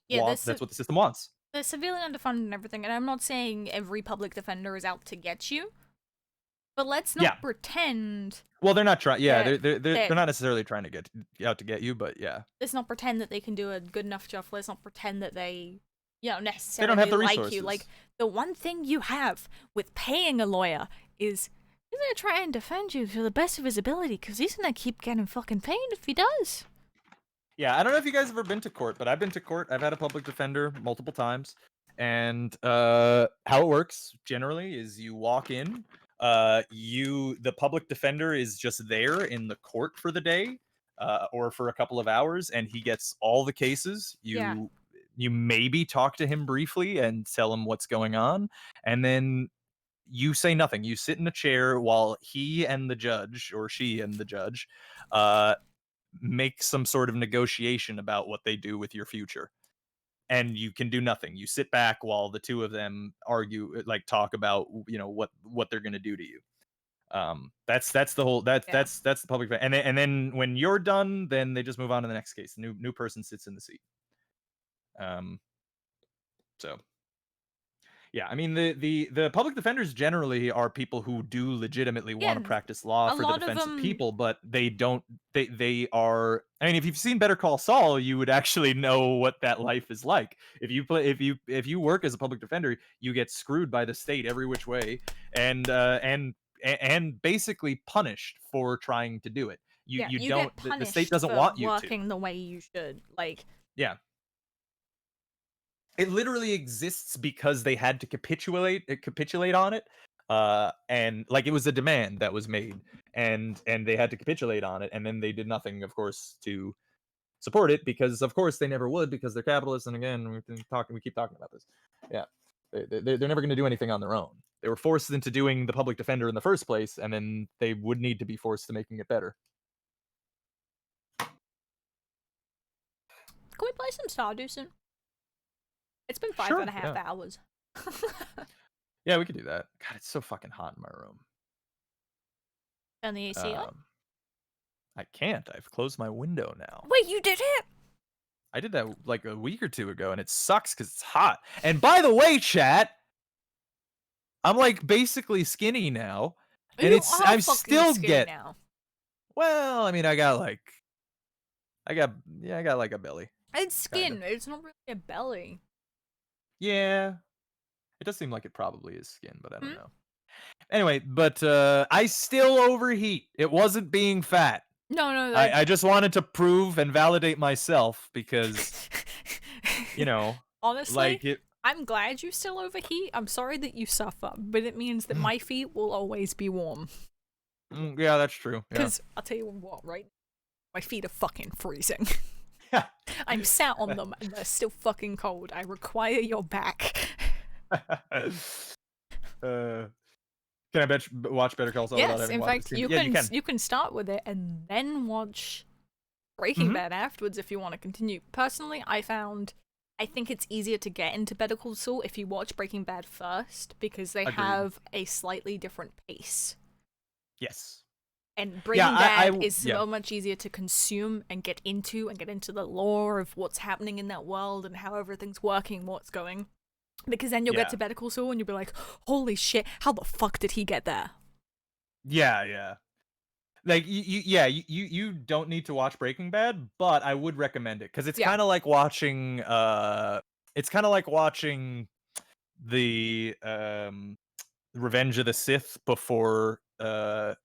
Yeah, that's what the system wants. they're severely underfunded and everything, and I'm not saying every public defender is out to get you, but let's not Yeah. pretend. Well, they're not trying. Yeah, They're- they're not necessarily trying to get out to get you, but yeah, Let's not pretend that they can do a good enough job. Let's not pretend that they, they necessarily don't have the like resources. you. Like, the one thing you have with paying a lawyer is he's gonna try and defend you to the best of his ability, because he's gonna keep getting fucking paid if he does. Yeah, I don't know if you guys have ever been to court, but I've been to court. I've had a public defender multiple times, and how it works generally is you walk in, the public defender is just there in the court for the day, or for a couple of hours, and he gets all the cases. Yeah. You maybe talk to him briefly and tell him what's going on, and then you say nothing. You sit in a chair while he and the judge, or she and the judge, make some sort of negotiation about what they do with your future. And you can do nothing. You sit back while the two of them argue, like talk about what they're gonna do to you. That's the whole Yeah. that's the public. And then when you're done, then they just move on to the next case. New person sits in the seat. So yeah, I mean the public defenders generally are people who do legitimately want Yeah, to practice law a for the lot of defense of them- people, but they don't. They are. I mean, if you've seen Better Call Saul, you would actually know what that life is like. If you work as a public defender, you get screwed by the state every which way, and basically punished for trying to do it. You you don't. get The punished state doesn't for want you to. working the way you should. Like, Yeah. It literally exists because they had to capitulate on it. And like it was a demand that was made, and they had to capitulate on it, and then they did nothing, of course, to support it, because of course they never would, because they're capitalists. And again, we keep talking about this. Yeah. They're never going to do anything on their own. They were forced into doing the public defender in the first place, and then they would need to be forced to making it better. can we play some Stardew soon? It's been five Sure, and a half yeah. hours. Yeah, we could do that. God, it's so fucking hot in my room. Turn the AC on. I can't. I've closed my window now. Wait, you did it? I did that like a week or two ago, and it sucks because it's hot. And by the way, chat, I'm like basically skinny now, and You I'm are fucking still skinny now. Well, I mean, I got like a belly. It's Kinda. skin. It's not really a belly. Yeah, it does seem like it probably is skin, but I don't Hmm? know. Anyway, but I still overheat. It wasn't being fat. No, I just wanted to prove and validate myself because honestly, like it. I'm glad you still overheat. I'm sorry that you suffer, but it means that my feet will always be warm. Yeah, that's true. Yeah. Because I'll tell you what, right? My feet are fucking freezing. Yeah. I'm sat on them and they're still fucking cold. I require your back. Can I watch Better Call Saul without Yes, having in watched fact, the you stream? Yeah, can start with it and then watch Breaking Mhm. Bad afterwards if you want to continue. Personally, I think it's easier to get into Better Call Saul if you watch Breaking Bad first, because they Agreed. have a slightly different pace. Yes. And Breaking I- Bad is yeah. so much easier to consume and get into the lore of what's happening in that world and how everything's working, what's going. Because then you'll Yeah. get to Better Call Saul and you'll be like, holy shit, how the fuck did he get there? Yeah. Like you don't need to watch Breaking Bad, but I would recommend it because it's Yeah. kind of like watching the Revenge of the Sith before the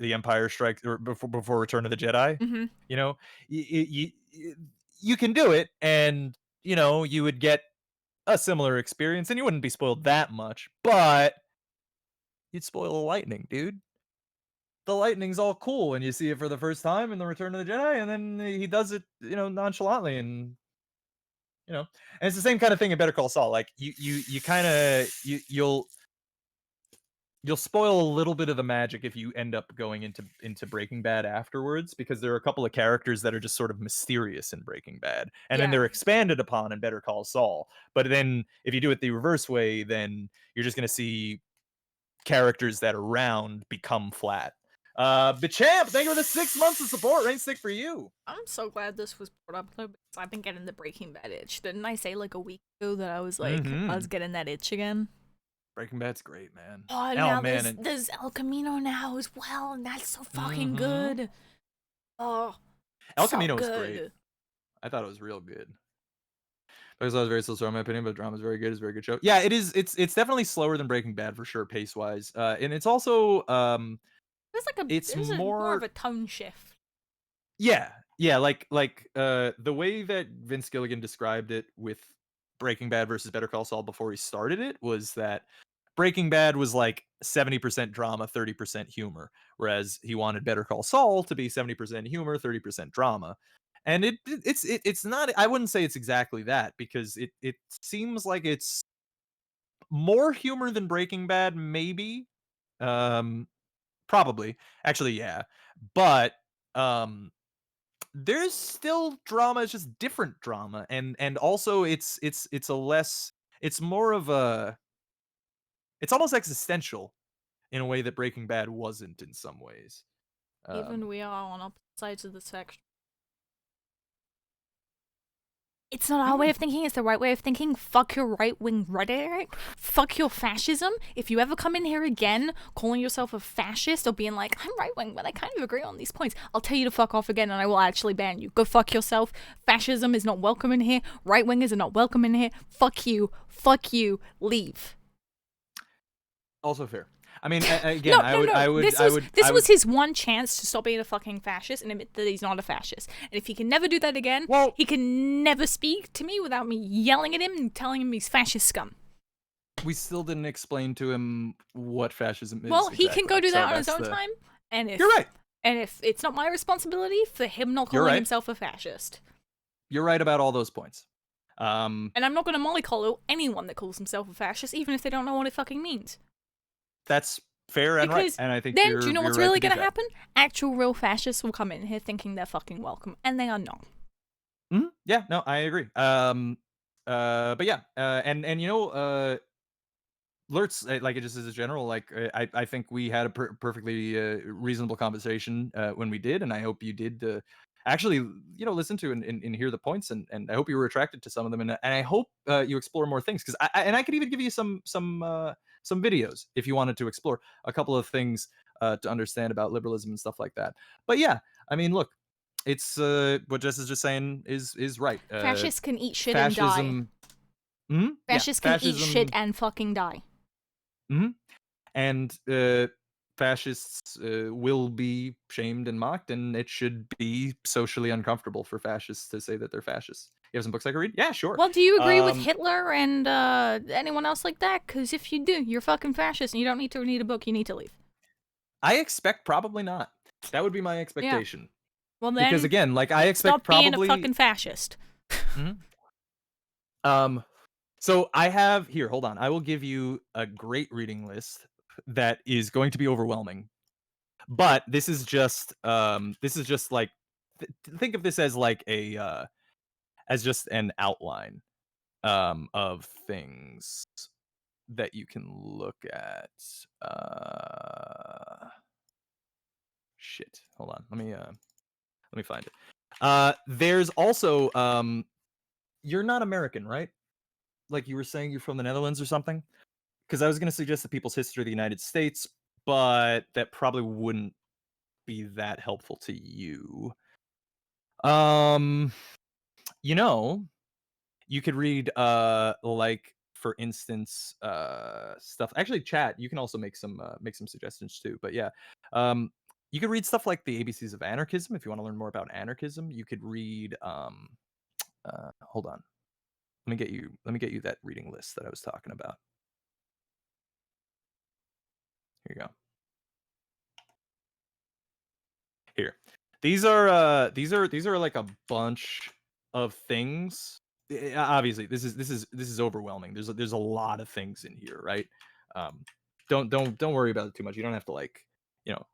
Empire Strikes, or before Return of the Jedi. Mm-hmm. You know, you can do it, and you would get a similar experience, and you wouldn't be spoiled that much, but you'd spoil the lightning, dude. The lightning's all cool when you see it for the first time in the Return of the Jedi, and then he does it, nonchalantly, and and it's the same kind of thing in Better Call Saul. Like you kind of you'll spoil a little bit of the magic if you end up going into Breaking Bad afterwards, because there are a couple of characters that are just sort of mysterious in Breaking Bad, and then Yeah. they're expanded upon in Better Call Saul. But then if you do it the reverse way, then you're just gonna see characters that are round become flat. Bichamp, thank you for the 6 months of support. Rain stick for you. I'm so glad this was brought up though, because I've been getting the Breaking Bad itch. Didn't I say like a week ago that I was like I was getting that itch again? Breaking Bad's great, man. Oh, now there's El Camino now as well, and that's so fucking good. Oh, El so Camino was good. great. I thought it was real good. Because I was very slow, in my opinion, but drama's very good. It's a very good show. Yeah, it is. It's definitely slower than Breaking Bad for sure, pace wise. And it's also There's like it's there's more of a tone shift. yeah, like the way that Vince Gilligan described it with Breaking Bad versus Better Call Saul before he started it was that Breaking Bad was like 70% drama, 30% humor, whereas he wanted Better Call Saul to be 70% humor, 30% drama. And it's not, I wouldn't say it's exactly that, because it seems like it's more humor than Breaking Bad, maybe. Probably. Actually, yeah. But there's still drama, it's just different drama. And also it's a less, it's more of a, it's almost existential in a way that Breaking Bad wasn't in some ways. Even we are on opposite sides of the spectrum. It's not our way of thinking, it's the right way of thinking. Fuck your right-wing rhetoric. Fuck your fascism. If you ever come in here again calling yourself a fascist or being like, I'm right-wing, but I kind of agree on these points, I'll tell you to fuck off again and I will actually ban you. Go fuck yourself. Fascism is not welcome in here. Right-wingers are not welcome in here. Fuck you. Fuck you. Leave. Also fair. I mean, again, No. This was his one chance to stop being a fucking fascist and admit that he's not a fascist. And if he can never do that again, he can never speak to me without me yelling at him and telling him he's fascist scum. We still didn't explain to him what fascism is. Well, he can exactly. go do that So on his that's own time. And if You're right. And if it's not my responsibility for him not calling himself a fascist. You're right about all those points. And I'm not going to mollycoddle anyone that calls himself a fascist, even if they don't know what it fucking means. That's fair and right. And I think then, do you know what's really going to that. happen? Actual real fascists will come in here thinking they're fucking welcome, and they are not. Yeah, no, I agree. But yeah, and Lurtz, like, it just as a general, like, I think we had a perfectly reasonable conversation when we did, and I hope you did actually, listen to and hear the points, and I hope you were attracted to some of them, and I hope you explore more things, because I could even give you some videos if you wanted to explore a couple of things to understand about liberalism and stuff like that. But yeah, I mean, look, it's what Jess is just saying is right. Fascists can eat shit fascism, and die. Fascists can eat shit and fucking die. And fascists will be shamed and mocked, and it should be socially uncomfortable for fascists to say that they're fascists. You have some books I could read? Yeah, sure. Well, do you agree with Hitler and anyone else like that? Because if you do, you're fucking fascist, and you don't need to read a book. You need to leave. I expect probably not. That would be my expectation. Yeah. Well, then, because again, like, I expect stop probably being a fucking fascist. So I have here. Hold on. I will give you a great reading list that is going to be overwhelming. But this is just like think of this as like a as just an outline of things that you can look at. Shit. Hold on. Let me find it. There's also you're not American, right? Like you were saying, you're from the Netherlands or something? Because I was going to suggest the People's History of the United States, but that probably wouldn't be that helpful to you. You could read like, for instance, stuff. Actually, chat, you can also make some suggestions too. But yeah, you could read stuff like the ABCs of Anarchism if you want to learn more about anarchism. You could read hold on. Let me get you that reading list that I was talking about. Here you go. Here. These are like a bunch of things. Obviously, this is overwhelming. There's a lot of things in here, right? Um, don't worry about it too much. You don't have to like, you know,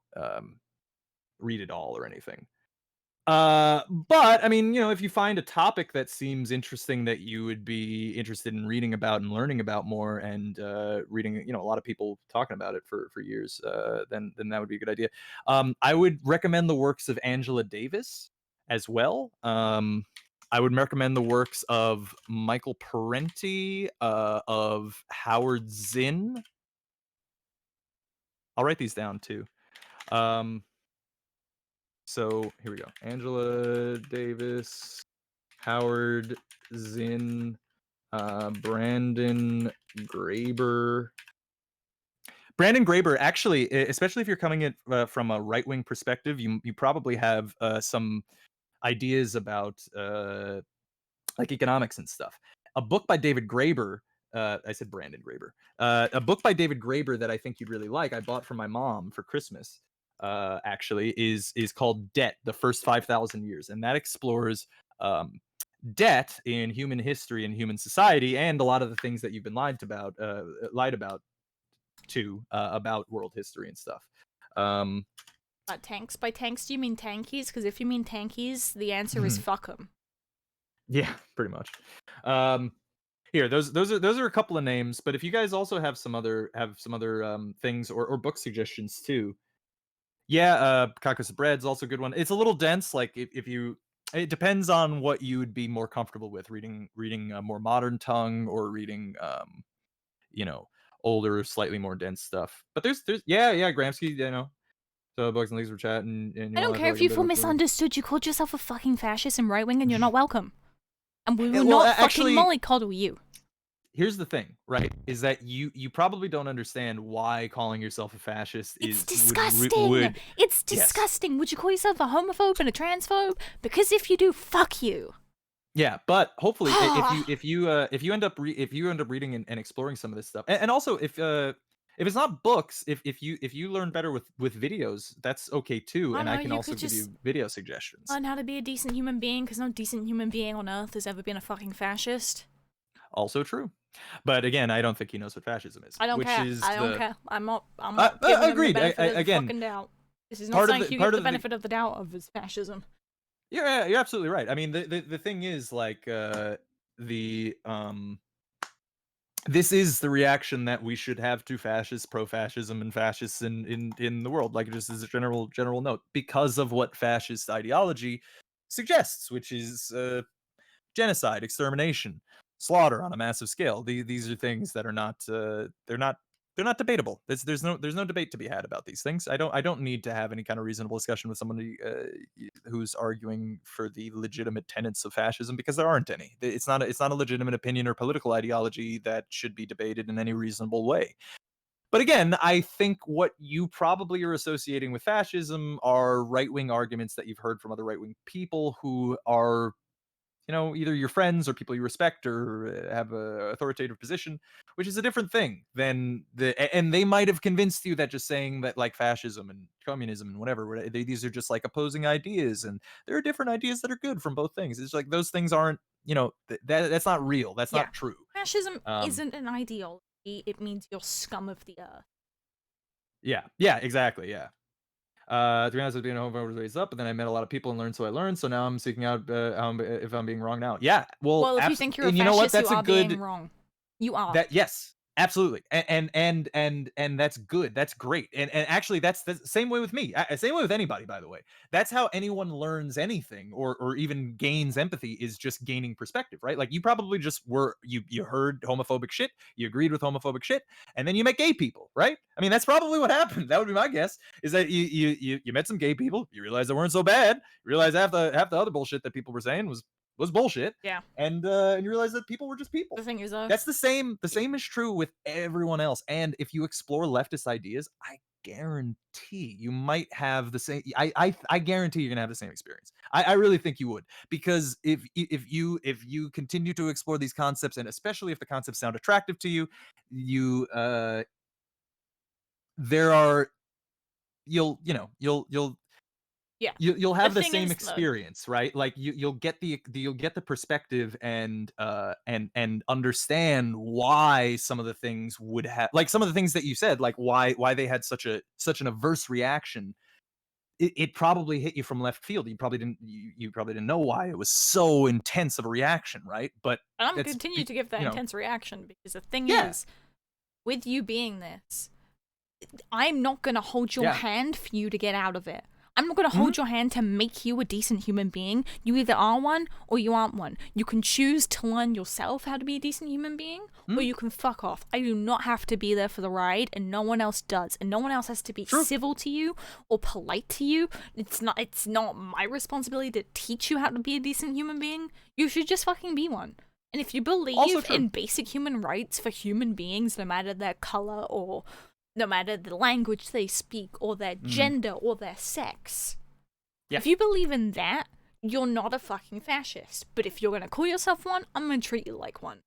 read it all or anything. But I mean, you know, if you find a topic that seems interesting that you would be interested in reading about and learning about more, and reading, you know, a lot of people talking about it for years, then that would be a good idea. I would recommend the works of Angela Davis as well. I would recommend the works of Michael Parenti, of Howard Zinn. I'll write these down too. So here we go. Angela Davis, Howard Zinn, Brandon Graeber. Brandon Graeber, actually, especially if you're coming at from a right-wing perspective, you probably have some ideas about like economics and stuff. A book by David Graeber. I said Brandon Graeber. A book by David Graeber that I think you'd really like. I bought for my mom for Christmas. Actually, is called Debt: The First 5,000 Years, and that explores debt in human history and human society, and a lot of the things that you've been lied about about world history and stuff. Tanks. By tanks, do you mean tankies? Because if you mean tankies, the answer is fuck them. Yeah, pretty much. Here, those are a couple of names, but if you guys also have some other things or book suggestions too. Yeah, Caucus of Bread's also a good one. It's a little dense. Like if you, it depends on what you would be more comfortable with reading a more modern tongue, or reading you know, older, slightly more dense stuff. But there's yeah, Gramsci, you know. So Bugs and Leagues were chatting. And I don't care if you feel misunderstood. You called yourself a fucking fascist and right wing, and you're not welcome. And we will not fucking mollycoddle you. Here's the thing, right? Is that you probably don't understand why calling yourself a fascist is disgusting. It's disgusting. Yes. Would you call yourself a homophobe and a transphobe? Because if you do, fuck you. Yeah, but hopefully, if you end up reading and exploring some of this stuff, and also if it's not books, if you learn better with videos, that's okay too. And I can also give you video suggestions on how to be a decent human being, because no decent human being on earth has ever been a fucking fascist. Also true. But again, I don't think he knows what fascism is. I don't care. I don't care. I'm not agreed. Him the benefit of the fucking doubt. This is not saying you get the benefit of the doubt of his fascism. Yeah, you're absolutely right. I mean, the thing is, like, this is the reaction that we should have to fascists, pro-fascism, and fascists in the world. Like, just as a general note, because of what fascist ideology suggests, which is genocide, extermination, slaughter on a massive scale. These are things that are not they're not debatable. There's no debate to be had about these things. I don't need to have any kind of reasonable discussion with somebody who's arguing for the legitimate tenets of fascism, because there aren't any. It's not a legitimate opinion or political ideology that should be debated in any reasonable way. But again, I think what you probably are associating with fascism are right-wing arguments that you've heard from other right-wing people who are, you know, either your friends or people you respect or have a authoritative position, which is a different thing than and they might have convinced you that just saying that, like, fascism and communism and whatever, these are just like opposing ideas, and there are different ideas that are good from both things. It's like those things aren't, you know, that's not real. That's not true. Fascism isn't an ideology. It means you're scum of the earth. Yeah, exactly. Yeah. 3 months of being a homophobe was raised up, but then I met a lot of people and learned, so I learned. So now I'm seeking out if I'm being wrong now. Yeah, well, if you think you're a fascist, you know what? That's being wrong. You are. Yes, absolutely, and that's good. That's great, and actually, that's the same way with me. Same way with anybody, by the way. That's how anyone learns anything, or even gains empathy, is just gaining perspective, right? Like, you probably just you heard homophobic shit, you agreed with homophobic shit, and then you met gay people, right? I mean, that's probably what happened. That would be my guess. Is that you met some gay people, you realized they weren't so bad, you realized half the other bullshit that people were saying was bullshit. Yeah. And you realize that people were just people. The thing is, that's the same is true with everyone else. And if you explore leftist ideas, I guarantee you might have the same. I guarantee you're gonna have the same experience. I really think you would, because if you continue to explore these concepts, and especially if the concepts sound attractive to you, you there are you'll Yeah. you'll The have the thing same is, though, experience, right? Like you'll get the perspective and understand why some of the things would have, like some of the things that you said, like why they had such an averse reaction. It probably hit you from left field. You probably didn't know why it was so intense of a reaction, right? But and I'm gonna that's continue to give that you know intense reaction because the thing yeah is, with you being this, I'm not gonna hold your yeah hand for you to get out of it. I'm not gonna mhm, hold your hand to make you a decent human being. You either are one or you aren't one. You can choose to learn yourself how to be a decent human being, or mhm, you can fuck off. I do not have to be there for the ride, and no one else does. And no one else has to be true. civil to you or polite to you. It's not my responsibility to teach you how to be a decent human being. You should just fucking be one. And if you Also believe true. in basic human rights for human beings, no matter their color or no matter the language they speak or their Mhm. gender or their sex, Yeah. if you believe in that, you're not a fucking fascist. But if you're gonna call yourself one, I'm gonna treat you like one.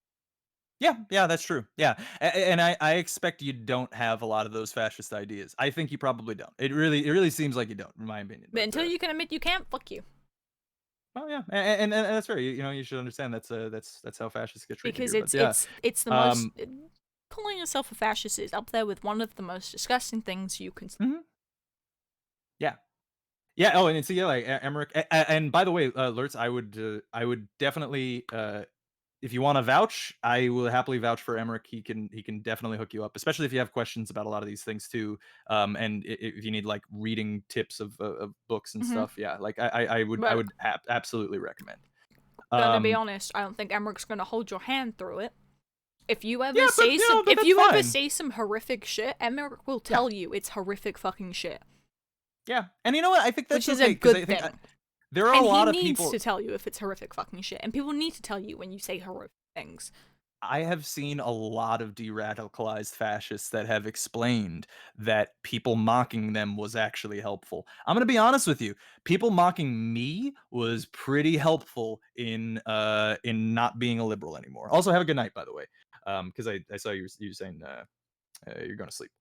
Yeah, that's true. Yeah, and I expect you don't have a lot of those fascist ideas. I think you probably don't. It really seems like you don't, in my opinion. But until you can admit you can't, fuck you. Oh yeah, and that's fair. You should understand that's how fascists get treated Because here. But yeah, it's the most um, calling yourself a fascist is up there with one of the most disgusting things you can. mhm, yeah. Yeah. Oh, and it's yeah, like Emmerich. And by the way, Lurtz, I would definitely, if you want to vouch, I will happily vouch for Emmerich. He can definitely hook you up, especially if you have questions about a lot of these things too. And if you need like reading tips of books and Mhm. stuff, yeah, like I But would absolutely recommend. gonna be Um, honest, I don't think Emmerich's gonna hold your hand through it. If you ever yeah, but say some, but if that's you ever fine. say some horrific shit, Emmerich will Yeah, tell you it's horrific fucking shit, yeah, and you know what? I think that's which is okay a because good I think thing. there are a And he lot of needs people. to tell you if it's horrific fucking shit, and people need to tell you when you say horrific things. I have seen a lot of de-radicalized fascists that have explained that people mocking them was actually helpful. I'm gonna be honest with you. People mocking me was pretty helpful in not being a liberal anymore. Also, have a good night, by the way. Because I saw you saying you're going to sleep.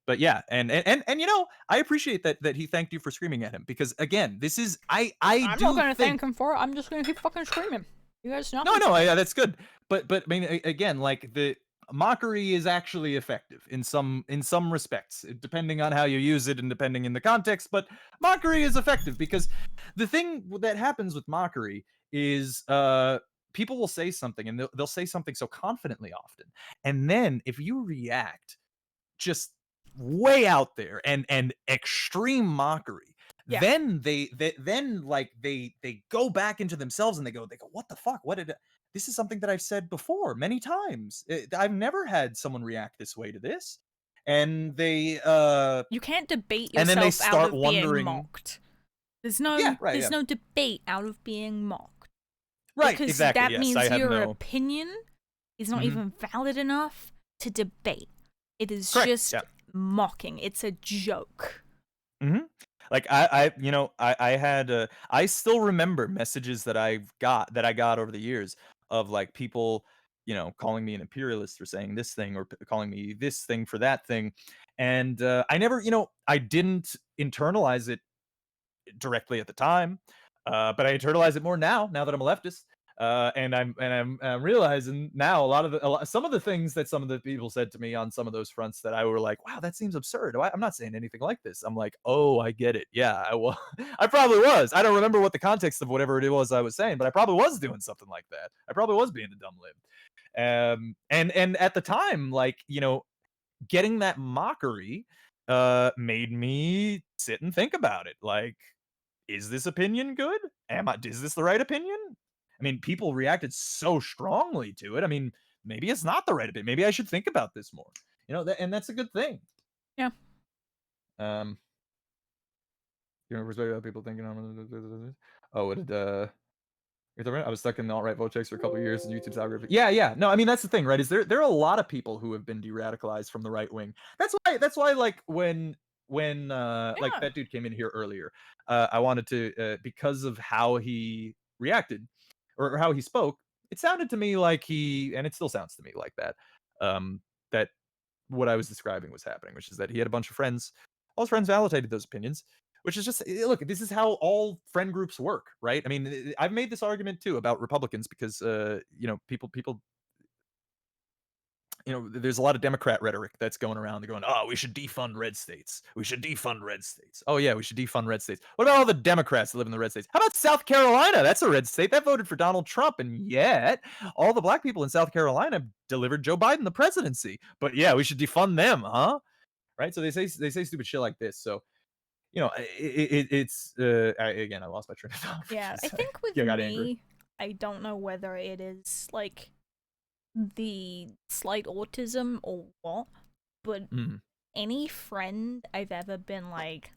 But yeah, and I appreciate that he thanked you for screaming at him, because again, this is I I'm not do gonna think thank him for it. I'm just gonna keep fucking screaming. You guys not no, gonna no, tell me. yeah, that's good. But I mean, again, like the mockery is actually effective in some respects, depending on how you use it and depending in the context. But mockery is effective because the thing that happens with mockery is people will say something, and they'll say something so confidently often, and then if you react just way out there and extreme mockery, Yeah, then they go back into themselves and they go, what the fuck, this is something that I've said before many times. I've never had someone react this way to this. And you can't debate then they yourself out start of being wondering. mocked. Yeah, right, There's yeah, no debate out of being mocked right, because exactly, that yes, I means have your no. opinion is not Mhm. even valid enough to debate. It is Correct, just yeah. mocking. It's a joke. Hmm. Like I had I still remember messages that I got over the years of like people, calling me an imperialist or saying this thing or calling me this thing for that thing, and I never, I didn't internalize it directly at the time, but I internalize it more now that I'm a leftist. And I'm realizing now some of the things that some of the people said to me on some of those fronts that I were like, wow, that seems absurd. I'm not saying anything like this. I'm like, oh, I get it. Yeah, I probably was. I don't remember what the context of whatever it was I was saying, but I probably was doing something like that. I probably was being a dumb lib. And at the time, like, getting that mockery made me sit and think about it. Like, is this opinion good? Is this the right opinion? I mean, people reacted so strongly to it. I mean, maybe it's not the right opinion. Maybe I should think about this more. And that's a good thing. Yeah. Um, respect other people thinking. Oh, what did I was stuck in the alt-right Votex for a couple of years in YouTube's algorithm. Yeah. No, I mean that's the thing, right? Is there are a lot of people who have been de-radicalized from the right wing. That's why like when like Yeah. that dude came in here earlier, I wanted to because of how he reacted or how he spoke, it sounded to me like and it still sounds to me like that what I was describing was happening, which is that he had a bunch of friends. All his friends validated those opinions, which is just look. This is how all friend groups work, right? I mean, I've made this argument too about Republicans because people there's a lot of Democrat rhetoric that's going around. They're going, oh, we should defund red states. We should defund red states. Oh yeah, we should defund red states. What about all the Democrats that live in the red states? How about South Carolina? That's a red state that voted for Donald Trump, and yet all the black people in South Carolina delivered Joe Biden the presidency. But yeah, we should defund them, huh? Right? So they say stupid shit like this. So it's again, I lost my train of thought. Yeah, I think with got angry. me, I don't know whether it is like the slight autism or what, but Mhm. any friend I've ever been like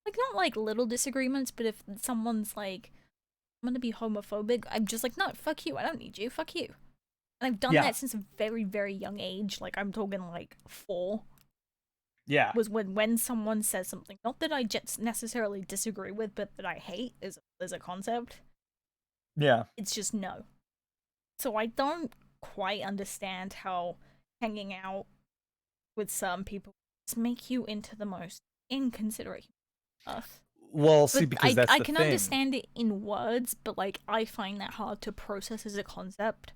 not like little disagreements, but if someone's like, I'm gonna be homophobic, I'm just like, no, fuck you, I don't need you, fuck you. And I've done Yeah. that since a very, very young age, like I'm talking like 4. Yeah. Was when someone says something, not that I just necessarily disagree with, but that I hate as a concept, Yeah. it's just no. So I don't quite understand how hanging out with some people just make you into the most inconsiderate human on earth. Well, see, But because that's I the can thing. understand it in words, but like I find that hard to process as a concept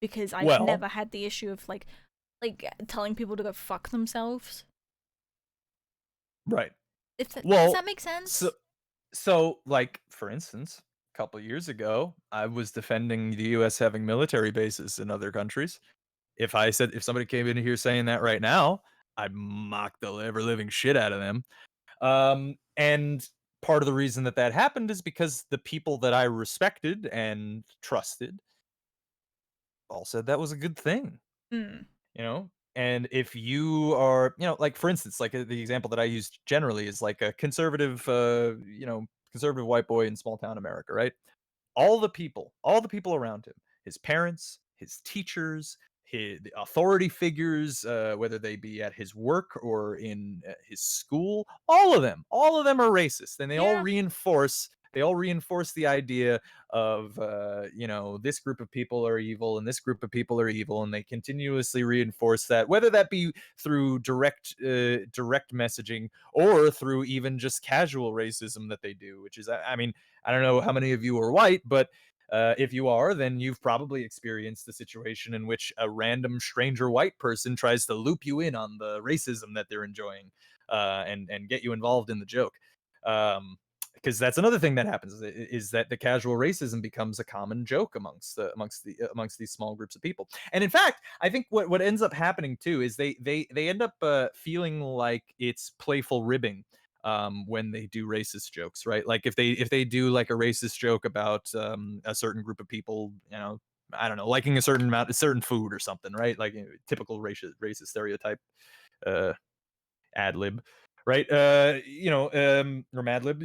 because I've Well- never had the issue of like telling people to go fuck themselves. Right. Does Well, that make sense? So, like, for instance, a couple years ago, I was defending the U.S. having military bases in other countries. If somebody came in here saying that right now, I'd mock the ever living shit out of them. And part of the reason that happened is because the people that I respected and trusted all said that was a good thing. Hmm. And if you are like, for instance, like the example that I use generally is like a conservative conservative white boy in small town America, right? All the people around him, his parents, his teachers, the authority figures, whether they be at his work or in his school, all of them are racist, and they all Yeah. reinforce the idea of this group of people are evil and this group of people are evil, and they continuously reinforce that, whether that be through direct messaging or through even just casual racism that they do, which is, I mean, I don't know how many of you are white, but if you are, then you've probably experienced the situation in which a random stranger white person tries to loop you in on the racism that they're enjoying and get you involved in the joke. Because that's another thing that happens is that the casual racism becomes a common joke amongst these small groups of people. And in fact, I think what ends up happening too is they end up feeling like it's playful ribbing when they do racist jokes, right? Like if they do like a racist joke about a certain group of people, I don't know, liking a certain food or something, right? Like typical racist stereotype ad lib, right? Or Mad Lib.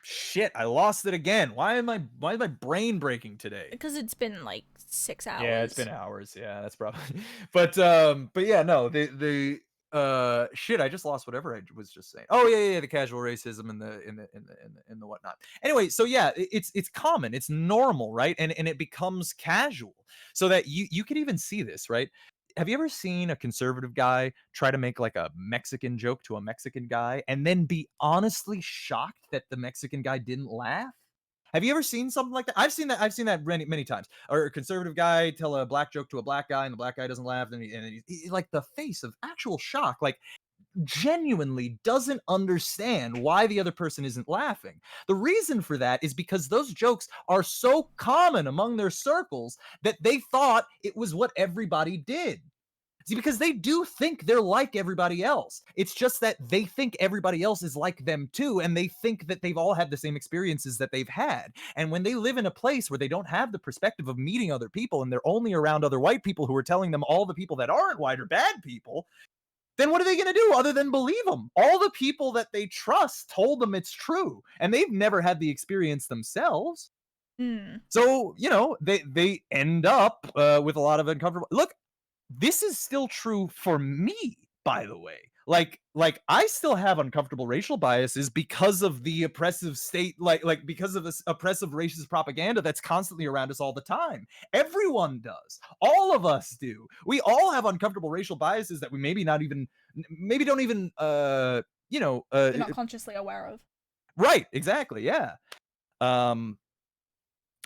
Shit, I lost it again. Why is my brain breaking today? Because it's been like 6 hours. Yeah, it's been hours. Yeah, that's probably. But yeah, no, the shit, I just lost whatever I was just saying. Oh yeah, the casual racism and the whatnot. Anyway, so yeah, it's common, it's normal, right? And it becomes casual, so that you could even see this, right? Have you ever seen a conservative guy try to make like a Mexican joke to a Mexican guy and then be honestly shocked that the Mexican guy didn't laugh? Have you ever seen something like that? I've seen that many times. Or a conservative guy tell a black joke to a black guy and the black guy doesn't laugh, and he's like the face of actual shock, like genuinely doesn't understand why the other person isn't laughing. The reason for that is because those jokes are so common among their circles that they thought it was what everybody did. See, because they do think they're like everybody else. It's just that they think everybody else is like them too, and they think that they've all had the same experiences that they've had. And when they live in a place where they don't have the perspective of meeting other people, and they're only around other white people who are telling them all the people that aren't white are bad people, then what are they going to do other than believe them? All the people that they trust told them it's true, and they've never had the experience themselves. Mm. So, they end up with a lot of uncomfortable. Look, this is still true for me, by the way. Like I still have uncomfortable racial biases because of the oppressive state, like because of this oppressive racist propaganda that's constantly around us all the time. Everyone does. All of us do. We all have uncomfortable racial biases that we maybe don't even You're not consciously aware of. right, exactly, yeah. Um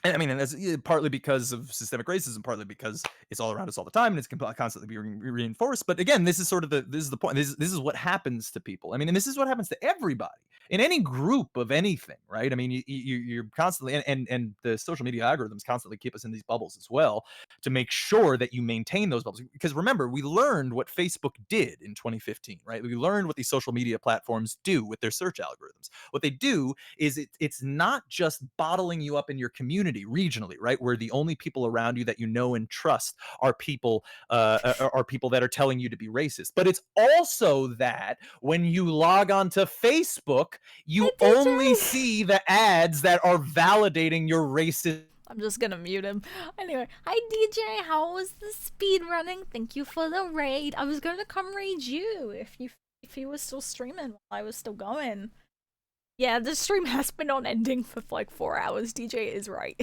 and I mean, and that's partly because of systemic racism, partly because it's all around us all the time, and it's constantly being reinforced. But again, this is sort of the point. This is what happens to people. I mean, and this is what happens to everybody in any group of anything, right? I mean, you're constantly, and the social media algorithms constantly keep us in these bubbles as well to make sure that you maintain those bubbles. Because remember, we learned what Facebook did in 2015, right? We learned what these social media platforms do with their search algorithms. What they do is it's not just bottling you up in your community regionally, right, where the only people around you that you know and trust are people that are telling you to be racist, but it's also that when you log onto Facebook, you Hey, DJ! only see the ads that are validating your racist. I'm just gonna mute him. Anyway, hi DJ, how was the speed running? Thank you for the raid. I was gonna come raid you if you were still streaming while I was still going. Yeah, the stream has been on ending for like 4 hours. DJ is right.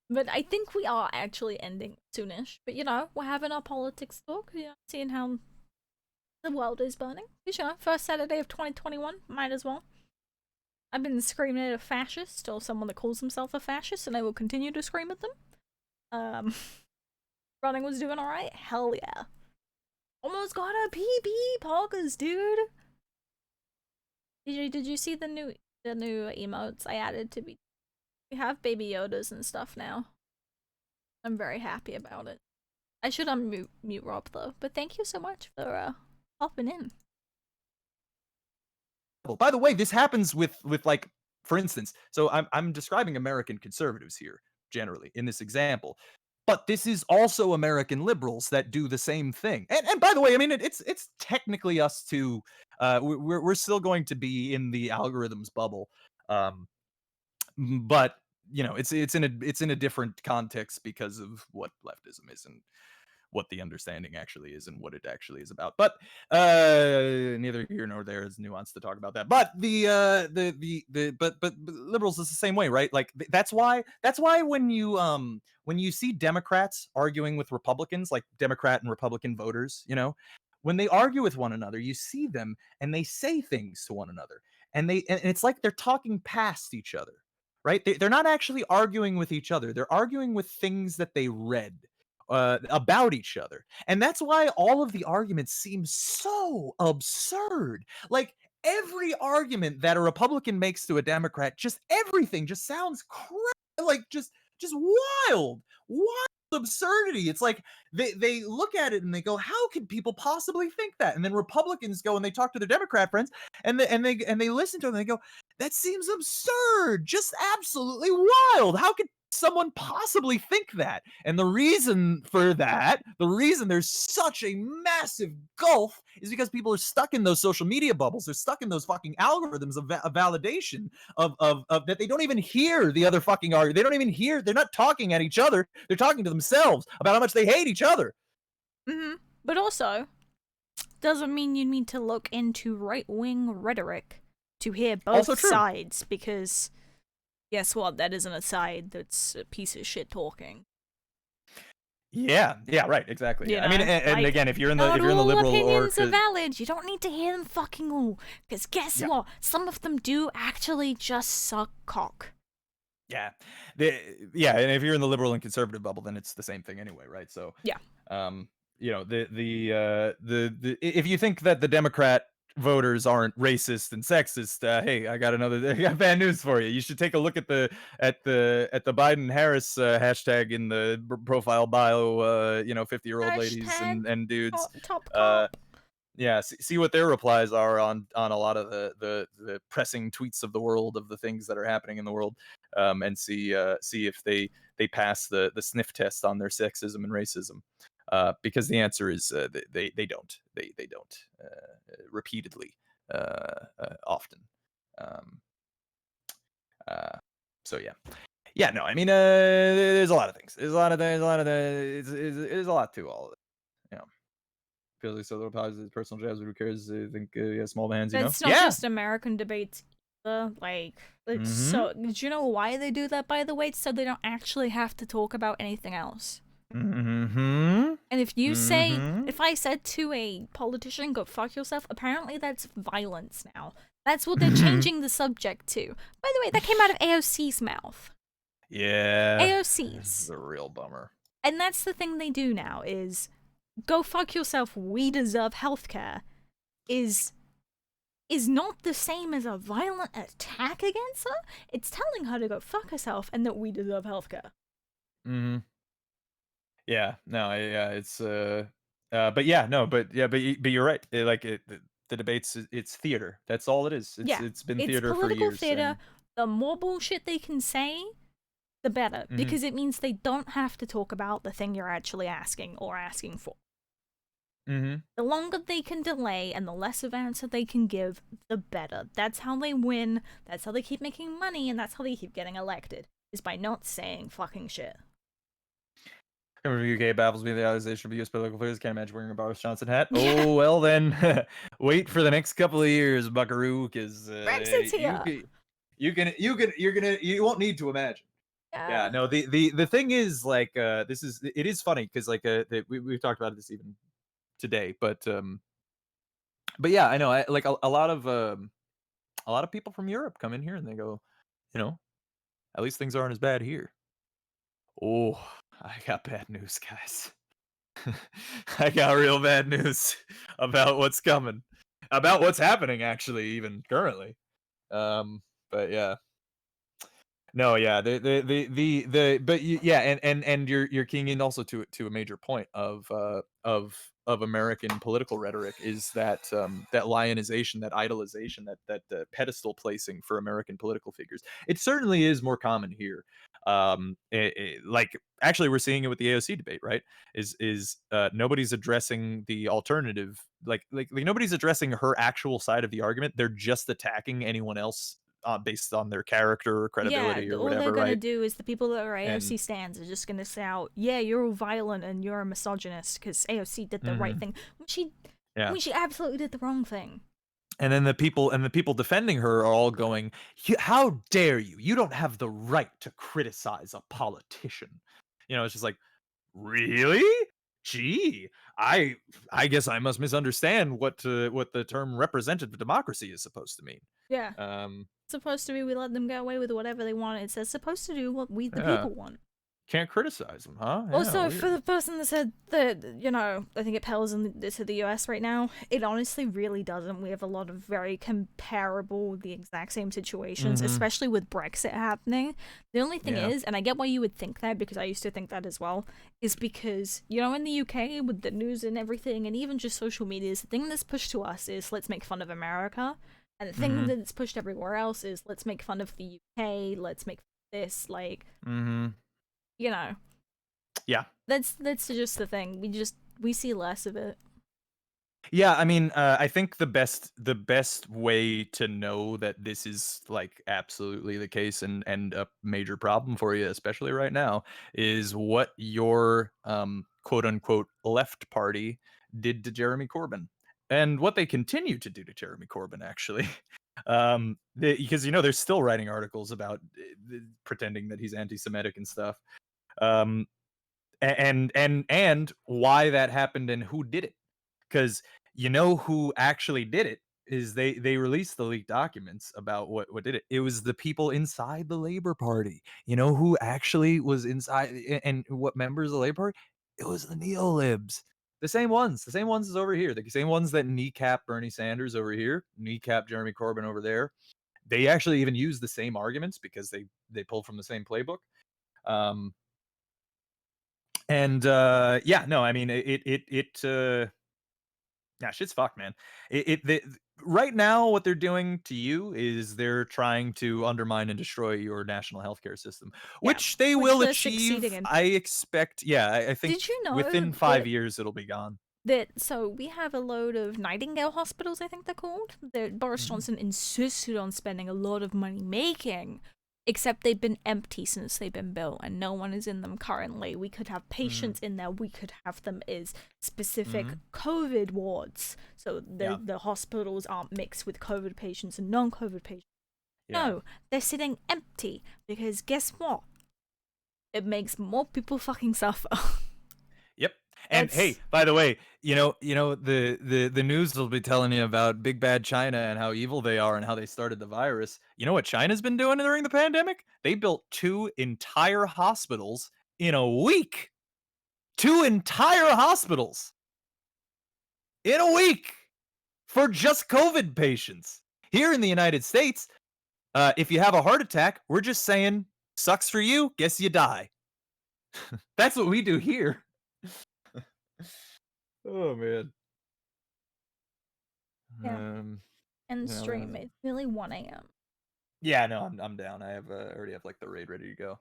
But I think we are actually ending soonish. But we're having our politics talk, seeing how the world is burning. First Saturday of 2021, might as well. I've been screaming at a fascist or someone that calls himself a fascist, and I will continue to scream at them. Running was doing alright? Hell yeah. Almost got a PB Poggers, dude. DJ, did you see the new emotes I added to be? We have Baby Yodas and stuff now. I'm very happy about it. I should unmute Rob though, but thank you so much for hopping in. By the way, this happens with like, for instance, so I'm describing American conservatives here generally in this example. But this is also American liberals that do the same thing. And by the way, I mean it's technically us too. We're still going to be in the algorithms bubble, but it's in a different context because of what leftism is and what the understanding actually is and what it actually is about. But neither here nor there is nuance to talk about that. But but liberals is the same way, right? Like that's why when you see Democrats arguing with Republicans, like Democrat and Republican voters, when they argue with one another, you see them and they say things to one another, and it's like they're talking past each other, right? They're not actually arguing with each other. They're arguing with things that they read about each other. And that's why all of the arguments seem so absurd. Like every argument that a Republican makes to a Democrat, just everything just sounds like just wild absurdity. It's like they look at it and they go, how could people possibly think that? And then Republicans go and they talk to their Democrat friends and they listen to them and they go, that seems absurd, just absolutely wild. How could someone possibly think that? And the reason for that, the reason there's such a massive gulf is because people are stuck in those social media bubbles. They're stuck in those fucking algorithms of validation of that they don't even hear the other fucking argument. They don't even hear, they're not talking at each other. They're talking to themselves about how much they hate each other. But also, doesn't mean you need to look into right-wing rhetoric to hear both sides, because guess what? That isn't a side that's a piece of shit talking. Yeah, right, exactly. I mean, and again, if you're in the liberal opinions are valid, you don't need to hear them fucking all. Because guess what? Some of them do actually just suck cock. Yeah, and if you're in the liberal and conservative bubble, then it's the same thing anyway, right? So yeah, if you think that the Democrat voters aren't racist and sexist, hey, I got bad news for you. You should take a look at the Biden-Harris hashtag in the profile bio. 50-year-old ladies and dudes. Yeah, see what their replies are on a lot of the pressing tweets of the world of the things that are happening in the world, and see if they pass the sniff test on their sexism and racism. because the answer is they don't. They don't repeatedly, often. Um, so yeah. Yeah, no, I mean, there's a lot of things. There's a lot of things. A lot of the. There's a lot to all of it. You know, feels like so little pauses, personal jabs. Who cares? I think yeah, small hands. You know. It's not Yeah. just American debates either. Like, it's so. Do you know why they do that? By the way, it's so they don't actually have to talk about anything else. Mm-hmm. And if you say, if I said to a politician, "Go fuck yourself," apparently that's violence now. That's what they're changing the subject to. By the way, that came out of AOC's mouth. Yeah. This AOC's. is a real bummer. And that's the thing they do now is go fuck yourself, we deserve healthcare is not the same as a violent attack against her. It's telling her to go fuck herself and that we deserve healthcare. Mm-hmm. Yeah. No. Yeah. It's But yeah. No. But yeah. But you're right. The debates. It's theater. That's all it is. It's been theater for political years. theater. And... The more bullshit they can say, the better, because it means they don't have to talk about the thing you're actually asking or asking for. The longer they can delay and the less of answer they can give, the better. That's how they win, that's how they keep making money, and that's how they keep getting elected, is by not saying fucking shit. UK baffles me the realization of US political affairs. Can't imagine wearing a Boris Johnson hat. Oh, well then, wait for the next couple of years, buckaroo, because Brexit's here. You won't need to imagine. Yeah, no, the thing is, like, it is funny because, like, we've talked about this even today, but yeah, I know, like a lot of people from Europe come in here and they go, at least things aren't as bad here. Oh, I got bad news, guys. I got real bad news about what's coming, about what's happening, actually, even currently. But yeah. No, yeah, but yeah, and you're keying in also to a major point of American political rhetoric is that that lionization, that idolization, that pedestal placing for American political figures. It certainly is more common here. Like actually, we're seeing it with the AOC debate, right? Is nobody's addressing the alternative, like nobody's addressing her actual side of the argument. They're just attacking anyone else based on their character or credibility or all whatever, they're gonna right? do is the people that are AOC And- stands are just gonna say out, yeah, you're all violent and you're a misogynist because AOC did the right thing when she absolutely did the wrong thing. And then the people defending her are all going, "How dare you? You don't have the right to criticize a politician." It's just like, really? Gee, I guess I must misunderstand what the term representative democracy is supposed to mean. Yeah. Um, It's supposed to be we let them get away with whatever they want. It's supposed to do what we the Yeah. people want. can't criticize them, huh? Yeah, Also, weird. for the person that said that, I think it pales to the US right now, it honestly really doesn't. We have a lot of very comparable, the exact same situations, especially with Brexit happening. The only thing Yeah. is, and I get why you would think that, because I used to think that as well, is because, in the UK, with the news and everything, and even just social media, the thing that's pushed to us is let's make fun of America. And the thing that's pushed everywhere else is let's make fun of the UK, let's make this, like... Yeah. That's just the thing. We see less of it. Yeah, I mean, I think the best way to know that this is like absolutely the case and a major problem for you, especially right now, is what your quote unquote left party did to Jeremy Corbyn and what they continue to do to Jeremy Corbyn, actually. Because they're still writing articles about pretending that he's anti-Semitic and stuff. And why that happened and who did it, because who actually did it is they released the leaked documents about what did it. It was the people inside the Labor Party. Who actually was inside and what members of the Labor Party? It was the neo-libs. The same ones as over here, the same ones that kneecap Bernie Sanders over here, kneecap Jeremy Corbyn over there. They actually even use the same arguments because they pull from the same playbook. And yeah, no, I mean shit's fucked, man. right now, what they're doing to you is they're trying to undermine and destroy your national healthcare system, Yeah, which they which will they're succeeding achieve. in. I expect. Yeah, I think Did you know within 5 that years it'll be gone. so we have a load of Nightingale hospitals, I think they're called, that Boris Mhm. Johnson insisted on spending a lot of money making, except they've been empty since they've been built and no one is in them currently. We could have patients in there, we could have them as specific Mhm. COVID wards, so Yeah. the hospitals aren't mixed with COVID patients and non-COVID patients. Yeah. No, they're sitting empty because guess what? It makes more people fucking suffer. Yep. And hey, That's by the way, the news will be telling you about big bad China and how evil they are and how they started the virus. You know what China's been doing during the pandemic? They built 2 entire hospitals in a week. 2 entire hospitals in a week for just COVID patients. Here in the United States, if you have a heart attack, we're just saying, sucks for you, guess you die. That's what we do here. Oh man. yeah. And No, stream. It's nearly 1 a.m. yeah, no, I'm down. I have already have like the raid ready to go.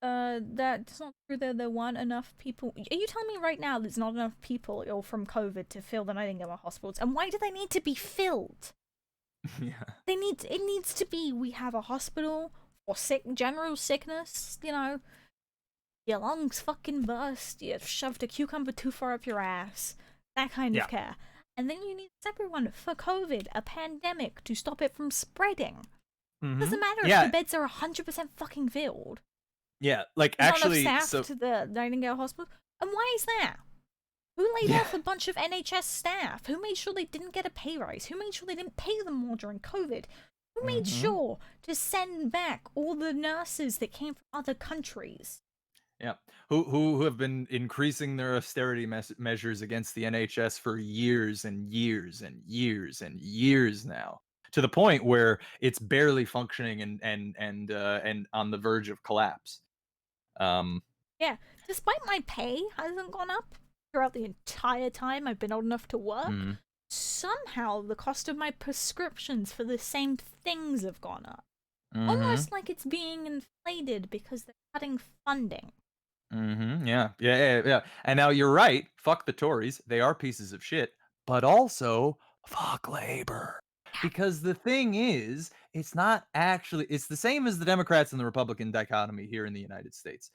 That's not true. There weren't enough people. Are you telling me right now there's not enough people ill from COVID to fill the Nightingale hospitals? And why do they need to be filled? Yeah. It needs to be, we have a hospital for general sickness, your lungs fucking burst, you shoved a cucumber too far up your ass, that kind Yeah. of care. And then you need a separate one for COVID, a pandemic, to stop it from spreading. Doesn't matter if the beds are 100% fucking filled. Yeah, like There's actually, not enough so staff to the Nightingale hospital. And why is that? Who laid Yeah. off a bunch of NHS staff? Who made sure they didn't get a pay rise? Who made sure they didn't pay them more during COVID? Who made sure to send back all the nurses that came from other countries? yeah, who have been increasing their austerity measures against the NHS for years and years and years and years now, to the point where it's barely functioning and on the verge of collapse. Yeah, despite my pay hasn't gone up throughout the entire time I've been old enough to work, mhm. somehow the cost of my prescriptions for the same things have gone up. Mhm. Almost like it's being inflated because they're cutting funding. Yeah. And now you're right. Fuck the Tories. They are pieces of shit. But also, fuck labor. Because the thing is, it's not actually, it's the same as the Democrats and the Republican dichotomy here in the United States.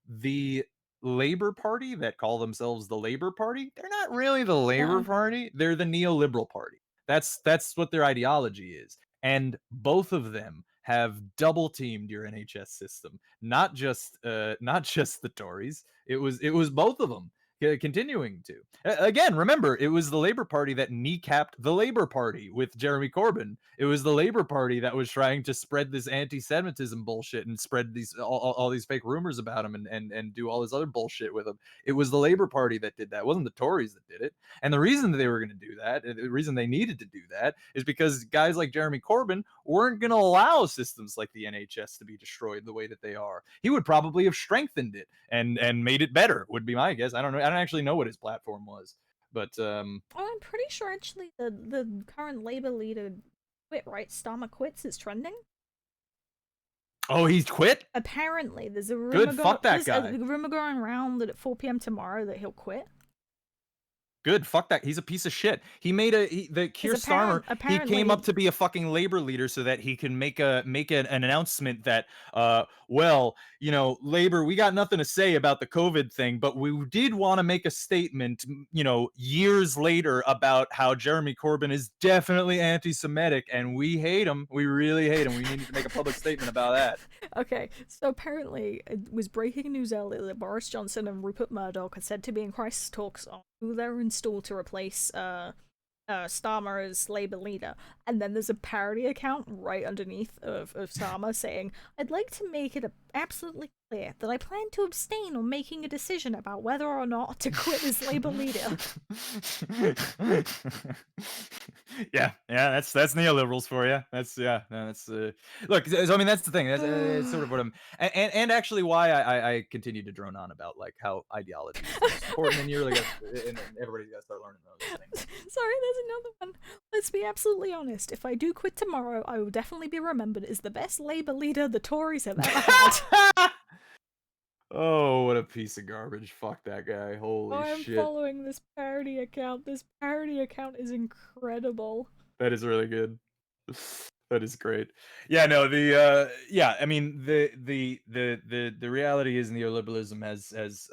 The Labor Party that call themselves the Labor Party, they're not really the Labor Yeah. Party. They're the neoliberal party. That's what their ideology is. And both of them have double teamed your NHS system. Not just the Tories. It was both of them continuing to. Again, remember, it was the Labor Party that kneecapped the Labor Party with Jeremy Corbyn. It was the Labor Party that was trying to spread this anti-Semitism bullshit and spread these all these fake rumors about him and do all this other bullshit with him. It was the Labor Party that did that. It wasn't the Tories that did it. And the reason that they were going to do that, the reason they needed to do that, is because guys like Jeremy Corbyn weren't going to allow systems like the NHS to be destroyed the way that they are. He would probably have strengthened it and made it better, would be my guess. I don't know. I don't actually know what his platform was, but Oh, I'm pretty sure actually the current Labour leader quit, right? Starmer quits is trending. oh, he's quit. Apparently, there's a rumor. Good, fuck that there's guy. a rumor going around that at 4 p.m. tomorrow that he'll quit. Good, fuck that. He's a piece of shit. He made the Keir Starmer. He came up to be a fucking labor leader so that he can make an announcement that, well, labor, we got nothing to say about the COVID thing, but we did want to make a statement, years later about how Jeremy Corbyn is definitely anti-Semitic and we hate him. We really hate him. We need to make a public statement about that. Okay, so apparently it was breaking news earlier that Boris Johnson and Rupert Murdoch are said to be in crisis talks on who they're installed to replace Starmer as Labour leader. And then there's a parody account right underneath of Starmer saying, I'd like to make it a absolutely clear that I plan to abstain on making a decision about whether or not to quit as Labour leader. Yeah, that's neoliberals for you. That's no, that's look. So, I mean, that's the thing. That's it's sort of what I'm, and actually why I continue to drone on about like how ideology is the most important, and you're really and everybody's got to start learning those things. Sorry, there's another one. Let's be absolutely honest. If I do quit tomorrow, I will definitely be remembered as the best Labour leader the Tories have ever had. Oh, what a piece of garbage! Fuck that guy! Holy I'm shit! following this parody account. This parody account is incredible. That is really good. That is great. Yeah, no, yeah, I mean the reality is neoliberalism has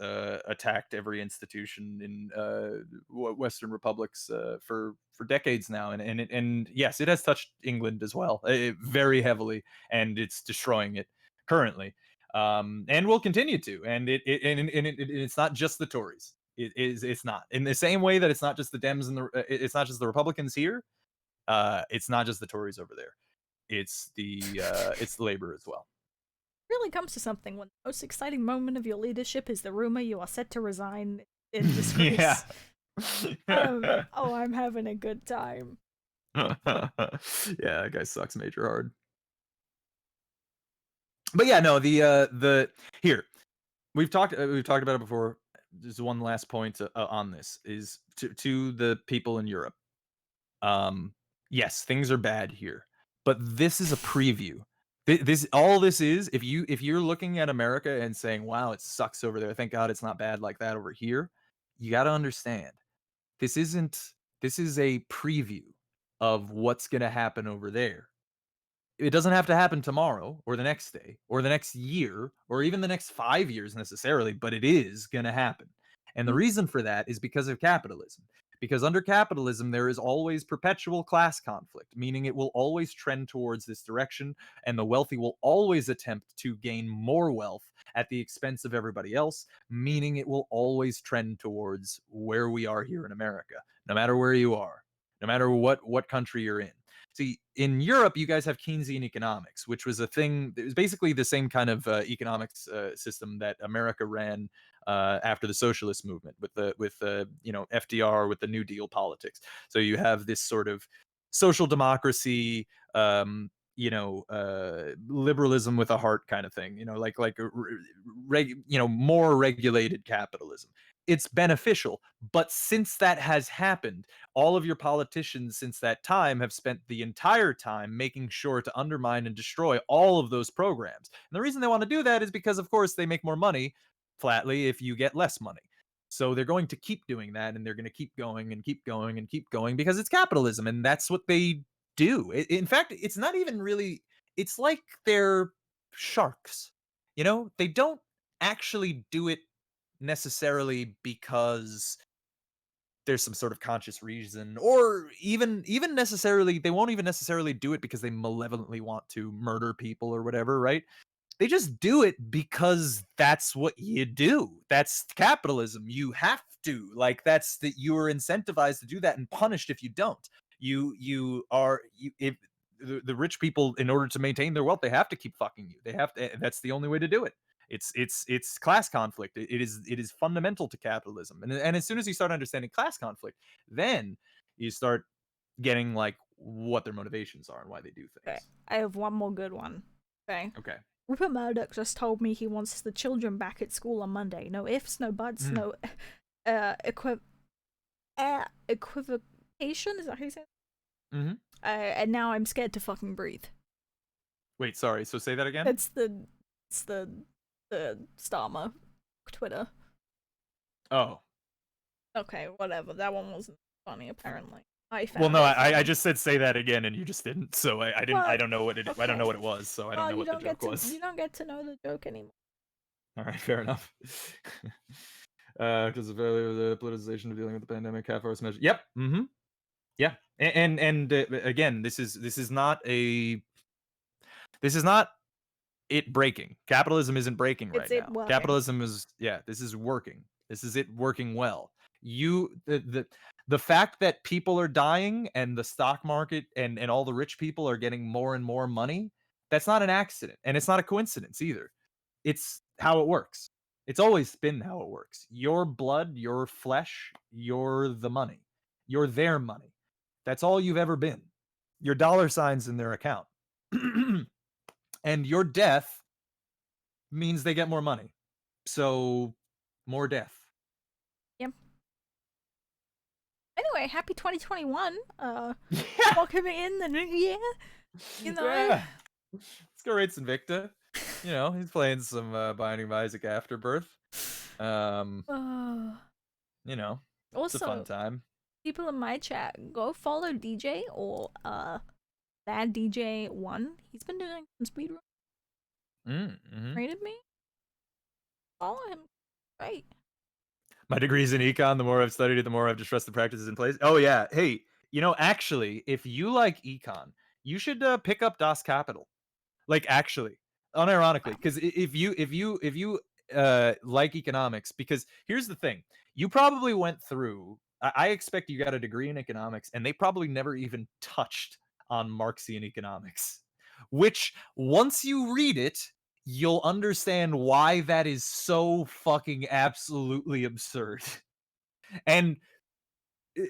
attacked every institution in Western republics for decades now, and yes, it has touched England as well, very heavily, and it's destroying it currently, and will continue to, and it's not just the Tories. It's not in the same way that it's not just the Dems and it's not just the Republicans here. It's not just the Tories over there. It's the Labor as well. It really comes to something when the most exciting moment of your leadership is the rumor you are set to resign in disgrace. Yeah. Oh, I'm having a good time. Yeah, that guy sucks major hard. But yeah, no, the here we've talked about it before. Just one last point on this is to the people in Europe. Yes, things are bad here, but this is a preview. This is if you're looking at America and saying, "Wow, it sucks over there. Thank God it's not bad like that over here." You got to understand, this is a preview of what's going to happen over there. It doesn't have to happen tomorrow or the next day or the next year or even the next 5 years necessarily, but it is going to happen. And the reason for that is because of capitalism. Because under capitalism, there is always perpetual class conflict, meaning it will always trend towards this direction, and the wealthy will always attempt to gain more wealth at the expense of everybody else, meaning it will always trend towards where we are here in America, no matter where you are, no matter what country you're in. See, in Europe, you guys have Keynesian economics, which was a thing. It was basically the same kind of economics system that America ran after the socialist movement with FDR with the New Deal politics. So you have this sort of social democracy, liberalism with a heart kind of thing. More regulated capitalism. It's beneficial, but since that has happened, all of your politicians since that time have spent the entire time making sure to undermine and destroy all of those programs. And the reason they want to do that is because, of course, they make more money flatly if you get less money. So they're going to keep doing that, and they're going to keep going and keep going and keep going because it's capitalism, and that's what they do. In fact, it's not even really, it's like they're sharks. They don't actually do it necessarily because there's some sort of conscious reason, or even necessarily, they won't even necessarily do it because they malevolently want to murder people or whatever, right? They just do it because that's what you do. That's capitalism. You have to, like, that's that you are incentivized to do that and punished if you don't. If the rich people, in order to maintain their wealth, they have to keep fucking you. They have to. That's the only way to do it. It's class conflict. It is fundamental to capitalism. And as soon as you start understanding class conflict, then you start getting like what their motivations are and why they do things. Okay, I have one more good one. Okay. Rupert Murdoch just told me he wants the children back at school on Monday. No ifs, no buts, no equivocation. Is that how you say it? Mm-hmm. And now I'm scared to fucking breathe. Wait, sorry. So say that again. It's the Starmer Twitter. Oh. Okay, whatever. That one wasn't funny apparently. I just said say that again, and you just didn't. So I didn't. I don't know what it. Okay. I don't know what it was. So I don't know what the joke was. You don't get to know the joke anymore. All right, fair enough. Because of the politicization of dealing with the pandemic, half-hour measure. Yep. Mm-hmm. Yeah. And again, this is not it breaking. Capitalism isn't breaking right now. Working. Capitalism is this is working. This is it working well. The fact that people are dying and the stock market and all the rich people are getting more and more money, that's not an accident, and it's not a coincidence either. it's how it works. It's always been how it works. Your blood, your flesh, you're the money. You're their money. That's all you've ever been. Your dollar signs in their account. And your death means they get more money. So, more death. Anyway, happy 2021. Yeah. Welcome in the new year. You know. Yeah. Let's go raid Invicta. You know, he's playing some Binding of Isaac Afterbirth. You know, it's a fun Also, time. people in my chat, go follow DJ or Bad DJ 1. He's been doing some speedrun. Mm-hmm. Rated me. Follow him. Great. My degree's in econ. The more I've studied it, the more I've just trust the practices in place. Oh yeah. Hey, you know, actually, if you like econ, you should pick up Das Capital. Like, actually, unironically, because if you like economics, because here's the thing, you probably went through. I expect you got a degree in economics, and they probably never even touched on Marxian economics. Which, once you read it, you'll understand why that is so fucking absolutely absurd. And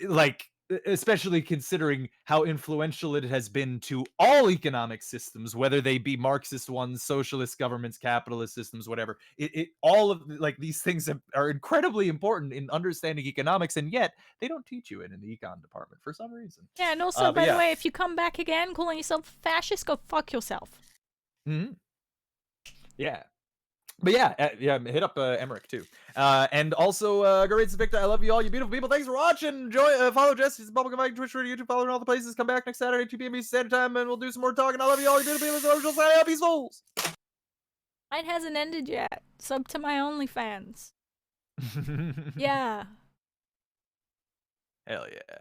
like, especially considering how influential it has been to all economic systems, whether they be Marxist ones, socialist governments, capitalist systems, whatever. It all of like these things are incredibly important in understanding economics, and yet they don't teach you it in the econ department for some reason. Yeah, and also, But by yeah. the way, if you come back again calling yourself a fascist, go fuck yourself. Mm-hmm. Yeah. But yeah, hit up Emmerich too. And also, go raid Victor. I love you all, you beautiful people. Thanks for watching. Enjoy. Follow Jesse's Bubblegum Mike, Twitch, Twitter, YouTube, follow her in all the places. Come back next Saturday, 2 p.m. Eastern Standard Time, and we'll do some more talking. I love you all, you beautiful people. So sign out, peacefuls. Mine hasn't ended yet. Sub to my OnlyFans. Yeah. Hell yeah.